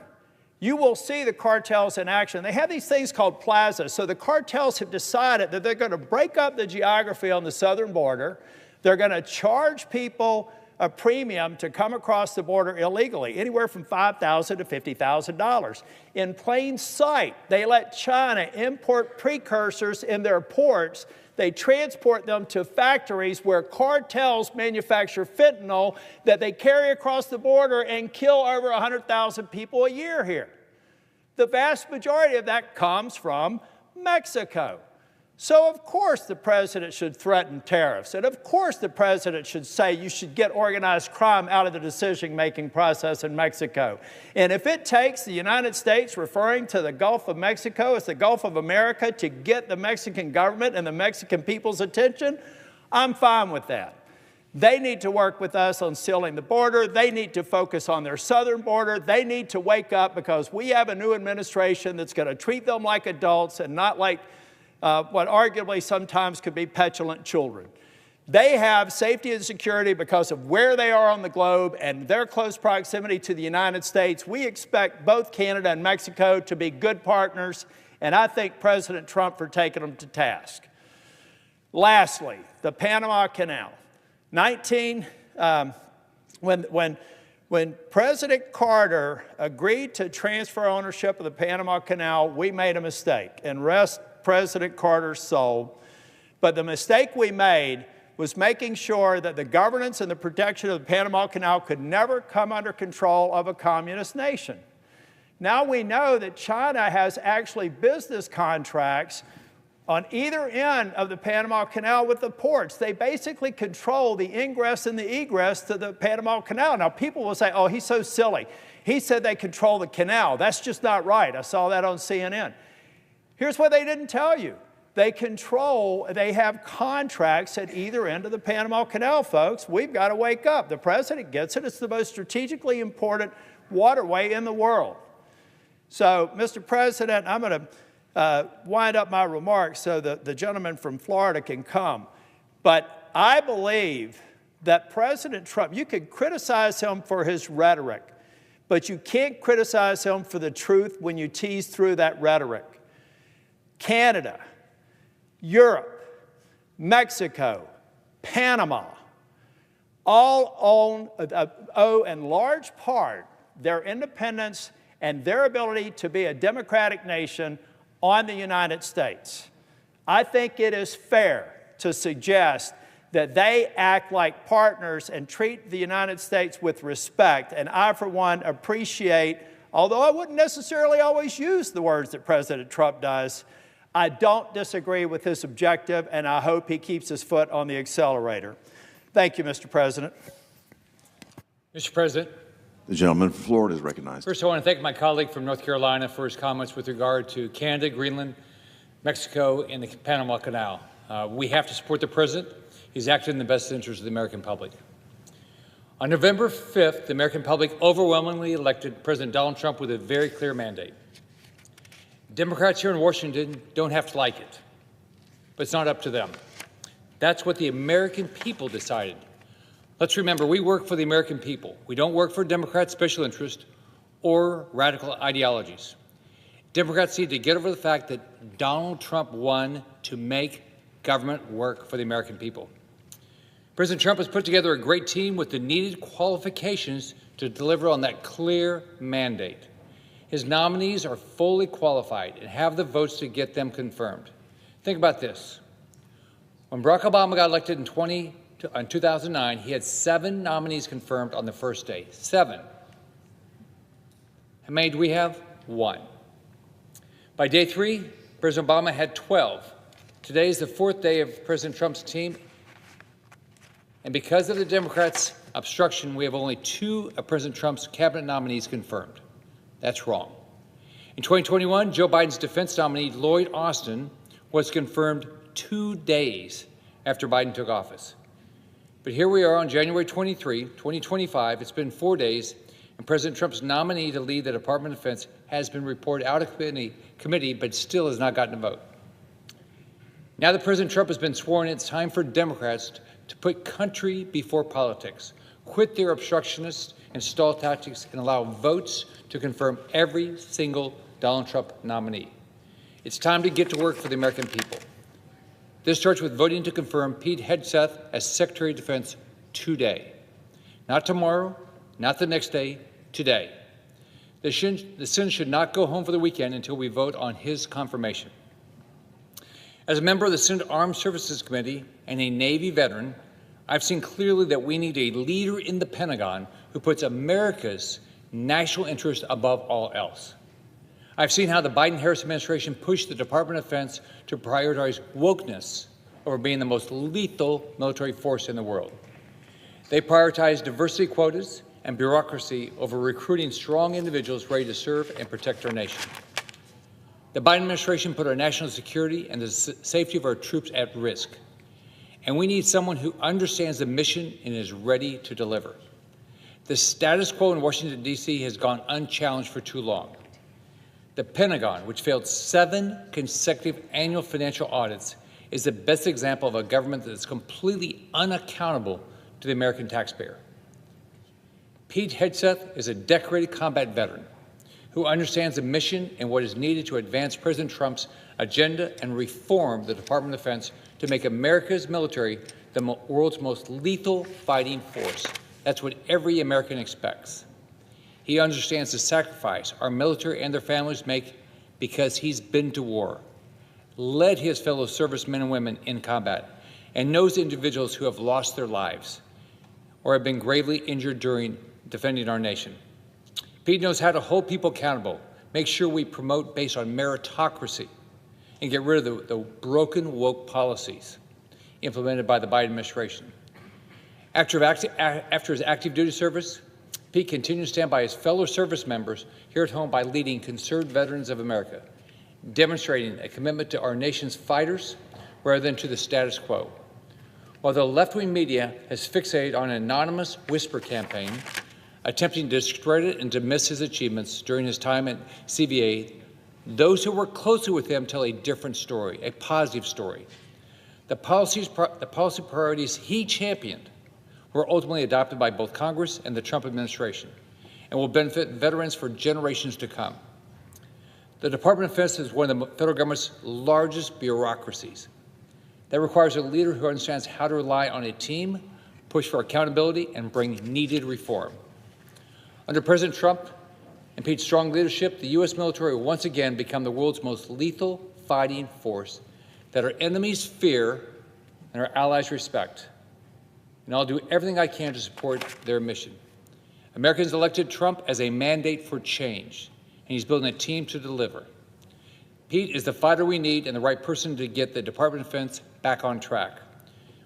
you will see the cartels in action. They have these things called plazas. So the cartels have decided that they're going to break up the geography on the southern border. They're going to charge people a premium to come across the border illegally, anywhere from $5,000 to $50,000. In plain sight, they let China import precursors in their ports. They transport them to factories where cartels manufacture fentanyl that they carry across the border and kill over 100,000 people a year here. The vast majority of that comes from Mexico. So of course the president should threaten tariffs, and of course the president should say you should get organized crime out of the decision-making process in Mexico. And if it takes the United States referring to the Gulf of Mexico as the Gulf of America to get the Mexican government and the Mexican people's attention, I'm fine with that. They need to work with us on sealing the border. They need to focus on their southern border. They need to wake up because we have a new administration that's going to treat them like adults and not like what arguably sometimes could be petulant children. They have safety and security because of where they are on the globe and their close proximity to the United States. We expect both Canada and Mexico to be good partners, and I thank President Trump for taking them to task. Lastly, the Panama Canal. When President Carter agreed to transfer ownership of the Panama Canal, we made a mistake, and rest President Carter's soul. But the mistake we made was making sure that the governance and the protection of the Panama Canal could never come under control of a communist nation. Now we know that China has actually business contracts on either end of the Panama Canal with the ports. They basically control the ingress and the egress to the Panama Canal. Now people will say, oh, he's so silly. He said they control the canal. That's just not right. I saw that on CNN. Here's what they didn't tell you. They have contracts at either end of the Panama Canal, folks. We've got to wake up. The president gets it. It's the most strategically important waterway in the world. So, Mr. President, I'm going to wind up my remarks so that the gentleman from Florida can come. But I believe that President Trump, you can criticize him for his rhetoric, but you can't criticize him for the truth when you tease through that rhetoric. Canada, Europe, Mexico, Panama, all owe in large part their independence and their ability to be a democratic nation on the United States. I think it is fair to suggest that they act like partners and treat the United States with respect. And I, for one, appreciate, although I wouldn't necessarily always use the words that President Trump does, I don't disagree with his objective, and I hope he keeps his foot on the accelerator. Thank you, Mr. President. Mr. President. The gentleman from Florida is recognized. First, I want to thank my colleague from North Carolina for his comments with regard to Canada, Greenland, Mexico, and the Panama Canal. We have to support the president. He's acted in the best interest of the American public. On November 5th, the American public overwhelmingly elected President Donald Trump with a very clear mandate. Democrats here in Washington don't have to like it, but it's not up to them. That's what the American people decided. Let's remember, we work for the American people. We don't work for Democrats' special interest or radical ideologies. Democrats need to get over the fact that Donald Trump won to make government work for the American people. President Trump has put together a great team with the needed qualifications to deliver on that clear mandate. His nominees are fully qualified and have the votes to get them confirmed. Think about this. When Barack Obama got elected in 2009, he had 7 nominees confirmed on the first day. 7. How many do we have? 1. By day 3, President Obama had 12. Today is the 4th day of President Trump's team, and because of the Democrats' obstruction, we have only 2 of President Trump's cabinet nominees confirmed. That's wrong. In 2021, Joe Biden's defense nominee, Lloyd Austin, was confirmed 2 days after Biden took office. But here we are on January 23, 2025. It's been 4 days, and President Trump's nominee to lead the Department of Defense has been reported out of committee, but still has not gotten a vote. Now that President Trump has been sworn in, it's time for Democrats to put country before politics, quit their obstructionist and stall tactics, and allow votes to confirm every single Donald Trump nominee. It's time to get to work for the American people. This starts with voting to confirm Pete Hegseth as Secretary of Defense today. Not tomorrow, not the next day, today. The Senate should not go home for the weekend until we vote on his confirmation. As a member of the Senate Armed Services Committee and a Navy veteran, I've seen clearly that we need a leader in the Pentagon who puts America's national interest above all else. I've seen how the Biden-Harris administration pushed the Department of Defense to prioritize wokeness over being the most lethal military force in the world. They prioritized diversity quotas and bureaucracy over recruiting strong individuals ready to serve and protect our nation. The Biden administration put our national security and the safety of our troops at risk. And we need someone who understands the mission and is ready to deliver. The status quo in Washington, D.C. has gone unchallenged for too long. The Pentagon, which failed 7 consecutive annual financial audits, is the best example of a government that is completely unaccountable to the American taxpayer. Pete Hegseth is a decorated combat veteran who understands the mission and what is needed to advance President Trump's agenda and reform the Department of Defense to make America's military the world's most lethal fighting force. That's what every American expects. He understands the sacrifice our military and their families make because he's been to war, led his fellow servicemen and women in combat, and knows individuals who have lost their lives or have been gravely injured during defending our nation. Pete knows how to hold people accountable, make sure we promote based on meritocracy, and get rid of the broken woke policies implemented by the Biden administration. After his active duty service, Pete continues to stand by his fellow service members here at home by leading Concerned Veterans of America, demonstrating a commitment to our nation's fighters rather than to the status quo. While the left-wing media has fixated on an anonymous whisper campaign, attempting to discredit and dismiss his achievements during his time at CVA, those who work closely with him tell a different story, a positive story. The policy priorities he championed were ultimately adopted by both Congress and the Trump administration and will benefit veterans for generations to come. The Department of Defense is one of the federal government's largest bureaucracies. That requires a leader who understands how to rely on a team, push for accountability, and bring needed reform. Under President Trump and Pete's strong leadership, the U.S. military will once again become the world's most lethal fighting force that our enemies fear and our allies respect. And I'll do everything I can to support their mission. Americans elected Trump as a mandate for change, and he's building a team to deliver. Pete is the fighter we need and the right person to get the Department of Defense back on track.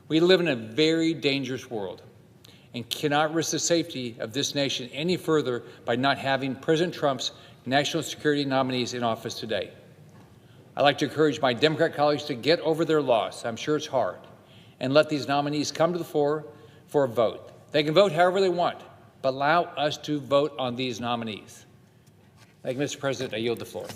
We live in a very dangerous world and cannot risk the safety of this nation any further by not having President Trump's national security nominees in office today. I'd like to encourage my Democrat colleagues to get over their loss. I'm sure it's hard. And let these nominees come to the fore for a vote. They can vote however they want, but allow us to vote on these nominees. Thank you, Mr. President. I yield the floor.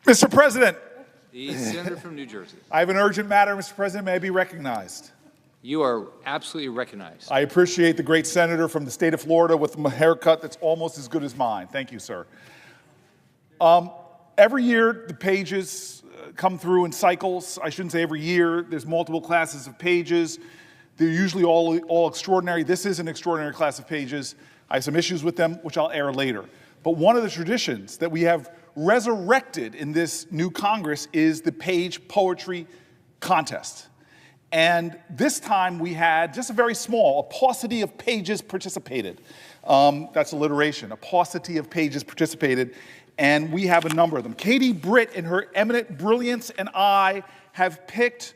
Mr. President, The senator from New Jersey. I have an urgent matter, Mr. President. May I be recognized? You are absolutely recognized. I appreciate the great senator from the state of Florida with a haircut that's almost as good as mine. Thank you, sir. Every year, the pages come through in cycles. I shouldn't say every year. There's multiple classes of pages. They're usually all extraordinary. This is an extraordinary class of pages. I have some issues with them, which I'll air later. But one of the traditions that we have resurrected in this new Congress is the page poetry contest. And this time we had just a very small, a paucity of pages participated. That's alliteration, a paucity of pages participated, and we have a number of them. Katie Britt, in her eminent brilliance, and I have picked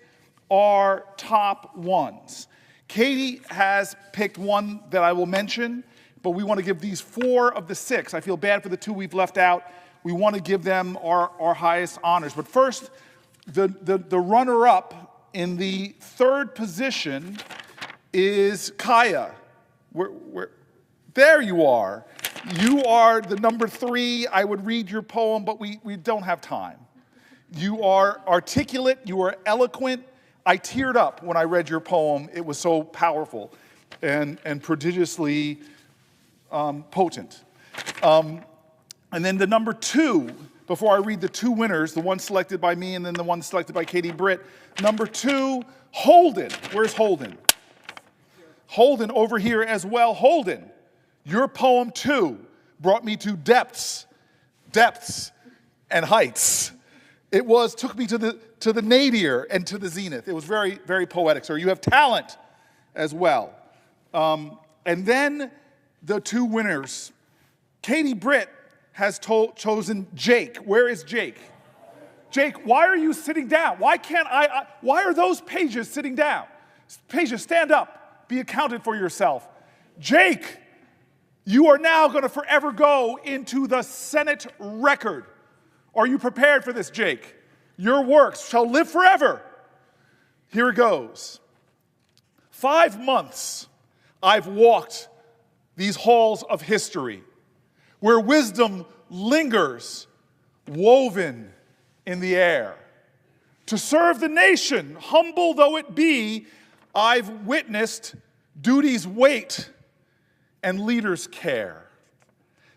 our top ones. Katie has picked one that I will mention, but we want to give these 4 of the 6. I feel bad for the 2 we've left out. We want to give them our highest honors. But first, the runner-up in the 3rd position is Kaya. There you are. You are the number 3. I would read your poem, but we don't have time. You are articulate. You are eloquent. I teared up when I read your poem. It was so powerful and prodigiously potent. And then the number 2, before I read the 2 winners, the one selected by me and then the one selected by Katie Britt. Number 2, Holden. Where's Holden? Holden over here as well. Holden, your poem too brought me to depths and heights. It took me to the nadir and to the zenith. It was very, very poetic. So you have talent as well. And then the 2 winners. Katie Britt has chosen Jake. Where is Jake? Jake, why are you sitting down? Why can't why are those pages sitting down? Pages, stand up. Be accounted for yourself. Jake, you are now going to forever go into the Senate record. Are you prepared for this, Jake? Your works shall live forever. Here it goes. 5 months I've walked these halls of history, where wisdom lingers woven in the air. To serve the nation, humble though it be, I've witnessed duty's weight and leaders' care.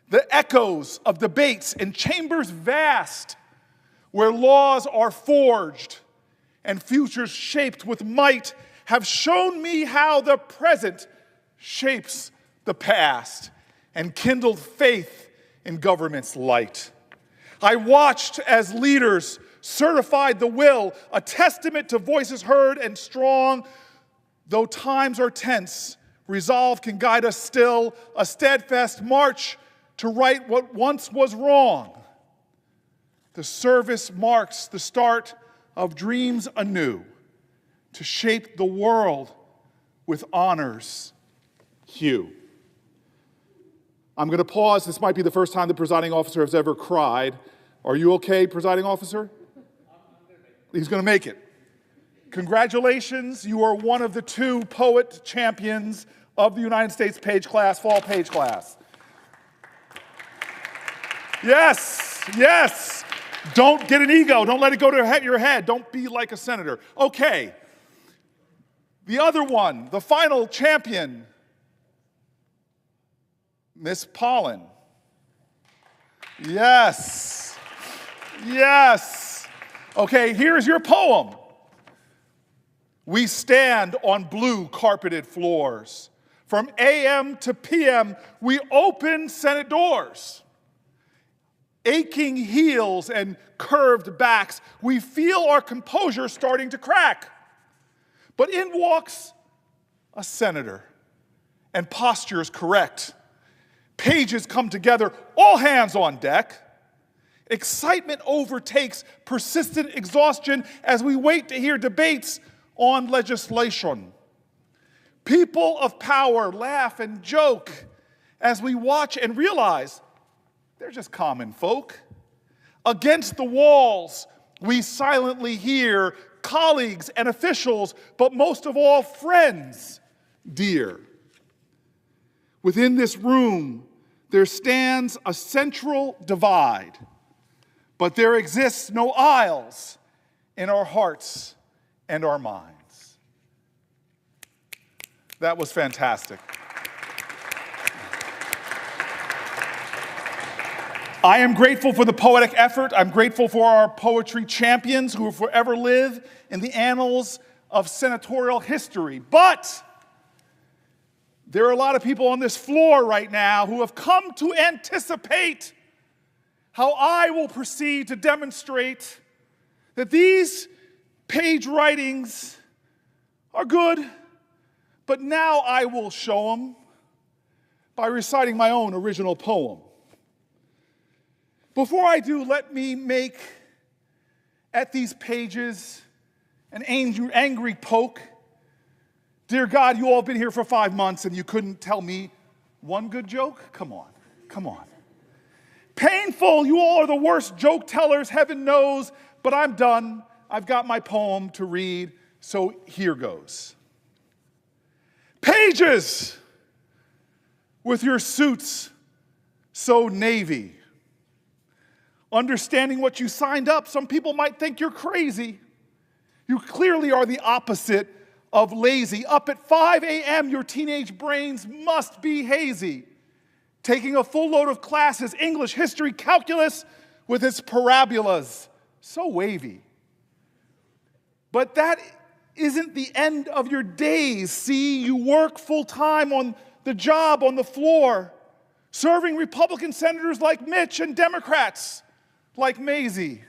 The echoes of debates in chambers vast, where laws are forged and futures shaped with might, have shown me how the present shapes the past and kindled faith in government's light. I watched as leaders certified the will, a testament to voices heard and strong. Though times are tense, resolve can guide us still, a steadfast march to right what once was wrong. The service marks the start of dreams anew, to shape the world with honors hue. I'm going to pause. This might be the first time the presiding officer has ever cried. Are you okay, presiding officer? He's going to make it. Congratulations. You are one of the 2 poet champions of the United States page class, fall page class. Yes, yes. Don't get an ego. Don't let it go to your head. Don't be like a senator. Okay. The other one, the final champion, Miss Pollen. Yes. Yes. Okay, here's your poem. We stand on blue carpeted floors. From AM to PM, we open Senate doors. Aching heels and curved backs, we feel our composure starting to crack. But in walks a senator, and posture is correct. Pages come together, all hands on deck. Excitement overtakes persistent exhaustion as we wait to hear debates on legislation. People of power laugh and joke as we watch and realize they're just common folk. Against the walls, we silently hear colleagues and officials, but most of all, friends dear. Within this room, there stands a central divide. but there exists no aisles in our hearts and our minds. That was fantastic. I am grateful for the poetic effort. I'm grateful for our poetry champions who will forever live in the annals of senatorial history. But there are a lot of people on this floor right now who have come to anticipate how I will proceed to demonstrate that these page writings are good, but now I will show them by reciting my own original poem. Before I do, let me make at these pages an angry poke. Dear God, you all have been here for 5 months and you couldn't tell me one good joke? Come on, come on. Painful, you all are the worst joke tellers, heaven knows, but I'm done. I've got my poem to read, so here goes. Pages, with your suits so navy. Understanding what you signed up, some people might think you're crazy. You clearly are the opposite of lazy. Up at 5 a.m., your teenage brains must be hazy. Taking a full load of classes, English, history, calculus, with its parabolas. So wavy. But that isn't the end of your days. See, you work full time on the job, on the floor, serving Republican senators like Mitch and Democrats like Mazie.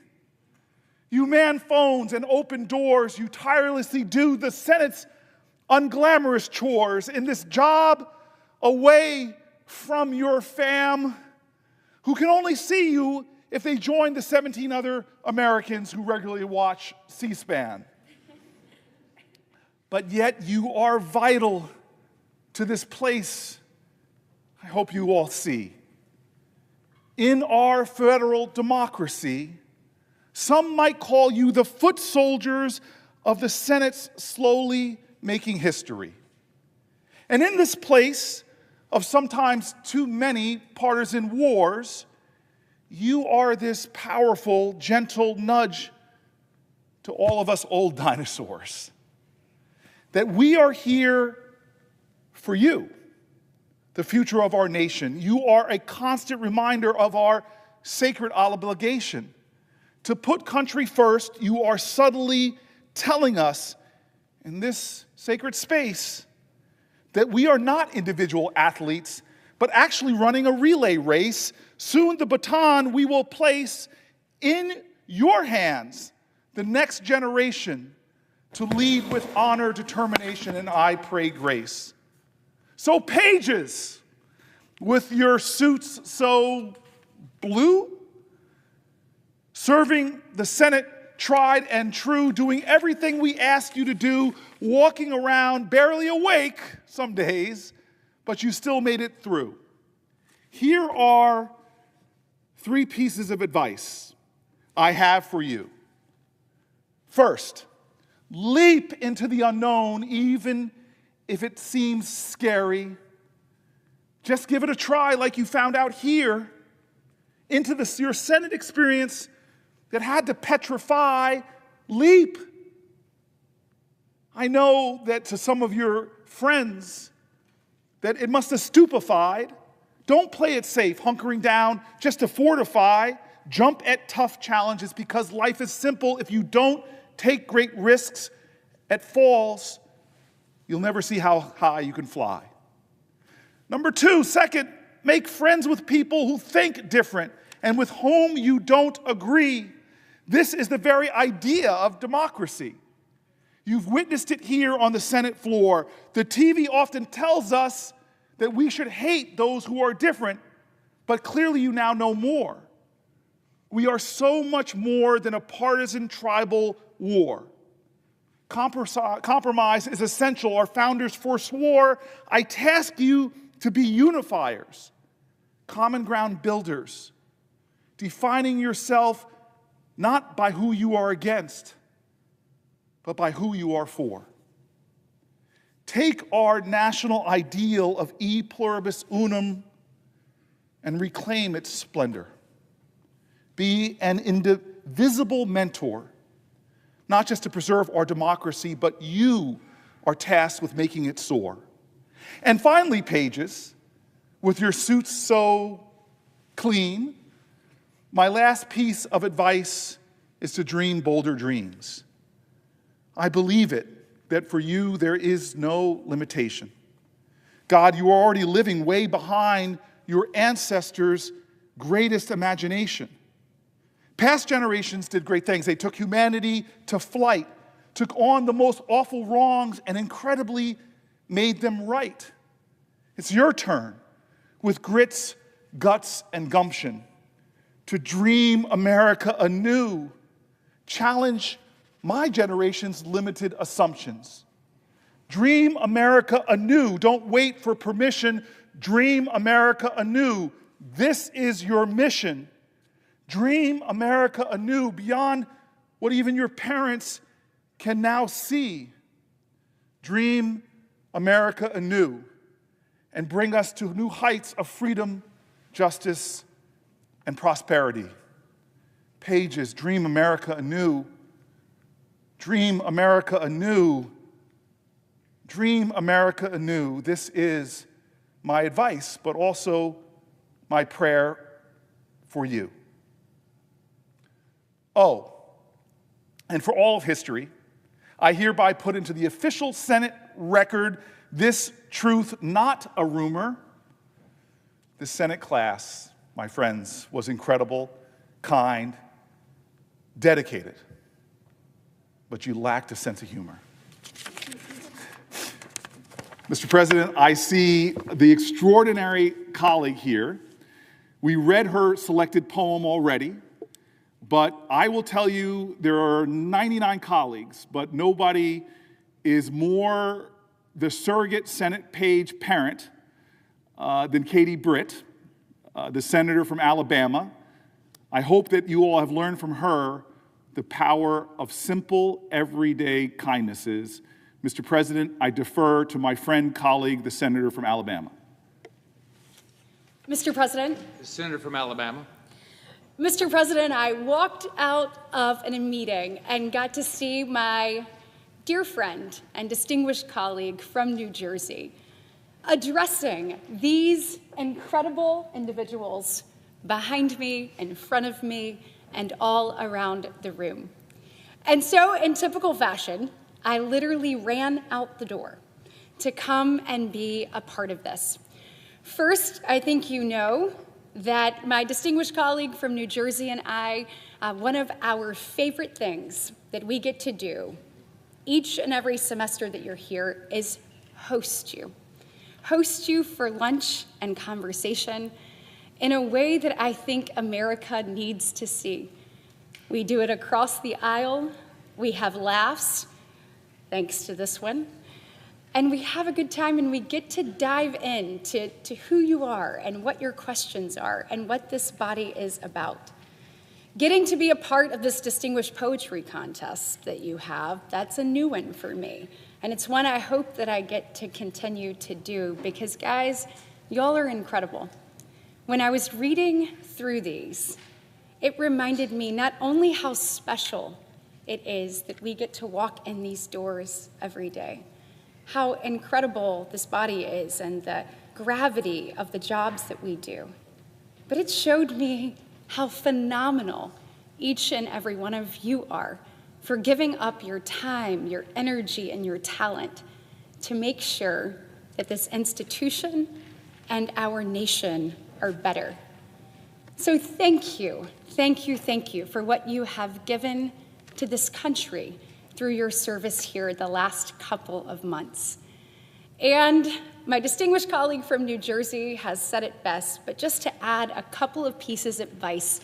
You man phones and open doors. You tirelessly do the Senate's unglamorous chores in this job away from your fam, who can only see you if they join the 17 other Americans who regularly watch C-SPAN. But yet you are vital to this place I hope you all see. In our federal democracy, some might call you the foot soldiers of the Senate's slowly making history. And in this place of sometimes too many partisan wars, you are this powerful, gentle nudge to all of us old dinosaurs. That we are here for you, the future of our nation. You are a constant reminder of our sacred obligation. To put country first, you are subtly telling us in this sacred space that we are not individual athletes, but actually running a relay race. Soon the baton we will place in your hands, the next generation, to lead with honor, determination, and I pray grace. So pages, with your suits so blue, serving the Senate tried and true, doing everything we ask you to do, walking around barely awake some days, but you still made it through. Here are 3 pieces of advice I have for you. First, leap into the unknown, even if it seems scary. Just give it a try like you found out here, into your Senate experience that had to petrify. Leap. I know that to some of your friends that it must have stupefied. Don't play it safe, hunkering down just to fortify. Jump at tough challenges, because life is simple. If you don't take great risks at falls, you'll never see how high you can fly. Number 2, second, make friends with people who think different and with whom you don't agree. This is the very idea of democracy. You've witnessed it here on the Senate floor. The TV often tells us that we should hate those who are different, but clearly you now know more. We are so much more than a partisan tribal war. Compromise is essential. Our founders forswore. I task you to be unifiers, common ground builders, defining yourself not by who you are against, but by who you are for. Take our national ideal of e pluribus unum and reclaim its splendor. be an indivisible mentor, not just to preserve our democracy, but you are tasked with making it soar. And finally, Pages, with your suits so clean, my last piece of advice is to dream bolder dreams. I believe it, that for you there is no limitation. God, you are already living way behind your ancestors' greatest imagination. Past generations did great things. They took humanity to flight, took on the most awful wrongs, and incredibly made them right. It's your turn, with grits, guts, and gumption, to dream America anew, challenge my generation's limited assumptions. Dream America anew. Don't wait for permission. Dream America anew. This is your mission. Dream America anew beyond what even your parents can now see. Dream America anew and bring us to new heights of freedom, justice, and prosperity. Pages, dream America anew. Dream America anew. Dream America anew. This is my advice, but also my prayer for you. Oh, and for all of history, I hereby put into the official Senate record this truth, not a rumor. The Senate class, my friends, was incredible, kind, dedicated, but you lacked a sense of humor. Mr. President, I see the extraordinary colleague here. We read her selected poem already, but I will tell you there are 99 colleagues, but nobody is more the surrogate Senate page parent than Katie Britt, the senator from Alabama. I hope that you all have learned from her the power of simple, everyday kindnesses. Mr. President, I defer to my friend, colleague, the senator from Alabama. Mr. President. The senator from Alabama. Mr. President, I walked out of a meeting and got to see my dear friend and distinguished colleague from New Jersey addressing these incredible individuals behind me, in front of me, and all around the room. And so, in typical fashion, I literally ran out the door to come and be a part of this. First, I think you know that my distinguished colleague from New Jersey and I, one of our favorite things that we get to do each and every semester that you're here is host you. Host you for lunch and conversation in a way that I think America needs to see. We do it across the aisle. We have laughs, thanks to this one. And we have a good time, and we get to dive into who you are and what your questions are and what this body is about. Getting to be a part of this distinguished poetry contest that you have, that's a new one for me. And it's one I hope that I get to continue to do because, guys, y'all are incredible. When I was reading through these, it reminded me not only how special it is that we get to walk in these doors every day, how incredible this body is and the gravity of the jobs that we do, but it showed me how phenomenal each and every one of you are for giving up your time, your energy, and your talent to make sure that this institution and our nation are better. So thank you for what you have given to this country through your service here the last couple of months. And my distinguished colleague from New Jersey has said it best, but just to add a couple of pieces of advice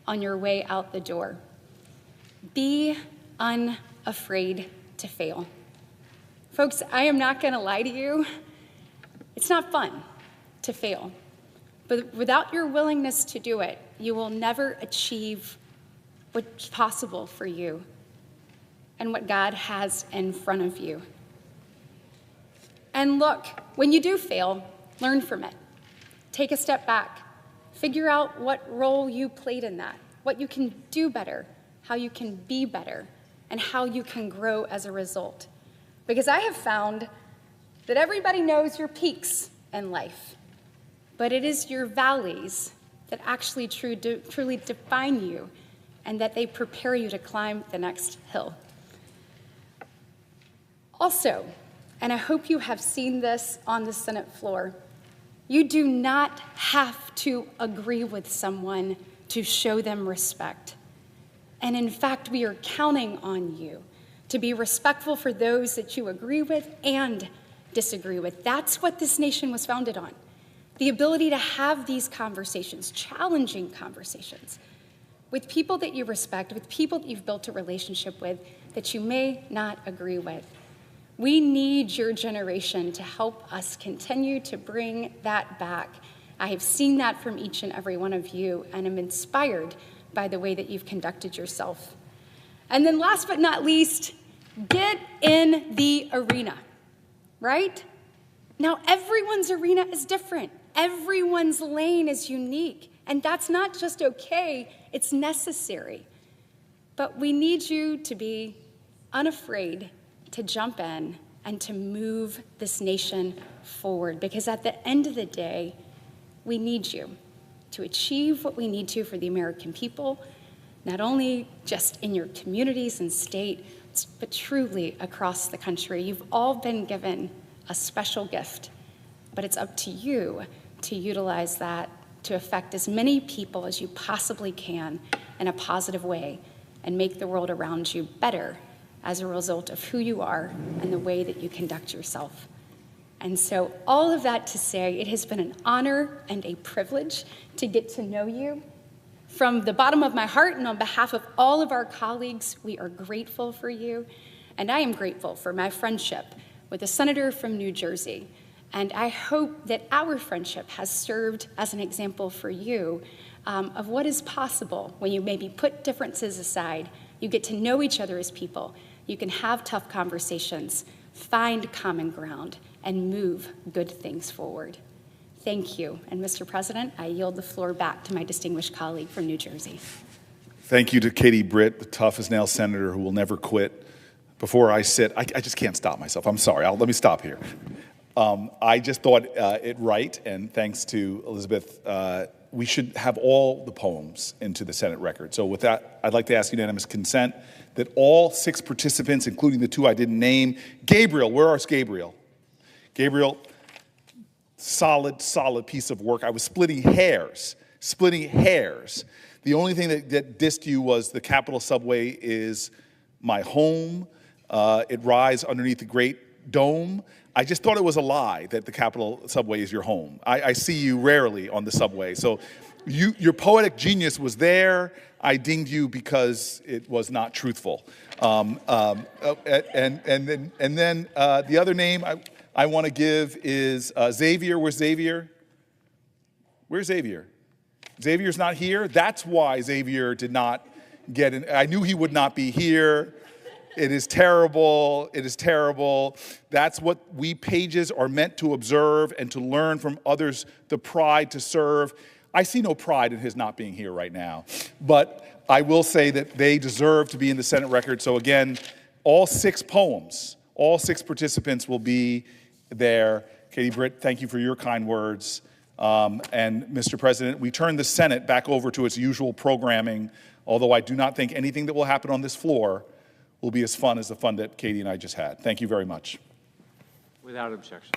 on your way out the door. Be unafraid to fail. Folks, I am not gonna lie to you. It's not fun to fail. But without your willingness to do it, you will never achieve what's possible for you and what God has in front of you. And look, when you do fail, learn from it. Take a step back. Figure out what role you played in that. what you can do better, how you can be better, and how you can grow as a result. Because I have found that everybody knows your peaks in life, but it is your valleys that actually truly define you and that they prepare you to climb the next hill. Also, and I hope you have seen this on the Senate floor, you do not have to agree with someone to show them respect. And in fact, we are counting on you to be respectful for those that you agree with and disagree with. That's what this nation was founded on. The ability to have these conversations, challenging conversations, with people that you respect, with people that you've built a relationship with that you may not agree with. We need your generation to help us continue to bring that back. I have seen that from each and every one of you, and I'm inspired by the way that you've conducted yourself. And then last but not least, get in the arena, right? Now, everyone's arena is different. Everyone's lane is unique, and that's not just okay, it's necessary. But we need you to be unafraid to jump in and to move this nation forward, because at the end of the day, we need you to achieve what we need to for the American people, not only just in your communities and state, but truly across the country. You've all been given a special gift, but it's up to you to utilize that to affect as many people as you possibly can in a positive way and make the world around you better as a result of who you are and the way that you conduct yourself. And so all of that to say, it has been an honor and a privilege to get to know you. From the bottom of my heart and on behalf of all of our colleagues, we are grateful for you. And I am grateful for my friendship with a senator from New Jersey. And I hope that our friendship has served as an example for you of what is possible when you maybe put differences aside. You get to know each other as people. You can have tough conversations, find common ground, and move good things forward. Thank you. And Mr. President, I yield the floor back to my distinguished colleague from New Jersey. Thank you to Katie Britt, the tough as nails senator who will never quit. Before I sit, I just can't stop myself. I'm sorry. Let me stop here. I just thought it right, and thanks to Elizabeth, we should have all the poems into the Senate record. So with that, I'd like to ask unanimous consent that all 6 participants, including the 2 I didn't name, Gabriel, where is Gabriel? Gabriel, solid piece of work. I was splitting hairs. The only thing that dissed you was the Capitol subway is my home. It rises underneath the Great Dome. I just thought it was a lie that the Capitol subway is your home. I see you rarely on the subway. So your poetic genius was there. I dinged you because it was not truthful. And then the other name I want to give is Xavier. Where's Xavier? Where's Xavier? Xavier's not here. That's why Xavier did not get in. I knew he would not be here. It is terrible. It is terrible. That's what we pages are meant to observe and to learn from others, the pride to serve. I see no pride in his not being here right now. But I will say that they deserve to be in the Senate record. So again, all 6 poems, all 6 participants will be there. Katie Britt, thank you for your kind words. And Mr. President, we turn the Senate back over to its usual programming, although I do not think anything that will happen on this floor will be as fun as the fun that Katie and I just had. Thank you very much. Without objection.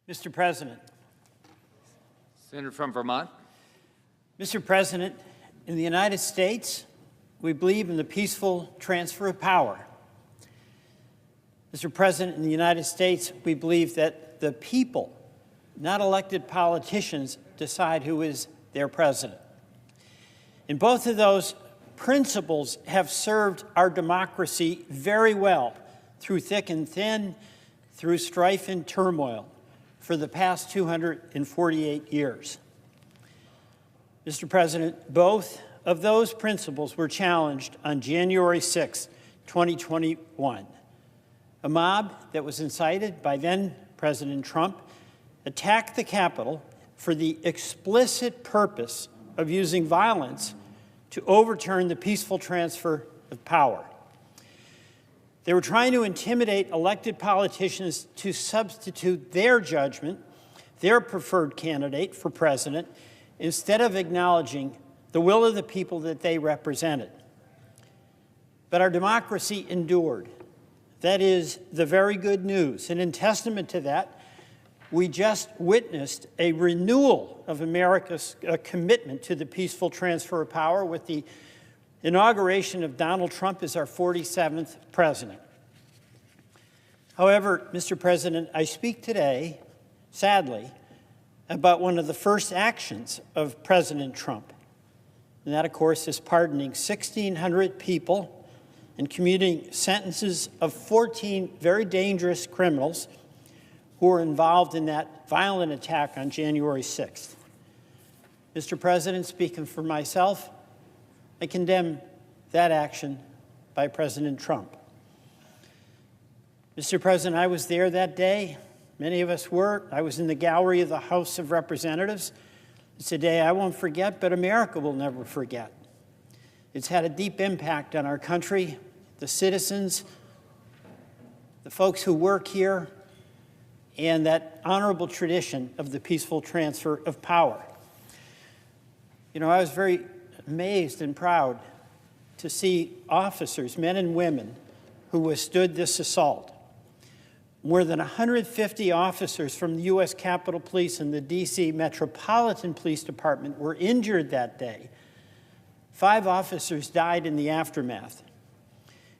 Mr. President. Senator from Vermont. Mr. President, in the United States, we believe in the peaceful transfer of power. Mr. President, in the United States, we believe that the people, not elected politicians, decide who is their president. And both of those principles have served our democracy very well through thick and thin, through strife and turmoil for the past 248 years. Mr. President, both of those principles were challenged on January 6, 2021. A mob that was incited by then President Trump attacked the Capitol for the explicit purpose of using violence to overturn the peaceful transfer of power. They were trying to intimidate elected politicians to substitute their judgment, their preferred candidate for president, instead of acknowledging the will of the people that they represented. But our democracy endured. That is the very good news. And in testament to that, we just witnessed a renewal of America's commitment to the peaceful transfer of power with the inauguration of Donald Trump as our 47th president. However, Mr. President, I speak today, sadly, about one of the first actions of President Trump. And that, of course, is pardoning 1,600 people and commuting sentences of 14 very dangerous criminals who were involved in that violent attack on January 6th. Mr. President, speaking for myself, I condemn that action by President Trump. Mr. President, I was there that day. Many of us were. I was in the gallery of the House of Representatives. It's a day I won't forget, but America will never forget. It's had a deep impact on our country, the citizens, the folks who work here, and that honorable tradition of the peaceful transfer of power. You know, I was very amazed and proud to see officers, men and women, who withstood this assault. More than 150 officers from the U.S. Capitol Police and the D.C. Metropolitan Police Department were injured that day. 5 officers died in the aftermath.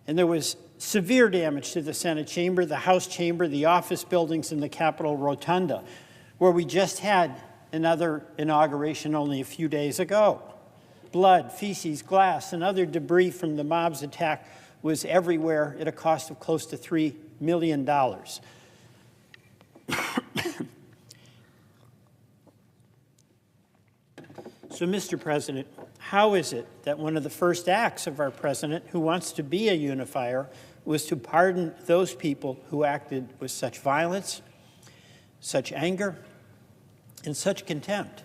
And there was severe damage to the Senate chamber, the House chamber, the office buildings, and the Capitol Rotunda, where we just had another inauguration only a few days ago. Blood, feces, glass, and other debris from the mob's attack was everywhere at a cost of close to $3 million. So, Mr. President, how is it that one of the first acts of our president, who wants to be a unifier, was to pardon those people who acted with such violence, such anger, and such contempt?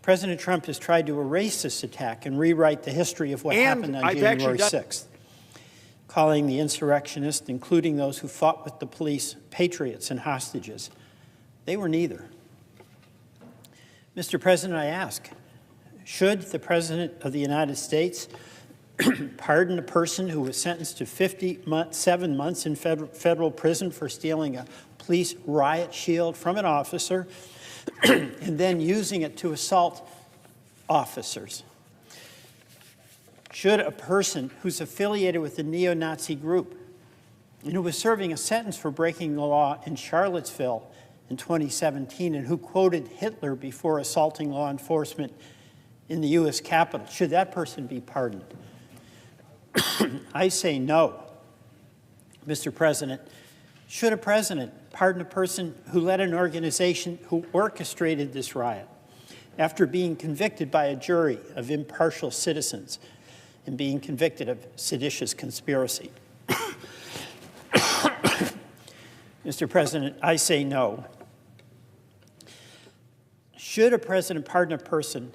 President Trump has tried to erase this attack and rewrite the history of what happened on January 6th, calling the insurrectionists, including those who fought with the police, patriots and hostages. They were neither. Mr. President, I ask, should the President of the United States pardon a person who was sentenced to 7 months in federal prison for stealing a police riot shield from an officer and then using it to assault officers? Should a person who's affiliated with a neo-Nazi group and who was serving a sentence for breaking the law in Charlottesville in 2017 and who quoted Hitler before assaulting law enforcement in the U.S. Capitol, should that person be pardoned? I say no. Mr. President, should a president pardon a person who led an organization who orchestrated this riot after being convicted by a jury of impartial citizens and being convicted of seditious conspiracy? Mr. President, I say no. Should a president pardon a person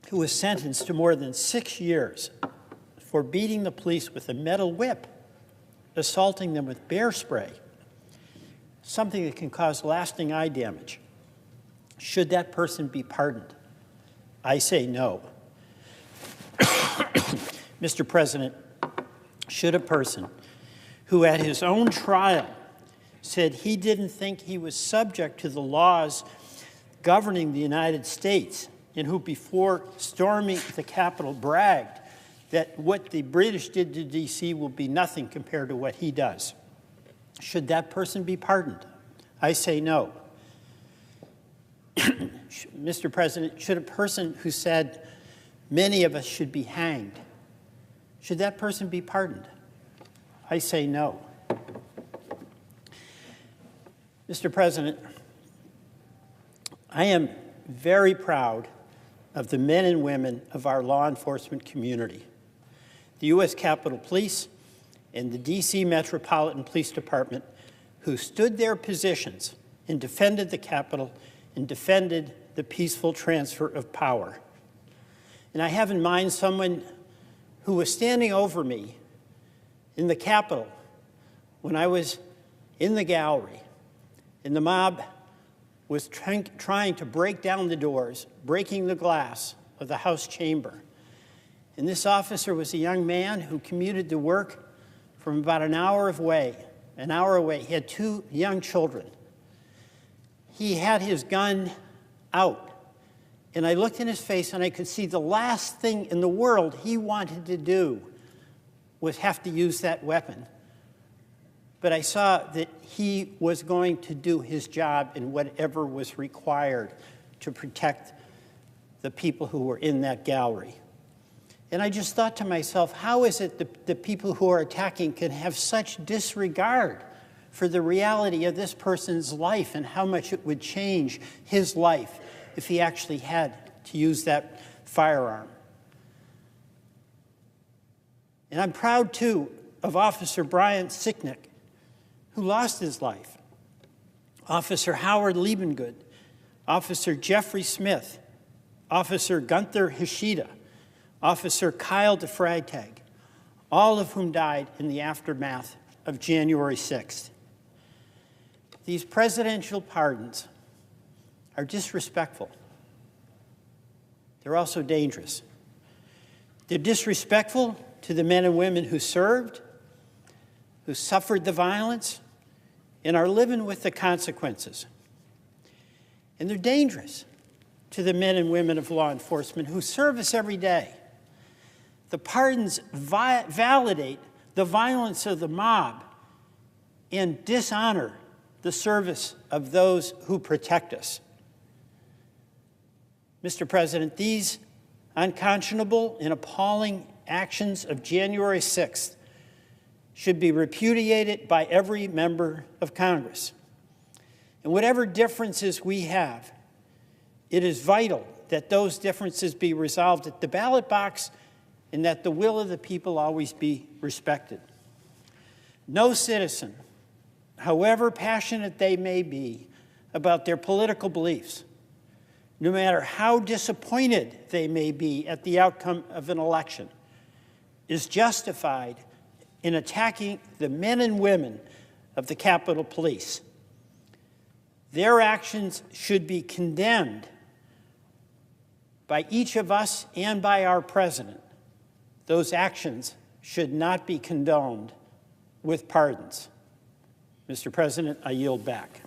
who was sentenced to more than 6 years for beating the police with a metal whip, assaulting them with bear spray, something that can cause lasting eye damage? Should that person be pardoned? I say no. Mr. President, should a person who at his own trial said he didn't think he was subject to the laws governing the United States, and who before storming the Capitol bragged that what the British did to D.C. will be nothing compared to what he does. Should that person be pardoned? I say no. Mr. President, should a person who said many of us should be hanged, should that person be pardoned? I say no. Mr. President, I am very proud of the men and women of our law enforcement community, the U.S. Capitol Police and the D.C. Metropolitan Police Department, who stood their positions and defended the Capitol and defended the peaceful transfer of power. And I have in mind someone who was standing over me in the Capitol when I was in the gallery, and the mob was trying to break down the doors, breaking the glass of the House chamber. And this officer was a young man who commuted to work from about an hour away. He had 2 young children. He had his gun out, and I looked in his face and I could see the last thing in the world he wanted to do was have to use that weapon. But I saw that he was going to do his job in whatever was required to protect the people who were in that gallery. And I just thought to myself, how is it that the people who are attacking can have such disregard for the reality of this person's life and how much it would change his life if he actually had to use that firearm? And I'm proud, too, of Officer Brian Sicknick, who lost his life, Officer Howard Liebengood, Officer Jeffrey Smith, Officer Gunther Hishida, Officer Kyle DeFreytag, all of whom died in the aftermath of January 6th. These presidential pardons are disrespectful. They're also dangerous. They're disrespectful to the men and women who served, who suffered the violence, and are living with the consequences. And they're dangerous to the men and women of law enforcement who serve us every day. The pardons validate the violence of the mob and dishonor the service of those who protect us. Mr. President, these unconscionable and appalling actions of January 6th should be repudiated by every member of Congress. And whatever differences we have, it is vital that those differences be resolved at the ballot box and that the will of the people always be respected. No citizen, however passionate they may be about their political beliefs, no matter how disappointed they may be at the outcome of an election, is justified in attacking the men and women of the Capitol Police. Their actions should be condemned by each of us and by our president. Those actions should not be condoned with pardons. Mr. President, I yield back.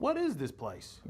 What is this place?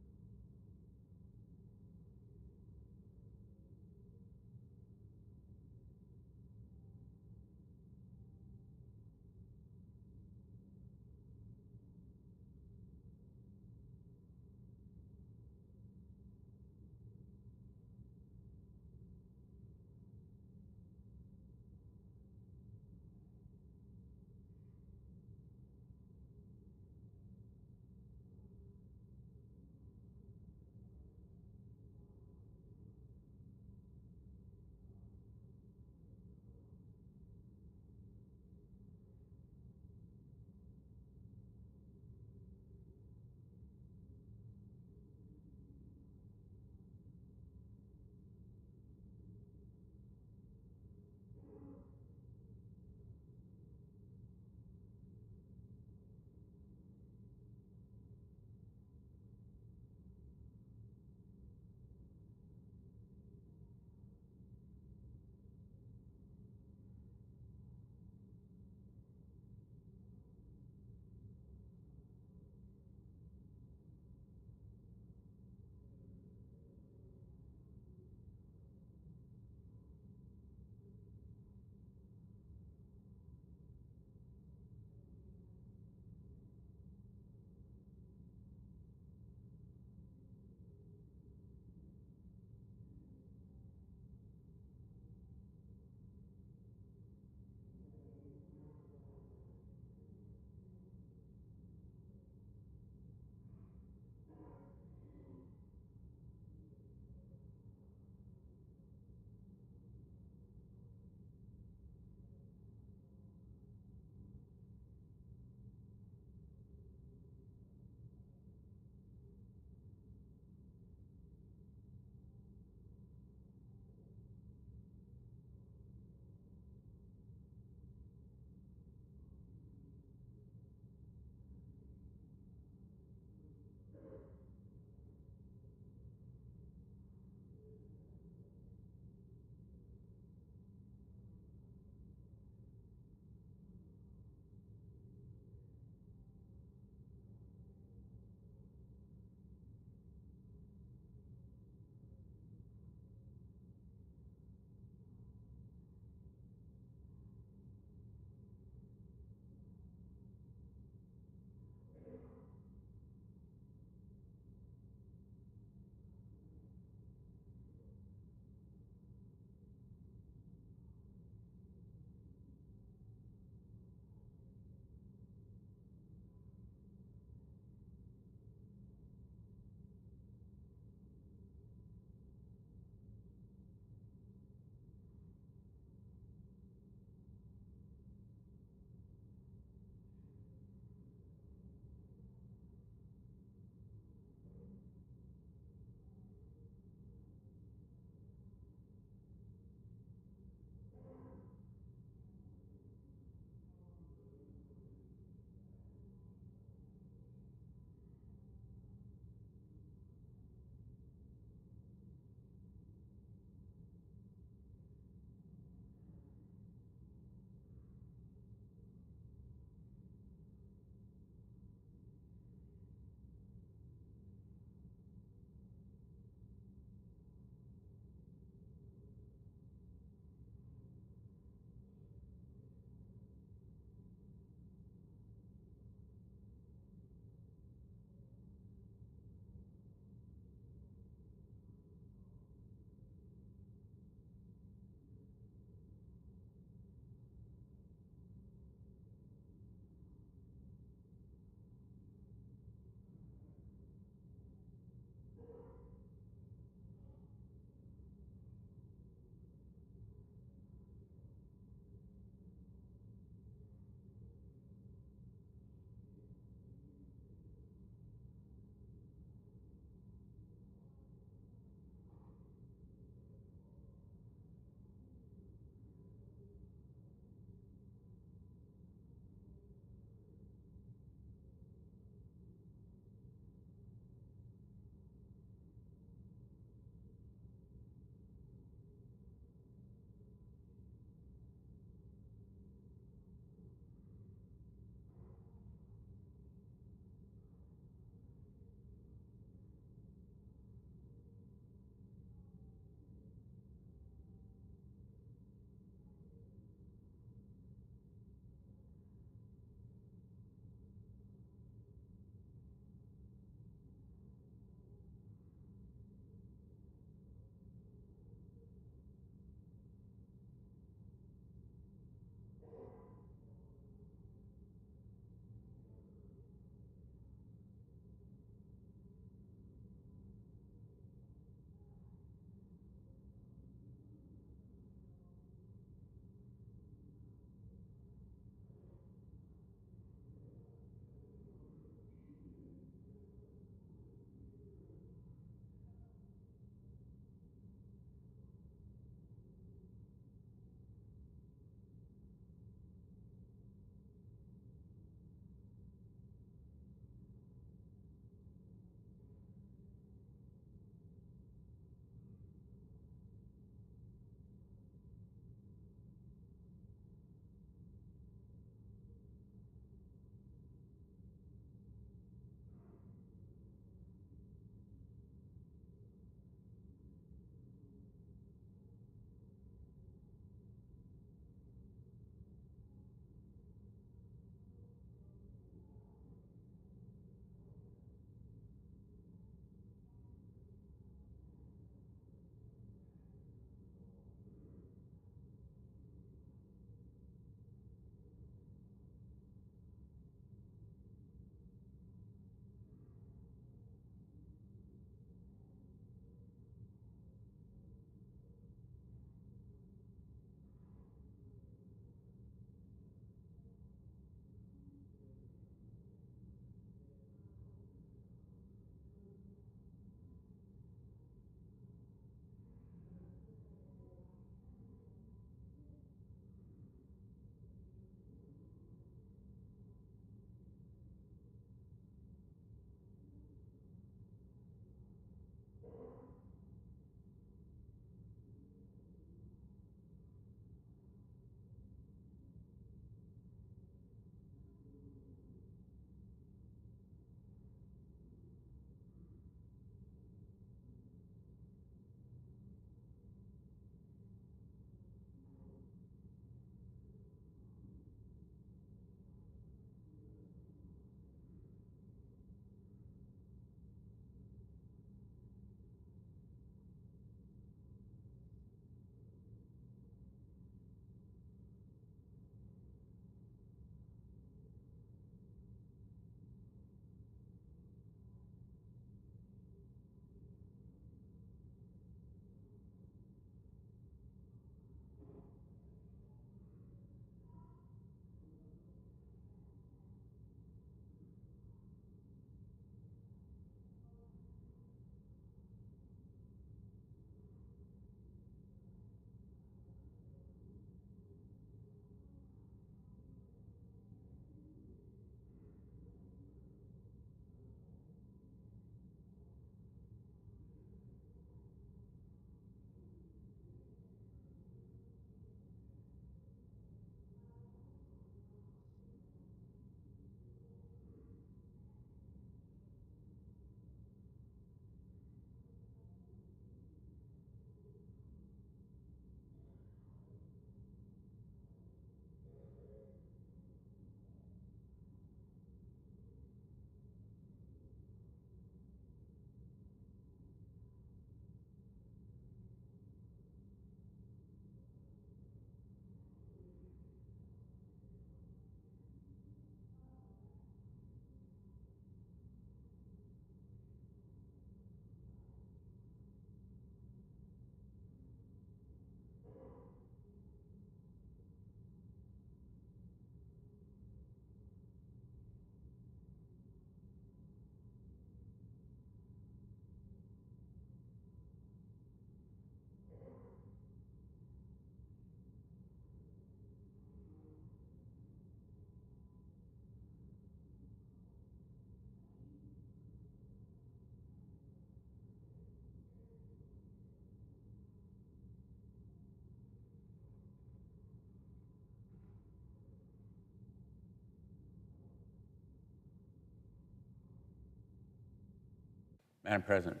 Madam President.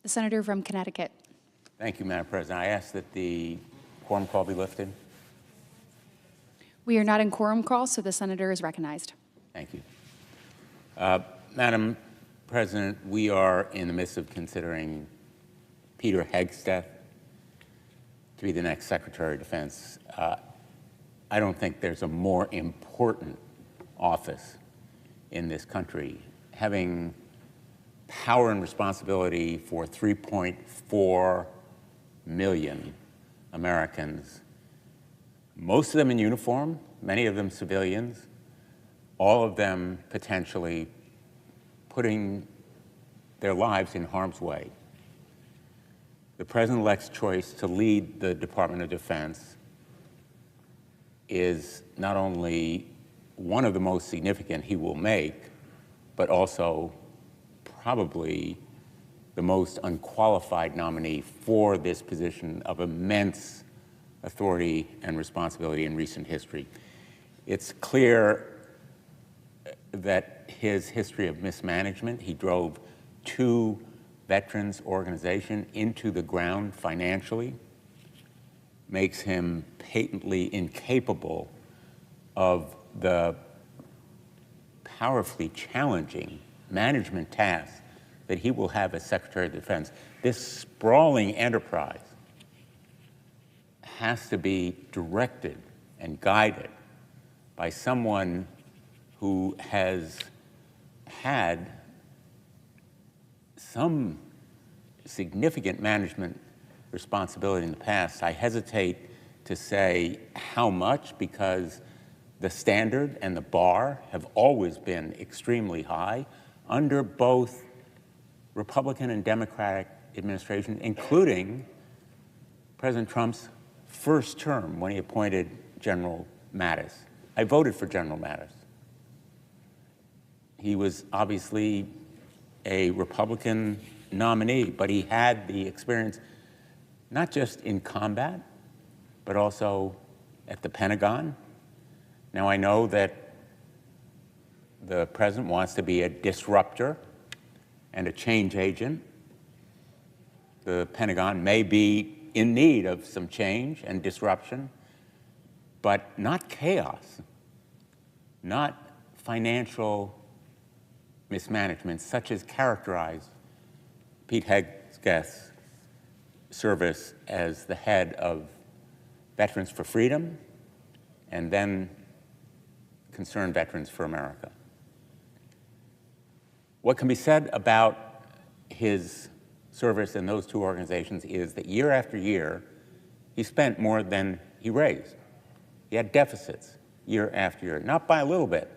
The senator from Connecticut. Thank you, Madam President. I ask that the quorum call be lifted. We are not in quorum call, so the senator is recognized. Thank you. Madam President, we are in the midst of considering Peter Hegseth to be the next Secretary of Defense. I don't think there's a more important office in this country. Having power and responsibility for 3.4 million Americans, most of them in uniform, many of them civilians, all of them potentially putting their lives in harm's way. The President-elect's choice to lead the Department of Defense is not only one of the most significant he will make, but also probably the most unqualified nominee for this position of immense authority and responsibility in recent history. It's clear that his history of mismanagement, he drove 2 veterans organizations into the ground financially, makes him patently incapable of the powerfully challenging management tasks that he will have as Secretary of Defense. This sprawling enterprise has to be directed and guided by someone who has had some significant management responsibility in the past. I hesitate to say how much, because the standard and the bar have always been extremely high under both Republican and Democratic administrations, including President Trump's first term when he appointed General Mattis. I voted for General Mattis. He was obviously a Republican nominee, but he had the experience not just in combat, but also at the Pentagon. Now, I know that the president wants to be a disruptor and a change agent. The Pentagon may be in need of some change and disruption, but not chaos, not financial mismanagement, such as characterized Pete Hegseth's service as the head of Veterans for Freedom and then Concerned Veterans for America. What can be said about his service in those 2 organizations is that year after year, he spent more than he raised. He had deficits year after year, not by a little bit,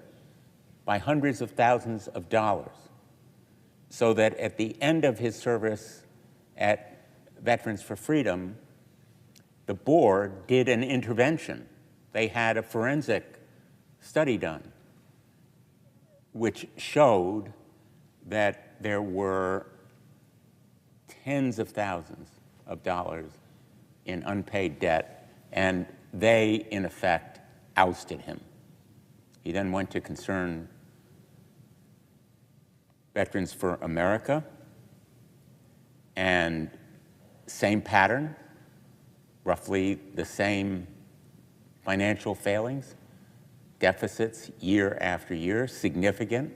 by hundreds of thousands of dollars, so that at the end of his service at Veterans for Freedom, the board did an intervention. They had a forensic study done, which showed that there were tens of thousands of dollars in unpaid debt, and they, in effect, ousted him. He then went to Concerned Veterans for America, and same pattern, roughly the same financial failings, deficits year after year, significant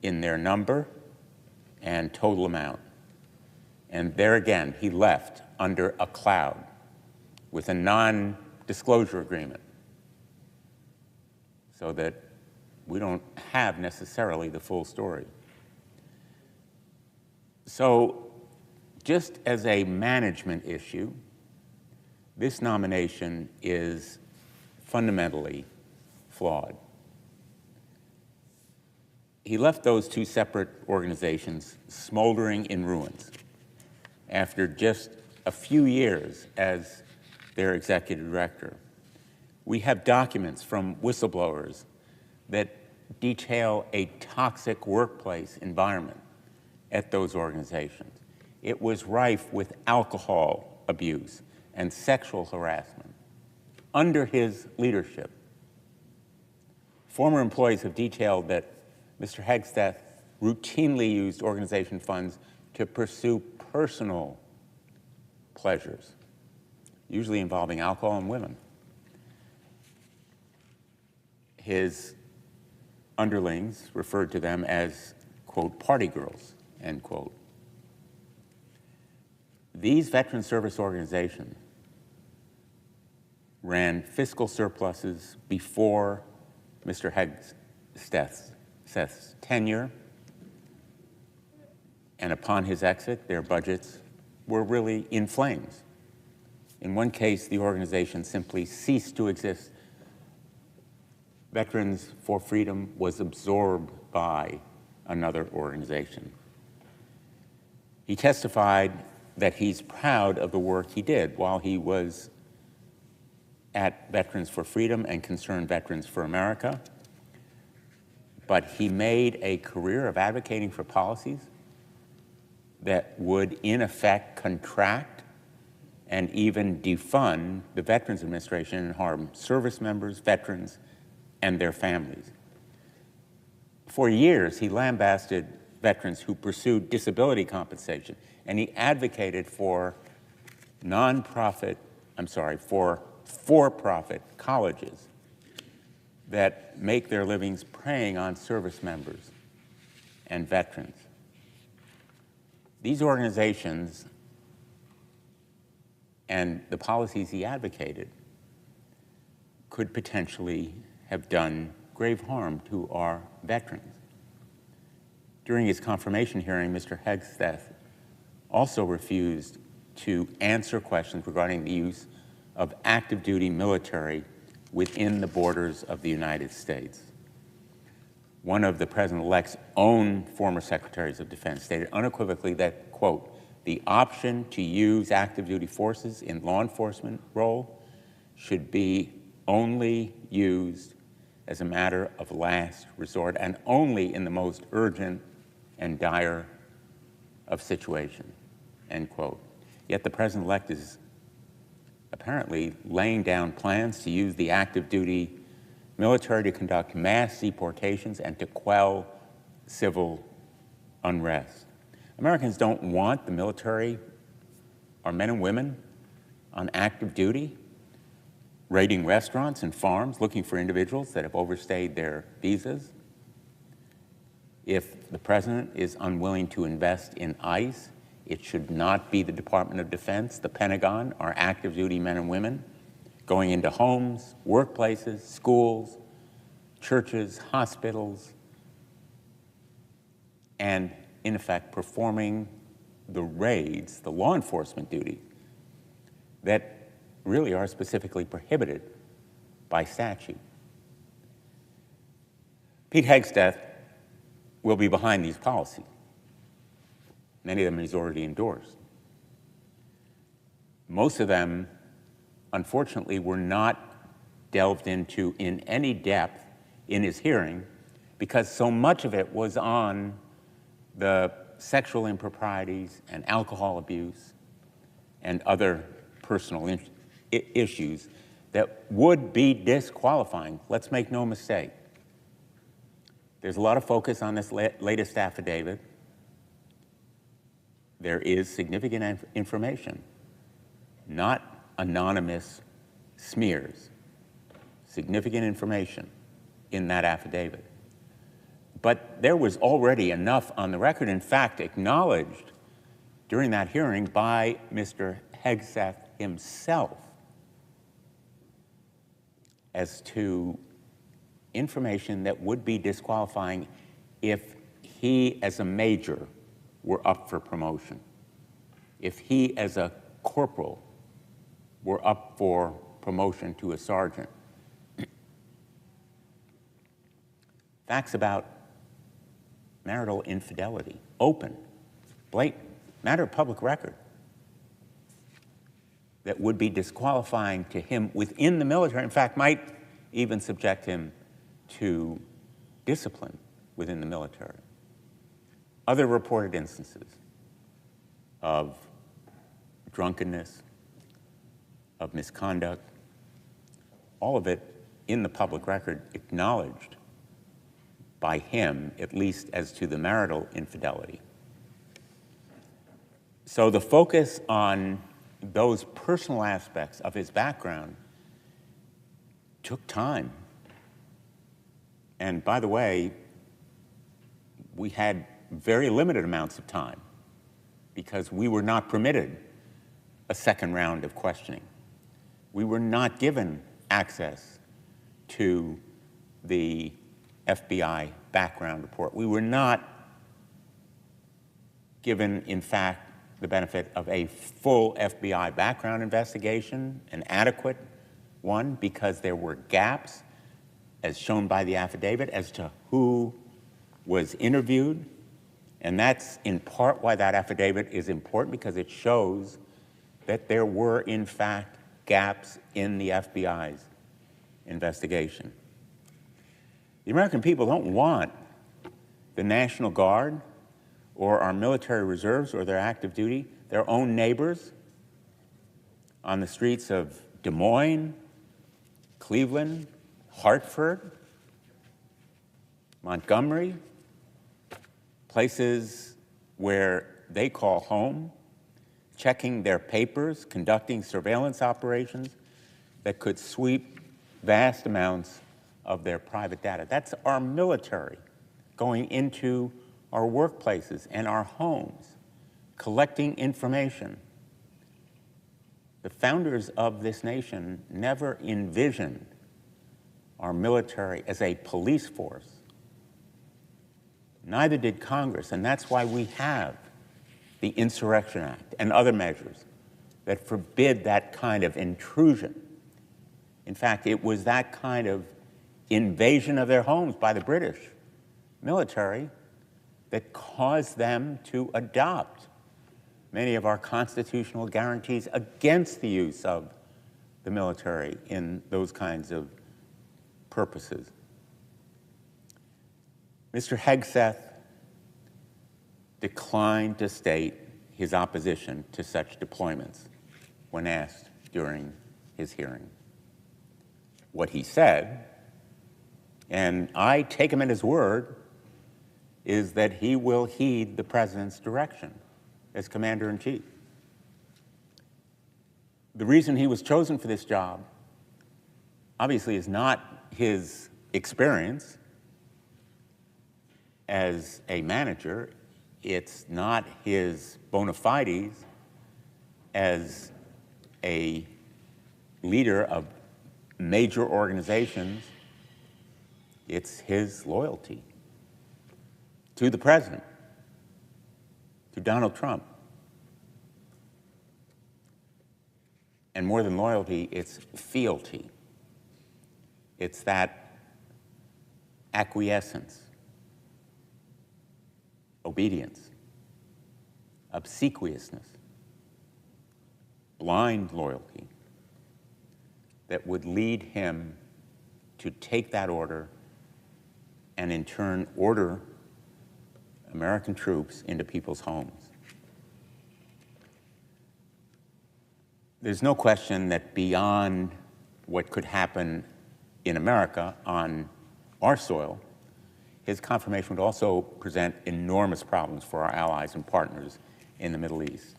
in their number and total amount. And there again, he left under a cloud with a non-disclosure agreement so that we don't have necessarily the full story. So just as a management issue, this nomination is fundamentally flawed. He left those 2 separate organizations smoldering in ruins after just a few years as their executive director. We have documents from whistleblowers that detail a toxic workplace environment at those organizations. It was rife with alcohol abuse and sexual harassment under his leadership. Former employees have detailed that Mr. Hegsteth routinely used organization funds to pursue personal pleasures, usually involving alcohol and women. His underlings referred to them as, quote, party girls, end quote. These veteran service organizations ran fiscal surpluses before Mr. Hegsteth's tenure, and upon his exit, their budgets were really in flames. In one case, the organization simply ceased to exist. Veterans for Freedom was absorbed by another organization. He testified that he's proud of the work he did while he was at Veterans for Freedom and Concerned Veterans for America, but he made a career of advocating for policies that would, in effect, contract and even defund the Veterans Administration and harm service members, veterans, and their families. For years, he lambasted veterans who pursued disability compensation, and he advocated for for-profit colleges that make their livings preying on service members and veterans. These organizations and the policies he advocated could potentially have done grave harm to our veterans. During his confirmation hearing, Mr. Hegsteth also refused to answer questions regarding the use of active duty military within the borders of the United States. One of the President-elect's own former secretaries of defense stated unequivocally that, quote, the option to use active duty forces in law enforcement role should be only used as a matter of last resort and only in the most urgent and dire of situations, end quote. Yet the President-elect is apparently laying down plans to use the active duty military to conduct mass deportations and to quell civil unrest. Americans don't want the military, our men and women, on active duty, raiding restaurants and farms, looking for individuals that have overstayed their visas. If the President is unwilling to invest in ICE, it should not be the Department of Defense, the Pentagon, our active duty men and women, going into homes, workplaces, schools, churches, hospitals, and in effect performing the raids, the law enforcement duty that really are specifically prohibited by statute. Pete Hegsteth will be behind these policies. Many of them he's already endorsed. Most of them, unfortunately, were not delved into in any depth in his hearing because so much of it was on the sexual improprieties and alcohol abuse and other personal issues that would be disqualifying. Let's make no mistake. There's a lot of focus on this latest affidavit. There is significant information, not anonymous smears, significant information in that affidavit. But there was already enough on the record, in fact, acknowledged during that hearing by Mr. Hegsteth himself as to information that would be disqualifying if he, as a major, were up for promotion, if he, as a corporal, were up for promotion to a sergeant. Facts about marital infidelity, open, blatant, matter of public record, that would be disqualifying to him within the military, in fact, might even subject him to discipline within the military. Other reported instances of drunkenness, of misconduct, all of it in the public record acknowledged by him, at least as to the marital infidelity. So the focus on those personal aspects of his background took time. And by the way, we had very limited amounts of time because we were not permitted a second round of questioning. We were not given access to the FBI background report. We were not given, in fact, the benefit of a full FBI background investigation, an adequate one, because there were gaps, as shown by the affidavit, as to who was interviewed. And that's in part why that affidavit is important, because it shows that there were, in fact, gaps in the FBI's investigation. The American people don't want the National Guard or our military reserves or their active duty, their own neighbors, on the streets of Des Moines, Cleveland, Hartford, Montgomery, places where they call home, checking their papers, conducting surveillance operations that could sweep vast amounts of their private data. That's our military going into our workplaces and our homes, collecting information. The founders of this nation never envisioned our military as a police force. Neither did Congress, and that's why we have the Insurrection Act and other measures that forbid that kind of intrusion. In fact, it was that kind of invasion of their homes by the British military that caused them to adopt many of our constitutional guarantees against the use of the military in those kinds of purposes. Mr. Hegseth declined to state his opposition to such deployments when asked during his hearing. What he said, and I take him at his word, is that he will heed the president's direction as commander-in-chief. The reason he was chosen for this job obviously is not his experience as a manager. It's not his bona fides as a leader of major organizations. It's his loyalty to the president, to Donald Trump. And more than loyalty, it's fealty. It's that acquiescence, obedience, obsequiousness, blind loyalty that would lead him to take that order and in turn order American troops into people's homes. There's no question that beyond what could happen in America on our soil, his confirmation would also present enormous problems for our allies and partners in the Middle East.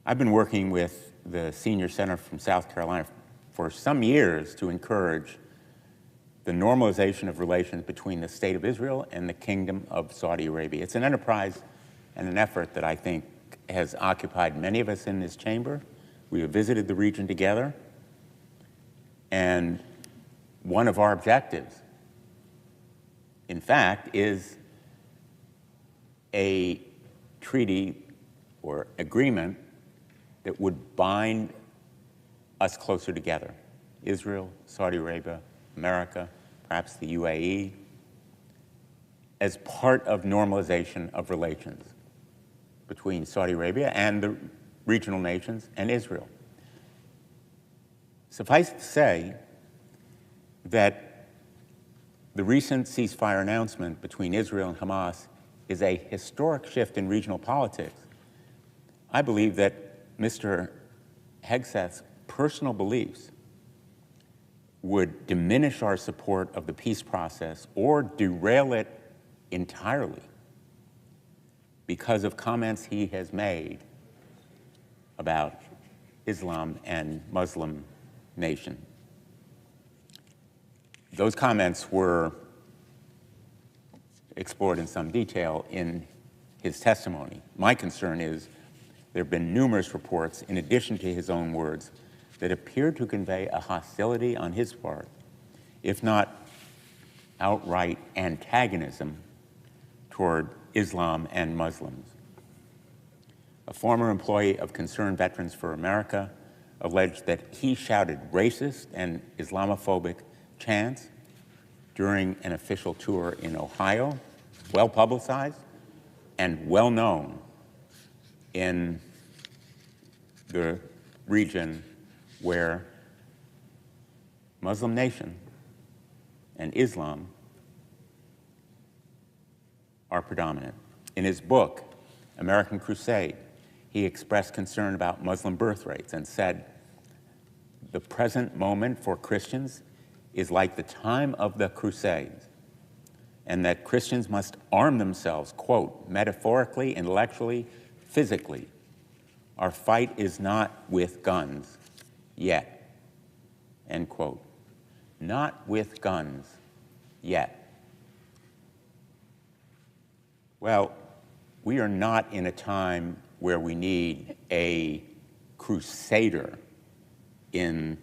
I've been working with the senior senator from South Carolina for some years to encourage the normalization of relations between the State of Israel and the Kingdom of Saudi Arabia. It's an enterprise and an effort that I think has occupied many of us in this chamber. We have visited the region together, and one of our objectives, in fact, is a treaty or agreement that would bind us closer together, Israel, Saudi Arabia, America, perhaps the UAE, as part of normalization of relations between Saudi Arabia and the regional nations and Israel. Suffice to say that the recent ceasefire announcement between Israel and Hamas is a historic shift in regional politics. I believe that Mr. Hegseth's personal beliefs would diminish our support of the peace process or derail it entirely because of comments he has made about Islam and Muslim nation. Those comments were explored in some detail in his testimony. My concern is there have been numerous reports, in addition to his own words, that appear to convey a hostility on his part, if not outright antagonism toward Islam and Muslims. A former employee of Concerned Veterans for America alleged that he shouted racist and Islamophobic chants during an official tour in Ohio, well publicized and well known in the region where Muslim nation and Islam are predominant. In his book, American Crusade, he expressed concern about Muslim birth rates and said, "The present moment for Christians is like the time of the Crusades, and that Christians must arm themselves, quote, metaphorically, intellectually, physically. Our fight is not with guns yet." End quote. Not with guns yet. Well, we are not in a time where we need a crusader in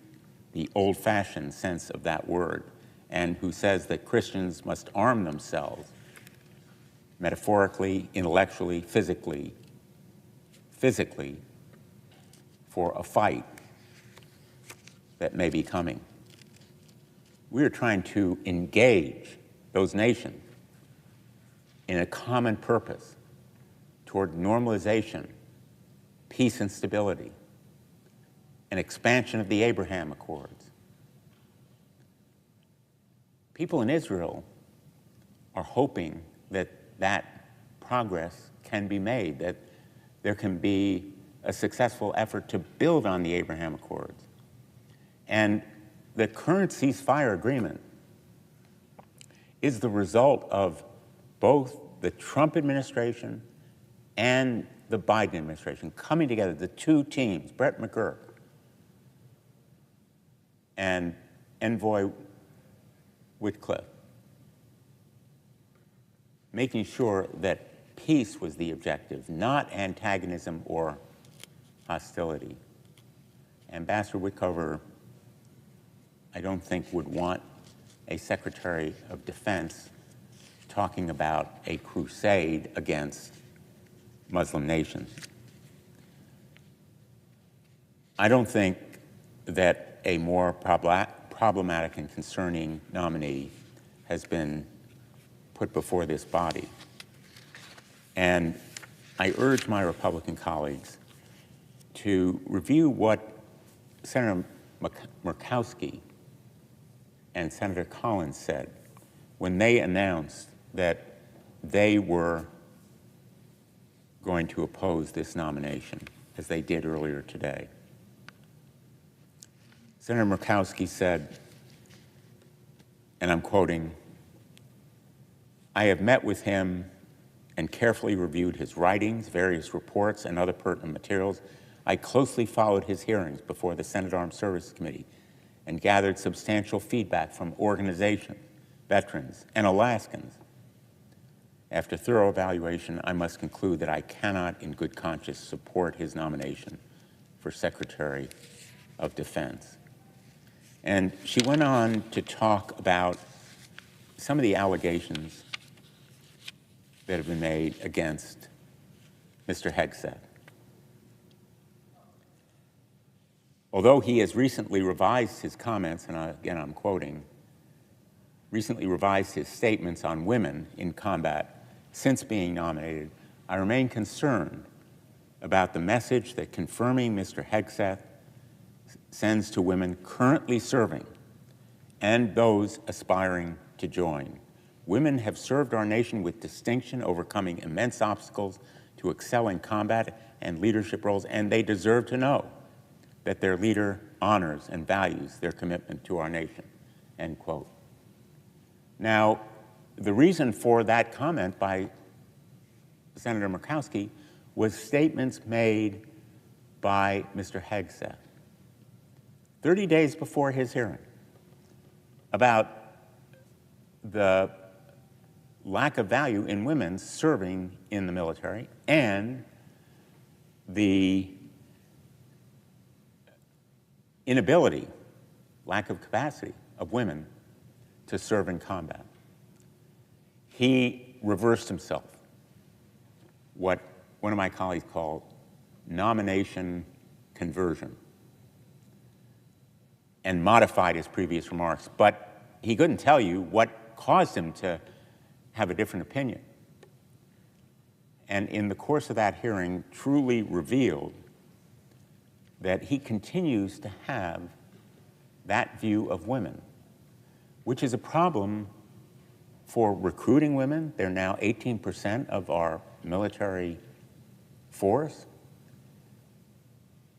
the old-fashioned sense of that word, and who says that Christians must arm themselves metaphorically, intellectually, physically, for a fight that may be coming. We are trying to engage those nations in a common purpose toward normalization, peace and stability, and expansion of the Abraham Accords. People in Israel are hoping that that progress can be made, that there can be a successful effort to build on the Abraham Accords. And the current ceasefire agreement is the result of both the Trump administration and the Biden administration coming together, the two teams, Brett McGurk and Envoy Whitcliffe, making sure that peace was the objective, not antagonism or hostility. Ambassador Wickover, I don't think, would want a Secretary of Defense talking about a crusade against Muslim nations. I don't think that a more problematic and concerning nominee has been put before this body. And I urge my Republican colleagues to review what Senator Murkowski and Senator Collins said when they announced that they were going to oppose this nomination, as they did earlier today. Senator Murkowski said, and I'm quoting, "I have met with him and carefully reviewed his writings, various reports, and other pertinent materials. I closely followed his hearings before the Senate Armed Services Committee and gathered substantial feedback from organizations, veterans, and Alaskans. After thorough evaluation, I must conclude that I cannot, in good conscience, support his nomination for Secretary of Defense." And she went on to talk about some of the allegations that have been made against Mr. Hegseth. Although he has recently revised his comments, and again I'm quoting, recently revised his statements on women in combat since being nominated, I remain concerned about the message that confirming Mr. Hegseth sends to women currently serving and those aspiring to join. Women have served our nation with distinction, overcoming immense obstacles to excel in combat and leadership roles, and they deserve to know that their leader honors and values their commitment to our nation, end quote. Now, the reason for that comment by Senator Murkowski was statements made by Mr. Hegseth 30 days before his hearing about the lack of value in women serving in the military and the inability, lack of capacity of women to serve in combat. He reversed himself, what one of my colleagues called nomination conversion, and modified his previous remarks. But he couldn't tell you what caused him to have a different opinion. And in the course of that hearing, truly revealed that he continues to have that view of women, which is a problem for recruiting women. They're now 18% of our military force.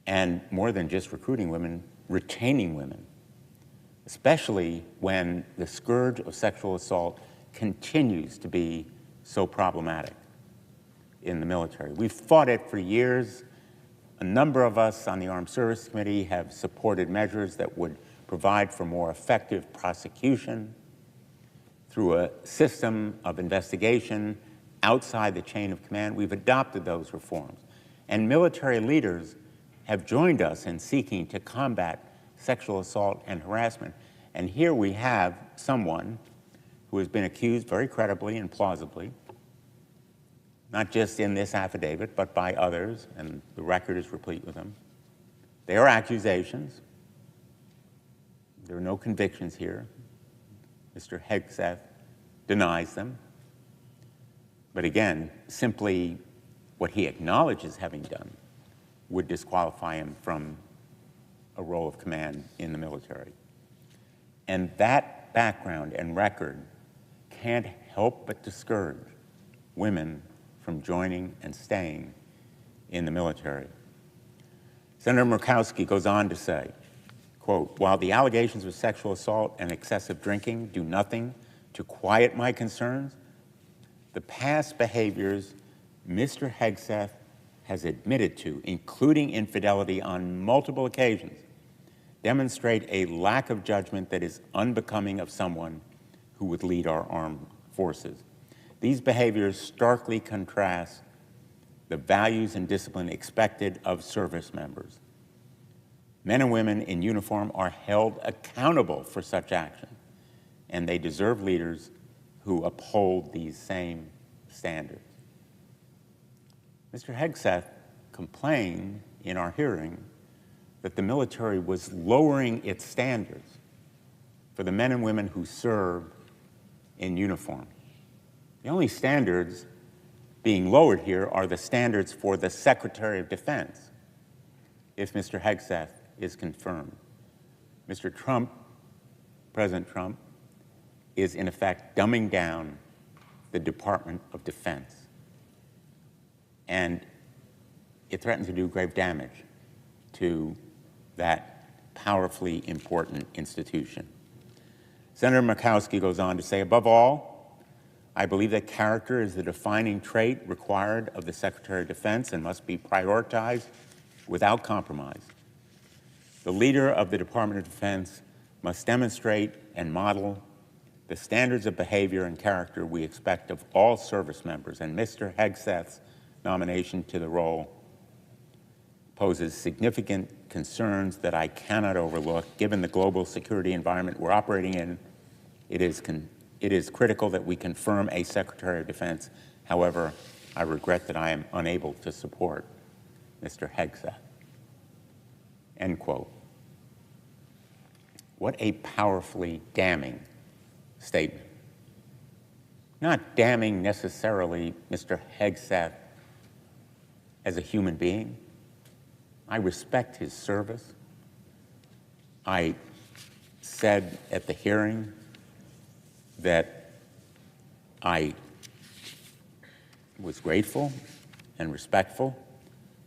And more than just recruiting women, retaining women, especially when the scourge of sexual assault continues to be so problematic in the military. We've fought it for years. A number of us on the Armed Services Committee have supported measures that would provide for more effective prosecution through a system of investigation outside the chain of command. We've adopted those reforms. And military leaders have joined us in seeking to combat sexual assault and harassment. And here we have someone who has been accused very credibly and plausibly, not just in this affidavit, but by others, and the record is replete with them. They are accusations. There are no convictions here. Mr. Hegseth denies them. But again, simply what he acknowledges having done would disqualify him from a role of command in the military. And that background and record can't help but discourage women from joining and staying in the military. Senator Murkowski goes on to say, quote, while the allegations of sexual assault and excessive drinking do nothing to quiet my concerns, the past behaviors Mr. Hegseth has admitted to, including infidelity on multiple occasions, demonstrate a lack of judgment that is unbecoming of someone who would lead our armed forces. These behaviors starkly contrast the values and discipline expected of service members. Men and women in uniform are held accountable for such action, and they deserve leaders who uphold these same standards. Mr. Hegseth complained in our hearing that the military was lowering its standards for the men and women who serve in uniform. The only standards being lowered here are the standards for the Secretary of Defense, if Mr. Hegseth is confirmed. Mr. Trump, President Trump, is in effect dumbing down the Department of Defense. And it threatens to do grave damage to that powerfully important institution. Senator Murkowski goes on to say, above all, I believe that character is the defining trait required of the Secretary of Defense and must be prioritized without compromise. The leader of the Department of Defense must demonstrate and model the standards of behavior and character we expect of all service members, and Mr. Hegseth's nomination to the role poses significant concerns that I cannot overlook. Given the global security environment we're operating in, it is critical that we confirm a Secretary of Defense. However, I regret that I am unable to support Mr. Hegseth. End quote. What a powerfully damning statement. Not damning necessarily Mr. Hegseth as a human being. I respect his service. I said at the hearing that I was grateful and respectful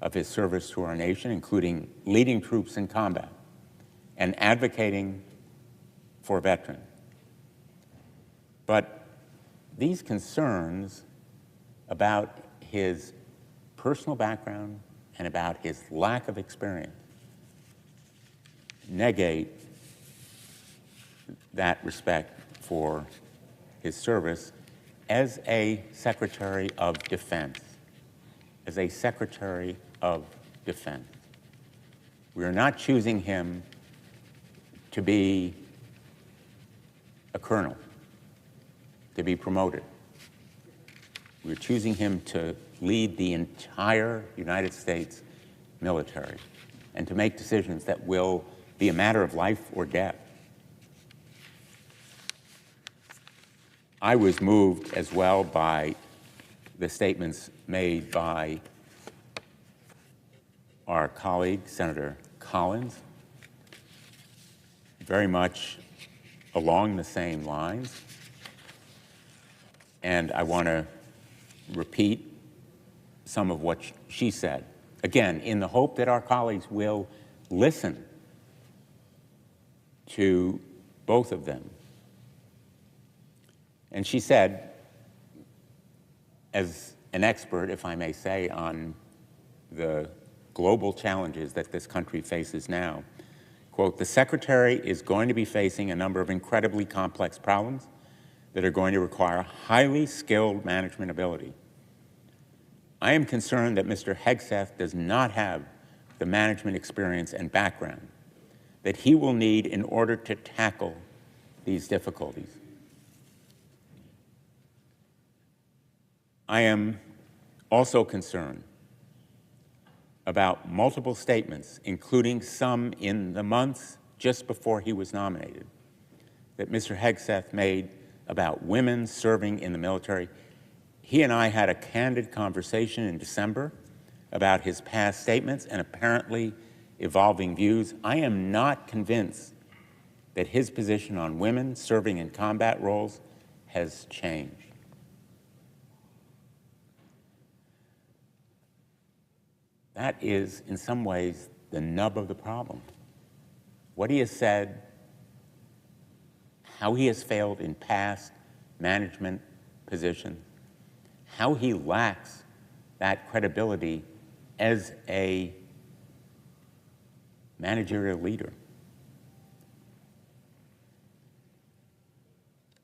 of his service to our nation, including leading troops in combat and advocating for veterans. But these concerns about his personal background and about his lack of experience negate that respect for his service as a Secretary of Defense. As a Secretary of Defense. We are not choosing him to be a colonel, to be promoted. We're choosing him to lead the entire United States military and to make decisions that will be a matter of life or death. I was moved as well by the statements made by our colleague, Senator Collins, very much along the same lines. And I want to repeat some of what she said, again, in the hope that our colleagues will listen to both of them. And she said, as an expert, if I may say, on the global challenges that this country faces now, quote, "The Secretary is going to be facing a number of incredibly complex problems that are going to require highly skilled management ability. I am concerned that Mr. Hegseth does not have the management experience and background that he will need in order to tackle these difficulties. I am also concerned about multiple statements, including some in the months just before he was nominated, that Mr. Hegseth made about women serving in the military. He and I had a candid conversation in December about his past statements and apparently evolving views. I am not convinced that his position on women serving in combat roles has changed. That is, in some ways, the nub of the problem. What he has said, how he has failed in past management positions, how he lacks that credibility as a managerial leader.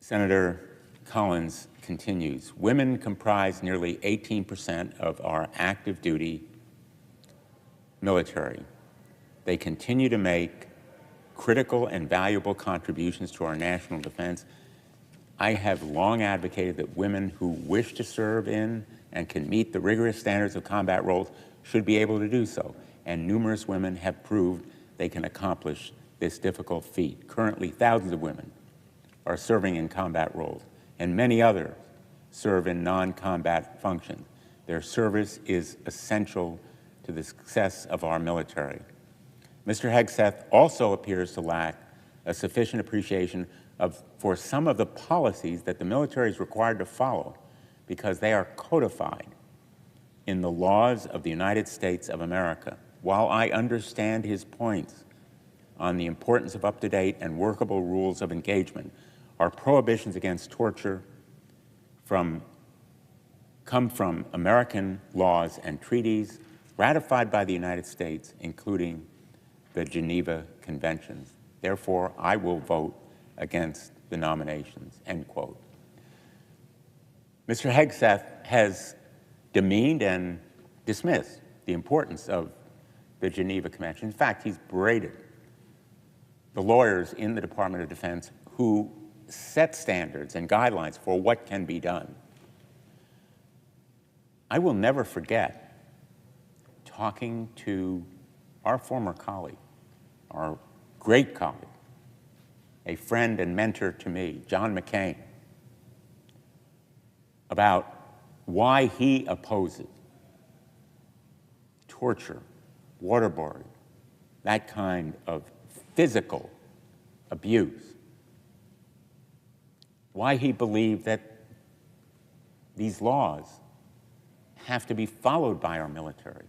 Senator Collins continues, women comprise nearly 18% of our active duty military. They continue to make critical and valuable contributions to our national defense. I have long advocated that women who wish to serve in and can meet the rigorous standards of combat roles should be able to do so, and numerous women have proved they can accomplish this difficult feat. Currently, thousands of women are serving in combat roles, and many others serve in non-combat functions. Their service is essential to the success of our military. Mr. Hegseth also appears to lack a sufficient appreciation for some of the policies that the military is required to follow because they are codified in the laws of the United States of America. While I understand his points on the importance of up-to-date and workable rules of engagement, our prohibitions against torture come from American laws and treaties ratified by the United States, including the Geneva Conventions. Therefore, I will vote against the nominations, end quote. Mr. Hegseth has demeaned and dismissed the importance of the Geneva Convention. In fact, he's berated the lawyers in the Department of Defense who set standards and guidelines for what can be done. I will never forget talking to our former colleague, our great colleague, a friend and mentor to me, John McCain, about why he opposes torture, waterboarding, that kind of physical abuse, why he believed that these laws have to be followed by our military,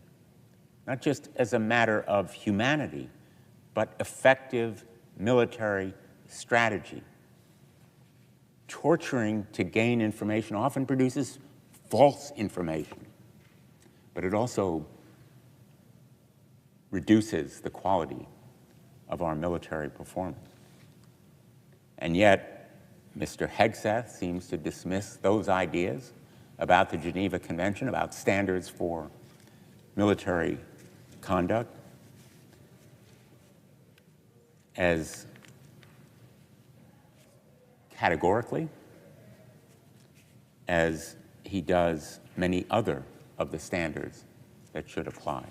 not just as a matter of humanity, but effective military strategy. Torturing to gain information often produces false information, but it also reduces the quality of our military performance. And yet, Mr. Hegseth seems to dismiss those ideas about the Geneva Convention, about standards for military conduct, as categorically as he does many other of the standards that should apply.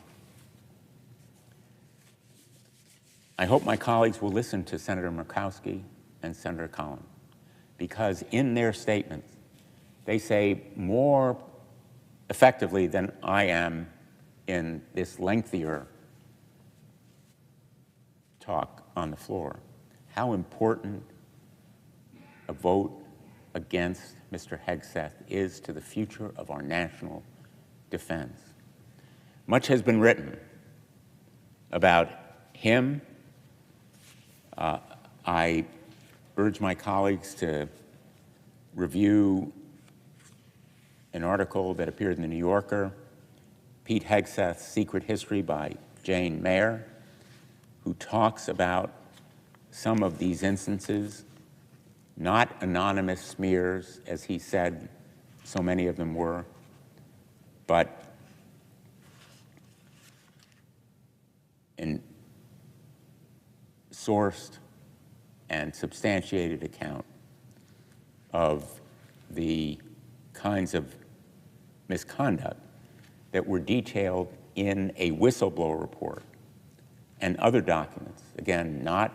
I hope my colleagues will listen to Senator Murkowski and Senator Collins, because in their statements, they say more effectively than I am in this lengthier talk on the floor how important a vote against Mr. Hegseth is to the future of our national defense. Much has been written about him. I urge my colleagues to review an article that appeared in the New Yorker, Pete Hegseth's Secret History by Jane Mayer, who talks about some of these instances, not anonymous smears, as he said so many of them were, but a sourced and substantiated account of the kinds of misconduct that were detailed in a whistleblower report and other documents. Again, not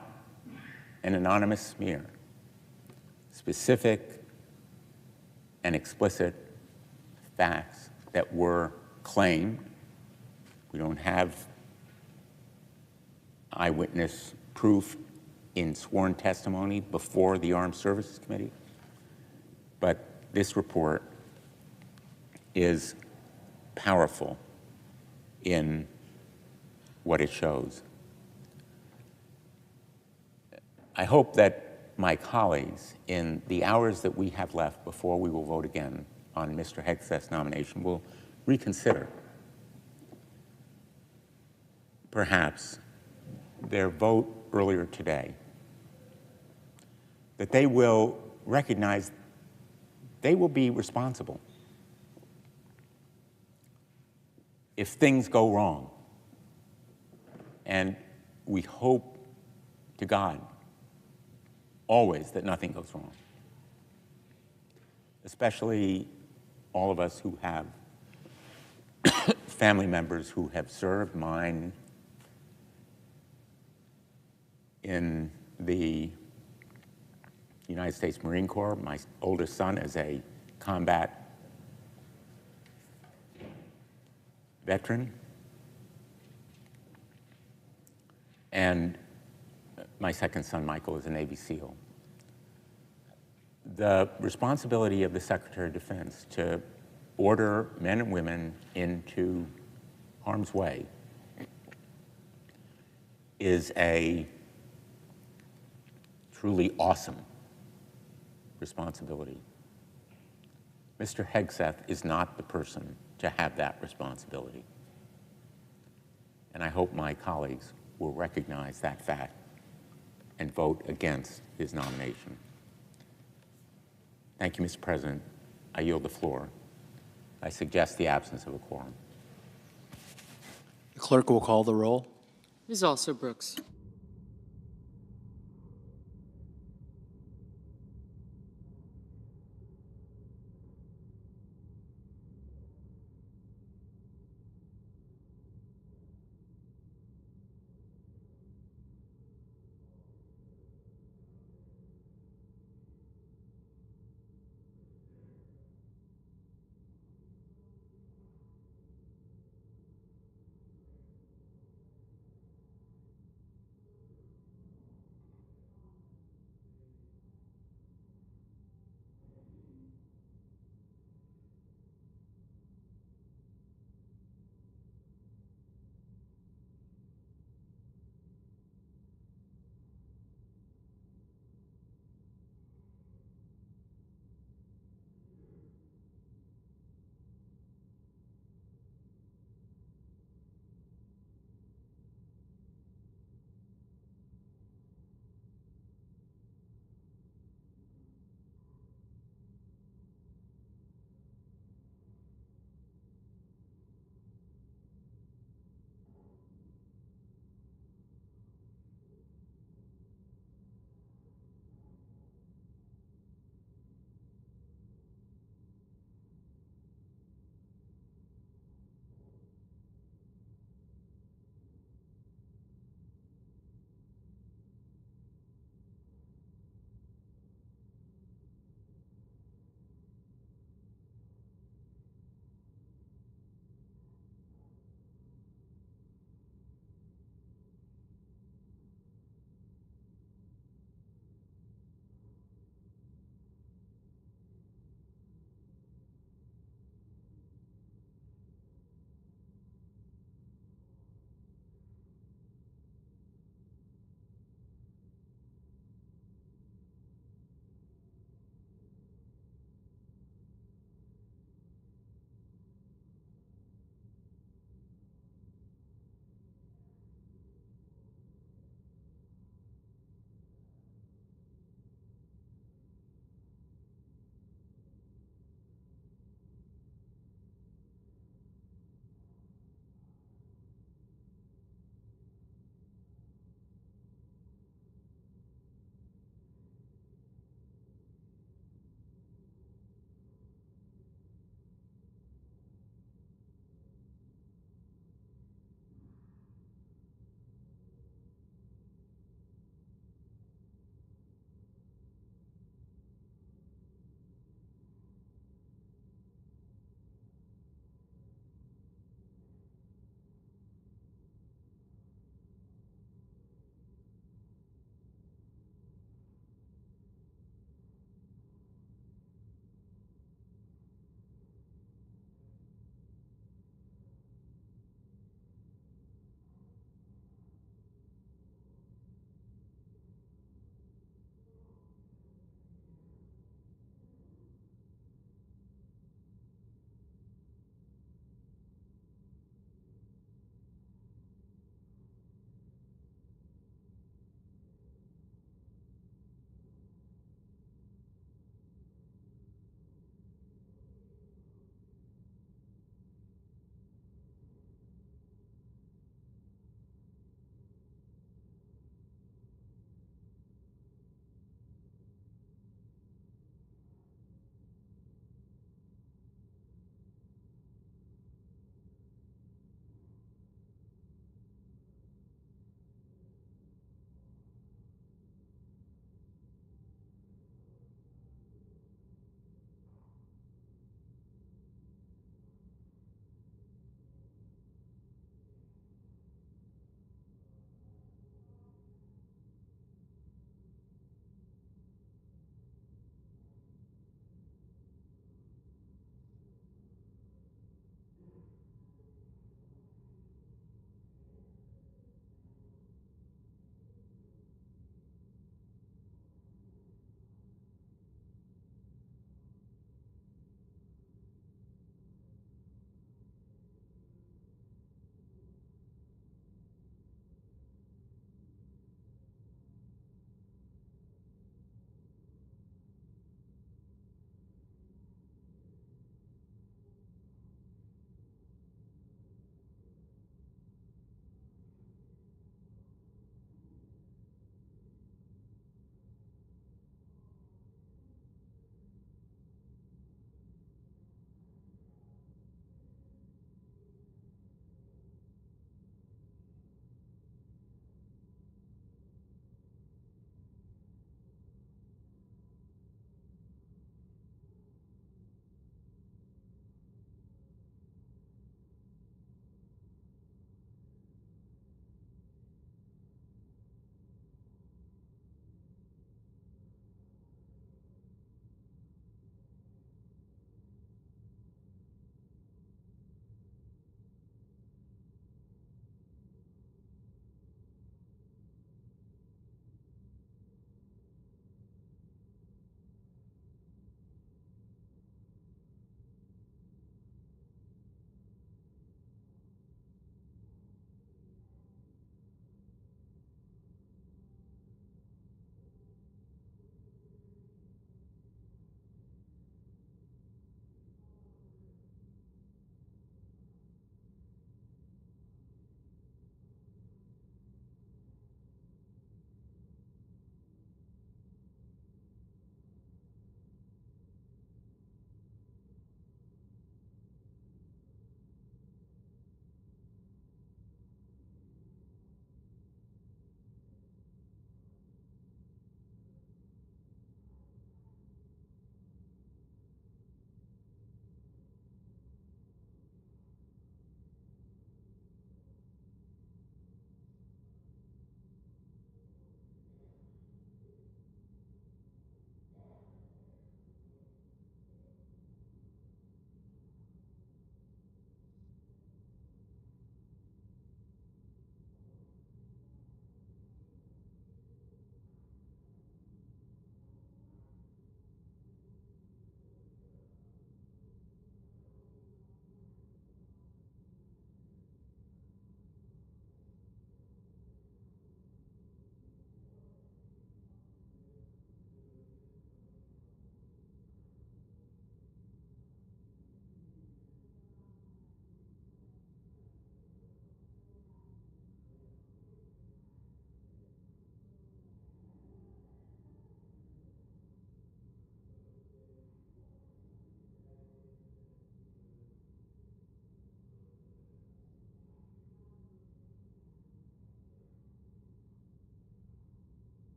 an anonymous smear. Specific and explicit facts that were claimed. We don't have eyewitness proof in sworn testimony before the Armed Services Committee, but this report is powerful in what it shows. I hope that my colleagues, in the hours that we have left before we will vote again on Mr. Hegseth's nomination, will reconsider perhaps their vote earlier today, that they will recognize they will be responsible if things go wrong. And we hope to God always that nothing goes wrong, especially all of us who have family members who have served. Mine in the United States Marine Corps. My oldest son is a combat veteran. And my second son, Michael, is a Navy SEAL. The responsibility of the Secretary of Defense to order men and women into harm's way is a truly awesome responsibility. Mr. Hegseth is not the person to have that responsibility. And I hope my colleagues will recognize that fact and vote against his nomination. Thank you, Mr. President. I yield the floor. I suggest the absence of a quorum. The clerk will call the roll. Ms. Also Brooks.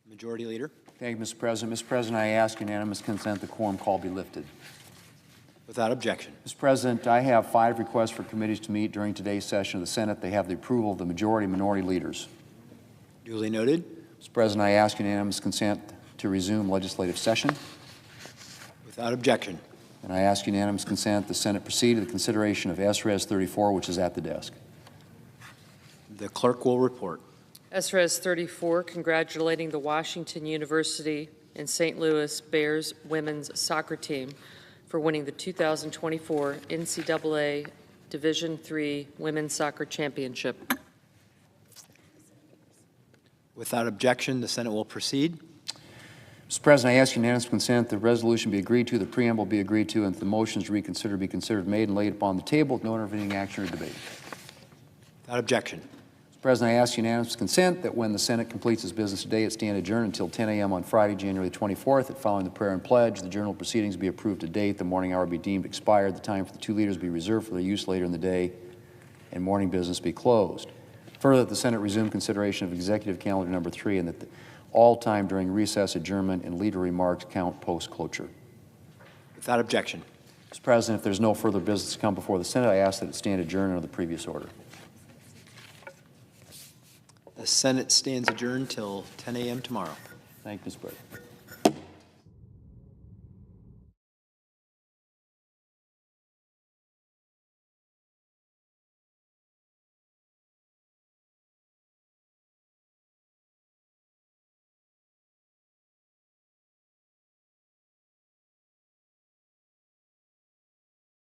Majority Leader. Thank you, Mr. President. Mr. President, I ask unanimous consent the quorum call be lifted. Without objection. Mr. President, I have 5 requests for committees to meet during today's session of the Senate. They have the approval of the majority and minority leaders. Duly noted. Mr. President, I ask unanimous consent to resume legislative session. Without objection. And I ask unanimous consent the Senate proceed to the consideration of S-Res 34, which is at the desk. The clerk will report. SRES 34, congratulating the Washington University and St. Louis Bears women's soccer team for winning the 2024 NCAA Division III Women's Soccer Championship. Without objection, the Senate will proceed. Mr. President, I ask unanimous consent the resolution be agreed to, the preamble be agreed to, and the motions to reconsider be considered made and laid upon the table with no intervening action or debate. Without objection. Mr. President, I ask unanimous consent that when the Senate completes its business today, it stand adjourned until 10 a.m. on Friday, January 24th. That following the prayer and pledge, the journal proceedings be approved to date, the morning hour be deemed expired, the time for the 2 leaders be reserved for their use later in the day, and morning business be closed. Further, that the Senate resume consideration of executive calendar number 3 and that all time during recess, adjournment, and leader remarks count post-closure. Without objection. Mr. President, if there's no further business to come before the Senate, I ask that it stand adjourned under the previous order. The Senate stands adjourned till 10 a.m. tomorrow. Thank you, Mr. President.